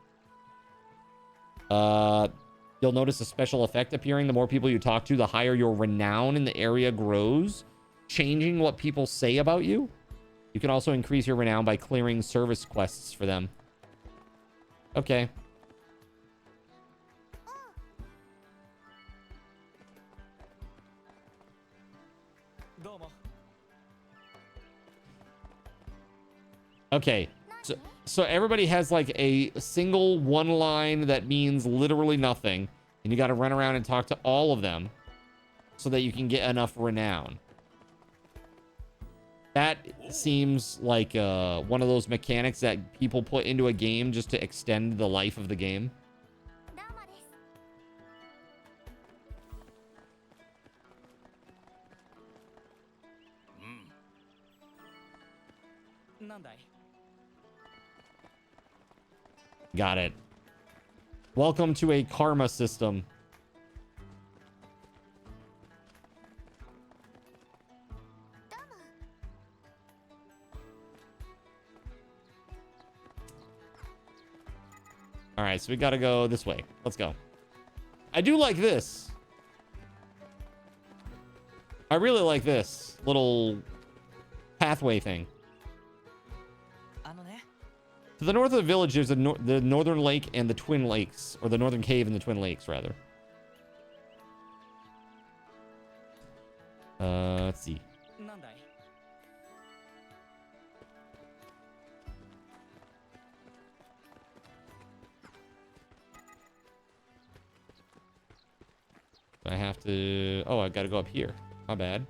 You'll notice a special effect appearing. The more people you talk to, the higher your renown in the area grows, changing what people say about you. You can also increase your renown by clearing service quests for them. Okay. Okay, so everybody has like a single one line that means literally nothing, and you got to run around and talk to all of them so that you can get enough renown. That seems like one of those mechanics that people put into a game just to extend the life of the game. Got it. Welcome to a karma system. All right, so we got to go this way. Let's go. I do like this. I really like this little pathway thing. To the north of the village, there's the Northern Lake and the Twin Lakes, or the Northern Cave and the Twin Lakes, rather. Let's see. I have to... Oh, I gotta go up here. My bad.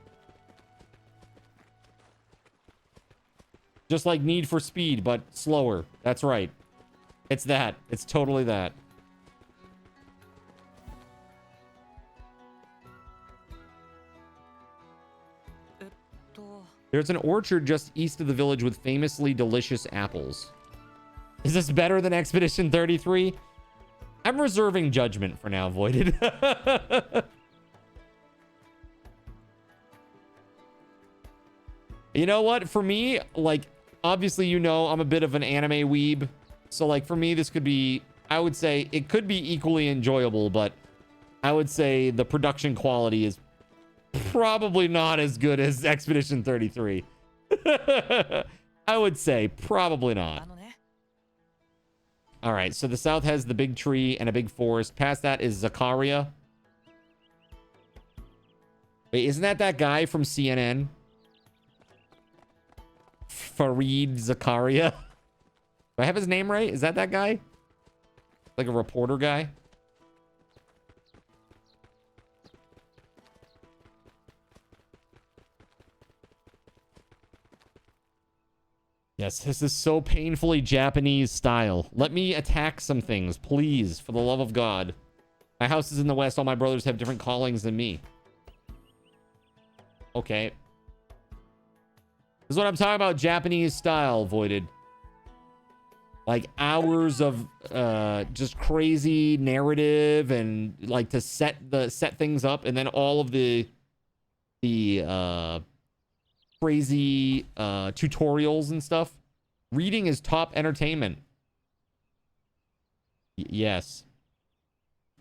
Just like Need for Speed, but slower. That's right. It's that. It's totally that. There's an orchard just east of the village with famously delicious apples. Is this better than Expedition 33? I'm reserving judgment for now, Voided. You know what? For me, like... Obviously, you know, I'm a bit of an anime weeb. So, like, for me, this could be... I would say it could be equally enjoyable, but I would say the production quality is probably not as good as Expedition 33. I would say probably not. All right, so the south has the big tree and a big forest. Past that is Zakaria. Wait, isn't that guy from CNN? Fareed Zakaria. Do I have his name right? Is that guy? Like a reporter guy? Yes, this is so painfully Japanese style. Let me attack some things, please, for the love of God. My house is in the west. All my brothers have different callings than me. Okay. This is what I'm talking about, Japanese style, Voided. Like hours of just crazy narrative and like to set things up, and then all of the crazy tutorials and stuff. Reading is top entertainment. Yes.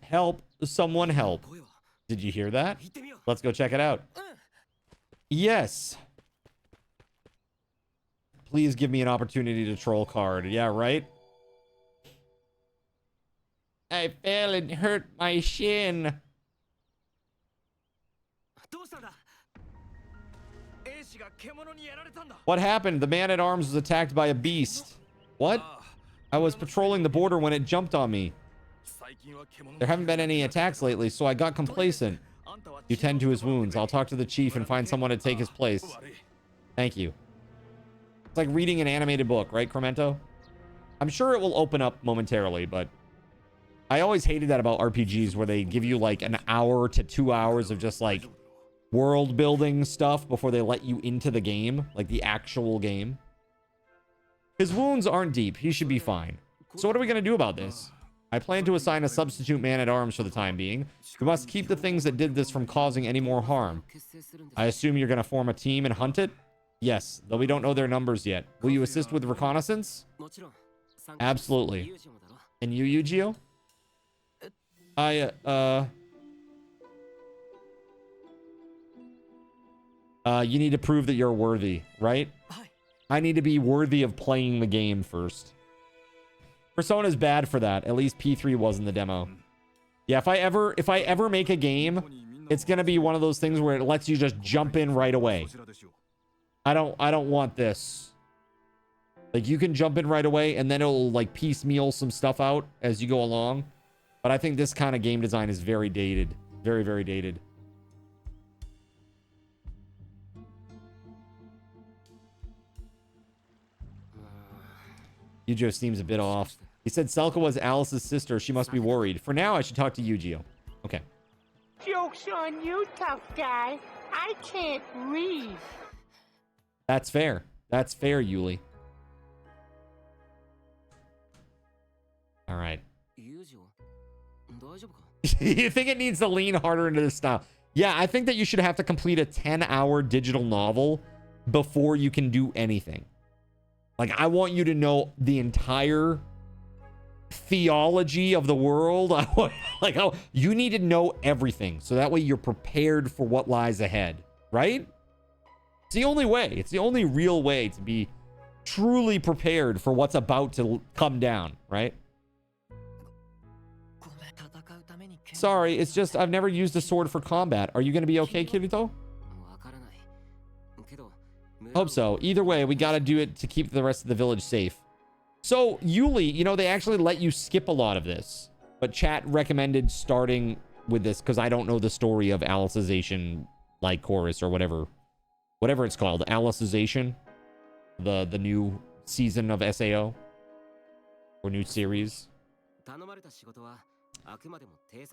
Help. Someone help. Did you hear that? Let's go check it out. Yes. Please give me an opportunity to troll card. Yeah, right? I fell and hurt my shin. What happened? The man at arms was attacked by a beast. What? I was patrolling the border when it jumped on me. There haven't been any attacks lately, so I got complacent. You tend to his wounds. I'll talk to the chief and find someone to take his place. Thank you. It's like reading an animated book, right, Cremento? I'm sure it will open up momentarily, but I always hated that about RPGs where they give you like an hour to 2 hours of just like world building stuff before they let you into the game, like the actual game. His wounds aren't deep. He should be fine. So what are we going to do about this? I plan to assign a substitute man-at-arms for the time being. We must keep the things that did this from causing any more harm. I assume you're going to form a team and hunt it? Yes, though we don't know their numbers yet. Will you assist with reconnaissance? Absolutely. And you, Yu-Gi-Oh? You need to prove that you're worthy, right? I need to be worthy of playing the game first. Persona's bad for that. At least P3 was in the demo. Yeah, if I ever make a game, it's gonna be one of those things where it lets you just jump in right away. I don't want this. Like, you can jump in right away and then it'll like piecemeal some stuff out as you go along. But I think this kind of game design is very dated. Very, very dated. Yu-Gi-Oh seems a bit off. He said Selka was Alice's sister. She must be worried. For now, I should talk to Yu-Gi-Oh. Okay. Joke's on you, tough guy. I can't read. That's fair. That's fair, Yuli. All right. You think it needs to lean harder into this style? Yeah, I think that you should have to complete a 10-hour digital novel before you can do anything. Like, I want you to know the entire theology of the world. You need to know everything, so that way you're prepared for what lies ahead, right? It's the only way. It's the only real way to be truly prepared for what's about to come down, right? Sorry, it's just I've never used a sword for combat. Are you going to be okay, Kirito? Hope so. Either way, we got to do it to keep the rest of the village safe. So, Yuli, you know, they actually let you skip a lot of this. But chat recommended starting with this because I don't know the story of Alicization Lycoris or whatever. Whatever it's called. Alicization. The new season of SAO. Or new series.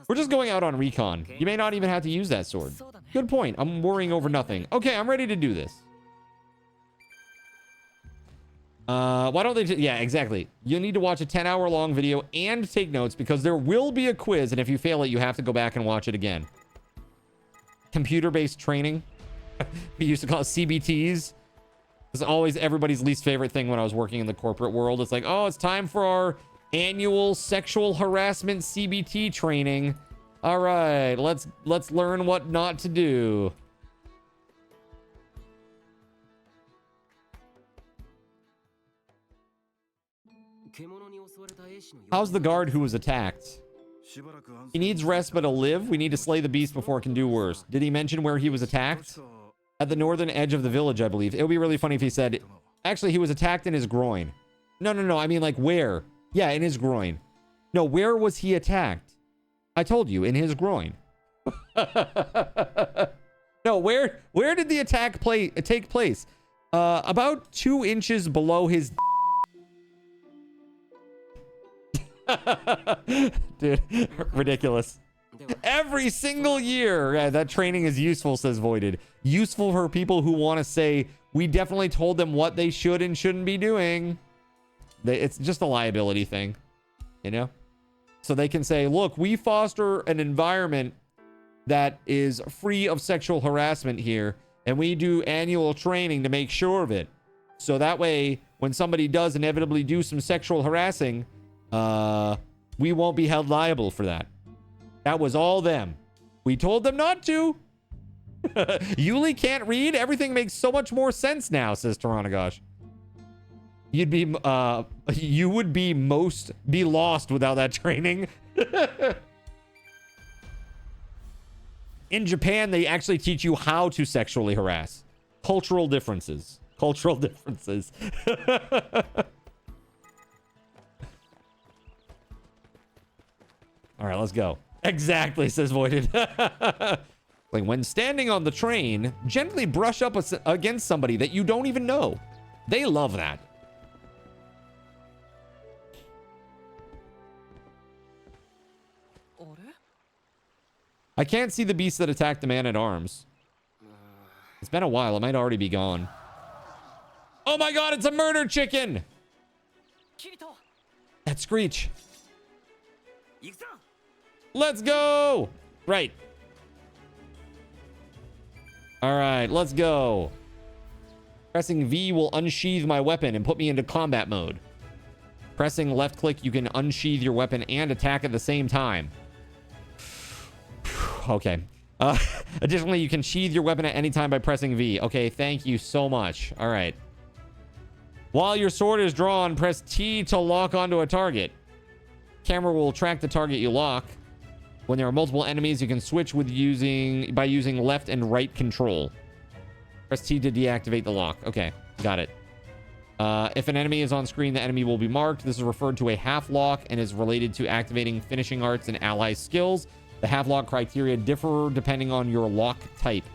We're just going out on recon. You may not even have to use that sword. Good point. I'm worrying over nothing. Okay, I'm ready to do this. Why don't they yeah, exactly. You need to watch a 10-hour long video and take notes because there will be a quiz, and if you fail it, you have to go back and watch it again. Computer-based training. We used to call it CBTs. It's always everybody's least favorite thing when I was working in the corporate world. It's like, oh, it's time for our annual sexual harassment CBT training. All right, let's learn what not to do. How's the guard who was attacked? He needs rest but to live. We need to slay the beast before it can do worse. Did he mention where he was attacked? At the northern edge of the village, I believe. It would be really funny if he said, actually, he was attacked in his groin. No. I mean, like, where? Yeah, in his groin. No, where was he attacked? I told you, in his groin. No, where did the attack take place? About 2 inches below his... Dude, ridiculous. Every single year. Yeah, that training is useful, says Voided. Useful for people who want to say, we definitely told them what they should and shouldn't be doing. It's just a liability thing, you know? So they can say, look, we foster an environment that is free of sexual harassment here, and we do annual training to make sure of it. So that way, when somebody does inevitably do some sexual harassing, we won't be held liable for that. That was all them. We told them not to. Yuli can't read. Everything makes so much more sense now, says Taranagosh. You would be lost without that training. In Japan, they actually teach you how to sexually harass. Cultural differences. All right, let's go. Exactly, says Voided. Like, when standing on the train, gently brush up against somebody that you don't even know. They love that. I can't see the beast that attacked the man-at-arms. It's been a while. It might already be gone. Oh my god, it's a murder chicken! That Screech. Let's go. Right. All right, let's go. Pressing V will unsheath my weapon and put me into combat mode. Pressing left click, you can unsheath your weapon and attack at the same time. Okay. Additionally, you can sheath your weapon at any time by pressing V. Okay, thank you so much. All right. While your sword is drawn, press T to lock onto a target. Camera will track the target you lock. When there are multiple enemies, you can switch by using left and right control. Press T to deactivate the lock. Okay, got it. If an enemy is on screen, the enemy will be marked. This is referred to a half lock and is related to activating finishing arts and ally skills. The half lock criteria differ depending on your lock type.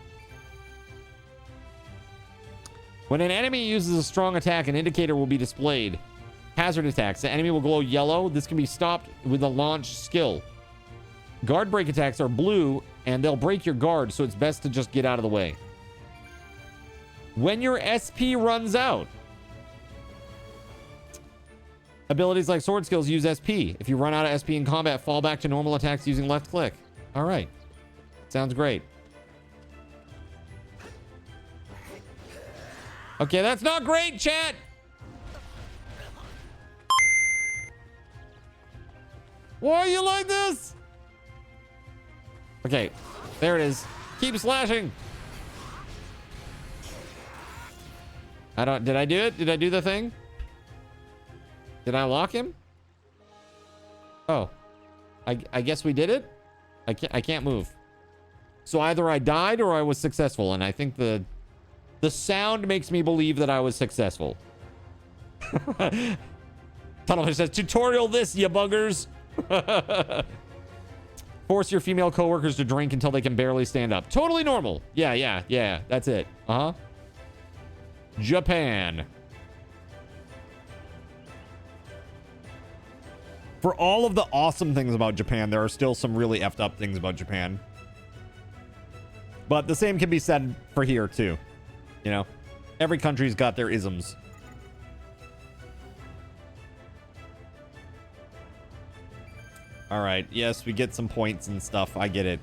When an enemy uses a strong attack, an indicator will be displayed. Hazard attacks. The enemy will glow yellow. This can be stopped with a launch skill. Guard break attacks are blue, and they'll break your guard, so it's best to just get out of the way. When your SP runs out. Abilities like sword skills use SP. If you run out of SP in combat, fall back to normal attacks using left click. All right. Sounds great. Okay, that's not great, chat. Why are you like this? Okay, there it is. Keep slashing. Did I do it? Did I do the thing? Did I lock him? Oh, I guess we did it. I can't move. So either I died or I was successful, and I think the sound makes me believe that I was successful. Tunnelfish says, tutorial this, you buggers. Force your female coworkers to drink until they can barely stand up. Totally normal. Yeah. That's it. Uh-huh. Japan. For all of the awesome things about Japan, there are still some really effed up things about Japan. But the same can be said for here, too. You know, every country's got their isms. All right. Yes, we get some points and stuff. I get it.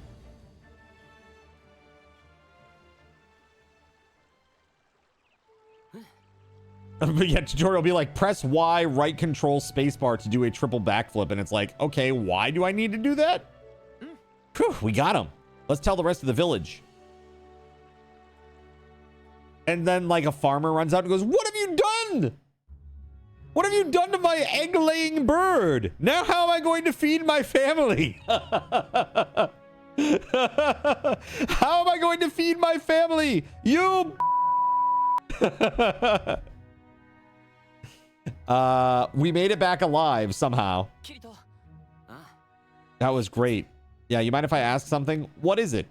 But yeah, tutorial will be like, press Y, right control spacebar to do a triple backflip. And it's like, okay, why do I need to do that? Whew, we got him. Let's tell the rest of the village. And then like a farmer runs out and goes, what have you done? What have you done to my egg-laying bird? Now how am I going to feed my family? How am I going to feed my family? You... we made it back alive somehow. That was great. Yeah, you mind if I ask something? What is it?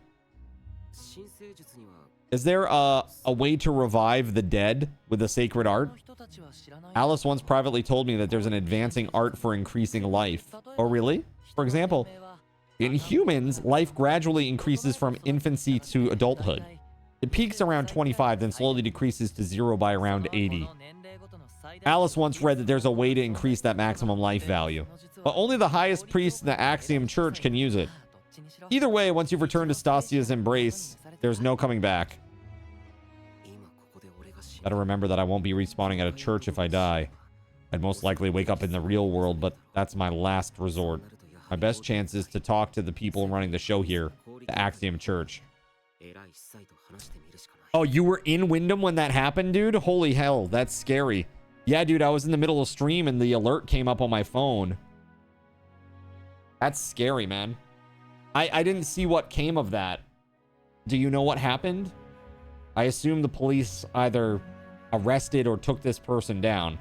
Is there a way to revive the dead with a sacred art? Alice once privately told me that there's an advancing art for increasing life. Oh, really? For example, in humans, life gradually increases from infancy to adulthood. It peaks around 25, then slowly decreases to 0 by around 80. Alice once read that there's a way to increase that maximum life value, but only the highest priest in the Axiom Church can use it. Either way, once you've returned to Stasia's embrace, there's no coming back. Gotta remember that I won't be respawning at a church if I die. I'd most likely wake up in the real world, but that's my last resort. My best chance is to talk to the people running the show here, the Axiom Church. Oh, you were in Wyndham when that happened, dude? Holy hell, that's scary. Yeah, dude, I was in the middle of stream and the alert came up on my phone. That's scary, man. I didn't see what came of that. Do you know what happened? I assume the police either arrested or took this person down.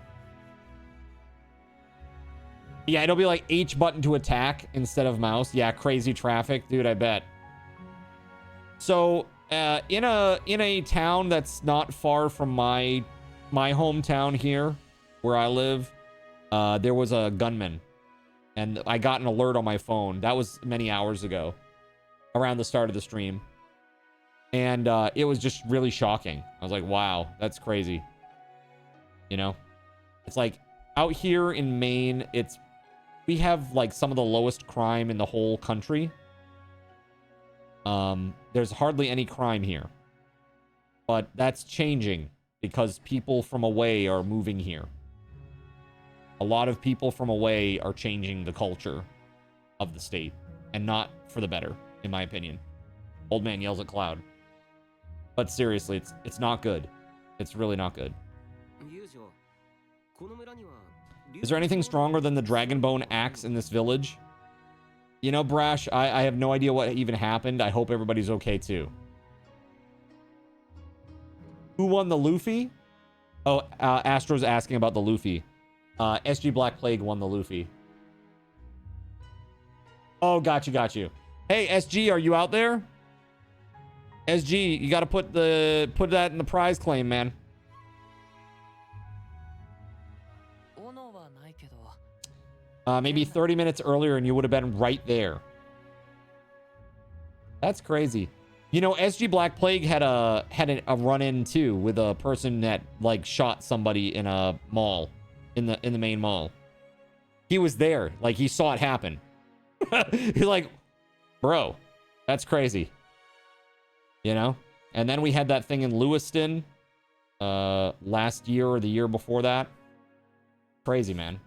Yeah, it'll be like H button to attack instead of mouse. Yeah, crazy traffic, dude, I bet. So, in a town that's not far from my hometown here, where I live, there was a gunman. And I got an alert on my phone. That was many hours ago, around the start of the stream. And it was just really shocking. I was like, wow, that's crazy. You know? It's like, out here in Maine, it's we have like some of the lowest crime in the whole country. There's hardly any crime here. But that's changing because people from away are moving here. A lot of people from away are changing the culture of the state, and not for the better, in my opinion. Old man yells at cloud. But seriously, it's not good. It's really not good. Is there anything stronger than the dragon bone axe in this village? You know, Brash, I have no idea what even happened. I hope everybody's okay too. Who won the Luffy? Oh, Astro's asking about the Luffy. SG Black Plague won the Luffy. Oh, got you. Hey, SG, are you out there? SG, you got to put that in the prize claim, man. Maybe 30 minutes earlier and you would have been right there. That's crazy. You know, SG Black Plague had a run-in too with a person that like shot somebody in a mall, in the main mall. He was there, like he saw it happen. He's like, bro, that's crazy. You know? And then we had that thing in Lewiston last year or the year before that. Crazy, man.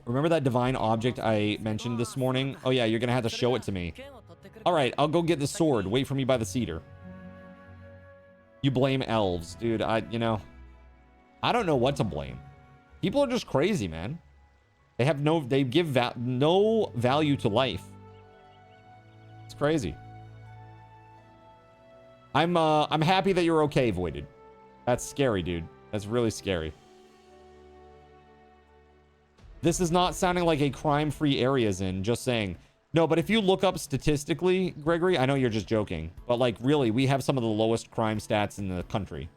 Remember that divine object I mentioned this morning? Oh yeah, you're gonna have to show it to me. All right, I'll go get the sword. Wait for me by the cedar. You blame elves, dude. I don't know what to blame. People are just crazy, man. They give no value to life. It's crazy. I'm happy that you're okay, Voided. That's scary, dude. That's really scary. This is not sounding like a crime-free area is in, just saying. No, but if you look up statistically, Gregory, I know you're just joking, but like really, we have some of the lowest crime stats in the country.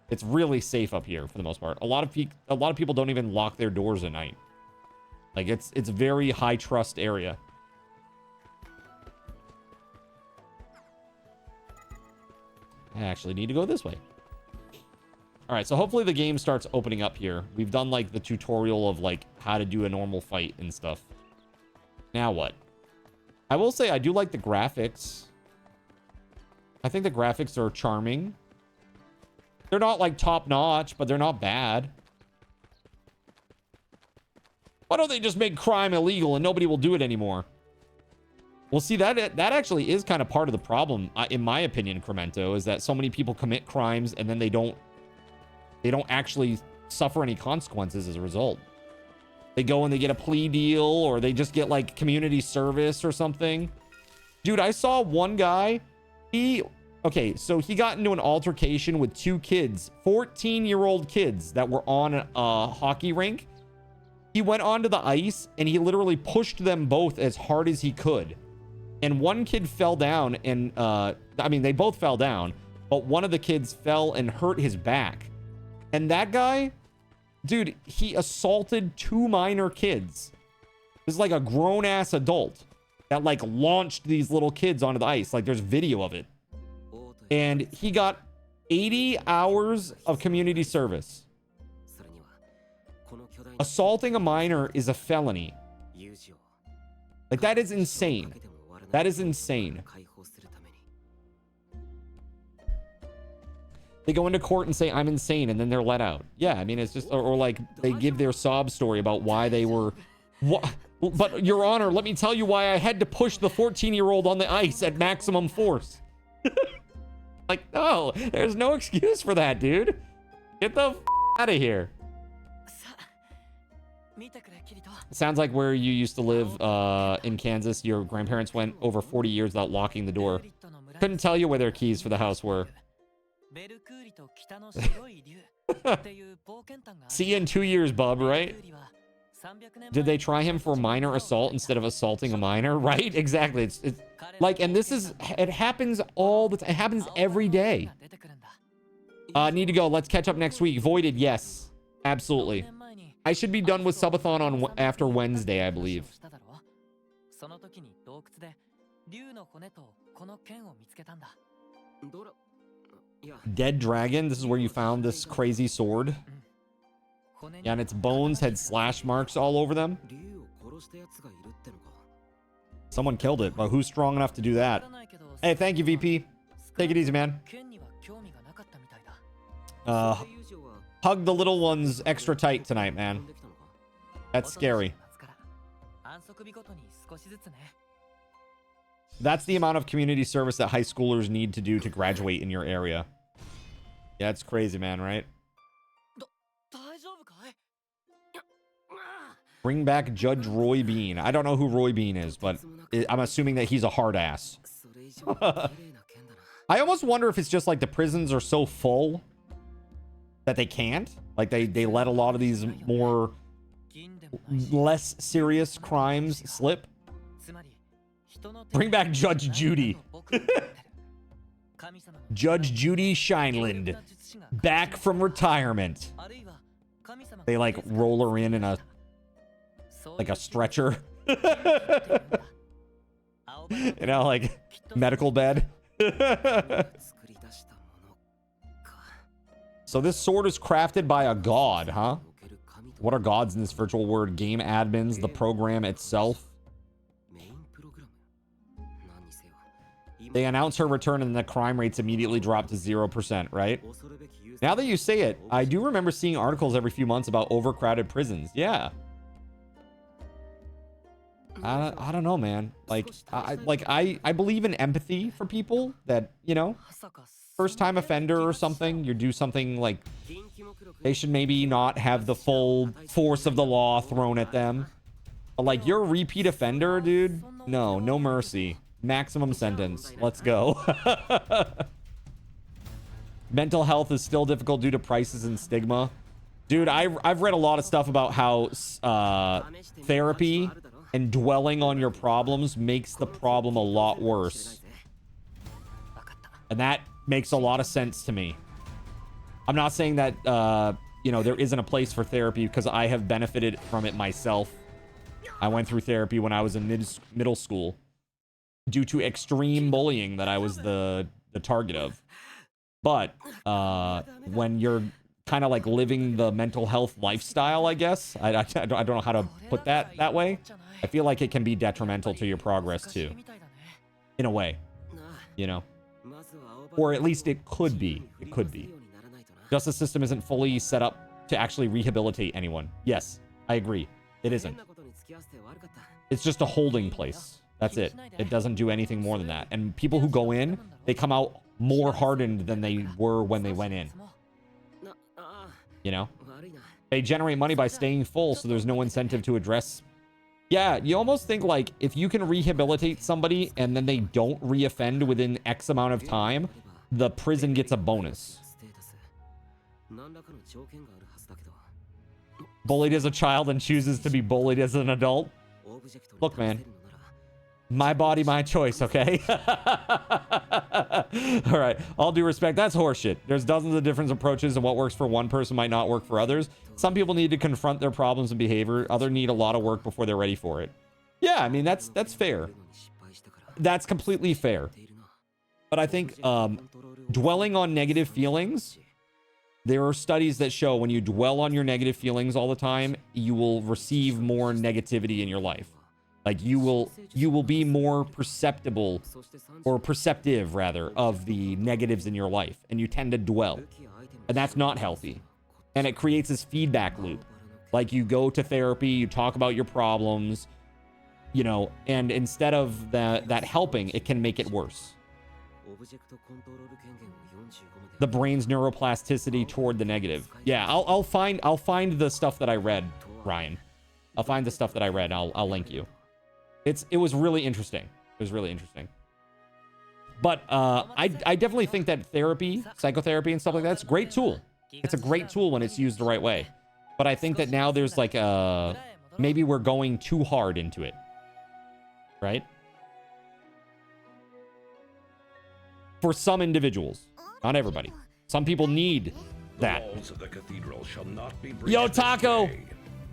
It's really safe up here for the most part. A lot of people don't even lock their doors at night. Like it's a very high trust area. I actually need to go this way. All right, so hopefully the game starts opening up here. We've done like the tutorial of like how to do a normal fight and stuff. Now what? I will say I do like the graphics. I think the graphics are charming. They're not like top notch, but they're not bad. Why don't they just make crime illegal and nobody will do it anymore? Well, see, that actually is kind of part of the problem, in my opinion, Cremento, is that so many people commit crimes and then they don't actually suffer any consequences as a result. They go and they get a plea deal, or they just get like community service or something. Dude, I saw one guy, okay, so he got into an altercation with two kids, 14-year-old kids that were on a hockey rink. He went onto the ice and he literally pushed them both as hard as he could. And one kid fell down and, I mean, they both fell down, but one of the kids fell and hurt his back. And that guy, dude, he assaulted two minor kids. This is like a grown-ass adult that like launched these little kids onto the ice. Like there's video of it. And he got 80 hours of community service. Assaulting a minor is a felony. Like that is insane. That is insane. They go into court and say, I'm insane, and then they're let out. Yeah, I mean, it's just, or like they give their sob story about why they were, but Your Honor, let me tell you why I had to push the 14-year-old on the ice at maximum force. Like, no, there's no excuse for that, dude. Get the out of here. Sounds like where you used to live in Kansas, your grandparents went over 40 years without locking the door. Couldn't tell you where their keys for the house were. See you in 2 years, bub, right? Did they try him for minor assault instead of assaulting a minor? Right? Exactly. It's like, and this is, it happens all the time. It happens every day. Need to go. Let's catch up next week. Voided, yes. Absolutely. I should be done with Subathon on after Wednesday, I believe. Dead Dragon, this is where you found this crazy sword. Yeah, and its bones had slash marks all over them. Someone killed it, but who's strong enough to do that? Hey, thank you, VP. Take it easy, man. Hug the little ones extra tight tonight, man. That's scary. That's the amount of community service that high schoolers need to do to graduate in your area. Yeah, it's crazy, man, right? Bring back Judge Roy Bean. I don't know who Roy Bean is, but I'm assuming that he's a hard ass. I almost wonder if it's just like the prisons are so full that they can't. Like they let a lot of these more less serious crimes slip. Bring back Judge Judy. Judge Judy Shineland. Back from retirement. They like roll her in a like a stretcher. You know, like medical bed. So this sword is crafted by a god, huh? What are gods in this virtual world? Game admins, the program itself. They announce her return and the crime rates immediately drop to 0%, right? Now that you say it, I do remember seeing articles every few months about overcrowded prisons. Yeah. I don't know, man. I believe in empathy for people that, you know, first time offender or something, you do something like they should maybe not have the full force of the law thrown at them. But like, you're a repeat offender, dude. No mercy. Maximum sentence. Let's go. Mental health is still difficult due to prices and stigma. Dude, I've read a lot of stuff about how therapy and dwelling on your problems makes the problem a lot worse. And that makes a lot of sense to me. I'm not saying that, you know, there isn't a place for therapy because I have benefited from it myself. I went through therapy when I was in middle school due to extreme bullying that I was the target of. But when you're kind of like living the mental health lifestyle, I guess, I don't know how to put that way. I feel like it can be detrimental to your progress too, in a way, you know, or at least it could be. It could be. Justice system isn't fully set up to actually rehabilitate anyone. Yes, I agree. It isn't. It's just a holding place. That's it. It doesn't do anything more than that. And people who go in, they come out more hardened than they were when they went in. You know? They generate money by staying full, so there's no incentive to address. Yeah, you almost think like if you can rehabilitate somebody and then they don't reoffend within X amount of time, the prison gets a bonus. Bullied as a child and chooses to be bullied as an adult. Look, man. My body, my choice, okay? All right. All due respect, that's horseshit. There's dozens of different approaches, and what works for one person might not work for others. Some people need to confront their problems and behavior. Others need a lot of work before they're ready for it. Yeah, I mean, that's fair. That's completely fair. But I think dwelling on negative feelings, there are studies that show when you dwell on your negative feelings all the time, you will receive more negativity in your life. Like you will be more perceptible, or perceptive rather, of the negatives in your life, and you tend to dwell, and that's not healthy. And it creates this feedback loop. Like you go to therapy, you talk about your problems, you know, and instead of that helping, it can make it worse. The brain's neuroplasticity toward the negative. Yeah, I'll find the stuff that I read, Ryan. I'll find the stuff that I read. I'll link you. It was really interesting. It was really interesting. But I definitely think that therapy, psychotherapy and stuff like that's a great tool. It's a great tool when it's used the right way. But I think that now there's like maybe we're going too hard into it. Right? For some individuals. Not everybody. Some people need that. The walls of the cathedral shall not be Yo, Taco! today.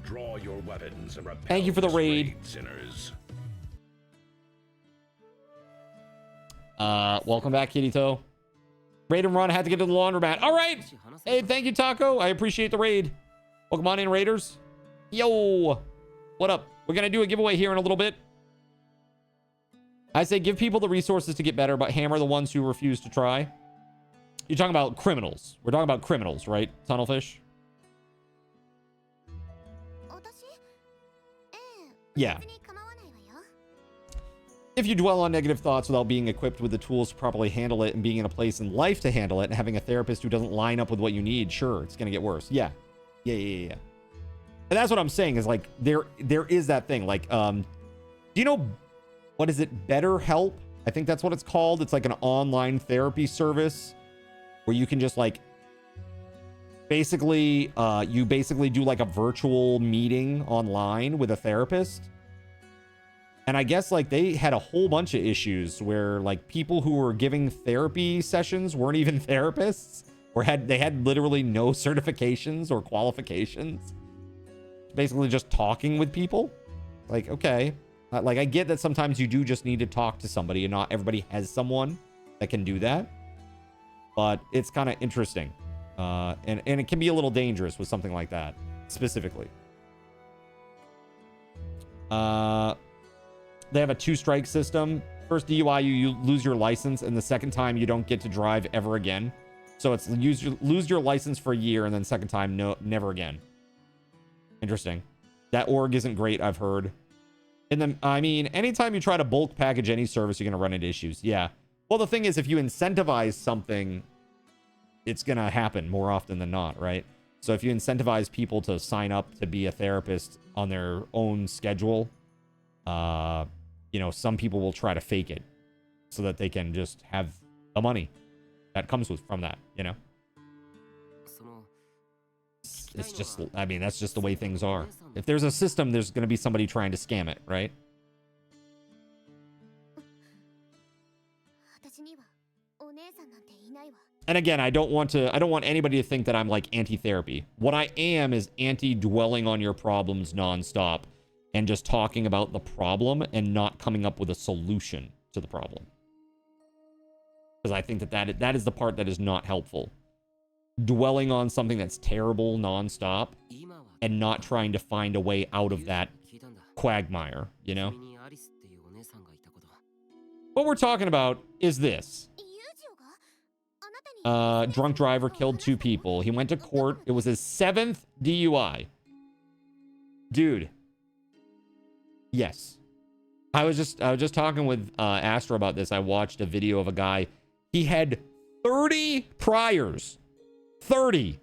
Draw your weapons and repel Thank you for the raid. Sinners. Welcome back, Kitty Toe. Raid and run. I had to get to the laundromat. All right. Hey, thank you, Taco. I appreciate the raid. Welcome on in, Raiders. Yo, what up? We're going to do a giveaway here in a little bit. I say give people the resources to get better, but hammer the ones who refuse to try. You're talking about criminals. We're talking about criminals, right, Tunnelfish? Yeah. If you dwell on negative thoughts without being equipped with the tools to properly handle it and being in a place in life to handle it and having a therapist who doesn't line up with what you need, sure, it's going to get worse. Yeah. And that's what I'm saying is like, there is that thing. Like, do you know, what is it? BetterHelp? I think that's what it's called. It's like an online therapy service where you can just like, basically, you basically do like a virtual meeting online with a therapist. And I guess like they had a whole bunch of issues where like people who were giving therapy sessions weren't even therapists or they had literally no certifications or qualifications. Basically just talking with people. Like, okay. Like I get that sometimes you do just need to talk to somebody and not everybody has someone that can do that. But it's kind of interesting. And it can be a little dangerous with something like that specifically. They have a 2-strike system. First DUI, you lose your license, and the second time you don't get to drive ever again. So it's lose your license for a year, and then second time, never again. Interesting. That org isn't great, I've heard. And then, I mean, anytime you try to bulk package any service, you're going to run into issues. Yeah. Well, the thing is, if you incentivize something, it's going to happen more often than not, right? So if you incentivize people to sign up to be a therapist on their own schedule, you know, some people will try to fake it so that they can just have the money that comes from that, you know? It's just, I mean, that's just the way things are. If there's a system, there's going to be somebody trying to scam it, right? And again, I don't want anybody to think that I'm like anti-therapy. What I am is anti-dwelling on your problems nonstop and just talking about the problem and not coming up with a solution to the problem. Because I think that is the part that is not helpful. Dwelling on something that's terrible nonstop and not trying to find a way out of that quagmire, you know? What we're talking about is this. Drunk driver killed 2 people. He went to court. It was his 7th DUI. Dude. Yes. I was just talking with Astro about this. I watched a video of a guy. He had 30 priors. 30.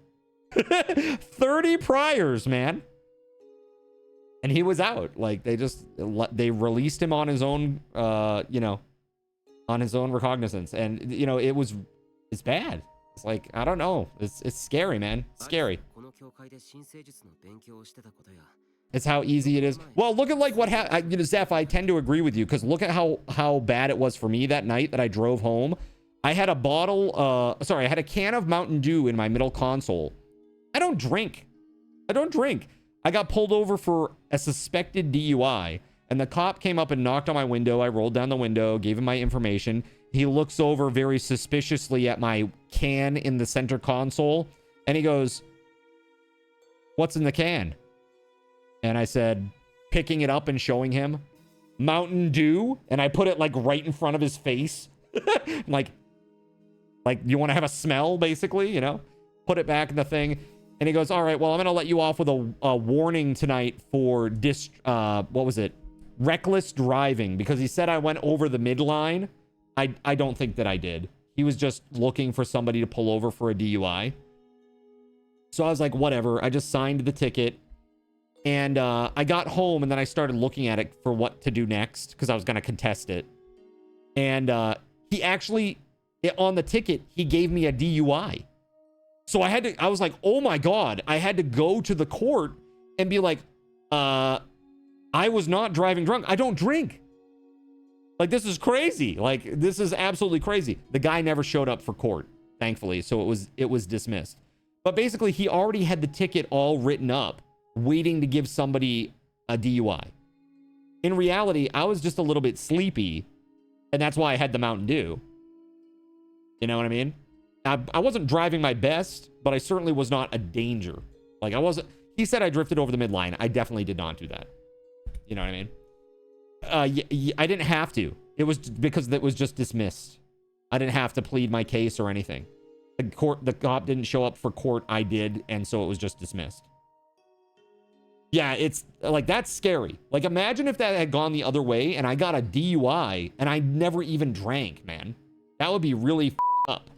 30 priors, man. And he was out. Like they released him on his own you know, on his own recognizance. And you know, it's bad. It's like, I don't know. It's scary, man. It's scary. It's how easy it is. Well, look at like what happened. You know, Zeph, I tend to agree with you because look at how bad it was for me that night that I drove home. I had a bottle, I had a can of Mountain Dew in my middle console. I don't drink. I got pulled over for a suspected DUI, and the cop came up and knocked on my window. I rolled down the window, gave him my information. He looks over very suspiciously at my can in the center console, and he goes, "What's in the can?" And I said, picking it up and showing him, Mountain Dew, and I put it like right in front of his face. like you want to have a smell, basically, you know? Put it back in the thing. And he goes, all right, well, I'm going to let you off with a warning tonight for reckless driving, because he said I went over the midline. I don't think that I did. He was just looking for somebody to pull over for a DUI. So I was like, whatever. I just signed the ticket. And I got home, and then I started looking at it for what to do next, because I was going to contest it. And he actually, on the ticket, he gave me a DUI. So I was like, oh my God. I had to go to the court and be like, I was not driving drunk. I don't drink. Like, this is crazy. Like, this is absolutely crazy. The guy never showed up for court, thankfully. So it was dismissed. But basically, he already had the ticket all written up, waiting to give somebody a DUI. In reality, I was just a little bit sleepy, and that's why I had the Mountain Dew. You know what I mean? I wasn't driving my best, but I certainly was not a danger. Like, He said I drifted over the midline. I definitely did not do that. You know what I mean? I didn't have to. It was because it was just dismissed. I didn't have to plead my case or anything. The cop didn't show up for court. I did, and so it was just dismissed. Yeah, it's like, that's scary. Like, imagine if that had gone the other way and I got a DUI and I never even drank, man. That would be really up.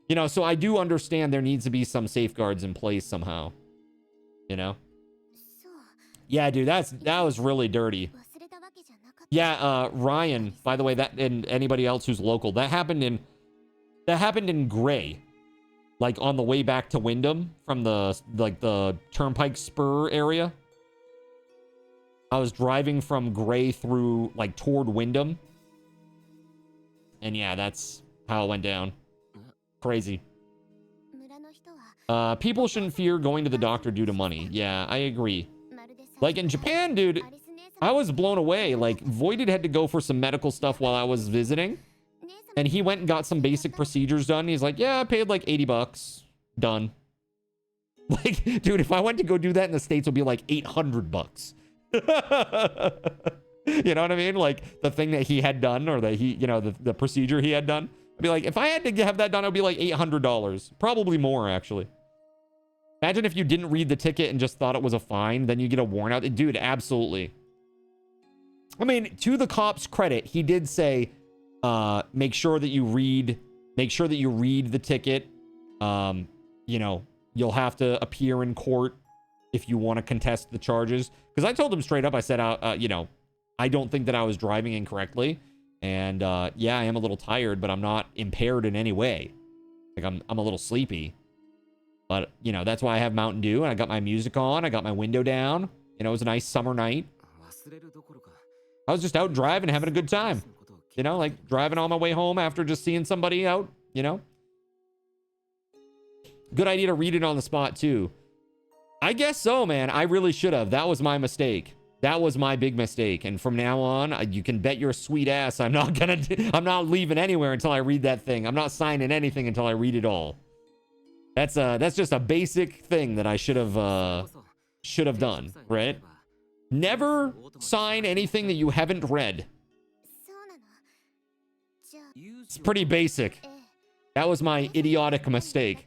You know, so I do understand there needs to be some safeguards in place somehow. You know? Yeah, dude, that was really dirty. Yeah, Ryan, by the way, that, and anybody else who's local, that happened in Gray. Like on the way back to Wyndham from the Turnpike Spur area. I was driving from Gray through, like, toward Wyndham. And yeah, that's how it went down. Crazy. People shouldn't fear going to the doctor due to money. Yeah, I agree. Like in Japan, dude, I was blown away. Like, Voided had to go for some medical stuff while I was visiting. And he went and got some basic procedures done. He's like, yeah, I paid like 80 bucks. Done. Like, dude, if I went to go do that in the States, it would be like 800 bucks. You know what I mean? Like, the thing that he had done, or that he, you know, the procedure he had done. I'd be like, if I had to have that done, it would be like $800. Probably more, actually. Imagine if you didn't read the ticket and just thought it was a fine, then you get a warrant out. Dude, absolutely. I mean, to the cop's credit, he did say, make sure that you read the ticket. You know, you'll have to appear in court if you want to contest the charges. Because I told him straight up, I said, you know, I don't think that I was driving incorrectly. And, yeah, I am a little tired, but I'm not impaired in any way. Like, I'm a little sleepy. But, you know, that's why I have Mountain Dew, and I got my music on. I got my window down. You know, it was a nice summer night. I was just out driving, having a good time. You know, like driving on my way home after just seeing somebody out, you know? Good idea to read it on the spot, too. I guess so, man. I really should have. That was my mistake. That was my big mistake. And from now on, you can bet your sweet ass I'm not leaving anywhere until I read that thing. I'm not signing anything until I read it all. That's just a basic thing that I should have done, right? Never sign anything that you haven't read. It's pretty basic. That was my idiotic mistake.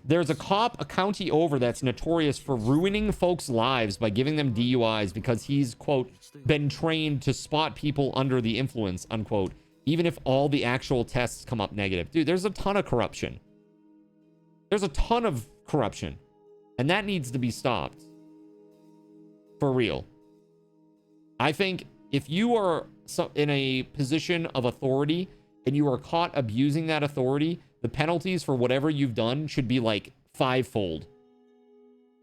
There's a cop a county over that's notorious for ruining folks' lives by giving them DUIs because he's, quote, been trained to spot people under the influence, unquote, even if all the actual tests come up negative. Dude, there's a ton of corruption. There's a ton of corruption. And that needs to be stopped. For real. I think if you are in a position of authority and you are caught abusing that authority, the penalties for whatever you've done should be like 5-fold.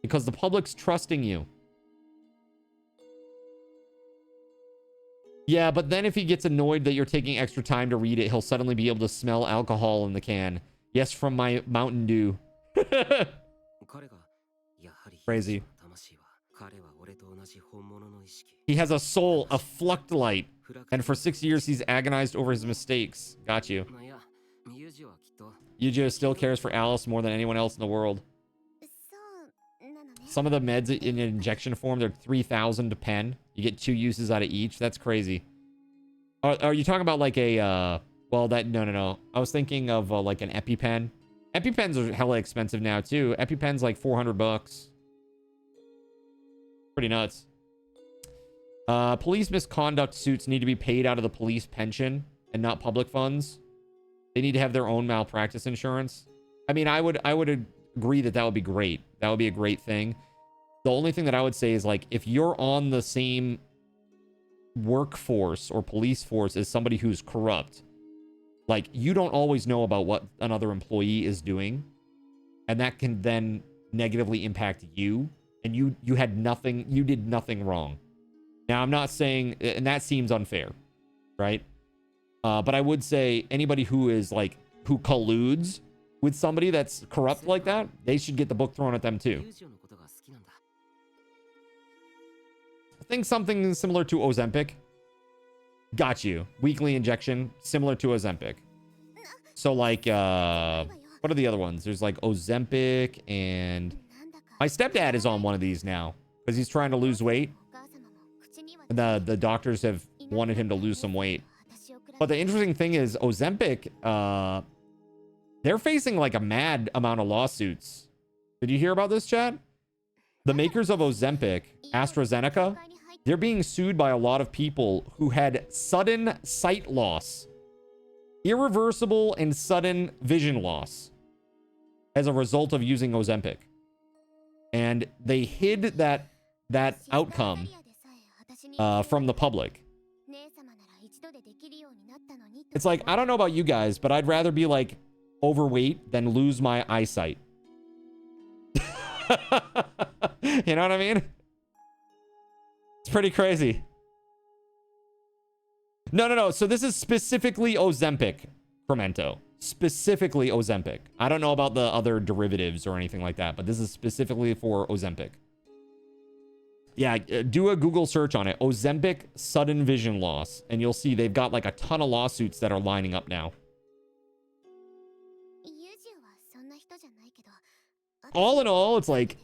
Because the public's trusting you. Yeah, but then if he gets annoyed that you're taking extra time to read it, he'll suddenly be able to smell alcohol in the can. Yes, from my Mountain Dew. Crazy. He has a soul, a fluctlight, and for 6 years he's agonized over his mistakes. Got you. Yujo still cares for Alice more than anyone else in the world. Some of the meds in injection form, they're 3,000 to pen. You get 2 uses out of each. That's crazy. Are you talking about like a, well, that, no. I was thinking of like an EpiPen. EpiPens are hella expensive now too. EpiPen's like 400 bucks. Pretty nuts. Police misconduct suits need to be paid out of the police pension and not public funds. They need to have their own malpractice insurance. I mean, I would agree that would be great. That would be a great thing. The only thing that I would say is, like, if you're on the same workforce or police force as somebody who's corrupt, like, you don't always know about what another employee is doing, and that can then negatively impact you, and you did nothing wrong. Now, I'm not saying, and that seems unfair, right? But I would say anybody who is, like, who colludes with somebody that's corrupt like that, they should get the book thrown at them too. I think something similar to Ozempic. Got you. Weekly injection, similar to Ozempic. So, like, What are the other ones? There's like Ozempic, and my stepdad is on one of these now because he's trying to lose weight. The doctors have wanted him to lose some weight. But the interesting thing is Ozempic, they're facing like a mad amount of lawsuits. Did you hear about this, chat? The makers of Ozempic, AstraZeneca, they're being sued by a lot of people who had sudden sight loss, irreversible and sudden vision loss as a result of using Ozempic. And they hid that outcome from the public. It's like, I don't know about you guys, but I'd rather be like overweight than lose my eyesight. You know what I mean? It's pretty crazy. No. So this is specifically Ozempic, Cremento. Specifically Ozempic. I don't know about the other derivatives or anything like that, but this is specifically for Ozempic. Yeah, do a Google search on it. Ozempic sudden vision loss. And you'll see they've got like a ton of lawsuits that are lining up now. All in all, it's like,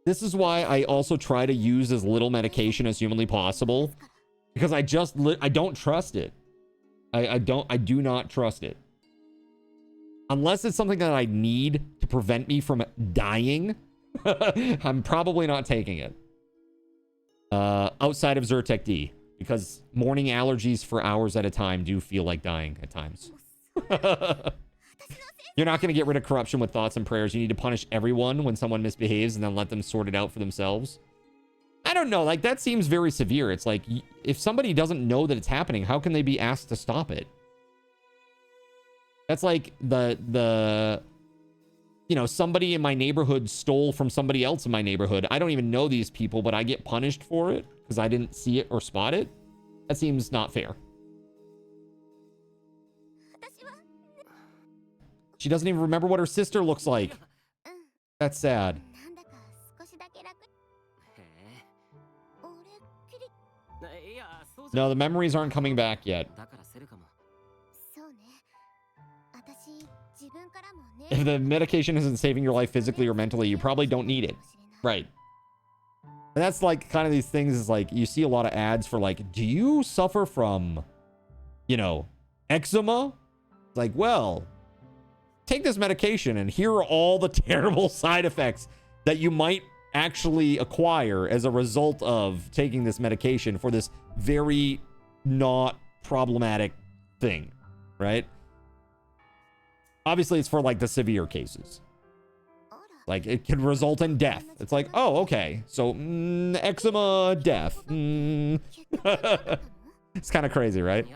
this is why I also try to use as little medication as humanly possible. Because I don't trust it. I do not trust it. Unless it's something that I need to prevent me from dying, I'm probably not taking it. Outside of Zyrtec D, because morning allergies for hours at a time do feel like dying at times. You're not going to get rid of corruption with thoughts and prayers. You need to punish everyone when someone misbehaves and then let them sort it out for themselves. I don't know. Like, that seems very severe. It's like, if somebody doesn't know that it's happening, how can they be asked to stop it? That's like you know, somebody in my neighborhood stole from somebody else in my neighborhood. I don't even know these people, but I get punished for it because I didn't see it or spot it. That seems not fair. She doesn't even remember what her sister looks like. That's sad. No, the memories aren't coming back yet. If the medication isn't saving your life physically or mentally, you probably don't need it. Right. And that's like kind of these things is like, you see a lot of ads for like, do you suffer from, you know, eczema? It's like, well, take this medication and here are all the terrible side effects that you might actually acquire as a result of taking this medication for this very not problematic thing, right? Obviously, it's for like the severe cases. Like, it can result in death. It's like, oh, okay. So, eczema, death. It's kind of crazy, right?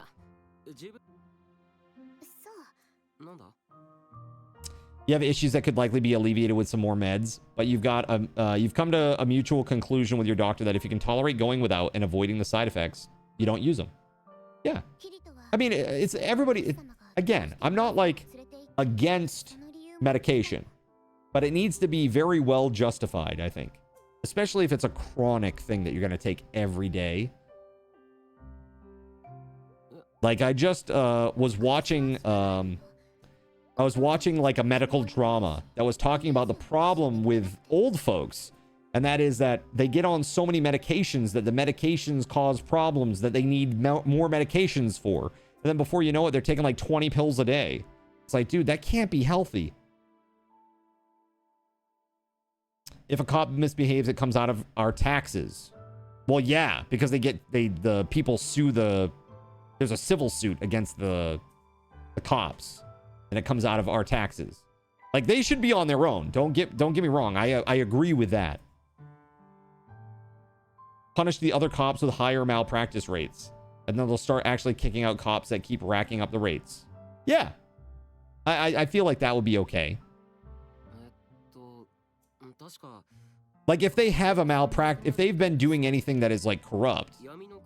You have issues that could likely be alleviated with some more meds, but you've got you've come to a mutual conclusion with your doctor that if you can tolerate going without and avoiding the side effects, you don't use them. Yeah. I mean, it's everybody. Again, I'm not like against medication, but it needs to be very well justified, I think. Especially if it's a chronic thing that you're going to take every day. Like, I just was watching like a medical drama that was talking about the problem with old folks. And that is that they get on so many medications that the medications cause problems that they need more medications for. And then before you know it, they're taking like 20 pills a day. It's like, dude, that can't be healthy. If a cop misbehaves, it comes out of our taxes. Well, yeah, because the people sue there's a civil suit against the cops. And it comes out of our taxes. Like, they should be on their own. Don't get me wrong. I agree with that. Punish the other cops with higher malpractice rates. And then they'll start actually kicking out cops that keep racking up the rates. Yeah. I feel like that would be okay. Like, if they have a if they've been doing anything that is like corrupt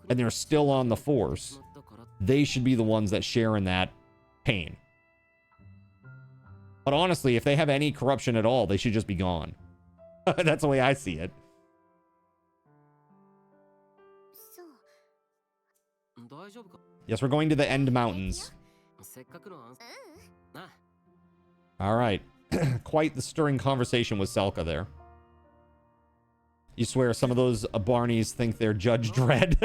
and they're still on the force, they should be the ones that share in that pain. But honestly, if they have any corruption at all, they should just be gone. That's the way I see it. Yes, we're going to the End Mountains. All right. Quite the stirring conversation with Selka there. You swear some of those Barneys think they're Judge Dredd.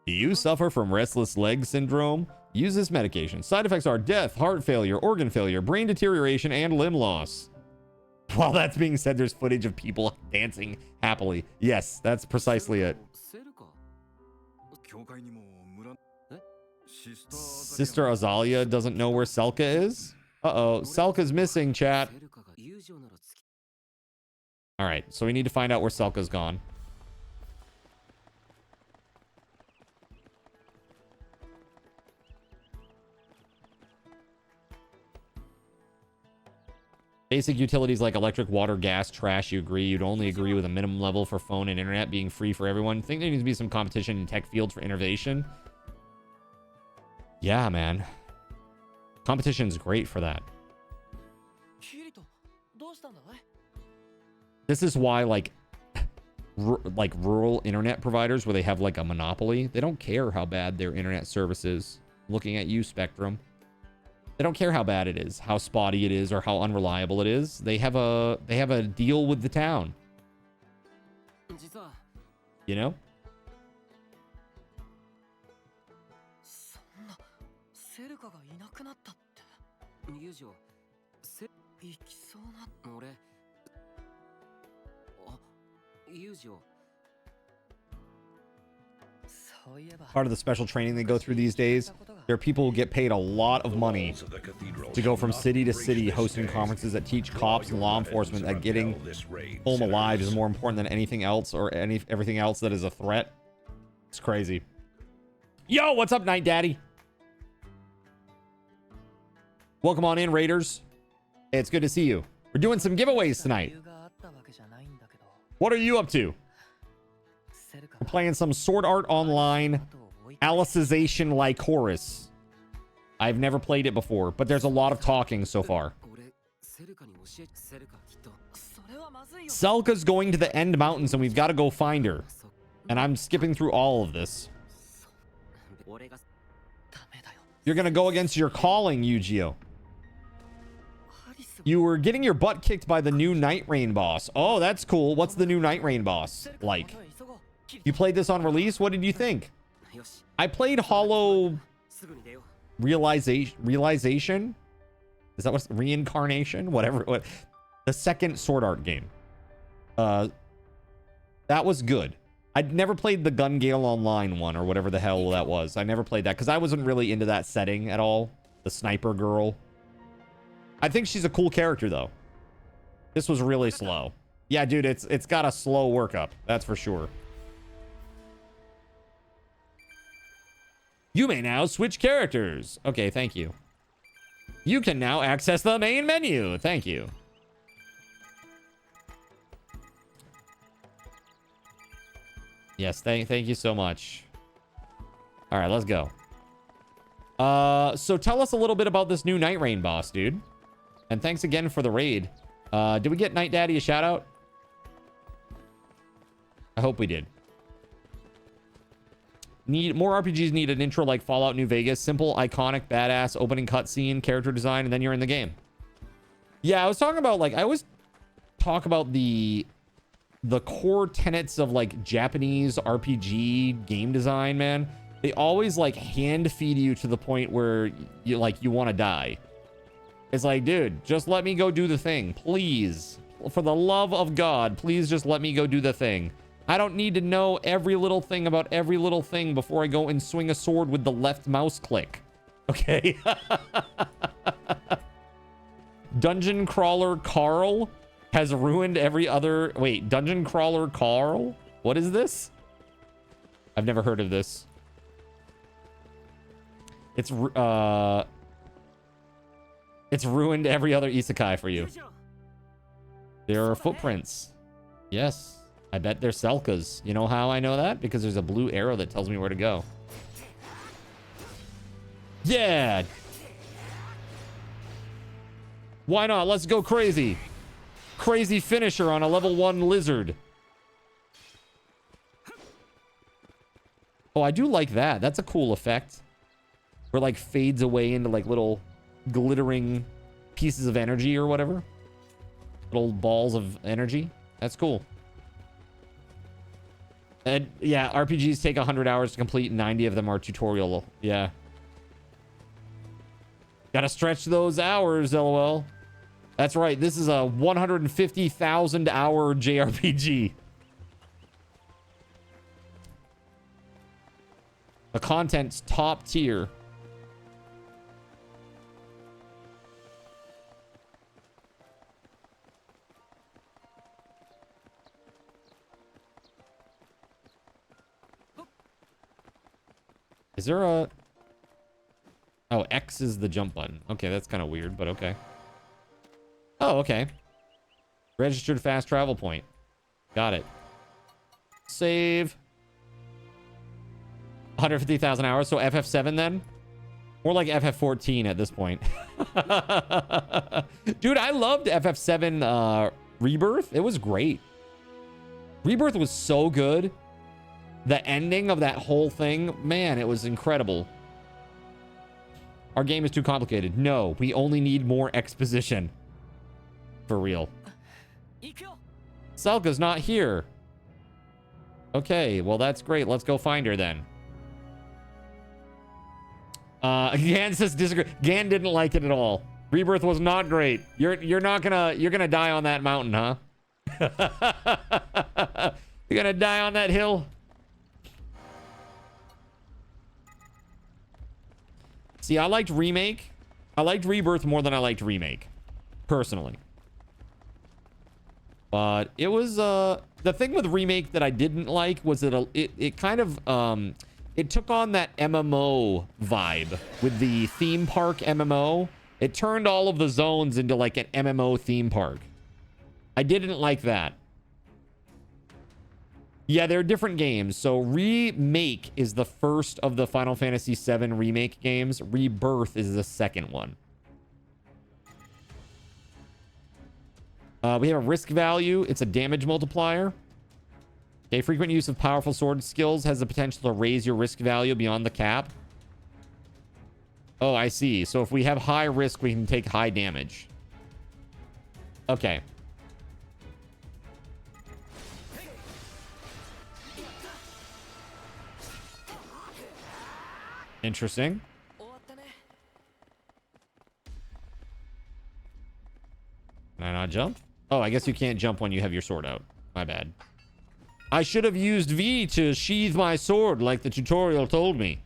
Do you suffer from restless leg syndrome? Use this medication. Side effects are death, heart failure, organ failure, brain deterioration, and limb loss. While that's being said, there's footage of people dancing happily. Yes, that's precisely it. Sister Azalia doesn't know where Selka is? Uh-oh, Selka's missing, chat. All right, so we need to find out where Selka's gone. Basic utilities like electric, water, gas, trash, you agree. You'd only agree with a minimum level for phone and internet being free for everyone. Think there needs to be some competition in tech fields for innovation? Yeah, man. Competition's great for that. This is why, like rural internet providers where they have like a monopoly, they don't care how bad their internet service is. Looking at you, Spectrum. They don't care how bad it is, how spotty it is, or how unreliable it is. They have a deal with the town. You know? Part of the special training they go through these days, there are people who get paid a lot of money to go from city to city hosting conferences that teach cops and law enforcement that getting home alive is more important than anything else or everything else that is a threat. It's crazy. Yo, what's up, Night Daddy? Welcome on in, Raiders. Hey, it's good to see you. We're doing some giveaways tonight. What are you up to? We're playing some Sword Art Online Alicization Lycoris. I've never played it before, but there's a lot of talking so far. Selka's going to the End Mountains and we've got to go find her. And I'm skipping through all of this. You're going to go against your calling, Yu-Gi-Oh! You were getting your butt kicked by the new Night Rain boss. Oh, that's cool. What's the new Night Rain boss like? You played this on release? What did you think? I played Hollow Realization? Is that what's Reincarnation? Whatever. What? The second Sword Art game. That was good. I'd never played the Gun Gale Online one or whatever the hell that was. I never played that because I wasn't really into that setting at all. The sniper girl. I think she's a cool character though. This was really slow. Yeah, dude, it's got a slow workup. That's for sure. You may now switch characters. Okay, thank you. You can now access the main menu. Thank you. Yes, thank you so much. All right, let's go. So tell us a little bit about this new Night Rain boss, dude. And thanks again for the raid. Did we get Night Daddy a shout out? I hope we did. Need more RPGs need an intro like Fallout New Vegas. Simple, iconic, badass, opening cutscene, character design, and then you're in the game. Yeah, I was talking about, like, I always talk about the core tenets of, like, Japanese RPG game design, man. They always, like, hand feed you to the point where you want to die. It's like, dude, just let me go do the thing, please. For the love of God, please just let me go do the thing. I don't need to know every little thing about every little thing before I go and swing a sword with the left mouse click. Okay? Dungeon Crawler Carl has ruined every other... Wait, Dungeon Crawler Carl? What is this? I've never heard of this. It's ruined every other isekai for you. There are footprints. Yes. I bet they're Selka's. You know how I know that? Because there's a blue arrow that tells me where to go. Yeah. Why not? Let's go crazy. Crazy finisher on a level 1 lizard. Oh, I do like that. That's a cool effect. Where like fades away into like little glittering pieces of energy or whatever. Little balls of energy. That's cool. And yeah, RPGs take 100 hours to complete. 90 of them are tutorial. Yeah. Gotta stretch those hours, LOL. That's right. This is a 150,000 hour JRPG. The content's top tier. Is there a... Oh, X is the jump button. Okay, that's kind of weird, but okay. Oh, okay. Registered fast travel point. Got it. Save. 150,000 hours, so FF7 then? More like FF14 at this point. Dude, I loved FF7 Rebirth. It was great. Rebirth was so good. The ending of that whole thing, man, it was incredible. Our game is too complicated. No, we only need more exposition. For real. Selka's not here. Okay, well, that's great. Let's go find her then. Gan says disagree. Gan didn't like it at all. Rebirth was not great. You're gonna die on that mountain, huh? You're gonna die on that hill. See, I liked Remake. I liked Rebirth more than I liked Remake, personally. But it was the thing with Remake that I didn't like was that it kind of it took on that MMO vibe with the theme park MMO. It turned all of the zones into like an MMO theme park. I didn't like that. Yeah, they're different games. So Remake is the first of the Final Fantasy VII Remake games. Rebirth is the second one. We have a risk value. It's a damage multiplier. Okay, frequent use of powerful sword skills has the potential to raise your risk value beyond the cap. Oh, I see. So if we have high risk, we can take high damage. Okay. Interesting. Can I not jump? Oh, I guess you can't jump when you have your sword out. My bad. I should have used V to sheathe my sword like the tutorial told me.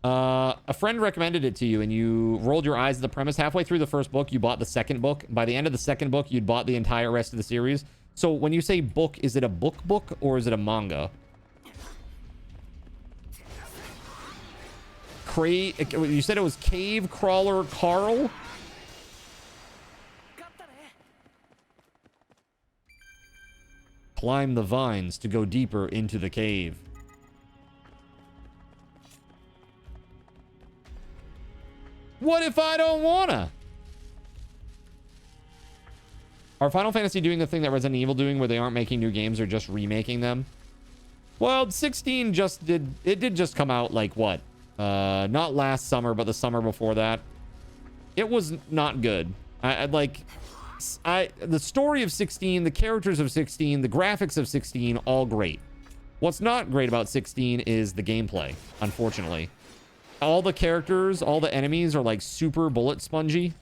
A friend recommended it to you and you rolled your eyes at the premise. Halfway through the first book, you bought the second book. By the end of the second book, you'd bought the entire rest of the series. So when you say book, is it a book or is it a manga? You said it was Cave Crawler Carl? Climb the vines to go deeper into the cave. What if I don't wanna? Are Final Fantasy doing the thing that Resident Evil doing where they aren't making new games, or just remaking them? Well, 16 did just come out like what? Not last summer, but the summer before that. It was not good. The story of 16, the characters of 16, the graphics of 16, all great. What's not great about 16 is the gameplay, unfortunately. All the characters, all the enemies are like super bullet spongy.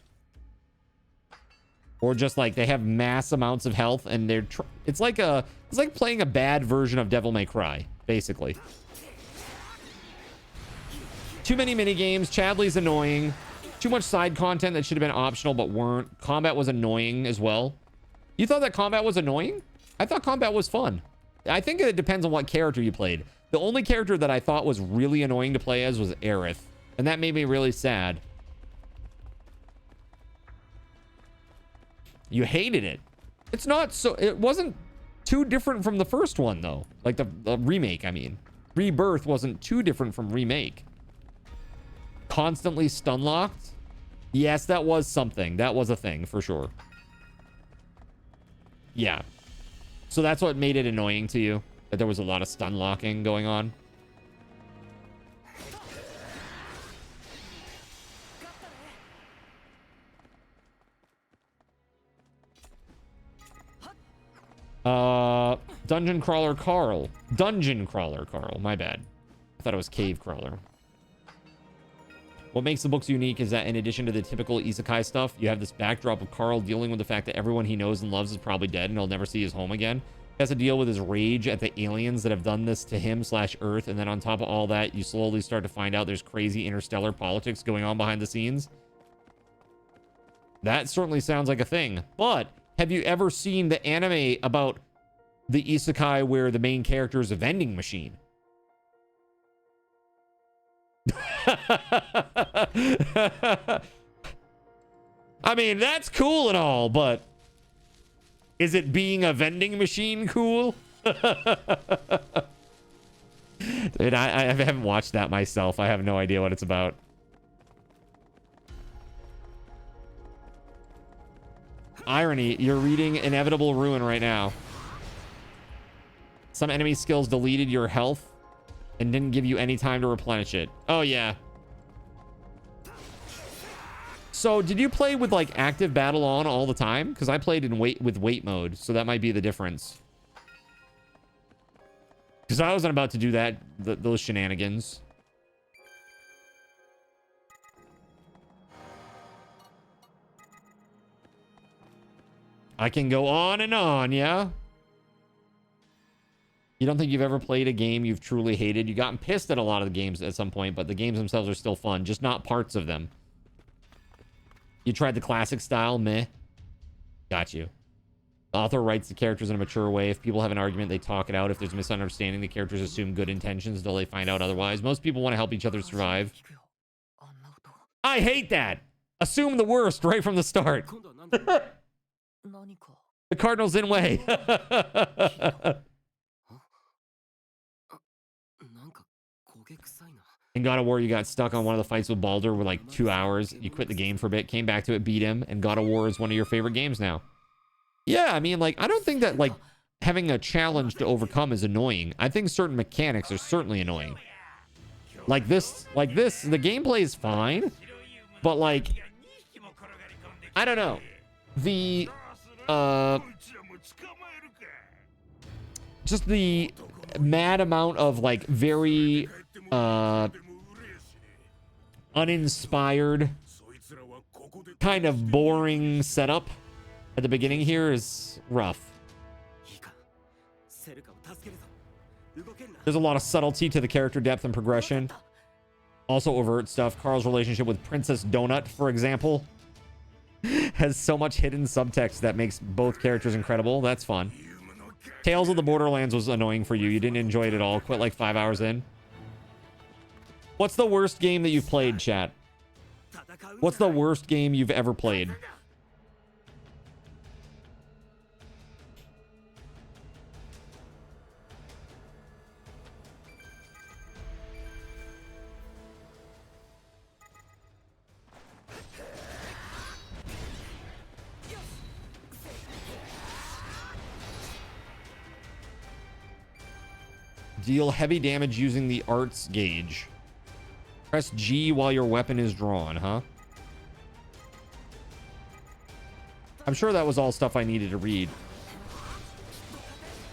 Or just like they have mass amounts of health and they're it's like playing a bad version of Devil May Cry, basically. Too many minigames. Chadley's annoying. Too much side content that should have been optional but weren't. Combat was annoying as well. You thought that combat was annoying? I thought combat was fun. I think it depends on what character you played. The only character that I thought was really annoying to play as was Aerith. And that made me really sad. You hated it. It's not so... It wasn't too different from the first one, though. Like the remake, I mean. Rebirth wasn't too different from Remake. Constantly stun locked? Yes, that was something. That was a thing, for sure. Yeah. So that's what made it annoying to you? That there was a lot of stun locking going on? Dungeon Crawler Carl. Dungeon Crawler Carl. My bad. I thought it was Cave Crawler. What makes the books unique is that in addition to the typical isekai stuff, you have this backdrop of Carl dealing with the fact that everyone he knows and loves is probably dead and he'll never see his home again. He has to deal with his rage at the aliens that have done this to him / Earth. And then on top of all that, you slowly start to find out there's crazy interstellar politics going on behind the scenes. That certainly sounds like a thing. But have you ever seen the anime about the isekai where the main character is a vending machine? I mean, that's cool and all, but is it being a vending machine cool? Dude, I haven't watched that myself. I have no idea what it's about. Irony, you're reading Inevitable Ruin right now. Some enemy skills deleted your health and didn't give you any time to replenish it. Oh, yeah. So, did you play with, like, active battle on all the time? Because I played in with wait mode, so that might be the difference. Because I wasn't about to do that, those shenanigans. I can go on and on, yeah? You don't think you've ever played a game you've truly hated? You've gotten pissed at a lot of the games at some point, but the games themselves are still fun, just not parts of them. You tried the classic style, meh. Got you. The author writes the characters in a mature way. If people have an argument, they talk it out. If there's a misunderstanding, the characters assume good intentions until they find out otherwise. Most people want to help each other survive. I hate that! Assume the worst right from the start. The Cardinal's in way. In God of War, you got stuck on one of the fights with Baldur for like 2 hours. You quit the game for a bit, came back to it, beat him, and God of War is one of your favorite games now. Yeah, I mean, like, I don't think that, like, having a challenge to overcome is annoying. I think certain mechanics are certainly annoying. Like this, the gameplay is fine, but, like, I don't know. The, just the mad amount of, like, very, uninspired, kind of boring setup at the beginning here is rough. There's a lot of subtlety to the character depth and progression. Also overt stuff. Carl's relationship with Princess Donut, for example, has so much hidden subtext that makes both characters incredible. That's fun. Tales of the Borderlands was annoying for you. You didn't enjoy it at all. Quit like 5 hours in. What's the worst game that you've played, chat? What's the worst game you've ever played? Deal heavy damage using the arts gauge. Press G while your weapon is drawn, huh? I'm sure that was all stuff I needed to read.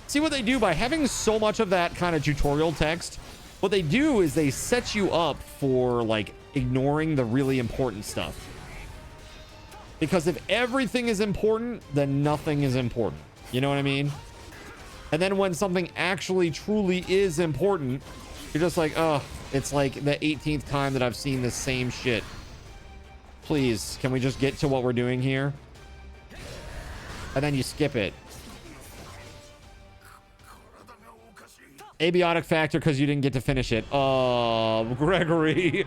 See what they do by having so much of that kind of tutorial text. What they do is they set you up for, like, ignoring the really important stuff. Because if everything is important, then nothing is important. You know what I mean? And then when something actually truly is important, you're just like, oh, it's like the 18th time that I've seen the same shit. Please, can we just get to what we're doing here? And then you skip it. Abiotic factor because you didn't get to finish it. Oh, Gregory.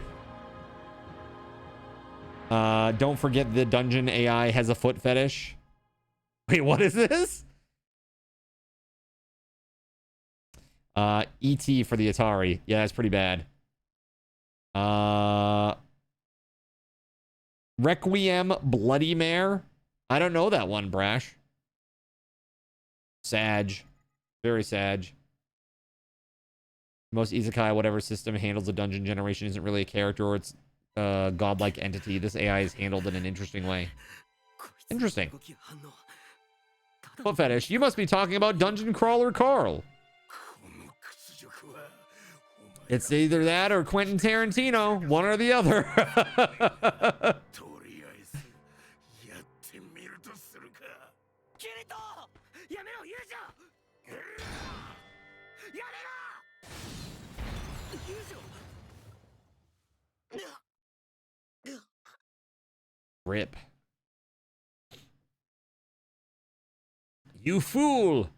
Don't forget the dungeon AI has a foot fetish. Wait, what is this? E.T. for the Atari. Yeah, that's pretty bad. Requiem Bloody Mare. I don't know that one, Brash. Sag. Very Sag. Most isekai, whatever system handles the dungeon generation, isn't really a character or it's a godlike entity. This AI is handled in an interesting way. Interesting. Foot fetish. You must be talking about Dungeon Crawler Carl. It's either that or Quentin Tarantino. One or the other. Rip. You fool!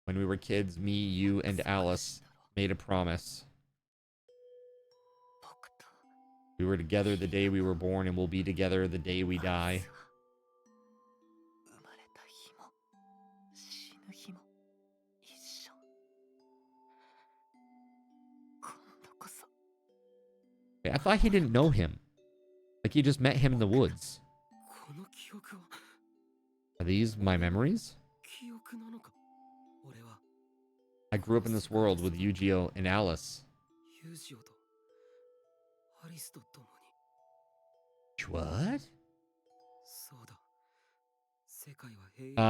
When we were kids, me, you, and Alice made a promise. We were together the day we were born, and we'll be together the day we die. I thought he didn't know him. Like he just met him in the woods. Are these my memories? I grew up in this world with Yu-Gi-Oh! And Alice. What?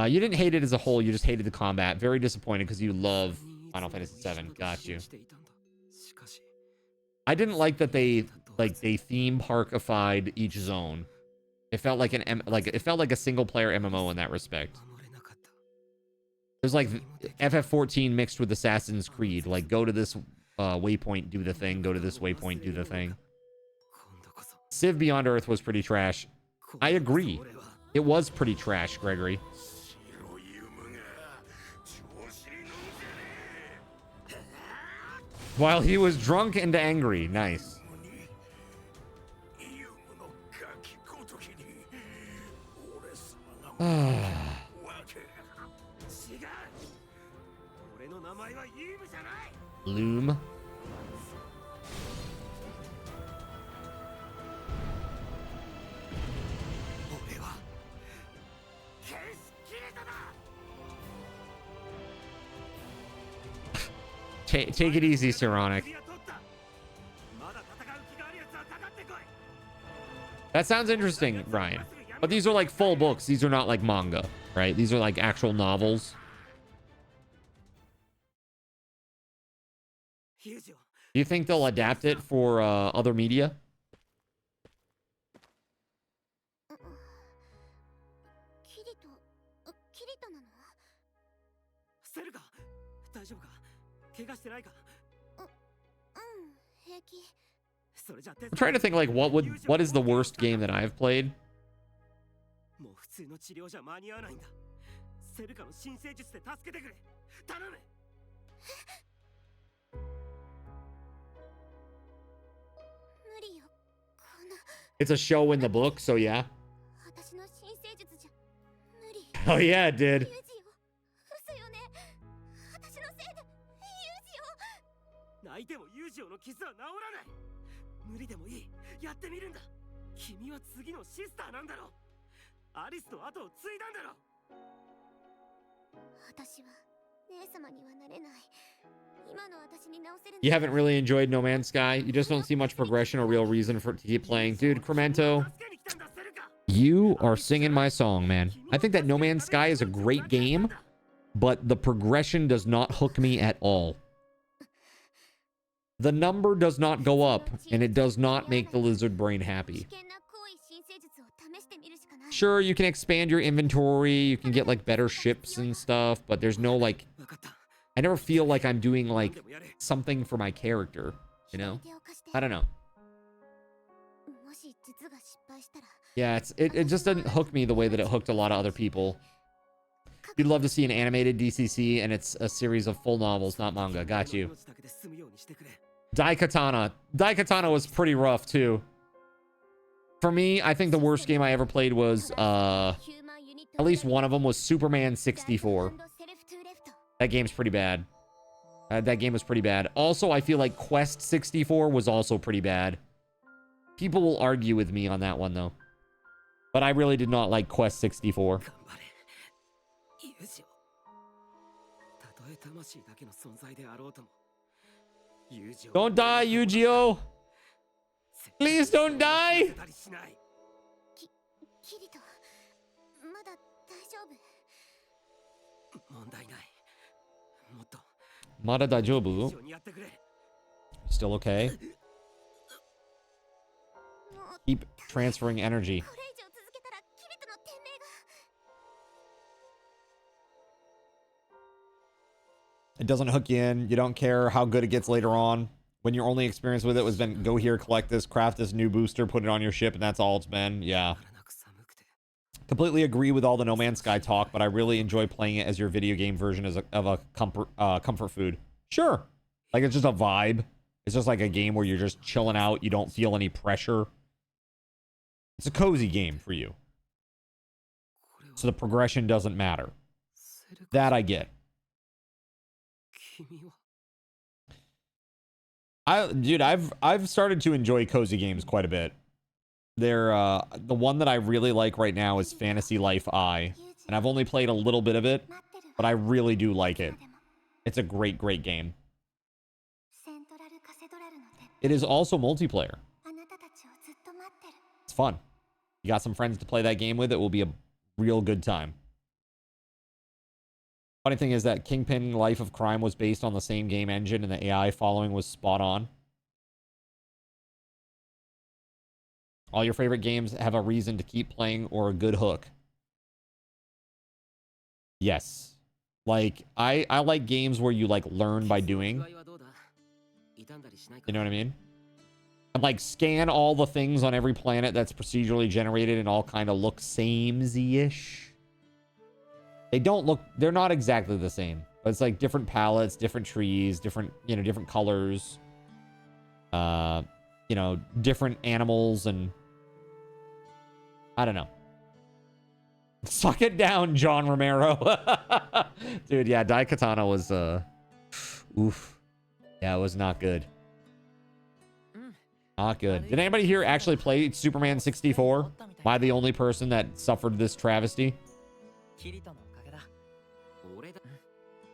You didn't hate it as a whole, you just hated the combat. Very disappointed because you love Final Fantasy VII. Got you. I didn't like that they theme parkified each zone. It felt like it felt like a single player MMO in that respect. It was like FF14 mixed with Assassin's Creed. Like, go to this waypoint, do the thing. Go to this waypoint, do the thing. Civ Beyond Earth was pretty trash. I agree. It was pretty trash, Gregory. While he was drunk and angry. Nice. Loom. Take it easy, Saronic. That sounds interesting, Ryan. But these are like full books. These are not like manga, right? These are like actual novels. Do you think they'll adapt it for other media? I'm trying to think like what is the worst game that I've played? It's a show in the book, so yeah. Oh yeah, it did. You haven't really enjoyed No Man's Sky? You just don't see much progression or real reason for it to keep playing. Dude, Cremento, you are singing my song, man. I think that No Man's Sky is a great game, but the progression does not hook me at all. The number does not go up, and it does not make the lizard brain happy. Sure, you can expand your inventory, you can get like better ships and stuff, but there's no like... I never feel like I'm doing like something for my character, you know? I don't know. Yeah, it just doesn't hook me the way that it hooked a lot of other people. You'd love to see an animated DCC, and it's a series of full novels, not manga. Got you. Daikatana. Daikatana was pretty rough, too. For me, I think the worst game I ever played was, at least one of them was Superman 64. That game's pretty bad. That game was pretty bad. Also, I feel like Quest 64 was also pretty bad. People will argue with me on that one, though. But I really did not like Quest 64. Don't die, Yu-Gi-Oh! Please don't die! Mada daijoubu? Still okay? Keep transferring energy. It doesn't hook you in. You don't care how good it gets later on. When your only experience with it was been go here, collect this, craft this new booster, put it on your ship, and that's all it's been. Yeah. Completely agree with all the No Man's Sky talk, but I really enjoy playing it as your video game version of a comfort food. Sure. Like, it's just a vibe. It's just like a game where you're just chilling out. You don't feel any pressure. It's a cozy game for you. So the progression doesn't matter. That I get. Dude, I've started to enjoy cozy games quite a bit. They're the one that I really like right now is Fantasy Life I, and I've only played a little bit of it, but I really do like it. It's a great game. It is also multiplayer. It's fun. You got some friends to play that game with, it will be a real good time. Funny thing is that Kingpin Life of Crime was based on the same game engine and the AI following was spot on. All your favorite games have a reason to keep playing or a good hook. Yes. Like, I like games where you, like, learn by doing. You know what I mean? And, like, scan all the things on every planet that's procedurally generated and all kind of look samey-ish. They don't look... They're not exactly the same. But it's, like, different palettes, different trees, different, you know, different colors. You know, different animals and... I don't know. Suck it down, John Romero. Dude, yeah, Daikatana was, oof. Yeah, it was not good. Not good. Did anybody here actually play Superman 64? Am I the only person that suffered this travesty?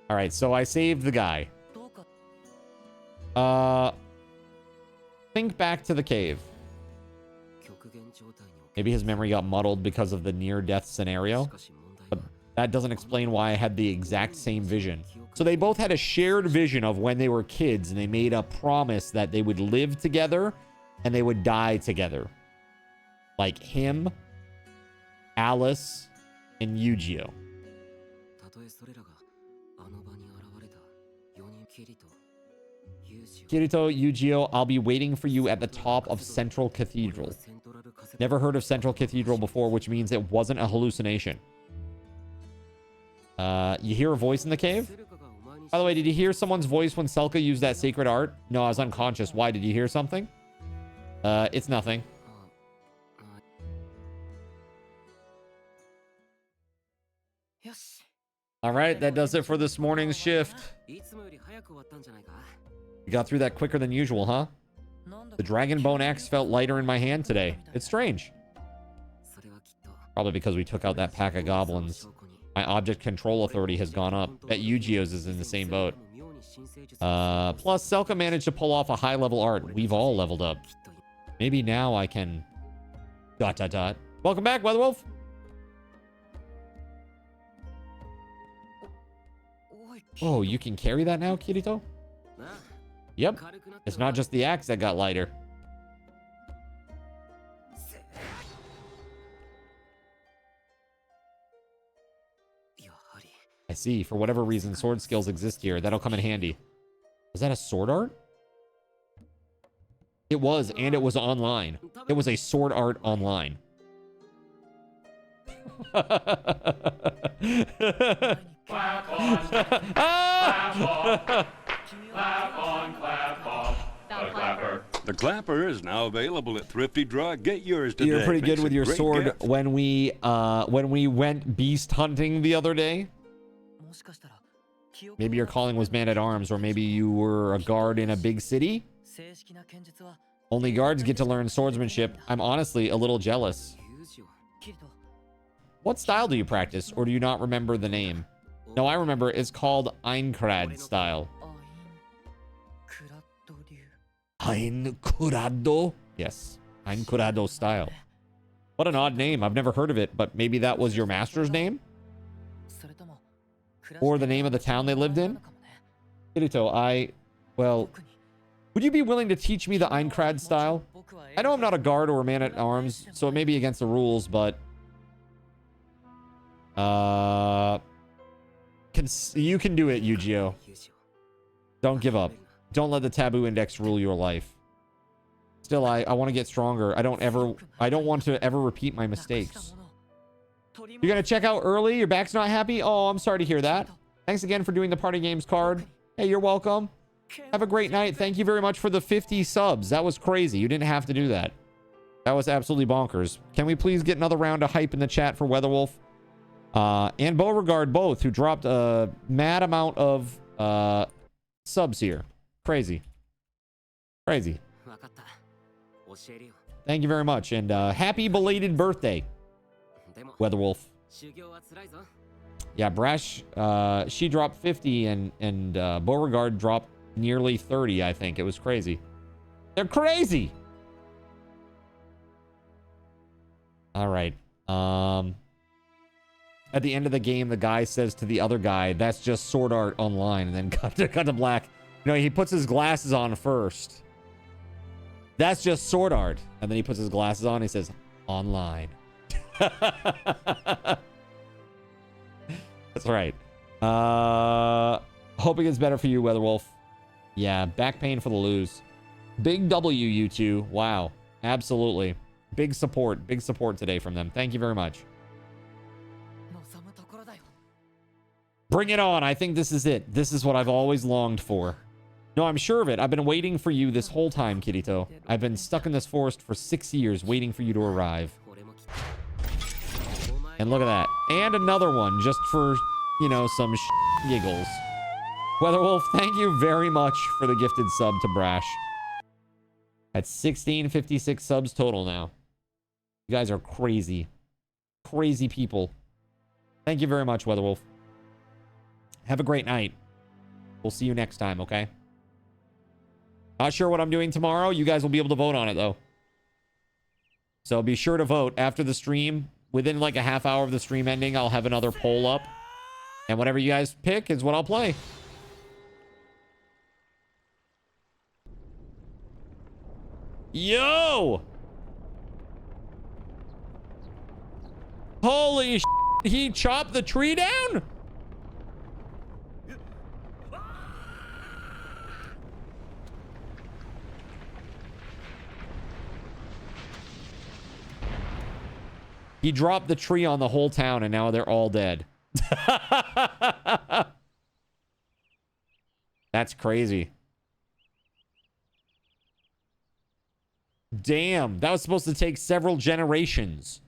Alright, so I saved the guy. Think back to the cave. Maybe his memory got muddled because of the near-death scenario. But that doesn't explain why I had the exact same vision. So they both had a shared vision of when they were kids, and they made a promise that they would live together and they would die together. Like him, Alice, and Yu-Gi-Oh. Kirito, Yu-Gi-Oh, I'll be waiting for you at the top of Central Cathedral. Never heard of Central Cathedral before, which means it wasn't a hallucination. You hear a voice in the cave? By the way, did you hear someone's voice when Selka used that sacred art? No, I was unconscious. Why? Did you hear something? It's nothing. All right, that does it for this morning's shift. You got through that quicker than usual, huh? The Dragon Bone Axe felt lighter in my hand today. It's strange. Probably because we took out that pack of goblins. My object control authority has gone up. Bet Yu-Gi-Oh's is in the same boat. Plus, Selka managed to pull off a high-level art. We've all leveled up. Maybe now I can... ... Welcome back, WeatherWolf. Oh, you can carry that now, Kirito? Yep. It's not just the axe that got lighter. I see. For whatever reason, sword skills exist here. That'll come in handy. Was that a sword art? It was, and it was online. It was a sword art online. Clap on, clap off, clap on, clap off. The clapper. The clapper is now available at Thrifty Drug. Get yours today. You're pretty good Makes with a your great sword. gift. When we went beast hunting the other day. Maybe your calling was man-at-arms, or maybe you were a guard in a big city. Only guards get to learn swordsmanship. I'm honestly a little jealous. What style do you practice, or do you not remember the name? No, I remember. It's called Einkrad style. Einkurado? Yes, Einkurado style. What an odd name. I've never heard of it, but maybe that was your master's name? or the name of the town they lived in? Kirito, well, would you be willing to teach me the Einkrad style? I know I'm not a guard or a man-at-arms, so it may be against the rules, but... you can do it, Yu-Gi-Oh! Don't give up. Don't let the taboo index rule your life. Still, I want to get stronger. I don't want to ever repeat my mistakes. You're gonna check out early? Your back's not happy? Oh, I'm sorry to hear that. Thanks again for doing the party games card. Hey, you're welcome. Have a great night. Thank you very much for the 50 subs. That was crazy. You didn't have to do that. That was absolutely bonkers. Can we please get another round of hype in the chat for WeatherWolf? And Beauregard both, who dropped a mad amount of subs here. Crazy. Crazy. Thank you very much. And happy belated birthday, WeatherWolf. Yeah, Brash, she dropped 50 and Beauregard dropped nearly 30, I think. It was crazy. They're crazy! All right. At the end of the game, the guy says to the other guy, that's just sword art online, and then cut to black. You know, he puts his glasses on first. That's just sword art. And then he puts his glasses on, and he says, online. That's right. Hope it gets better for you, WeatherWolf. Yeah, back pain for the lose. Big W, you two. Wow. Absolutely. Big support today from them. Thank you very much. Bring it on. I think this is it. This is what I've always longed for. No, I'm sure of it. I've been waiting for you this whole time, Kirito. I've been stuck in this forest for 6 years waiting for you to arrive. And look at that. And another one just for, you know, some giggles. WeatherWolf, thank you very much for the gifted sub to Brash. That's 1656 subs total now. You guys are crazy. Crazy people. Thank you very much, WeatherWolf. Have a great night. We'll see you next time, okay? Not sure what I'm doing tomorrow. You guys will be able to vote on it, though. So be sure to vote after the stream. Within like a half hour of the stream ending, I'll have another poll up. And whatever you guys pick is what I'll play. Yo! Holy shit, he chopped the tree down? He dropped the tree on the whole town and now they're all dead. That's crazy. Damn, that was supposed to take several generations.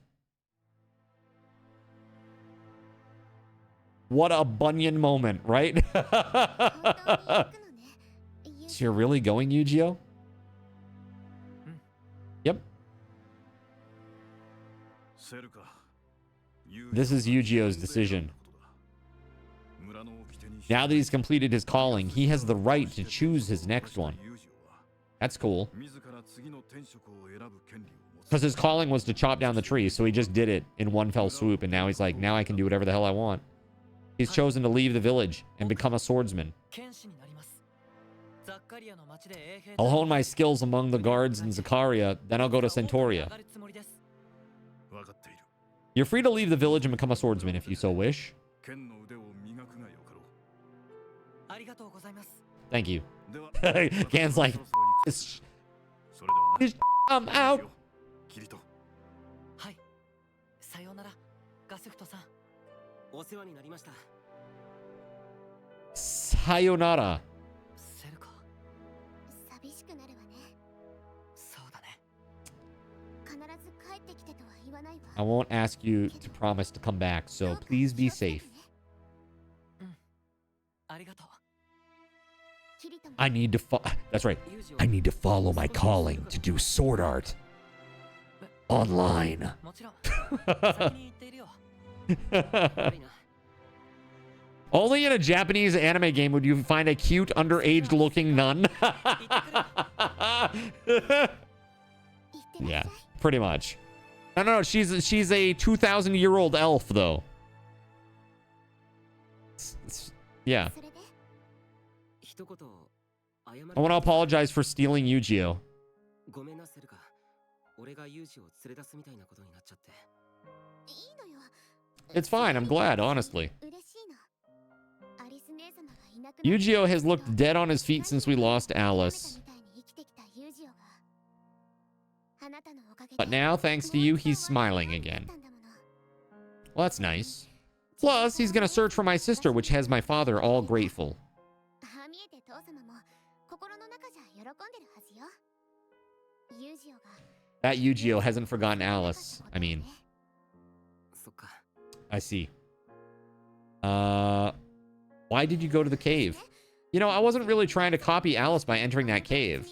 What a Bunyan moment, right? So you're really going, Yu-Gi-Oh? Yep. This is Yu-Gi-Oh's decision. Now that he's completed his calling, he has the right to choose his next one. That's cool. Because his calling was to chop down the tree, so he just did it in one fell swoop, and now he's like, now I can do whatever the hell I want. He's chosen to leave the village and become a swordsman. I'll hone my skills among the guards in Zakaria, then I'll go to Centauria. You're free to leave the village and become a swordsman if you so wish. Thank you. Gan's like, I'm out. Sayonara. I won't ask you to promise to come back, so please be safe. I need to that's right. I need to follow my calling to do sword art online. Only in a Japanese anime game would you find a cute underage looking nun. Yeah, pretty much. No, she's a 2,000-year-old elf though. It's Yeah. I want to apologize for stealing Yu-Gi-Oh. It's fine. I'm glad, honestly. Yu-Gi-Oh has looked dead on his feet since we lost Alice. But now, thanks to you, he's smiling again. Well, that's nice. Plus, he's gonna search for my sister, which has my father all grateful. That Yu-Gi-Oh hasn't forgotten Alice. I mean... I see. Why did you go to the cave? You know, I wasn't really trying to copy Alice by entering that cave.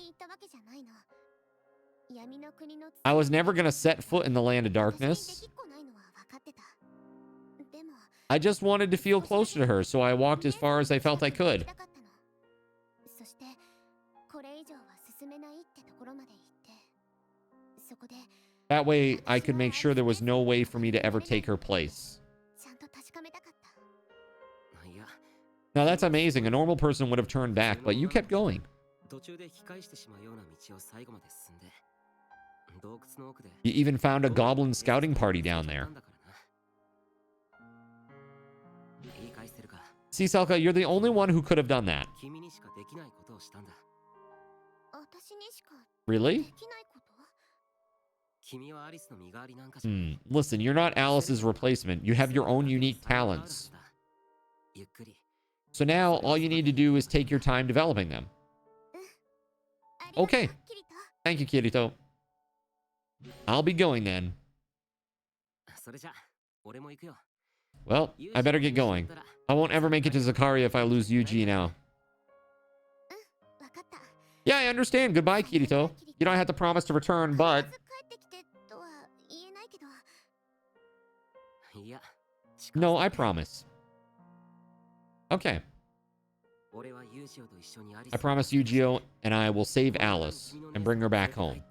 I was never gonna set foot in the land of darkness. I just wanted to feel closer to her, so I walked as far as I felt I could. That way, I could make sure there was no way for me to ever take her place. Now, that's amazing. A normal person would have turned back, but you kept going. You even found a goblin scouting party down there. See, Selka, you're the only one who could have done that. Really? Listen, you're not Alice's replacement. You have your own unique talents. So now, all you need to do is take your time developing them. Okay. Thank you, Kirito. I'll be going then. Well, I better get going. I won't ever make it to Zakaria if I lose Yuji now. Yeah, I understand. Goodbye, Kirito. You don't have to promise to return, but... No, I promise. Okay. I promise Yu-Gi-Oh! And I will save Alice and bring her back home.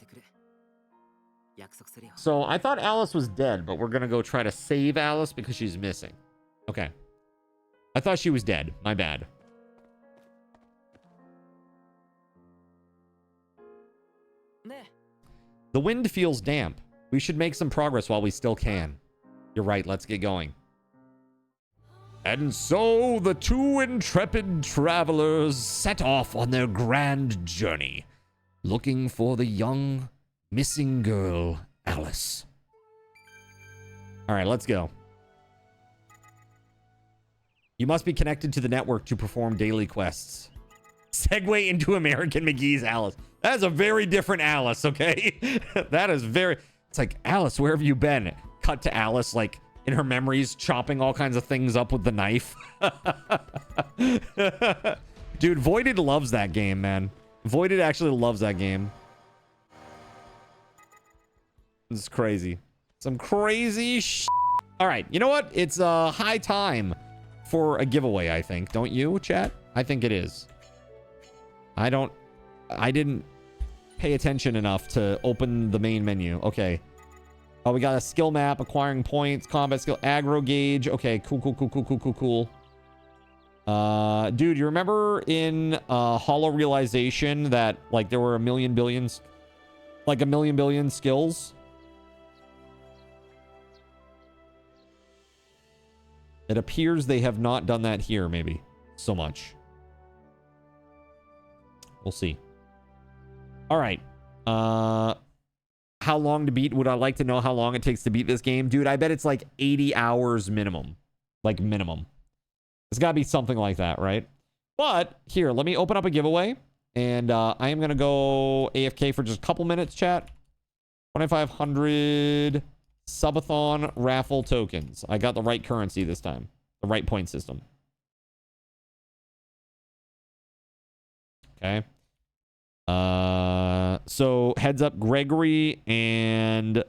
So, I thought Alice was dead, but we're gonna go try to save Alice because she's missing. Okay. I thought she was dead. My bad. The wind feels damp. We should make some progress while we still can. You're right, let's get going. And so the two intrepid travelers set off on their grand journey, looking for the young, missing girl, Alice. All right, let's go. You must be connected to the network to perform daily quests. Segue into American McGee's Alice. That is a very different Alice, okay? That is very... It's like, Alice, where have you been? Cut to Alice, like, in her memories, chopping all kinds of things up with the knife. Dude, Voided loves that game, man. Voided actually loves that game. This is crazy. Some crazy shit. All right, you know what? It's high time for a giveaway, I think. Don't you, chat? I think it is. I didn't pay attention enough to open the main menu. Okay. Oh, we got a skill map, acquiring points, combat skill, aggro gauge. Okay, cool. Dude, you remember in Hollow Realization that, like, there were a million billion skills? It appears they have not done that here, maybe. So much. We'll see. All right. How long to beat? Would I like to know how long it takes to beat this game? Dude, I bet it's like 80 hours minimum. Like, minimum. It's got to be something like that, right? But, here, let me open up a giveaway. And I am going to go AFK for just a couple minutes, chat. 2,500 Subathon raffle tokens. I got the right currency this time. The right point system. Okay. So heads up, Gregory and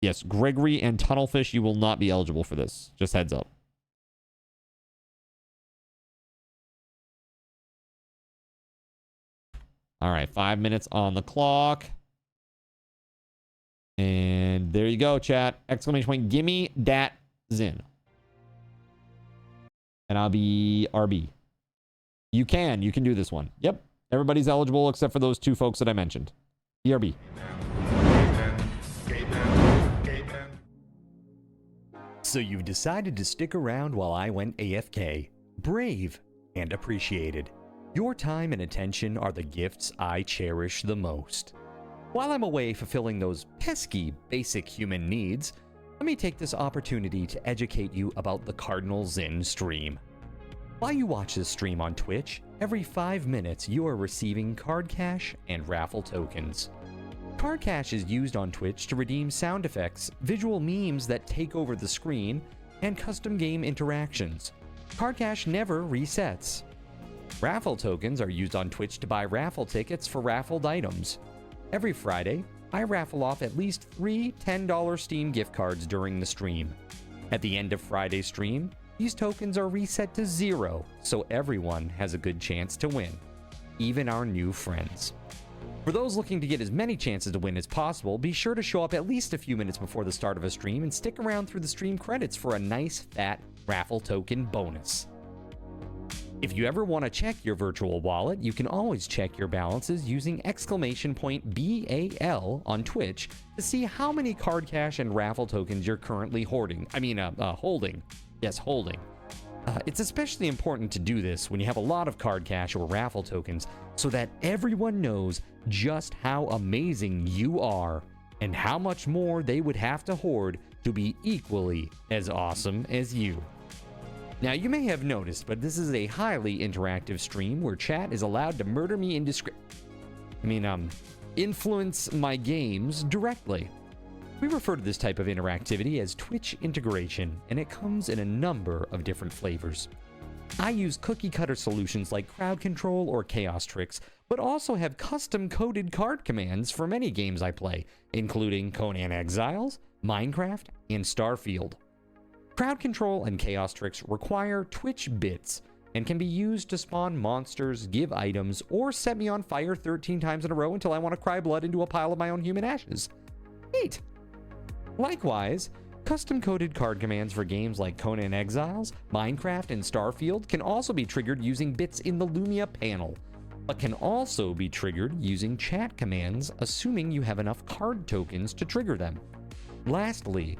Tunnelfish, you will not be eligible for this. Just heads up. All right, 5 minutes on the clock. And there you go, chat. Exclamation point, gimme dat zin. and I'll be RB. You can do this one. Yep. Everybody's eligible except for those 2 folks that I mentioned. BRB. So you've decided to stick around while I went AFK. Brave and appreciated. Your time and attention are the gifts I cherish the most. While I'm away fulfilling those pesky basic human needs, let me take this opportunity to educate you about the Cardinal Zin stream. While you watch this stream on Twitch, every 5 minutes you are receiving card cash and raffle tokens. Card cash is used on Twitch to redeem sound effects, visual memes that take over the screen, and custom game interactions. Card cash never resets. Raffle tokens are used on Twitch to buy raffle tickets for raffled items. Every Friday, I raffle off at least 3 $10 Steam gift cards during the stream. At the end of Friday's stream, these tokens are reset to 0, so everyone has a good chance to win, even our new friends. For those looking to get as many chances to win as possible, be sure to show up at least a few minutes before the start of a stream and stick around through the stream credits for a nice fat raffle token bonus. If you ever want to check your virtual wallet, you can always check your balances using !BAL on Twitch to see how many card cash and raffle tokens you're currently holding. Yes, holding. It's especially important to do this when you have a lot of card cash or raffle tokens so that everyone knows just how amazing you are and how much more they would have to hoard to be equally as awesome as you. Now, you may have noticed, but this is a highly interactive stream where chat is allowed to murder me influence my games directly. We refer to this type of interactivity as Twitch integration, and it comes in a number of different flavors. I use cookie-cutter solutions like crowd control or chaos tricks, but also have custom-coded card commands for many games I play, including Conan Exiles, Minecraft, and Starfield. Crowd control and chaos tricks require Twitch bits and can be used to spawn monsters, give items, or set me on fire 13 times in a row until I want to cry blood into a pile of my own human ashes. Neat! Likewise, custom-coded card commands for games like Conan Exiles, Minecraft, and Starfield can also be triggered using bits in the Lumia panel, but can also be triggered using chat commands, assuming you have enough card tokens to trigger them. Lastly,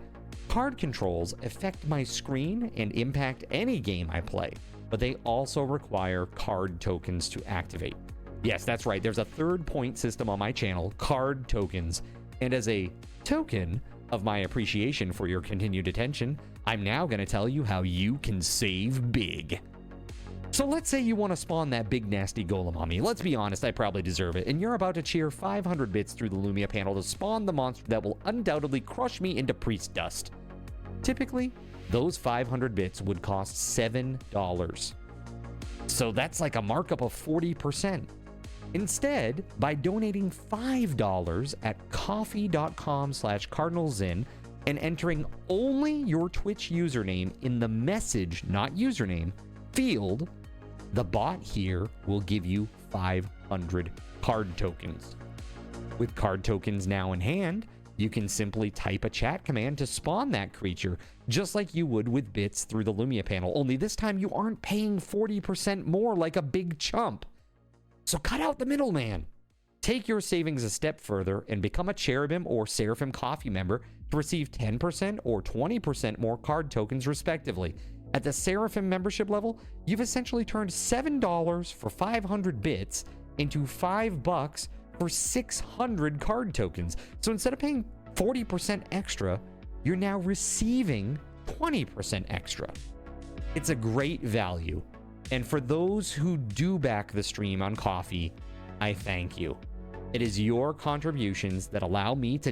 card controls affect my screen and impact any game I play, but they also require card tokens to activate. Yes, that's right, there's a third point system on my channel, card tokens, and as a token of my appreciation for your continued attention, I'm now going to tell you how you can save big. So let's say you want to spawn that big nasty golem on me. Let's be honest, I probably deserve it, and you're about to cheer 500 bits through the Lumia panel to spawn the monster that will undoubtedly crush me into priest dust. Typically, those 500 bits would cost $7. So that's like a markup of 40%. Instead, by donating $5 at coffee.com/cardinalzin and entering only your Twitch username in the message, not username, field, the bot here will give you 500 card tokens. With card tokens now in hand, you can simply type a chat command to spawn that creature, just like you would with bits through the Lumia panel, only this time you aren't paying 40% more like a big chump. So cut out the middleman. Take your savings a step further and become a Cherubim or Seraphim Coffee member to receive 10% or 20% more card tokens respectively. At the Seraphim membership level, you've essentially turned $7 for 500 bits into $5 for 600 card tokens. So instead of paying 40% extra, you're now receiving 20% extra. It's a great value. And for those who do back the stream on Coffee, I thank you. It is your contributions that allow me to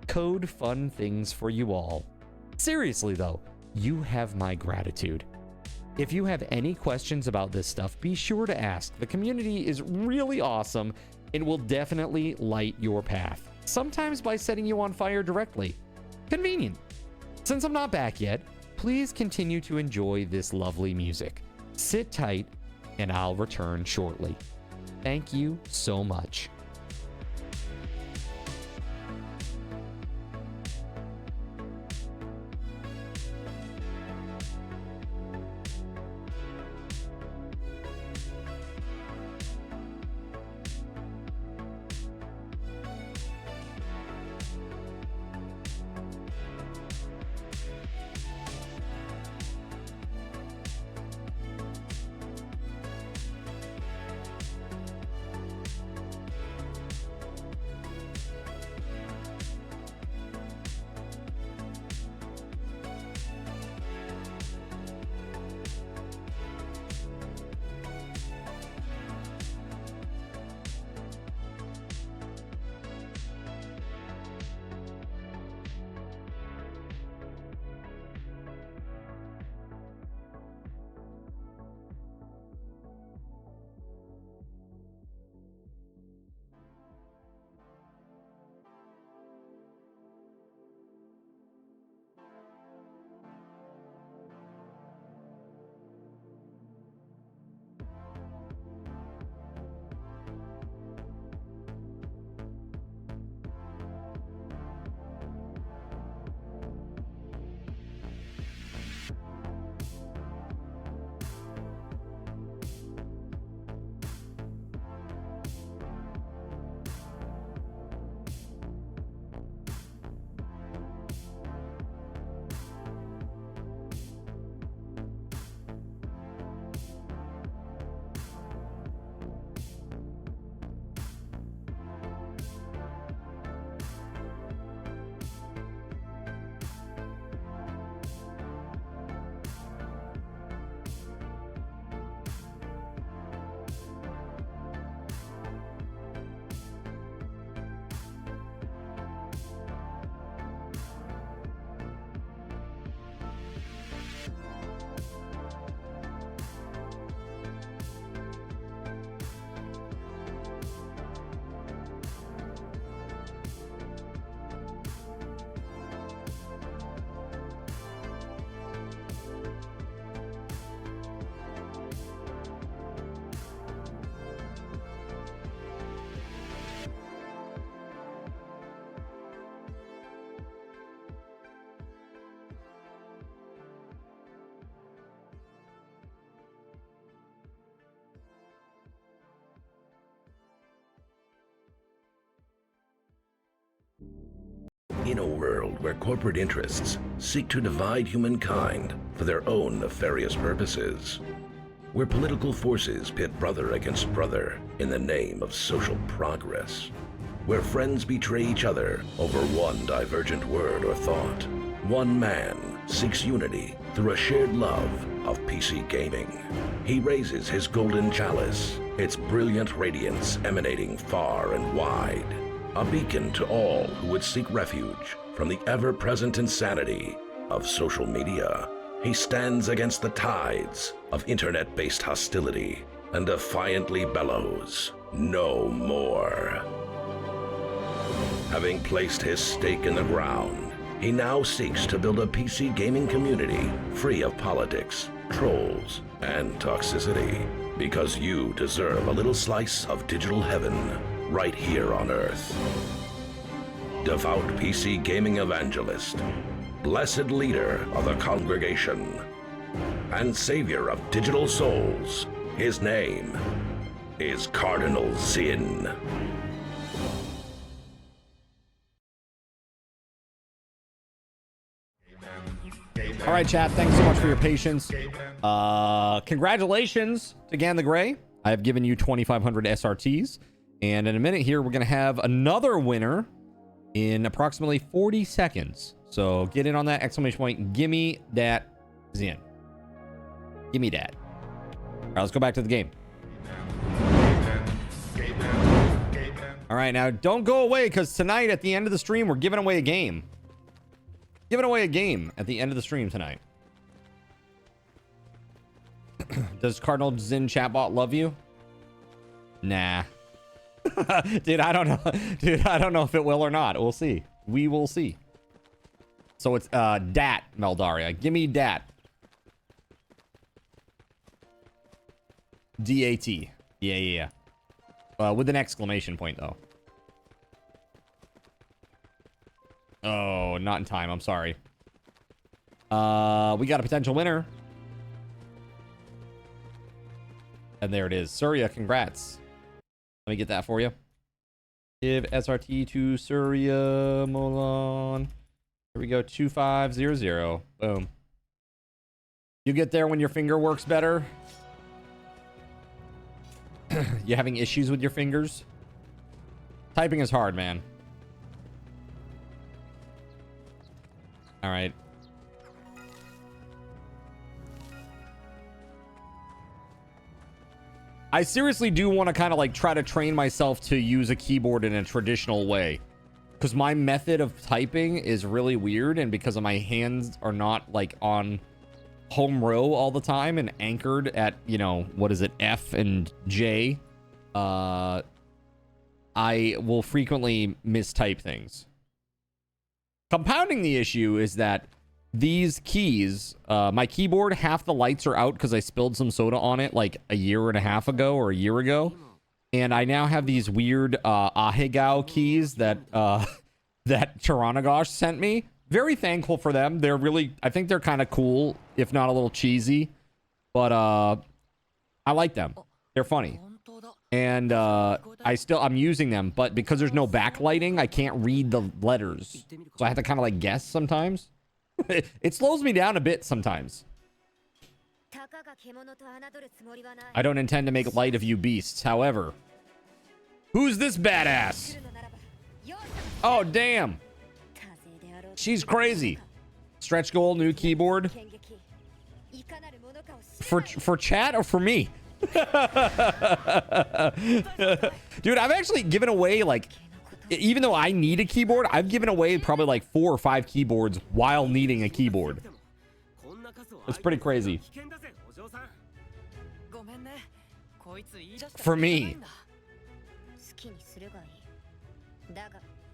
code fun things for you all. Seriously though, you have my gratitude. If you have any questions about this stuff, be sure to ask. The community is really awesome and will definitely light your path. Sometimes by setting you on fire directly. Convenient. Since I'm not back yet, please continue to enjoy this lovely music. Sit tight, and I'll return shortly. Thank you so much. In a world where corporate interests seek to divide humankind for their own nefarious purposes, where political forces pit brother against brother in the name of social progress, where friends betray each other over one divergent word or thought, one man seeks unity through a shared love of PC gaming. He raises his golden chalice, its brilliant radiance emanating far and wide, a beacon to all who would seek refuge from the ever-present insanity of social media. He stands against the tides of internet-based hostility and defiantly bellows, "No more." Having placed his stake in the ground, he now seeks to build a PC gaming community free of politics, trolls, and toxicity, because you deserve a little slice of digital heaven right here on Earth. Devout PC gaming evangelist, blessed leader of the congregation, and savior of digital souls, his name is Cardinal Zin. All right, chat. Thanks so much for your patience. Congratulations to Gan the Gray. I have given you 2,500 SRTs. And in a minute here, we're going to have another winner in approximately 40 seconds. So get in on that exclamation point. Gimme that Zin. Gimme that. All right, let's go back to the game. All right, now don't go away, because tonight at the end of the stream, we're giving away a game. Giving away a game at the end of the stream tonight. Does Cardinal Zin chatbot love you? Nah. Dude, I don't know. Dude, I don't know if it will or not. We'll see. We will see. So it's Dat, Meldaria. Give me Dat. D-A-T. Yeah. With an exclamation point, though. Oh, not in time. I'm sorry. We got a potential winner. And there it is. Surya, congrats. Let me get that for you. Give SRT to Surya Molan. Here we go. 2500. Boom. You get there when your finger works better. You having issues with your fingers? Typing is hard, man. All right. I seriously do want to kind of like try to train myself to use a keyboard in a traditional way, because my method of typing is really weird, and because of my hands are not like on home row all the time and anchored at, you know, what is it, F and J, I will frequently mistype things. Compounding the issue is that these keys, my keyboard, half the lights are out because I spilled some soda on it like a year and a half ago or a year ago. And I now have these weird Ahegao keys that that Taranagosh sent me. Very thankful for them. They're really, I think they're kind of cool, if not a little cheesy. But I like them. They're funny. And I'm using them, but because there's no backlighting, I can't read the letters. So I have to kind of like guess sometimes. It slows me down a bit sometimes. I don't intend to make light of you beasts. However, who's this badass? Oh, damn. She's crazy. Stretch goal, new keyboard. For chat or for me? Dude, I've actually given away, like, even though I need a keyboard, I've given away probably like 4 or 5 keyboards while needing a keyboard. It's pretty crazy. For me.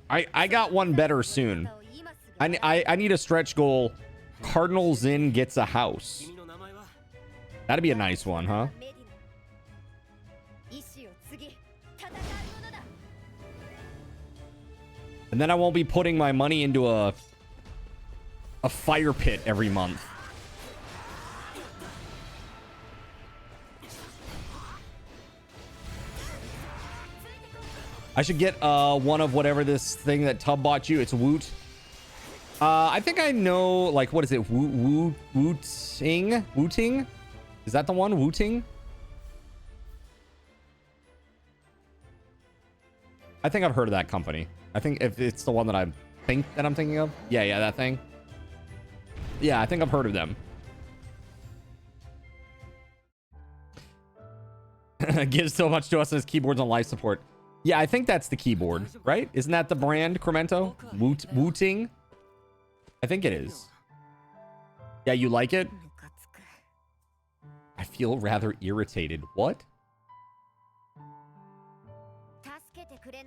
I got one better soon. I need a stretch goal. Cardinal Zin gets a house. That'd be a nice one, huh? And then I won't be putting my money into a fire pit every month. I should get one of whatever this thing that Tub bought you. It's Woot. I think I know, like, what is it? Wu-Ting? Wu-Ting? Is that the one? Wu-Ting? I think I've heard of that company. I think if it's the one that I think that I'm thinking of. Yeah, that thing. Yeah, I think I've heard of them. Gives so much to us as keyboards on life support. Yeah, I think that's the keyboard, right? Isn't that the brand, Cremento? Wu-Ting? I think it is. Yeah, you like it? I feel rather irritated. What?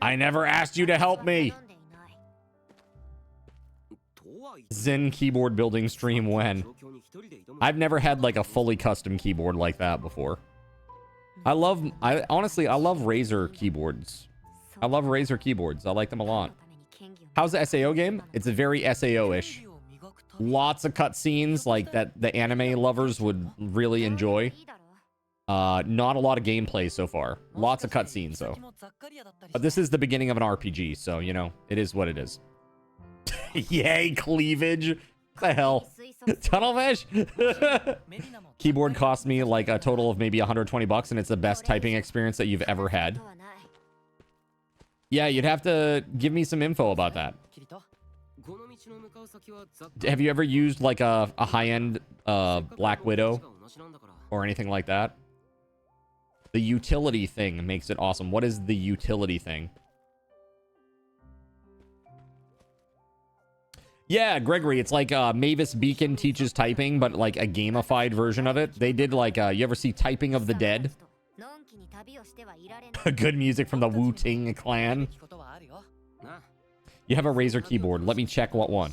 I never asked you to help me. Zen keyboard building stream when? I've never had like a fully custom keyboard like that before. Honestly, I love Razer keyboards. I love Razer keyboards. I like them a lot. How's the SAO game? It's a very SAO-ish. Lots of cutscenes like that the anime lovers would really enjoy. Not a lot of gameplay so far. Lots of cutscenes though. But this is the beginning of an RPG, so you know, it is what it is. Yay, cleavage. What the hell? Tunnelfish? Keyboard cost me like a total of maybe 120 bucks, and it's the best typing experience that you've ever had. Yeah, you'd have to give me some info about that. Have you ever used like a high-end Black Widow or anything like that? The utility thing makes it awesome. What is the utility thing? Yeah, Gregory, it's like Mavis Beacon teaches typing, but like a gamified version of it. They did like, you ever see Typing of the Dead? Good music from the Wu-Ting clan. You have a Razer keyboard. Let me check what one.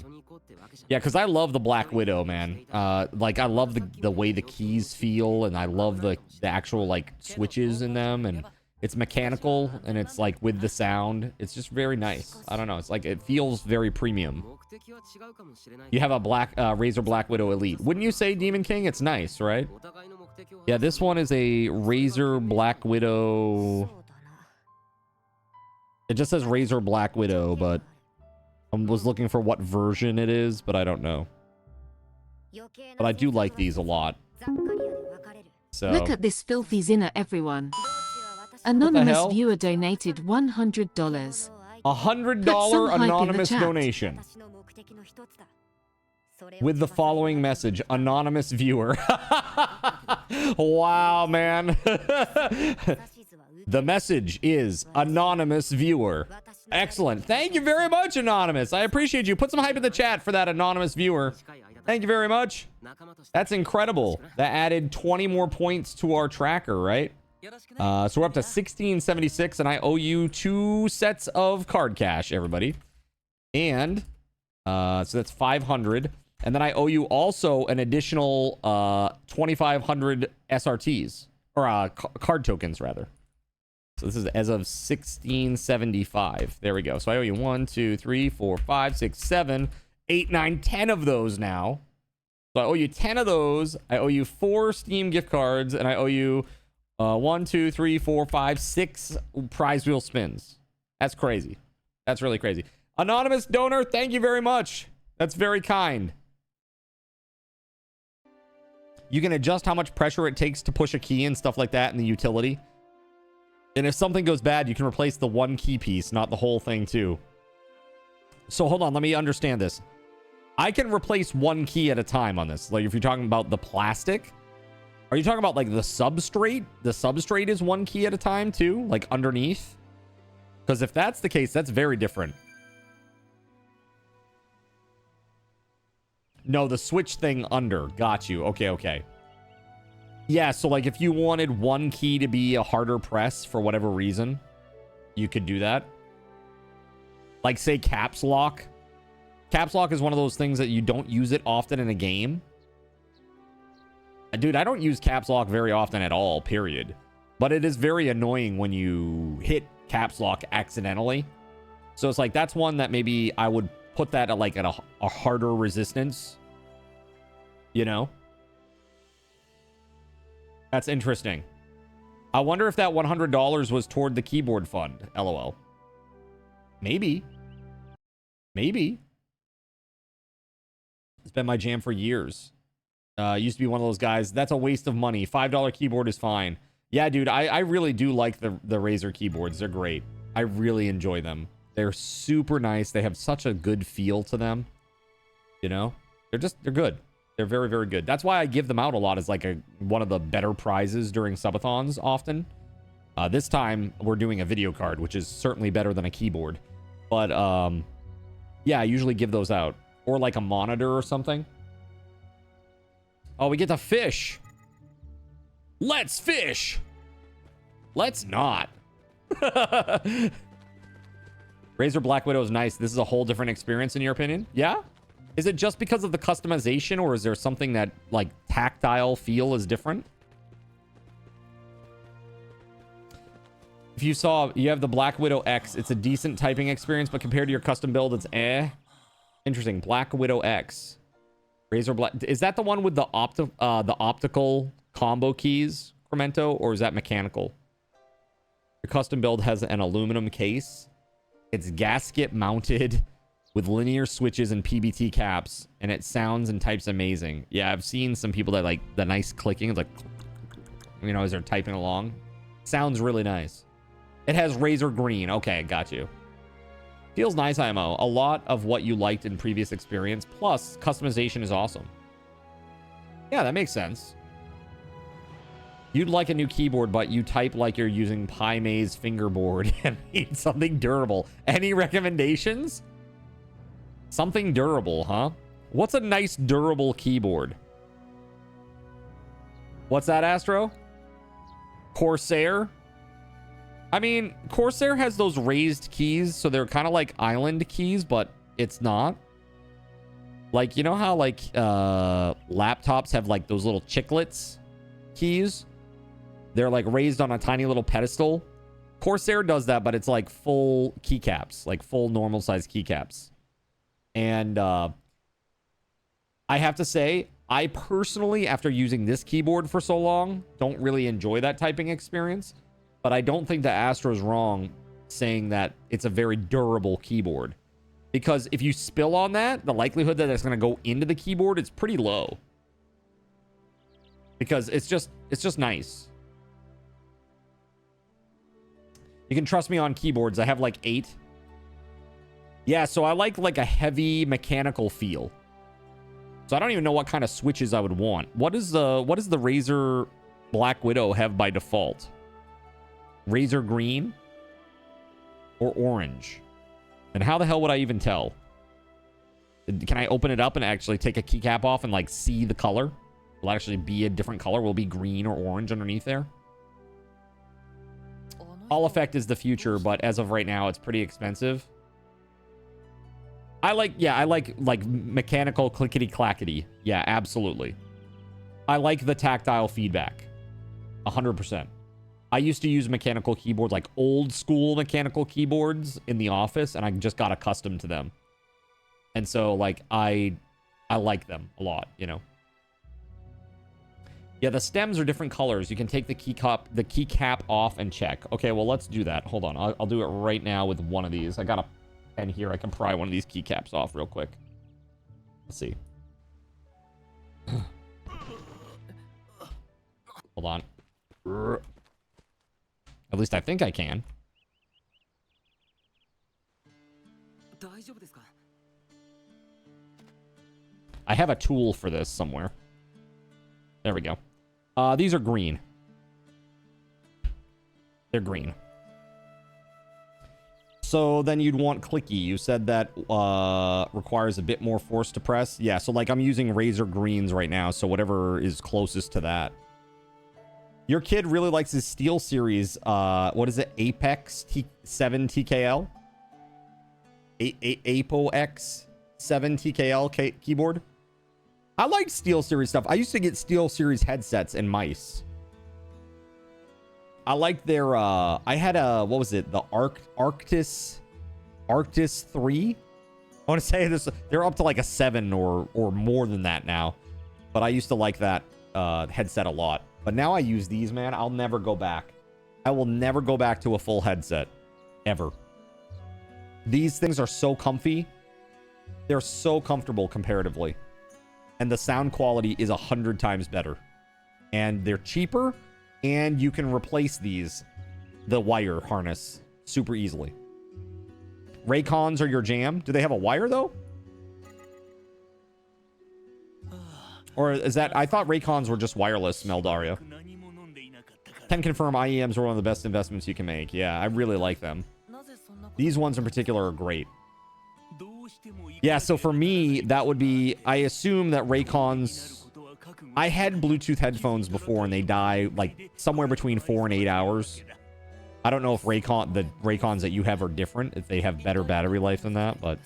Yeah, because I love the Black Widow, man. Like, I love the way the keys feel, and I love the actual, like, switches in them, and it's mechanical, and it's, like, with the sound. It's just very nice. I don't know. It's like, it feels very premium. You have a Razer Black Widow Elite. Wouldn't you say, Demon King? It's nice, right? Yeah, this one is a Razer Black Widow. It just says Razer Black Widow, but I was looking for what version it is, but I don't know. But I do like these a lot. So look at this filthy zinner, everyone. Anonymous viewer donated $100. $100 anonymous donation. With the following message, anonymous viewer. Wow, man. The message is anonymous viewer. Excellent. Thank you very much, anonymous. I appreciate you. Put some hype in the chat for that anonymous viewer. Thank you very much. That's incredible. That added 20 more points to our tracker, right? So we're up to 1676, and I owe you 2 sets of card cash, everybody. And so that's 500. And then I owe you also an additional 2,500 SRTs, or card tokens, rather. So this is as of 1675. There we go. So I owe you 1, 2, 3, 4, 5, 6, 7, 8, 9, 10 of those now. So I owe you 10 of those. I owe you 4 Steam gift cards, and I owe you 1, 2, 3, 4, 5, 6 prize wheel spins. That's crazy. That's really crazy. Anonymous donor, thank you very much. That's very kind. You can adjust how much pressure it takes to push a key and stuff like that in the utility. And if something goes bad, you can replace the one key piece, not the whole thing too. So hold on, let me understand this. I can replace one key at a time on this. Like if you're talking about the plastic, are you talking about like the substrate? The substrate is one key at a time too, like underneath? Because if that's the case, that's very different. No, the switch thing under. Got you. Okay. Yeah, so like if you wanted one key to be a harder press for whatever reason, you could do that. Like say caps lock. Caps lock is one of those things that you don't use it often in a game. Dude, I don't use caps lock very often at all, period. But it is very annoying when you hit caps lock accidentally. So it's like that's one that maybe I would put that at like at a harder resistance. You know? That's interesting. I wonder if that $100 was toward the keyboard fund. LOL. Maybe. It's been my jam for years. Used to be one of those guys. That's a waste of money. $5 keyboard is fine. Yeah, dude, I really do like the Razer keyboards. They're great. I really enjoy them. They're super nice. They have such a good feel to them. You know? They're good. They're very, very good. That's why I give them out a lot as like one of the better prizes during subathons often. This time we're doing a video card, which is certainly better than a keyboard. But yeah, I usually give those out. Or like a monitor or something. Oh, we get to fish. Let's fish. Let's not. Razer Black Widow is nice. This is a whole different experience in your opinion? Yeah? Is it just because of the customization, or is there something that like tactile feel is different? If you saw, you have the Black Widow X, it's a decent typing experience, but compared to your custom build, it's eh. Interesting. Black Widow X. Razer Black. Is that the one with the optical combo keys, Cremento, or is that mechanical? Your custom build has an aluminum case. It's gasket mounted with linear switches and PBT caps, and it sounds and types amazing. Yeah, I've seen some people that like the nice clicking. It's like, you know, as they're typing along. Sounds really nice. It has Razer Green. Okay, got you. Feels nice, IMO. A lot of what you liked in previous experience, plus customization is awesome. Yeah, that makes sense. You'd like a new keyboard, but you type like you're using PyMaze fingerboard and need something durable. Any recommendations? Something durable, huh? What's a nice durable keyboard? What's that, Astro? Corsair? I mean, Corsair has those raised keys, so they're kind of like island keys, but it's not. Like, you know how like laptops have like those little chiclets keys? They're like raised on a tiny little pedestal. Corsair does that, but it's like full keycaps, like full normal size keycaps. And I have to say, I personally, after using this keyboard for so long, don't really enjoy that typing experience. But I don't think that Astro's wrong saying that it's a very durable keyboard. Because if you spill on that, the likelihood that it's going to go into the keyboard is pretty low. Because it's just nice. You can trust me on keyboards. I have like 8. Yeah, so I like a heavy mechanical feel. So I don't even know what kind of switches I would want. What does the Razer Black Widow have by default? Razer green or orange? And how the hell would I even tell? Can I open it up and actually take a keycap off and like see the color? Will it actually be a different color? Will it be green or orange underneath there? All effect is the future, but as of right now, it's pretty expensive. I like mechanical clickety clackety. Yeah, absolutely. I like the tactile feedback. 100%. I used to use mechanical keyboards, like old school mechanical keyboards in the office, and I just got accustomed to them. And so, like, I like them a lot, you know. Yeah, the stems are different colors. You can take the keycap off and check. Okay, well, let's do that. Hold on. I'll do it right now with one of these. I got a pen here. I can pry one of these keycaps off real quick. Let's see. Hold on. At least I think I can. I have a tool for this somewhere. There we go. These are green. They're green. So then you'd want clicky. You said that requires a bit more force to press. Yeah, so like I'm using Razer greens right now, so whatever is closest to that. Your kid really likes his Steel Series. What is it? Apex 7 TKL? Apo X 7 TKL keyboard? I like Steel Series stuff. I used to get Steel Series headsets and mice. I like their, I had a, what was it? The Arctis 3? I want to say this, they're up to like a 7 or more than that now. But I used to like that headset a lot. But now I use these, man. I'll never go back. I will never go back to a full headset. Ever. These things are so comfy. They're so comfortable comparatively. and the sound quality is 100 times better. And they're cheaper, and you can replace the wire harness, super easily. Raycons are your jam. Do they have a wire, though? Or is that... I thought Raycons were just wireless, Meldaria. Can confirm IEMs are one of the best investments you can make. Yeah, I really like them. These ones in particular are great. Yeah, so for me, that would be... I assume that Raycons... I had Bluetooth headphones before, and they die, like, somewhere between 4 and 8 hours. I don't know if the Raycons that you have are different, if they have better battery life than that, but...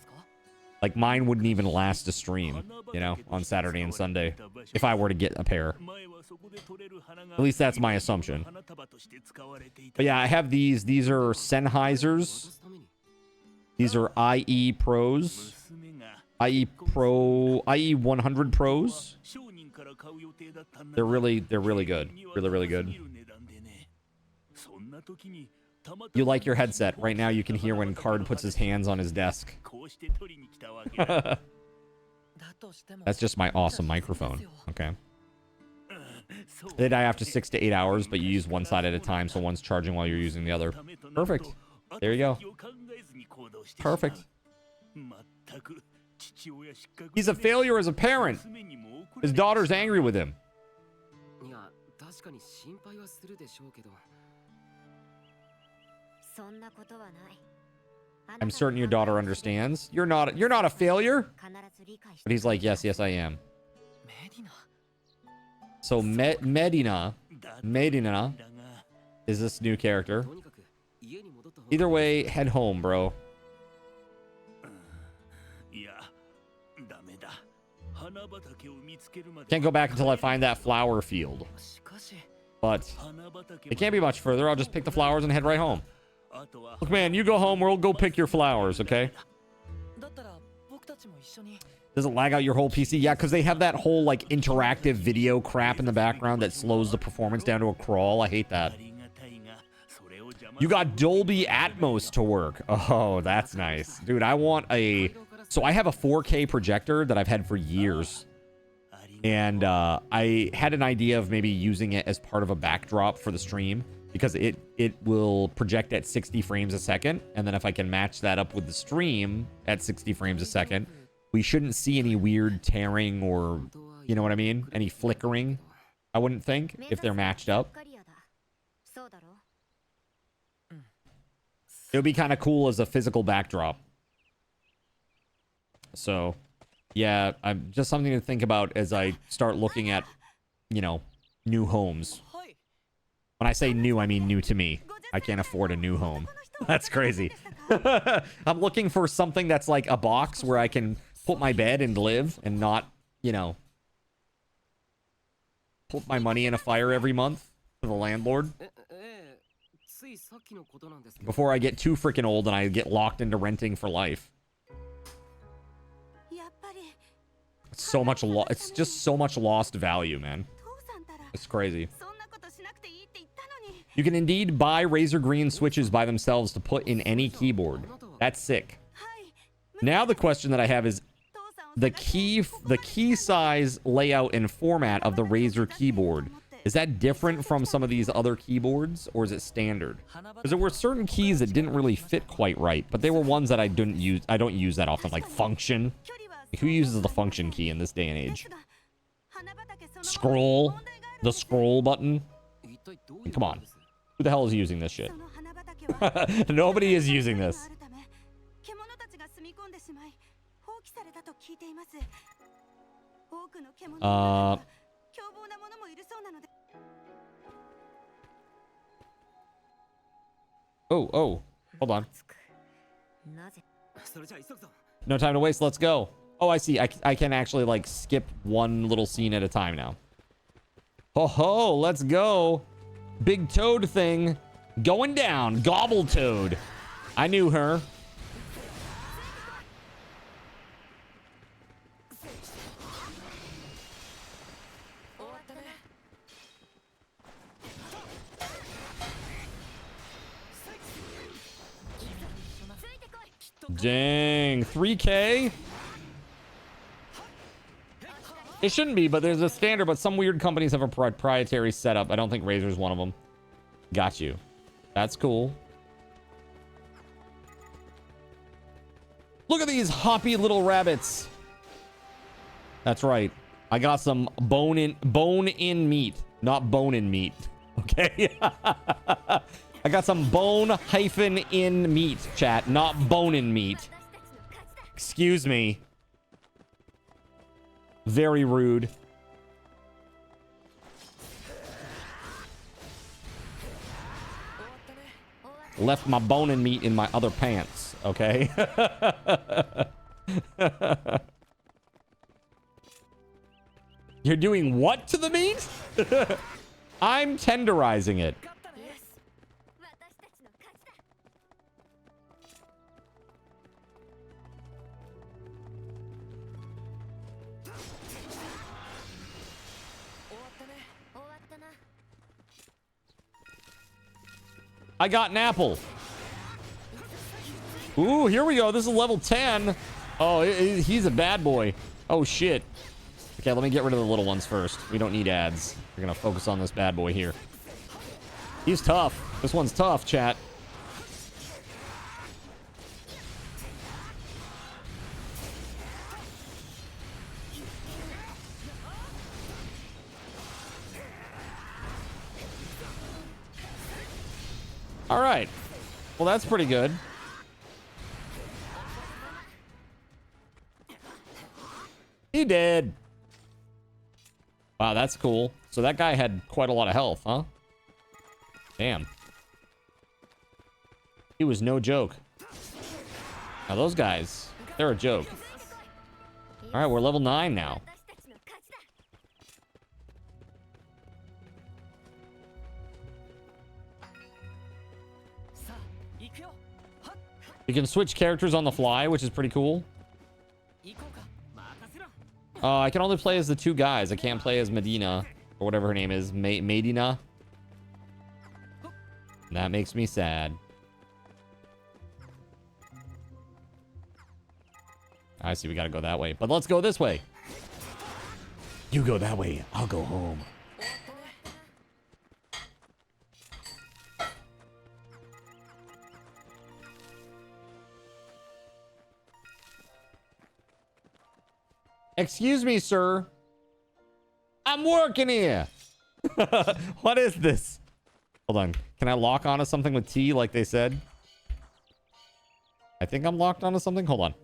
Like, mine wouldn't even last a stream, you know, on Saturday and Sunday, if I were to get a pair. At least that's my assumption. But yeah, I have these. These are Sennheisers. These are IE Pros. IE 100 Pros. They're really good. Really good. You like your headset. Right now you can hear when Card puts his hands on his desk. That's just my awesome microphone. Okay. They die after 6 to 8 hours, but you use one side at a time, so one's charging while you're using the other. Perfect. There you go. Perfect. He's a failure as a parent. His daughter's angry with him. I'm certain your daughter understands. You're not a failure. But he's like, yes, I am. So Medina is this new character. Either way, head home, bro. Can't go back until I find that flower field. But it can't be much further. I'll just pick the flowers and head right home. Look, man, you go home. We'll go pick your flowers, okay? Does it lag out your whole PC? Yeah, because they have that whole, like, interactive video crap in the background that slows the performance down to a crawl. I hate that. You got Dolby Atmos to work. Oh, that's nice. Dude, I want a... So I have a 4K projector that I've had for years. And I had an idea of maybe using it as part of a backdrop for the stream. Because it will project at 60 frames a second. And then if I can match that up with the stream at 60 frames a second, we shouldn't see any weird tearing or, you know what I mean? Any flickering, I wouldn't think, if they're matched up. It would be kind of cool as a physical backdrop. So, yeah, I'm just something to think about as I start looking at, you know, new homes. When I say new, I mean new to me. I can't afford a new home. That's crazy. I'm looking for something that's like a box where I can put my bed and live and not, you know, put my money in a fire every month for the landlord. Before I get too freaking old and I get locked into renting for life. It's so much it's just so much lost value, man. It's crazy. You can indeed buy Razor Green switches by themselves to put in any keyboard. That's sick. Now the question that I have is the key size, layout, and format of the Razer keyboard. Is that different from some of these other keyboards, or is it standard? Because there were certain keys that didn't really fit quite right, but they were ones that I don't use that often, like function. Who uses the function key in this day and age? Scroll, the scroll button. Come on, who the hell is using this shit? Nobody is using this. Oh, hold on. No time to waste, let's go. Oh, I see. I can actually, like, skip one little scene at a time now. Ho, let's go. Big Toad thing going down. Gobble Toad. I knew her. Dang, 3K? It shouldn't be, but there's a standard, but some weird companies have a proprietary setup. I don't think Razer's one of them. Got you. That's cool. Look at these hoppy little rabbits. That's right. I got some bone-in meat, not bone-in meat. Okay? I got some bone-in meat, chat, not bone-in meat. Excuse me. Very rude. Left my bone-in meat in my other pants, okay? You're doing what to the meat? I'm tenderizing it. I got an apple. Ooh, here we go. This is level 10. Oh, he's a bad boy. Oh, shit. Okay, let me get rid of the little ones first. We don't need ads. We're going to focus on this bad boy here. He's tough. This one's tough, chat. All right. Well, that's pretty good. He did. Wow, that's cool. So that guy had quite a lot of health, huh? Damn. He was no joke. Now those guys, they're a joke. All right, we're level 9 now. You can switch characters on the fly, which is pretty cool. I can only play as the two guys. I can't play as Medina, or whatever her name is. Medina. That makes me sad. I see we gotta go that way. But let's go this way. You go that way. I'll go home. Excuse me, sir. I'm working here. What is this? Hold on. Can I lock onto something with T like they said? I think I'm locked onto something. Hold on.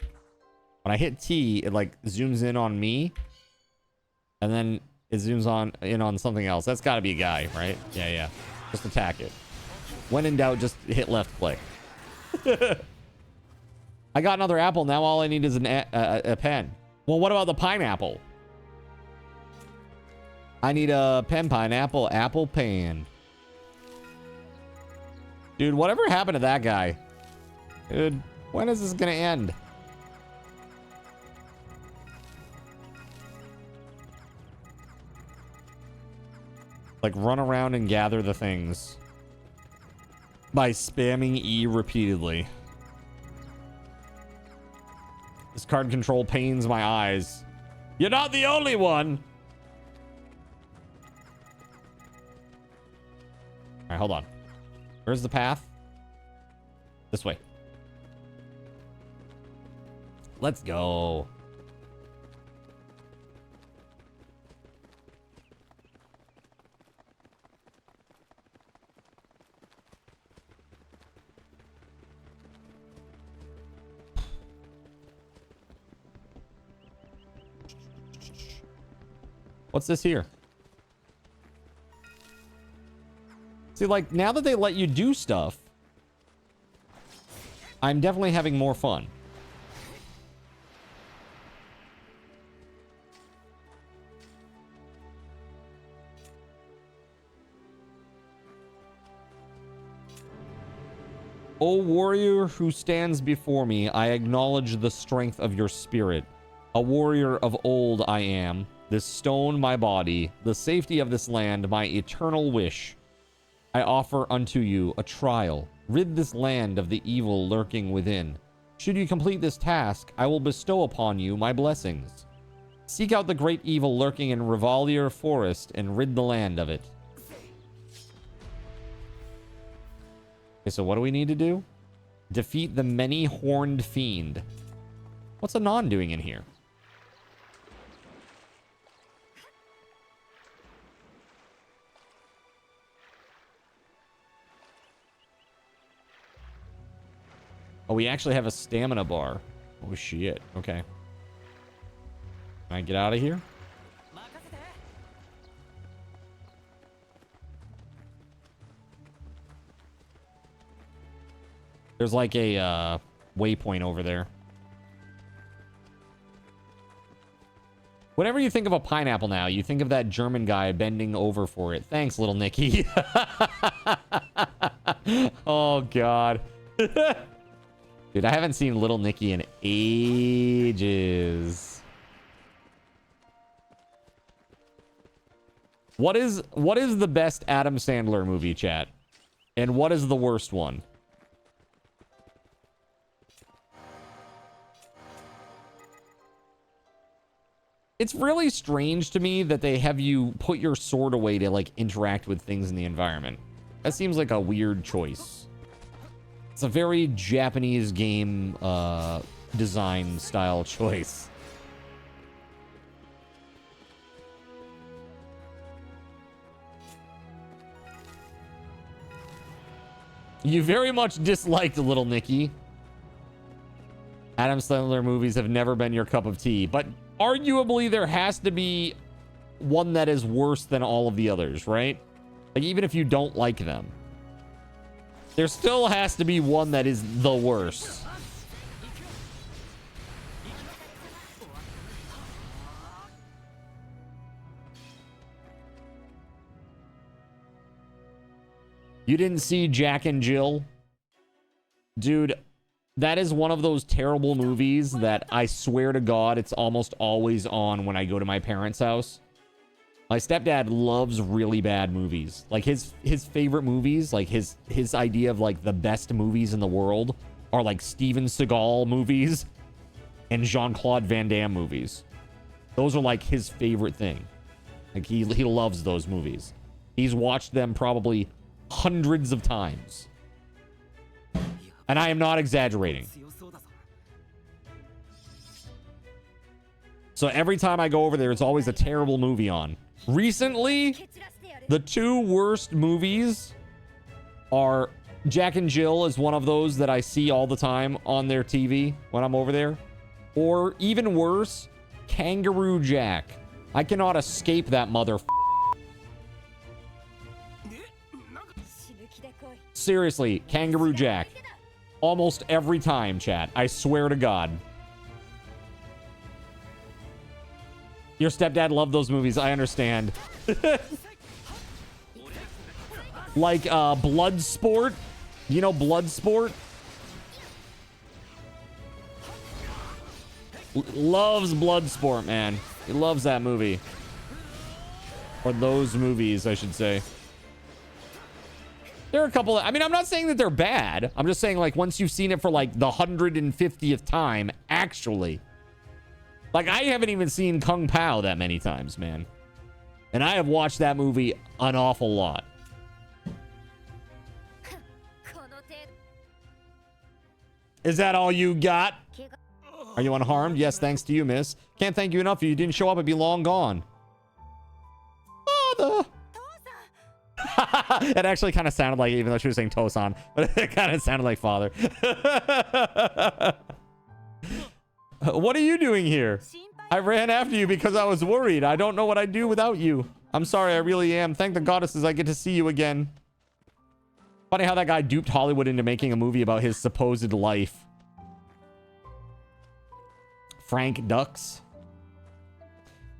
When I hit T, it like zooms in on me. And then it zooms in on something else. That's got to be a guy, right? Yeah, yeah. Just attack it. When in doubt, just hit left click. I got another apple. Now all I need is a pen. Well, what about the pineapple? I need a pen, pineapple, apple pen. Dude, whatever happened to that guy? Dude, when is this gonna end? Like, run around and gather the things by spamming E repeatedly. This card control pains my eyes. You're not the only one. All right, hold on. Where's the path? This way. Let's go. What's this here? See, like, now that they let you do stuff, I'm definitely having more fun. O warrior who stands before me, I acknowledge the strength of your spirit. A warrior of old I am. This stone my body, the safety of this land my eternal wish. I offer unto you a trial. Rid this land of the evil lurking within. Should you complete this task, I will bestow upon you my blessings. Seek out the great evil lurking in Revalier Forest and rid the land of it. Okay, so what do we need to do? Defeat the many-horned fiend. What's Anon doing in here? Oh, we actually have a stamina bar. Oh, shit. Okay. Can I get out of here? There's like a waypoint over there. Whenever you think of a pineapple now, you think of that German guy bending over for it. Thanks, little Nicky. Oh, God. Dude, I haven't seen Little Nicky in ages. What is the best Adam Sandler movie, chat? And what is the worst one? It's really strange to me that they have you put your sword away to like interact with things in the environment. That seems like a weird choice. It's a very Japanese game design style choice. You very much disliked Little Nicky. Adam Sandler movies have never been your cup of tea, but arguably there has to be one that is worse than all of the others, right? Like, even if you don't like them, there still has to be one that is the worst. You didn't see Jack and Jill? Dude, that is one of those terrible movies that I swear to God, it's almost always on when I go to my parents' house. My stepdad loves really bad movies. Like his favorite movies, like his idea of like the best movies in the world are like Steven Seagal movies and Jean-Claude Van Damme movies. Those are like his favorite thing. Like he loves those movies. He's watched them probably hundreds of times. And I am not exaggerating. So every time I go over there, it's always a terrible movie on. Recently, the two worst movies are Jack and Jill is one of those that I see all the time on their TV when I'm over there. Or even worse, Kangaroo Jack. I cannot escape that mother. Seriously, Kangaroo Jack. Almost every time, chat. I swear to God. Your stepdad loved those movies. I understand. Like Bloodsport. You know Bloodsport? Loves Bloodsport, man. He loves that movie. Or those movies, I should say. There are a couple of, I mean, I'm not saying that they're bad. I'm just saying, like, once you've seen it for, like, the 150th time, actually. Like, I haven't even seen Kung Pao that many times, man. And I have watched that movie an awful lot. Is that all you got? Are you unharmed? Yes, thanks to you, miss. Can't thank you enough. If you didn't show up, I'd be long gone. Father! It actually kind of sounded like, even though she was saying Tosan, but it kind of sounded like father. What are you doing here? I ran after you because I was worried. I don't know what I'd do without you. I'm sorry, I really am. Thank the goddesses I get to see you again. Funny how that guy duped Hollywood into making a movie about his supposed life. Frank Dux.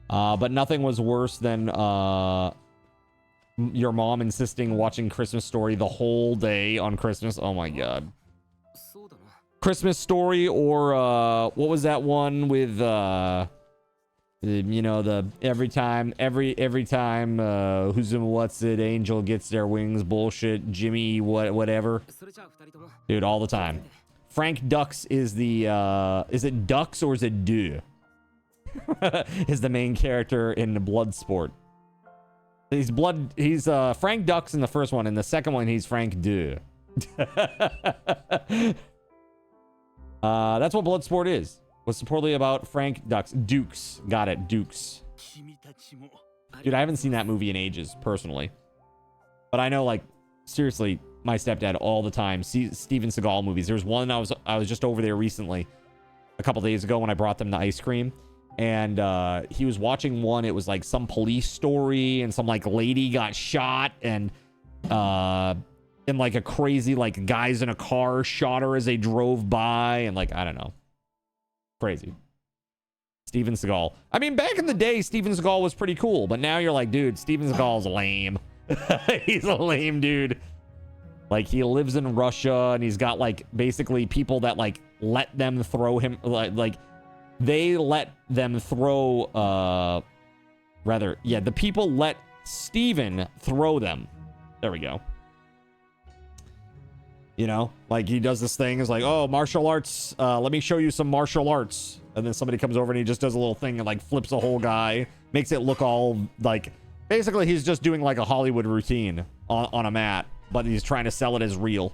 But nothing was worse than your mom insisting watching Christmas Story the whole day on Christmas. Oh my God. Christmas Story, or what was that one with you know, the every time who's in what's it angel gets their wings bullshit, Jimmy whatever. Dude, all the time. Frank Dux is the is it Dux or is it Du? is the main character in Bloodsport. He's Frank Dux in the first one. In the second one, he's Frank Deux. That's what Bloodsport is. Was supposedly about Frank Dukes. Got it, Dukes. Dude, I haven't seen that movie in ages, personally. But I know, like, seriously, my stepdad all the time. Steven Seagal movies. There's one I was just over there recently, a couple days ago when I brought them the ice cream. And he was watching one. It was like some police story and some like lady got shot and like a crazy like guys in a car shot her as they drove by and like I don't know. Crazy. Steven Seagal. I mean, back in the day, Steven Seagal was pretty cool, but now you're like, dude, Steven Seagal's lame. He's a lame dude. Like he lives in Russia and he's got like basically people that like let them throw him like they let them throw, the people let Steven throw them. There we go. You know, like he does this thing. It's like, oh, martial arts. Let me show you some martial arts. And then somebody comes over and he just does a little thing and like flips a whole guy. Makes it look all like, basically he's just doing like a Hollywood routine on a mat. But he's trying to sell it as real.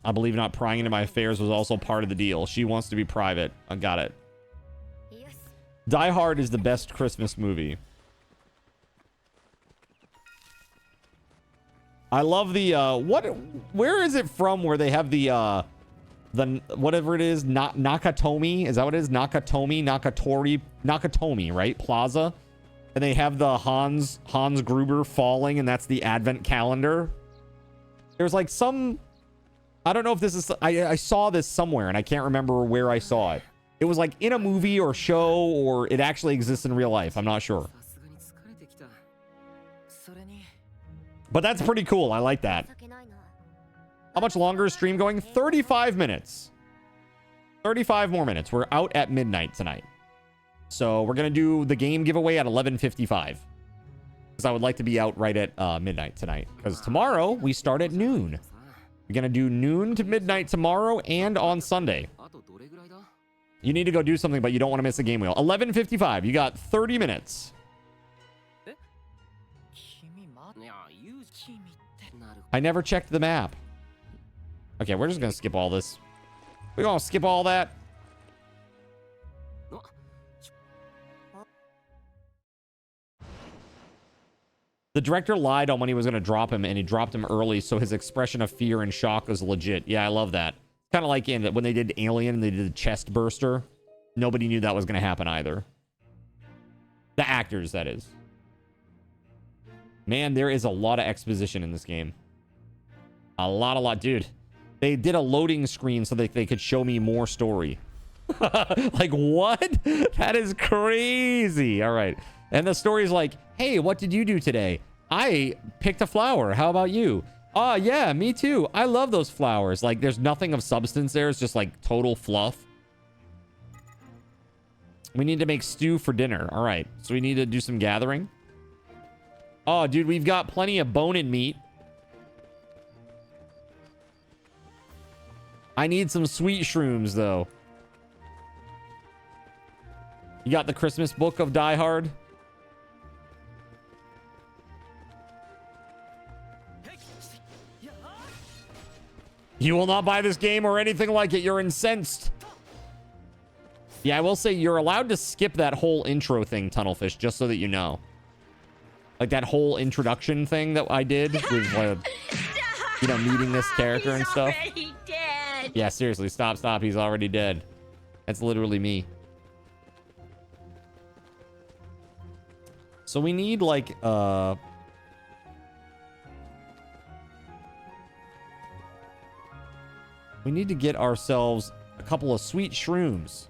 I believe not prying into my affairs was also part of the deal. She wants to be private. I got it. Die Hard is the best Christmas movie. I love the where is it from where they have the whatever it is, Nakatomi? Is that what it is? Nakatomi, right? Plaza. And they have the Hans Gruber falling, and that's the Advent calendar. There's like some, I don't know if this is, I saw this somewhere and I can't remember where I saw it. It was like in a movie or show, or it actually exists in real life. I'm not sure. But that's pretty cool. I like that. How much longer is stream going? 35 minutes. 35 more minutes. We're out at midnight tonight. So we're going to do the game giveaway at 11:55. Because I would like to be out right at midnight tonight. Because tomorrow we start at noon. We're going to do noon to midnight tomorrow and on Sunday. You need to go do something, but you don't want to miss the game wheel. 11:55. You got 30 minutes. I never checked the map. Okay, we're just going to skip all this. We're going to skip all that. The director lied on when he was going to drop him, and he dropped him early, so his expression of fear and shock was legit. Yeah, I love that. Kind of like when they did Alien and they did the chest burster. Nobody knew that was going to happen either. The actors, that is. Man, there is a lot of exposition in this game. A lot. Dude, they did a loading screen so that they could show me more story. Like, what? That is crazy. All right. And the story's like, hey, what did you do today? I picked a flower. How about you? Oh, yeah, me too. I love those flowers. Like, there's nothing of substance there. It's just like total fluff. We need to make stew for dinner. All right. So we need to do some gathering. Oh, dude, we've got plenty of bone-in meat. I need some sweet shrooms, though. You got the Christmas book of Die Hard? You will not buy this game or anything like it. You're incensed. Yeah, I will say you're allowed to skip that whole intro thing, Tunnelfish, just so that you know. Like that whole introduction thing that I did with, you know, meeting this character and stuff. Dead. Yeah, seriously, stop. He's already dead. That's literally me. So we need like, we need to get ourselves a couple of sweet shrooms.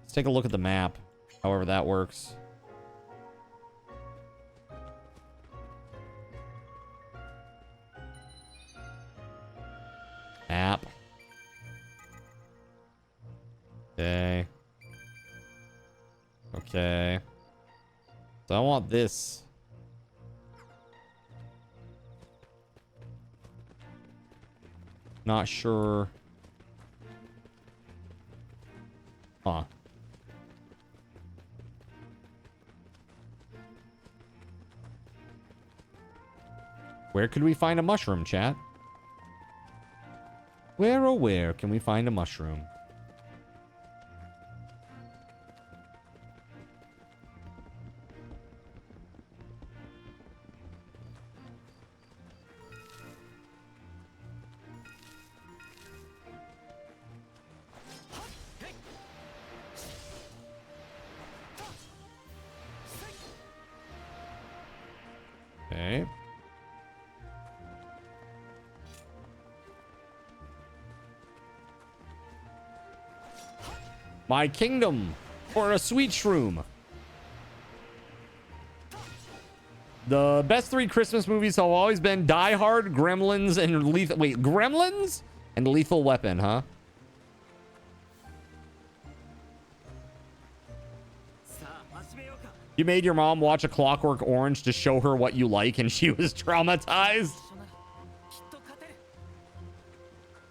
Let's take a look at the map, however that works. Map. Okay. Okay. So I want this. Not sure. Huh. Where could we find a mushroom, chat? Where, oh where can we find a mushroom? Okay. My kingdom for a sweet shroom. The best 3 Christmas movies have always been Die Hard, Gremlins, and Lethal... Wait, Gremlins? And Lethal Weapon, huh? You made your mom watch A Clockwork Orange to show her what you like, and she was traumatized?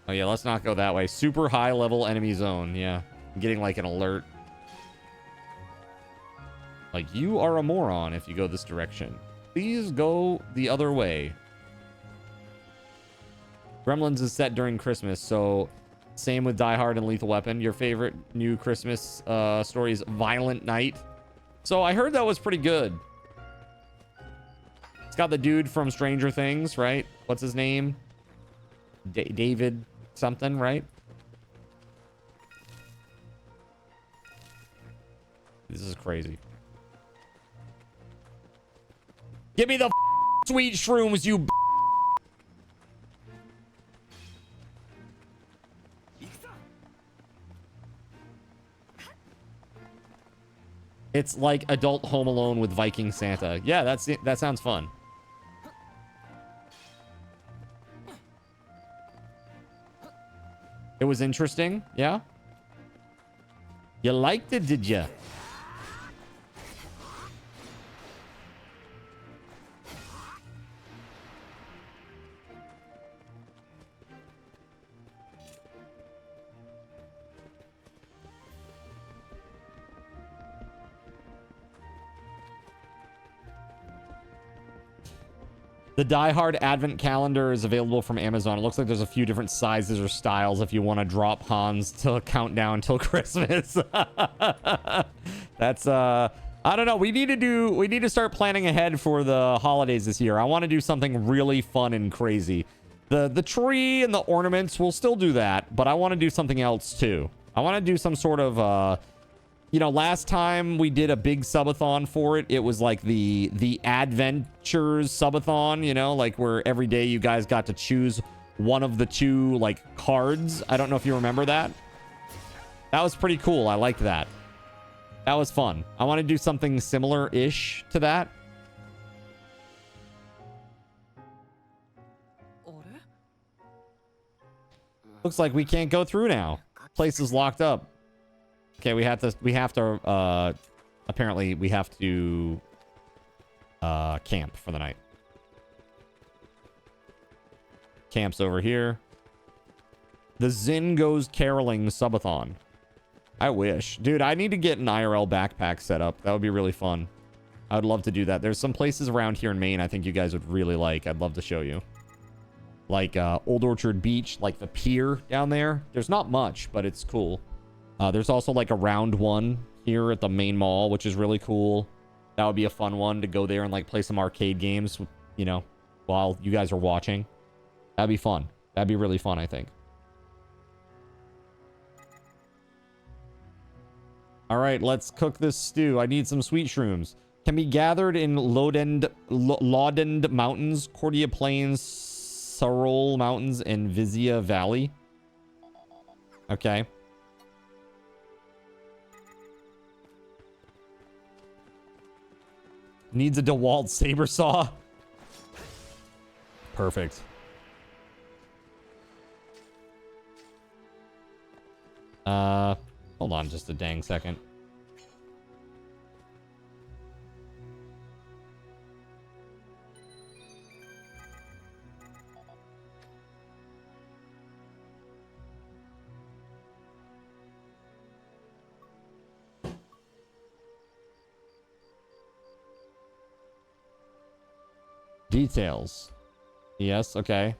Oh, yeah, let's not go that way. Super high level enemy zone. Yeah. I'm getting like an alert. Like, you are a moron if you go this direction. Please go the other way. Gremlins is set during Christmas, so same with Die Hard and Lethal Weapon. Your favorite new Christmas story is Violent Night. So I heard that was pretty good. It's got the dude from Stranger Things, right? What's his name? David something, right? This is crazy. Give me the sweet shrooms, you. It's like adult Home Alone with Viking Santa. Yeah, that sounds fun. It was interesting, yeah? You liked it, did you? The Die Hard Advent Calendar is available from Amazon. It looks like there's a few different sizes or styles if you want to drop Hans to count down till Christmas. That's I don't know. We need to start planning ahead for the holidays this year. I want to do something really fun and crazy. The tree and the ornaments, we'll still do that, but I want to do something else too. I want to do some sort of you know, last time we did a big subathon for it, it was like the Adventures subathon, you know, like where every day you guys got to choose one of the 2 like cards. I don't know if you remember that. That was pretty cool. I liked that. That was fun. I want to do something similar-ish to that. Looks like we can't go through now. Place is locked up. Okay, we have to, apparently we have to, camp for the night. Camp's over here. The Zin Goes Caroling Subathon. I wish. Dude, I need to get an IRL backpack set up. That would be really fun. I would love to do that. There's some places around here in Maine I think you guys would really like. I'd love to show you. Like, Old Orchard Beach, like the pier down there. There's not much, but it's cool. There's also like a round one here at the main mall, which is really cool. That would be a fun one to go there and like play some arcade games, you know, while you guys are watching. That'd be fun. That'd be really fun, I think. All right, let's cook this stew. I need some sweet shrooms. Can be gathered in Laudend Mountains, Cordia Plains, Sarole Mountains, and Vizia Valley. Okay. Needs a DeWalt saber saw. Perfect. Hold on just a dang second. Details. Yes, okay.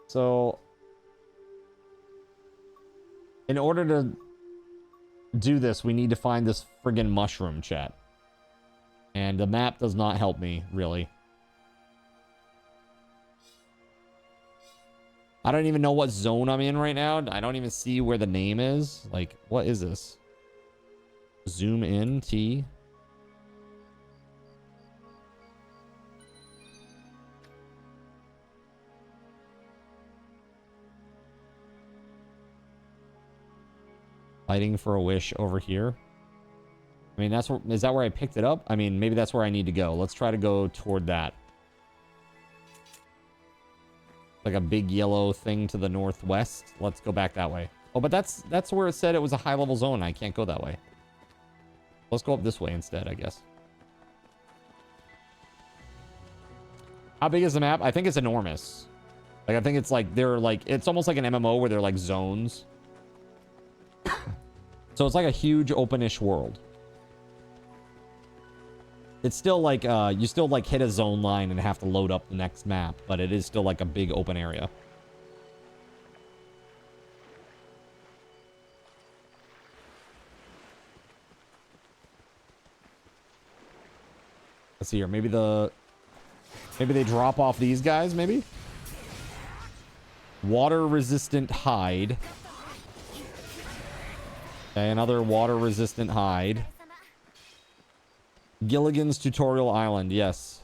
So, in order to do this, we need to find this friggin' mushroom, chat. And the map does not help me, really. I don't even know what zone I'm in right now. I don't even see where the name is. Like, what is this? Zoom in, T. Fighting for a wish over here. I mean, that's where, is that where I picked it up? I mean, maybe that's where I need to go. Let's try to go toward that. Like a big yellow thing to the northwest. Let's go back that way. Oh, but that's where it said it was a high level zone. I can't go that way. Let's go up this way instead, I guess. How big is the map? I think it's enormous. Like, I think it's like, they're like, it's almost like an MMO where they're like zones. So it's like a huge openish world. It's still like, you still like hit a zone line and have to load up the next map, but it is still like a big open area. Let's see here. Maybe they drop off these guys, maybe? Water resistant hide. Okay, another water resistant hide. Gilligan's Tutorial Island, yes.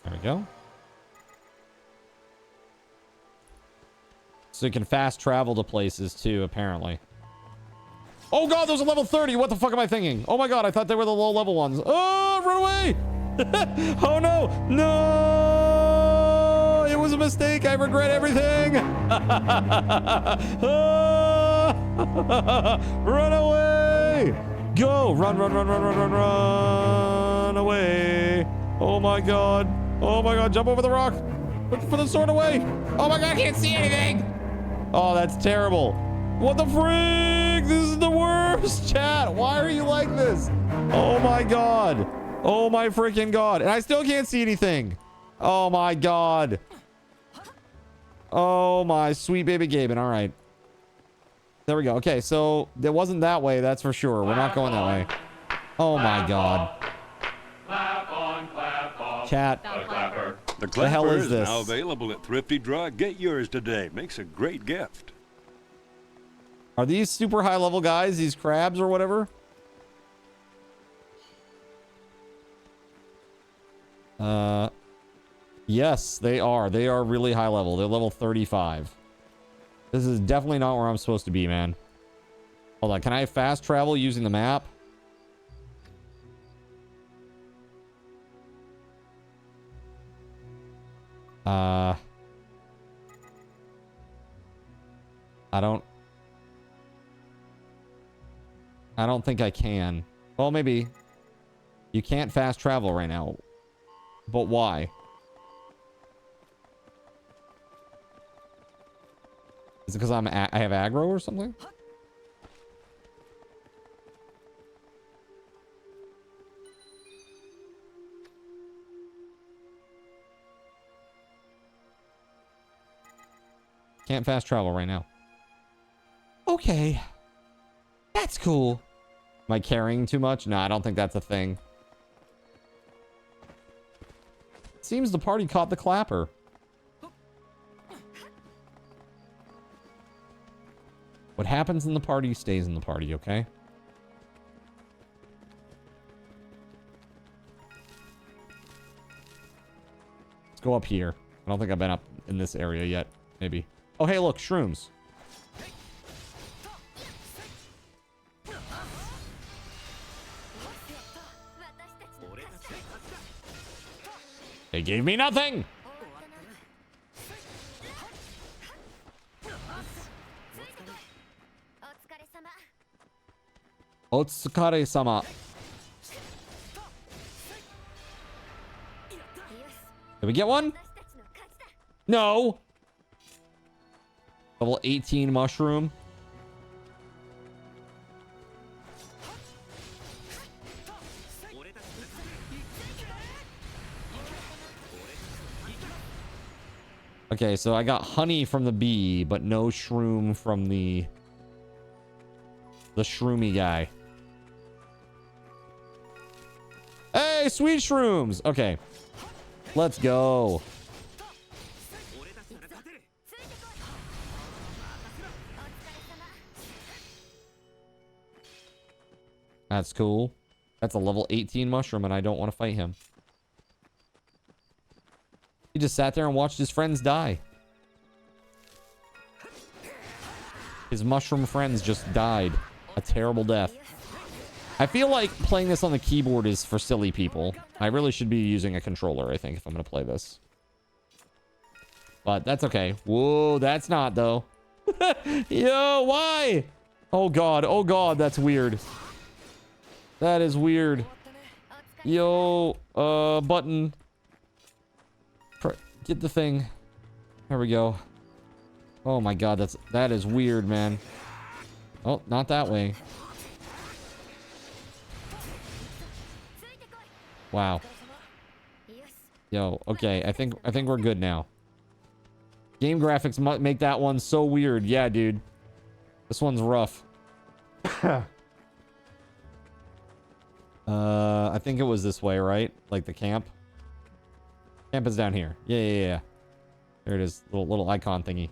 There we go. So you can fast travel to places too, apparently. Oh god, there's a level 30. What the fuck am I thinking? Oh my god, I thought they were the low level ones. Oh, run away! Oh no! No! It was a mistake. I regret everything. Run away! Go! Run, run, run, run, run, run, run away! Oh my god! Oh my god! Jump over the rock! Look for the sword away! Oh my god! I can't see anything! Oh, that's terrible! What the frig? This is the worst, chat! Why are you like this? Oh my god! Oh my freaking god! And I still can't see anything! Oh my god! Oh my sweet baby Gaben! All right. There we go. Okay, so it wasn't that way, that's for sure. We're not going that way. Oh my god. Clap on, clap off. Chat. The clapper. The hell clapper is is this? now available at Thrifty Draw. Get yours today. Makes a great gift. Are these super high level guys? These crabs or whatever? Yes, they are. They are really high level. They're level 35. This is definitely not where I'm supposed to be, man. Hold on. Can I fast travel using the map? I don't think I can. Well, maybe. You can't fast travel right now. But why? Is it because I have aggro or something? Can't fast travel right now. Okay. That's cool. Am I carrying too much? No, I don't think that's a thing. Seems the party caught the clapper. What happens in the party stays in the party, okay? Let's go up here. I don't think I've been up in this area yet. Maybe. Oh, hey, look, shrooms. They gave me nothing! Otsukare-sama. Did we get one? No! Level 18 mushroom. Okay, so I got honey from the bee, but no shroom from the shroomy guy. Hey, sweet shrooms. Okay, let's go. That's cool. That's a level 18 mushroom, and I don't want to fight him. He just sat there and watched his friends die. His mushroom friends just died a terrible death. I feel like playing this on the keyboard is for silly people. I really should be using a controller, I think, if I'm going to play this. But that's okay. Whoa, that's not, though. Yo, why? Oh, God, that's weird. That is weird. Yo, button. Get the thing. There we go. Oh my God, that is weird, man. Oh, not that way. Wow. Yo, okay, I think we're good now. Game graphics might make that one so weird. Yeah, dude. This one's rough. I think it was this way, right? Like the camp. Camp is down here. Yeah. There it is. Little icon thingy.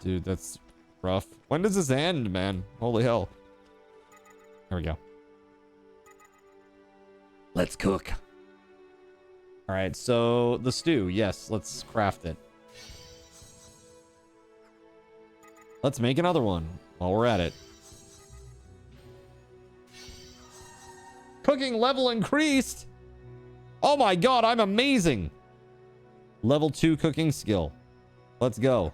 Dude, that's rough. When does this end, man? Holy hell. There we go. Let's cook. All right, so the stew. Yes, let's craft it. Let's make another one while we're at it. Cooking level increased. Oh my God, I'm amazing. Level 2 cooking skill. Let's go.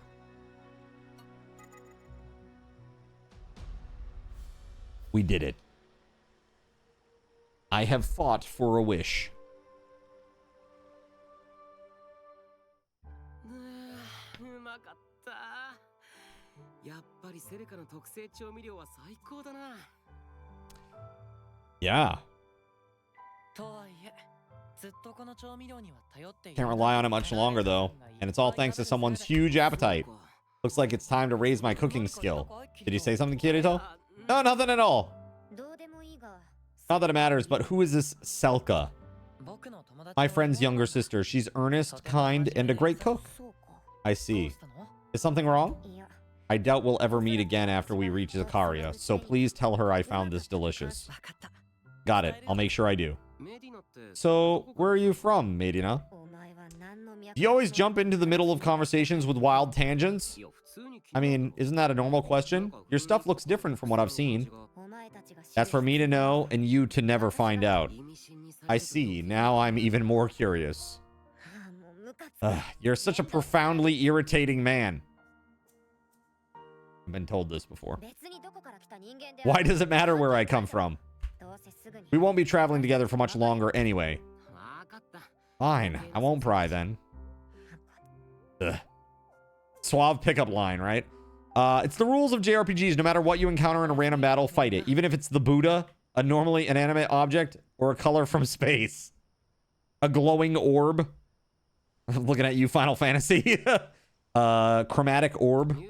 We did it. I have fought for a wish. Yeah. Can't rely on it much longer, though. And it's all thanks to someone's huge appetite. Looks like it's time to raise my cooking skill. Did you say something, Kirito? No, nothing at all. Not that it matters, but who is this Selka? My friend's younger sister. She's earnest, kind, and a great cook. I see. Is something wrong? I doubt we'll ever meet again after we reach Zakaria, so please tell her I found this delicious. Got it. I'll make sure I do. So, where are you from, Medina? Do you always jump into the middle of conversations with wild tangents? I mean, isn't that a normal question? Your stuff looks different from what I've seen. That's for me to know and you to never find out. I see. Now I'm even more curious. You're such a profoundly irritating man. I've been told this before. Why does it matter where I come from? We won't be traveling together for much longer anyway. Fine. I won't pry then. Ugh. Suave pickup line, right? It's the rules of JRPGs. No matter what you encounter in a random battle, fight it. Even if it's the Buddha, a normally inanimate object, or a color from space. A glowing orb. I'm looking at you, Final Fantasy. Chromatic orb. Do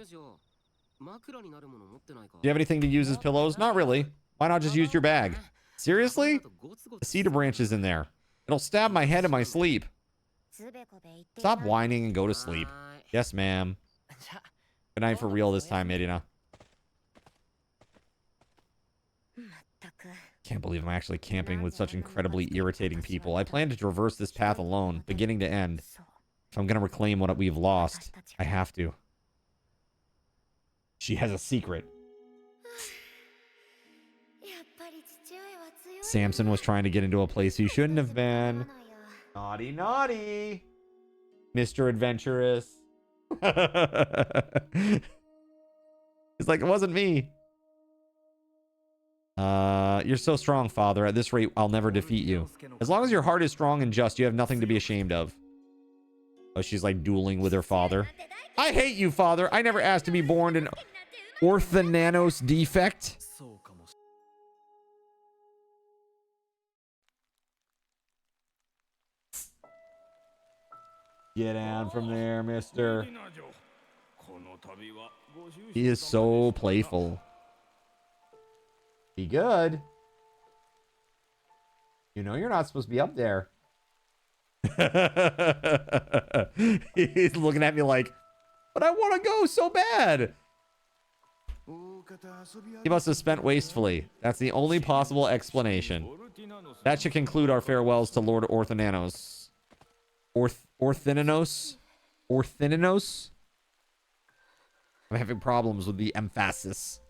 you have anything to use as pillows? Not really. Why not just use your bag? Seriously? The cedar branch is in there. It'll stab my head in my sleep. Stop whining and go to sleep. Yes, ma'am. Good night for real this time, Medina. Can't believe I'm actually camping with such incredibly irritating people. I plan to traverse this path alone, beginning to end. If I'm going to reclaim what we've lost, I have to. She has a secret. Samson was trying to get into a place he shouldn't have been. Naughty, naughty. Mr. Adventurous. He's like, it wasn't me. You're so strong, Father. At this rate, I'll never defeat you. As long as your heart is strong and just, you have nothing to be ashamed of. Oh, she's like dueling with her father. I hate you, Father. I never asked to be born an orthananos defect. Get down from there, mister. He is so playful. Be good. You know you're not supposed to be up there. He's looking at me like, but I want to go so bad. He must have spent wastefully. That's the only possible explanation. That should conclude our farewells to Lord Orthananos. Orthananos? Orthananos? I'm having problems with the emphasis.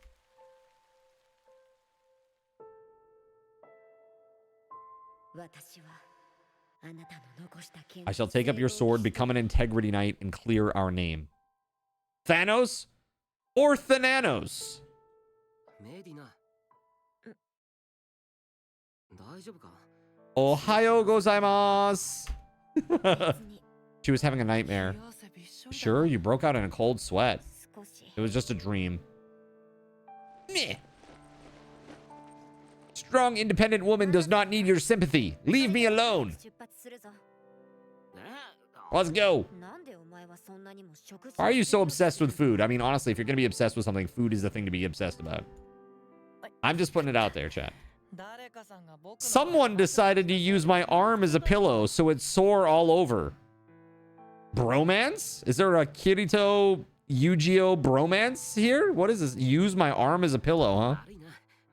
I shall take up your sword, become an integrity knight, and clear our name. Thanos? Or Thananos? Ohayo gozaimasu. She was having a nightmare. Sure, you broke out in a cold sweat. It was just a dream. Meh. Strong, independent woman does not need your sympathy. Leave me alone. Let's go. Why are you so obsessed with food? I mean, honestly, if you're going to be obsessed with something, food is the thing to be obsessed about. I'm just putting it out there, chat. Someone decided to use my arm as a pillow, so it's sore all over. Bromance? Is there a Kirito Yu-Gi-Oh bromance here? What is this? Use my arm as a pillow, huh?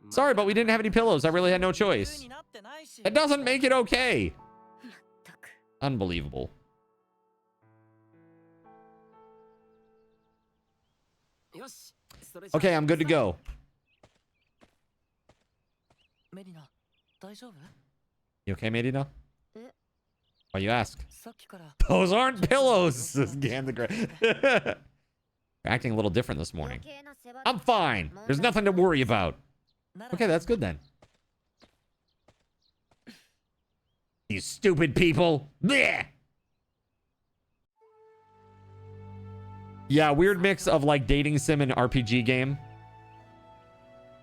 Sorry, but we didn't have any pillows. I really had no choice. It doesn't make it okay. Unbelievable. Okay, I'm good to go. You okay, Medina? Why you ask? Those aren't pillows, says Gandagra. You're acting a little different this morning. I'm fine. There's nothing to worry about. Okay, that's good then. You stupid people. Blech! Yeah, weird mix of like dating sim and RPG game.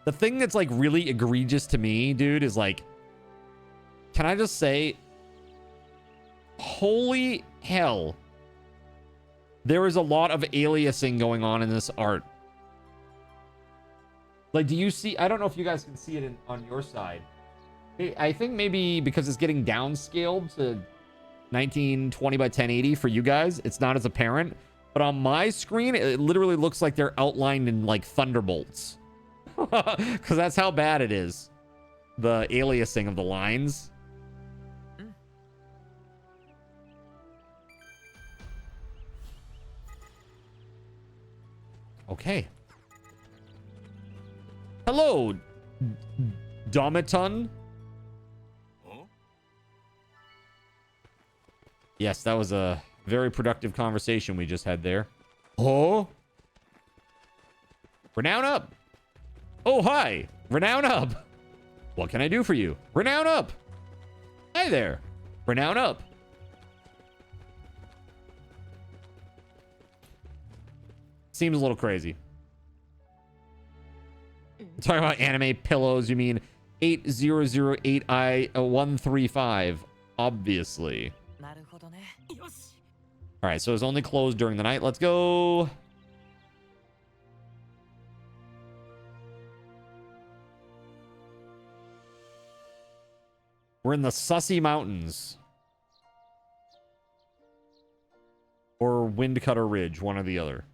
The thing that's like really egregious to me, dude, is like, can I just say, holy hell, there is a lot of aliasing going on in this art. Like, do you see? I don't know if you guys can see it on your side. I think maybe because it's getting downscaled to 1920 by 1080 for you guys, it's not as apparent. But on my screen, it literally looks like they're outlined in like thunderbolts. Because that's how bad it is. The aliasing of the lines. Okay. Hello, Domiton. Huh? Yes, that was a very productive conversation we just had there. Oh? Renown up. Oh, hi. Renown up. What can I do for you? Renown up. Hi there. Renown up. Seems a little crazy. Talking about anime pillows, you mean 8008I135, obviously. All right, so it's only closed during the night. Let's go. We're in the Sussy Mountains. Or Windcutter Ridge, one or the other.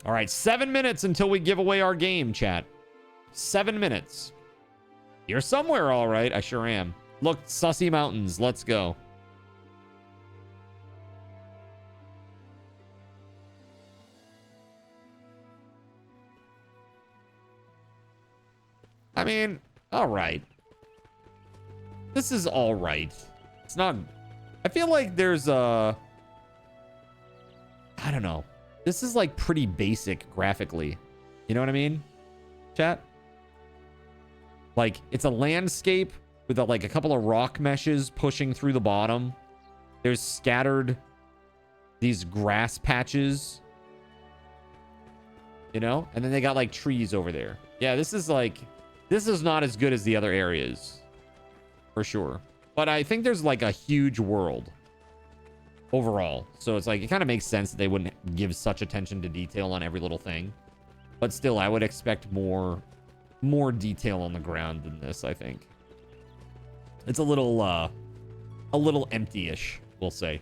All right, 7 minutes until we give away our game, chat. 7 minutes. You're somewhere, all right. I sure am. Look, Sussy Mountains. Let's go. I mean, all right. This is all right. It's not... I feel like there's a... I don't know. This is like pretty basic graphically. You know what I mean? Chat? Like, it's a landscape with like a couple of rock meshes pushing through the bottom. There's scattered these grass patches. you know? And then they got like trees over there. Yeah, this is not as good as the other areas, for sure. But I think there's like a huge world overall. So it's like, it kind of makes sense that they wouldn't give such attention to detail on every little thing. But still, I would expect more detail on the ground than this, I think. It's a little empty-ish, we'll say.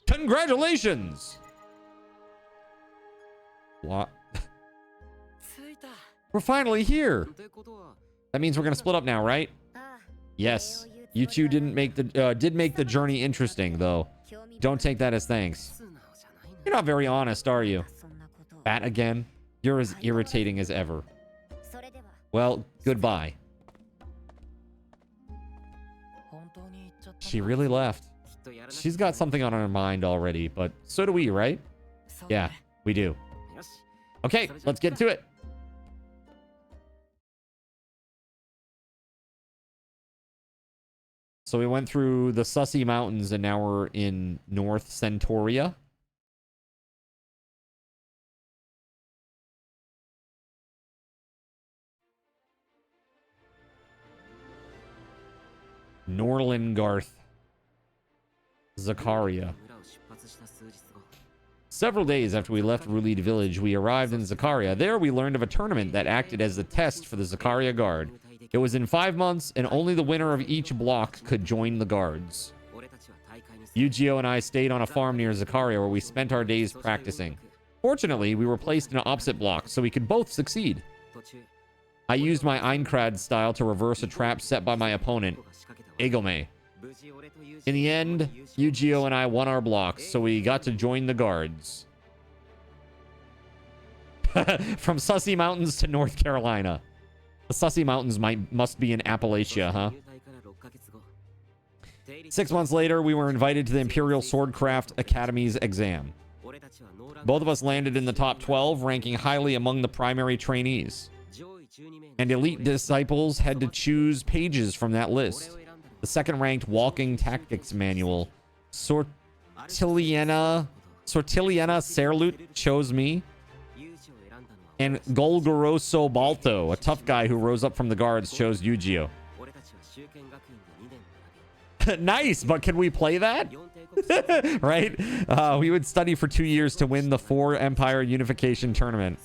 Congratulations! What? We're finally here. That means we're gonna split up now, right? Yes. You two did make the journey interesting, though. Don't take that as thanks. You're not very honest, are you? Bat again? You're as irritating as ever. Well, goodbye. She really left. She's got something on her mind already, but so do we, right? Yeah, we do. Okay, let's get to it. So we went through the Sussy Mountains, and now we're in North Centauria. Norlingarth. Zakaria. Several days after we left Rulid village, we arrived in Zakaria. There we learned of a tournament that acted as the test for the Zakaria Guard. It was in 5 months, and only the winner of each block could join the guards. Yu-Gi-Oh and I stayed on a farm near Zakaria where we spent our days practicing. Fortunately, we were placed in opposite blocks, so we could both succeed. I used my Einkrad style to reverse a trap set by my opponent, Egome. In the end, Yu-Gi-Oh and I won our blocks, so we got to join the guards. From Sussy Mountains to North Carolina. The Sussy Mountains must be in Appalachia, huh? 6 months later, we were invited to the Imperial Swordcraft Academy's exam. Both of us landed in the top 12, ranking highly among the primary trainees. And elite disciples had to choose pages from that list. The second-ranked Walking Tactics Manual, Sortiliana Serlut, chose me. And Golgoroso Balto, a tough guy who rose up from the guards, chose Yu-Gi-Oh. Nice, but can we play that? Right? We would study for 2 years to win the 4 Empire Unification Tournament.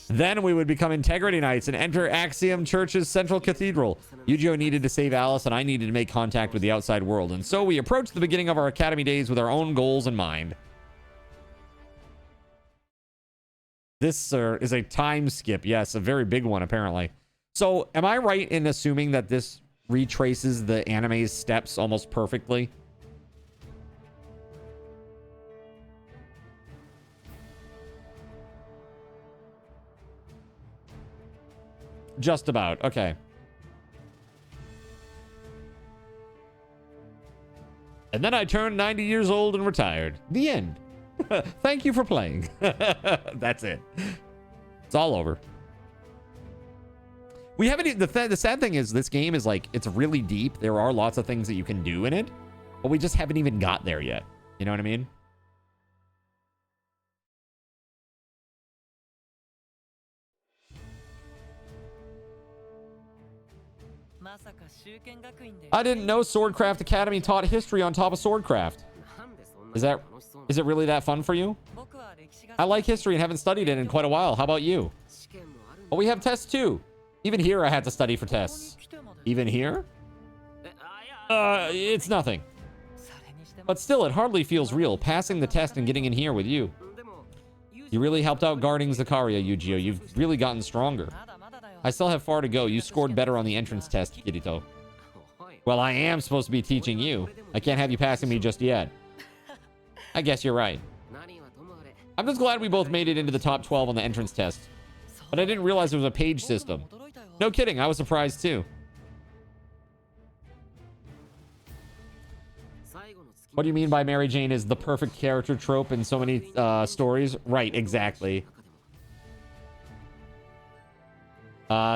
Then we would become Integrity Knights and enter Axiom Church's Central Cathedral. Yu-Gi-Oh needed to save Alice, and I needed to make contact with the outside world. And so we approached the beginning of our academy days with our own goals in mind. This is a time skip. Yes, a very big one, apparently. So am I right in assuming that this retraces the anime's steps almost perfectly? Just about. Okay. And then I turned 90 years old and retired. The end. Thank you for playing. That's it. It's all over. We haven't... The sad thing is this game is like... It's really deep. There are lots of things that you can do in it. But we just haven't even got there yet. You know what I mean? I didn't know Swordcraft Academy taught history on top of Swordcraft. Is it really that fun for you? I like history and haven't studied it in quite a while. How about you? Oh, we have tests too. Even here I had to study for tests. Even here? It's nothing. But still, it hardly feels real, passing the test and getting in here with you. You really helped out guarding Zakaria, Yu-Gi-Oh. You've really gotten stronger. I still have far to go. You scored better on the entrance test, Kirito. Well, I am supposed to be teaching you. I can't have you passing me just yet. I guess you're right. I'm just glad we both made it into the top 12 on the entrance test. But I didn't realize there was a page system. No kidding, I was surprised too. What do you mean by Mary Jane is the perfect character trope in so many stories? Right, exactly.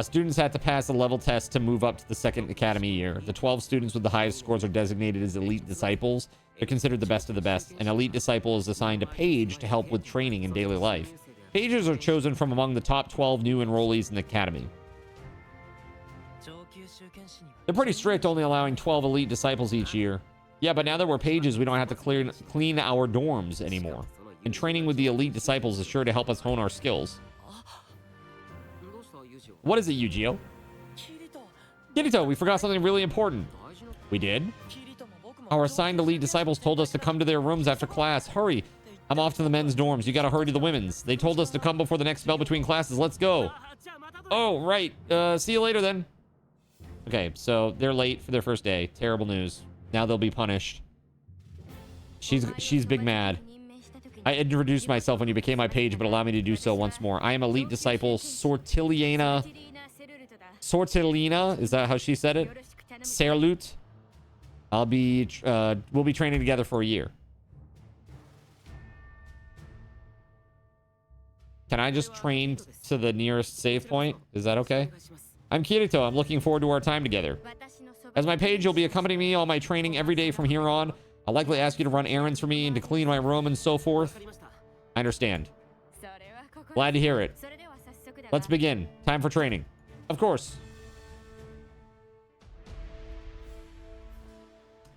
Students have to pass a level test to move up to the second academy year. The 12 students with the highest scores are designated as elite disciples. They're considered the best of the best. An elite disciple is assigned a page to help with training in daily life. Pages are chosen from among the top 12 new enrollees in the academy. They're pretty strict, only allowing 12 elite disciples each year. Yeah, but now that we're pages, we don't have to clean our dorms anymore. And training with the elite disciples is sure to help us hone our skills. What is it, Yu-Gi-Oh? Kirito, we forgot something really important. We did? Our assigned elite disciples told us to come to their rooms after class. Hurry. I'm off to the men's dorms. You gotta hurry to the women's. They told us to come before the next bell between classes. Let's go. Oh, right. See you later then. Okay, so they're late for their first day. Terrible news. Now they'll be punished. She's big mad. I introduced myself when you became my page, but allow me to do so once more. I am elite disciple Sortilina. Sortilina, is that how she said it? Serlut. We'll be training together for a year. Can I just train to the nearest save point? Is that okay? I'm Kirito. I'm looking forward to our time together. As my page, you'll be accompanying me on my training every day from here on. I'll likely ask you to run errands for me and to clean my room and so forth. I understand. Glad to hear it. Let's begin. Time for training. Of course.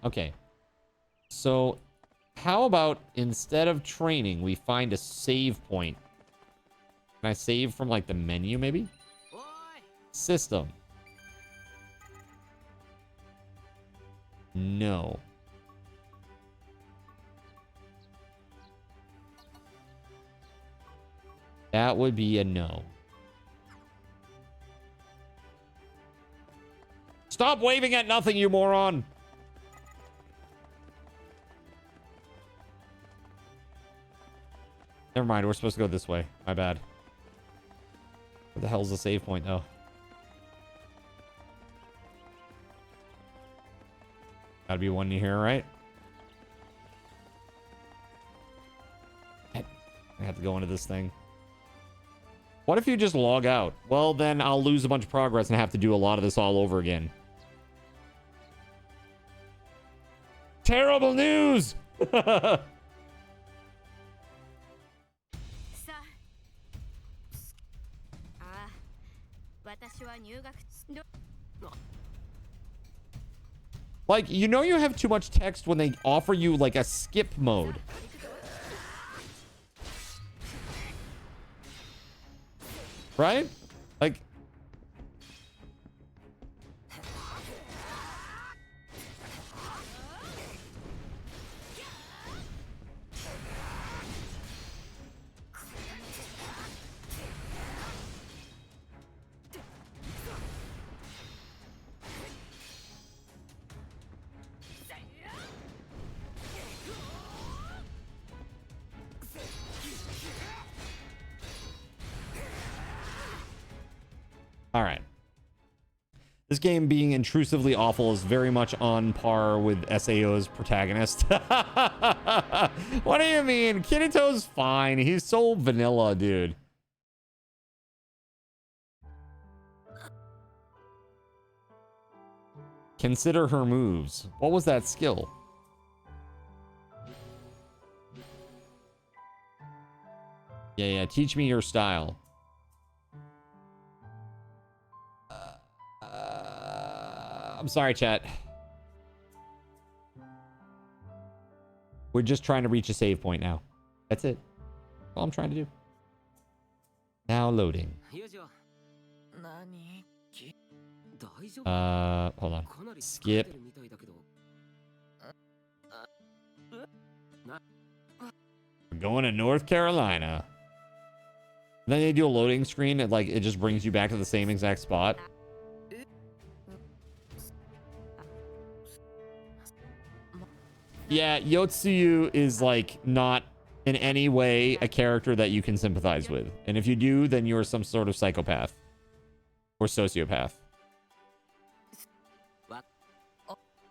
Okay. So, how about instead of training, we find a save point? Can I save from like the menu maybe? System. No. That would be a no. Stop waving at nothing, you moron! Never mind, we're supposed to go this way. My bad. Where the hell's the save point, though? Gotta be one here, right? I have to go into this thing. What if you just log out? Well, then I'll lose a bunch of progress and have to do a lot of this all over again. Terrible news! Like, you know you have too much text when they offer you, like, a skip mode. Right? Like... All right. This game being intrusively awful is very much on par with SAO's protagonist. What do you mean? Kirito's fine. He's so vanilla, dude. Consider her moves. What was that skill? Yeah, teach me your style. I'm sorry, chat. We're just trying to reach a save point now. That's it. That's all I'm trying to do. Now loading. Hold on. Skip. We're going to North Carolina. And then they do a loading screen and like it just brings you back to the same exact spot. Yeah, Yotsuyu is like not in any way a character that you can sympathize with. And if you do, then you're some sort of psychopath or sociopath.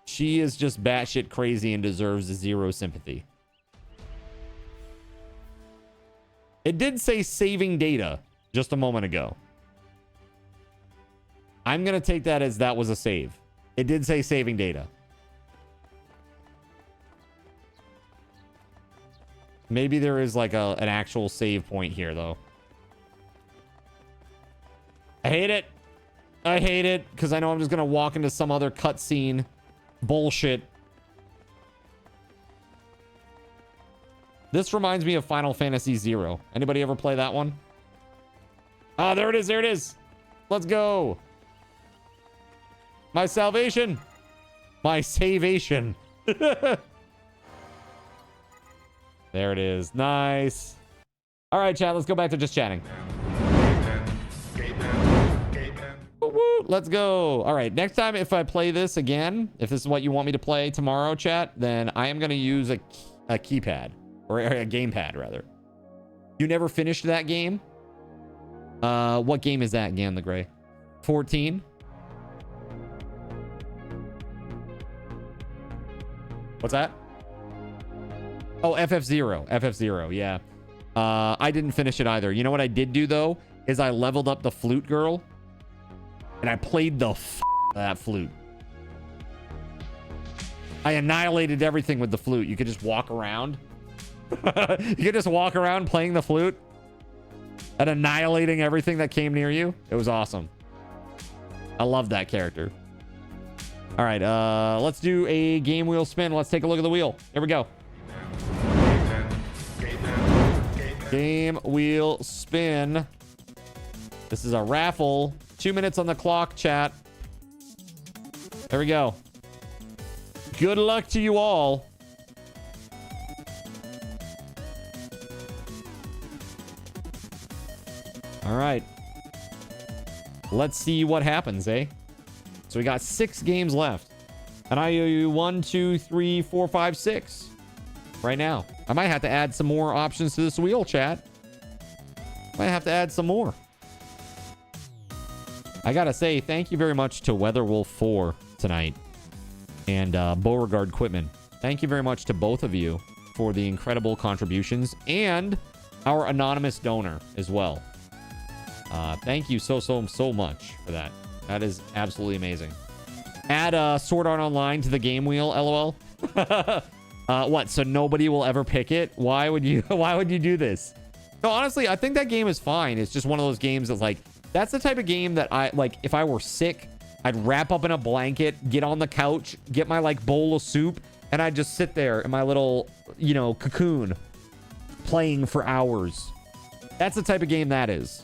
She is just batshit crazy and deserves zero sympathy. It did say saving data just a moment ago. I'm going to take that as that was a save. It did say saving data. Maybe there is like an actual save point here, though. I hate it. I hate it because I know I'm just going to walk into some other cutscene bullshit. This reminds me of Final Fantasy 0. Anybody ever play that one? Ah, there it is. There it is. Let's go. My salvation. My savation. There it is. Nice. All right, chat. Let's go back to just chatting. Woo-woo. Let's go. All right. Next time, if I play this again, if this is what you want me to play tomorrow, chat, then I am going to use a keypad. Or a gamepad, rather. You never finished that game? What game is that, Gan the Gray? 14? What's that? Oh, FF0. FF0, yeah. I didn't finish it either. You know what I did do, though? Is I leveled up the flute girl. And I played the f*** of that flute. I annihilated everything with the flute. You could just walk around. You could just walk around playing the flute and annihilating everything that came near you. It was awesome. I love that character. All right, let's do a game wheel spin. Let's take a look at the wheel. Here we go. Game wheel spin. This is a raffle. 2 minutes on the clock, chat. There we go. Good luck to you all. All right. Let's see what happens, eh? So we got 6 games left. And I owe you 1, 2, 3, 4, 5, 6 right now. I might have to add some more options to this wheel, chat. Might have to add some more. I gotta say, thank you very much to WeatherWolf4 tonight. And Beauregard Quitman. Thank you very much to both of you for the incredible contributions. And our anonymous donor as well. Thank you so much for that. That is absolutely amazing. Add Sword Art Online to the game wheel, LOL. What? So nobody will ever pick it? Why would you do this? No, honestly, I think that game is fine. It's just one of those games that's like, that's the type of game that I like. If I were sick, I'd wrap up in a blanket, get on the couch, get my like bowl of soup, and I'd just sit there in my little, you know, cocoon playing for hours. That's the type of game that is.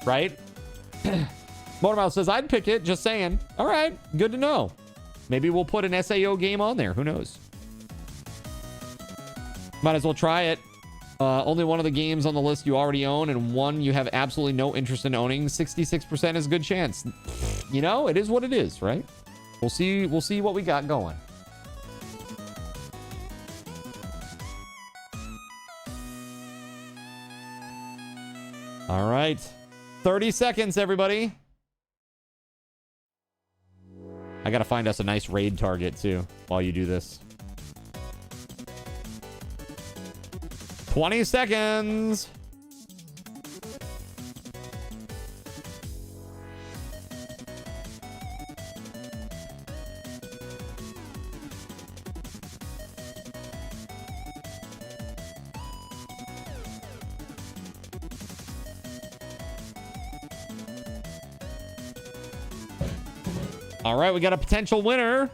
Right? Motormouth says, I'd pick it. Just saying. All right. Good to know. Maybe we'll put an SAO game on there. Who knows? Might as well try it. Only one of the games on the list you already own and one you have absolutely no interest in owning. 66% is a good chance. You know, it is what it is, right? We'll see what we got going. All right. 30 seconds, everybody. I gotta find us a nice raid target, too, while you do this. 20 seconds. All right, we got a potential winner.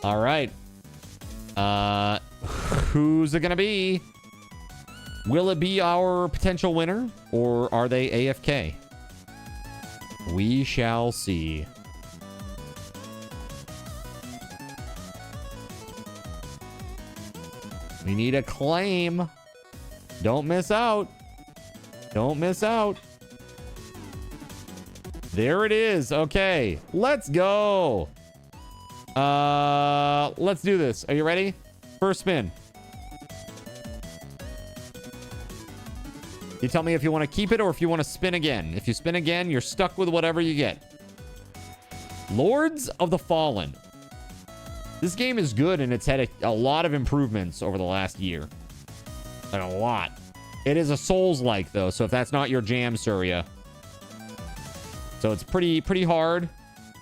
All right. Who's it gonna be? Will it be our potential winner, or are they AFK? We shall see. We need a claim. Don't miss out. Don't miss out. There it is. Okay, let's go. Let's do this. Are you ready? First spin. You tell me if you want to keep it or if you want to spin again. If you spin again, you're stuck with whatever you get. Lords of the Fallen. This game is good, and it's had a lot of improvements over the last year. Like, a lot. It is a Souls-like, though, so if that's not your jam, Surya. So it's pretty hard,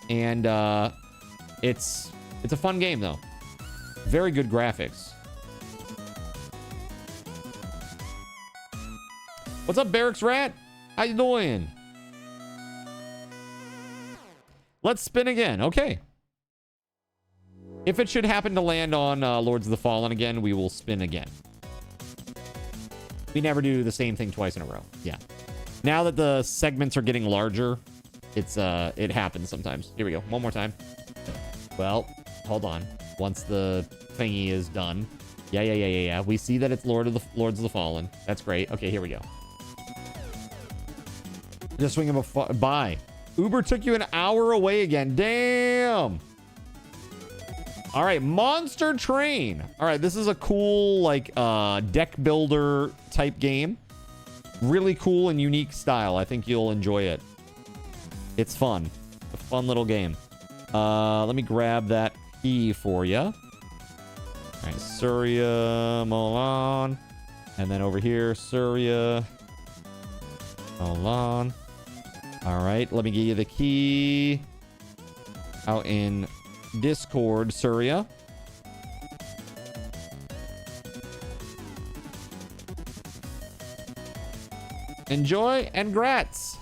and it's a fun game, though. Very good graphics. What's up, Barracks Rat? How you doing? Let's spin again. Okay. If it should happen to land on Lords of the Fallen again, we will spin again. We never do the same thing twice in a row. Yeah. Now that the segments are getting larger, it happens sometimes. Here we go. One more time. Well, hold on. Once the thingy is done. Yeah. We see that it's Lords of the Fallen. That's great. Okay, here we go. Just swing him by. Uber took you an hour away again. Damn. All right, Monster Train. All right, this is a cool, like, deck builder type game. Really cool and unique style. I think you'll enjoy it. It's fun. A fun little game. Let me grab that key for you. All right, Surya, Milan. And then over here, Surya, Milan. All right, let me give you the key out in Discord, Surya. Enjoy and grats.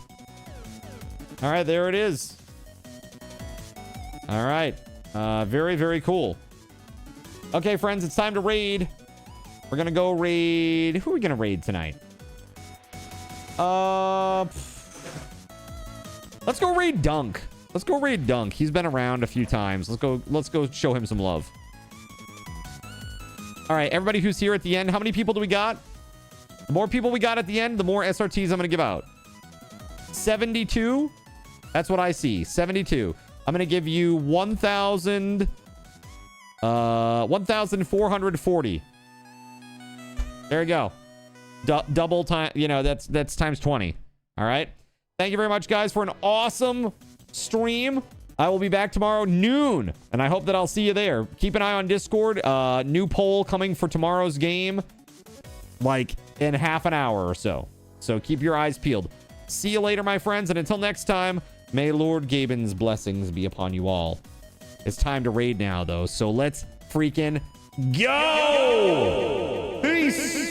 All right, there it is. All right. Very, very cool. Okay, friends, it's time to raid. We're going to go raid. Who are we going to raid tonight? Let's go raid Dunk. Let's go raid Dunk. He's been around a few times. Let's go show him some love. All right, everybody who's here at the end, how many people do we got? The more people we got at the end, the more SRTs I'm going to give out. 72? That's what I see. 72. I'm going to give you 1,440. There you go. Double time, you know, that's times 20. All right. Thank you very much, guys, for an awesome stream. I will be back tomorrow noon, and I hope that I'll see you there. Keep an eye on Discord. New poll coming for tomorrow's game, like in half an hour or so. So keep your eyes peeled. See you later, my friends, and until next time, may Lord Gaben's blessings be upon you all. It's time to raid now, though, so let's freaking go! Peace!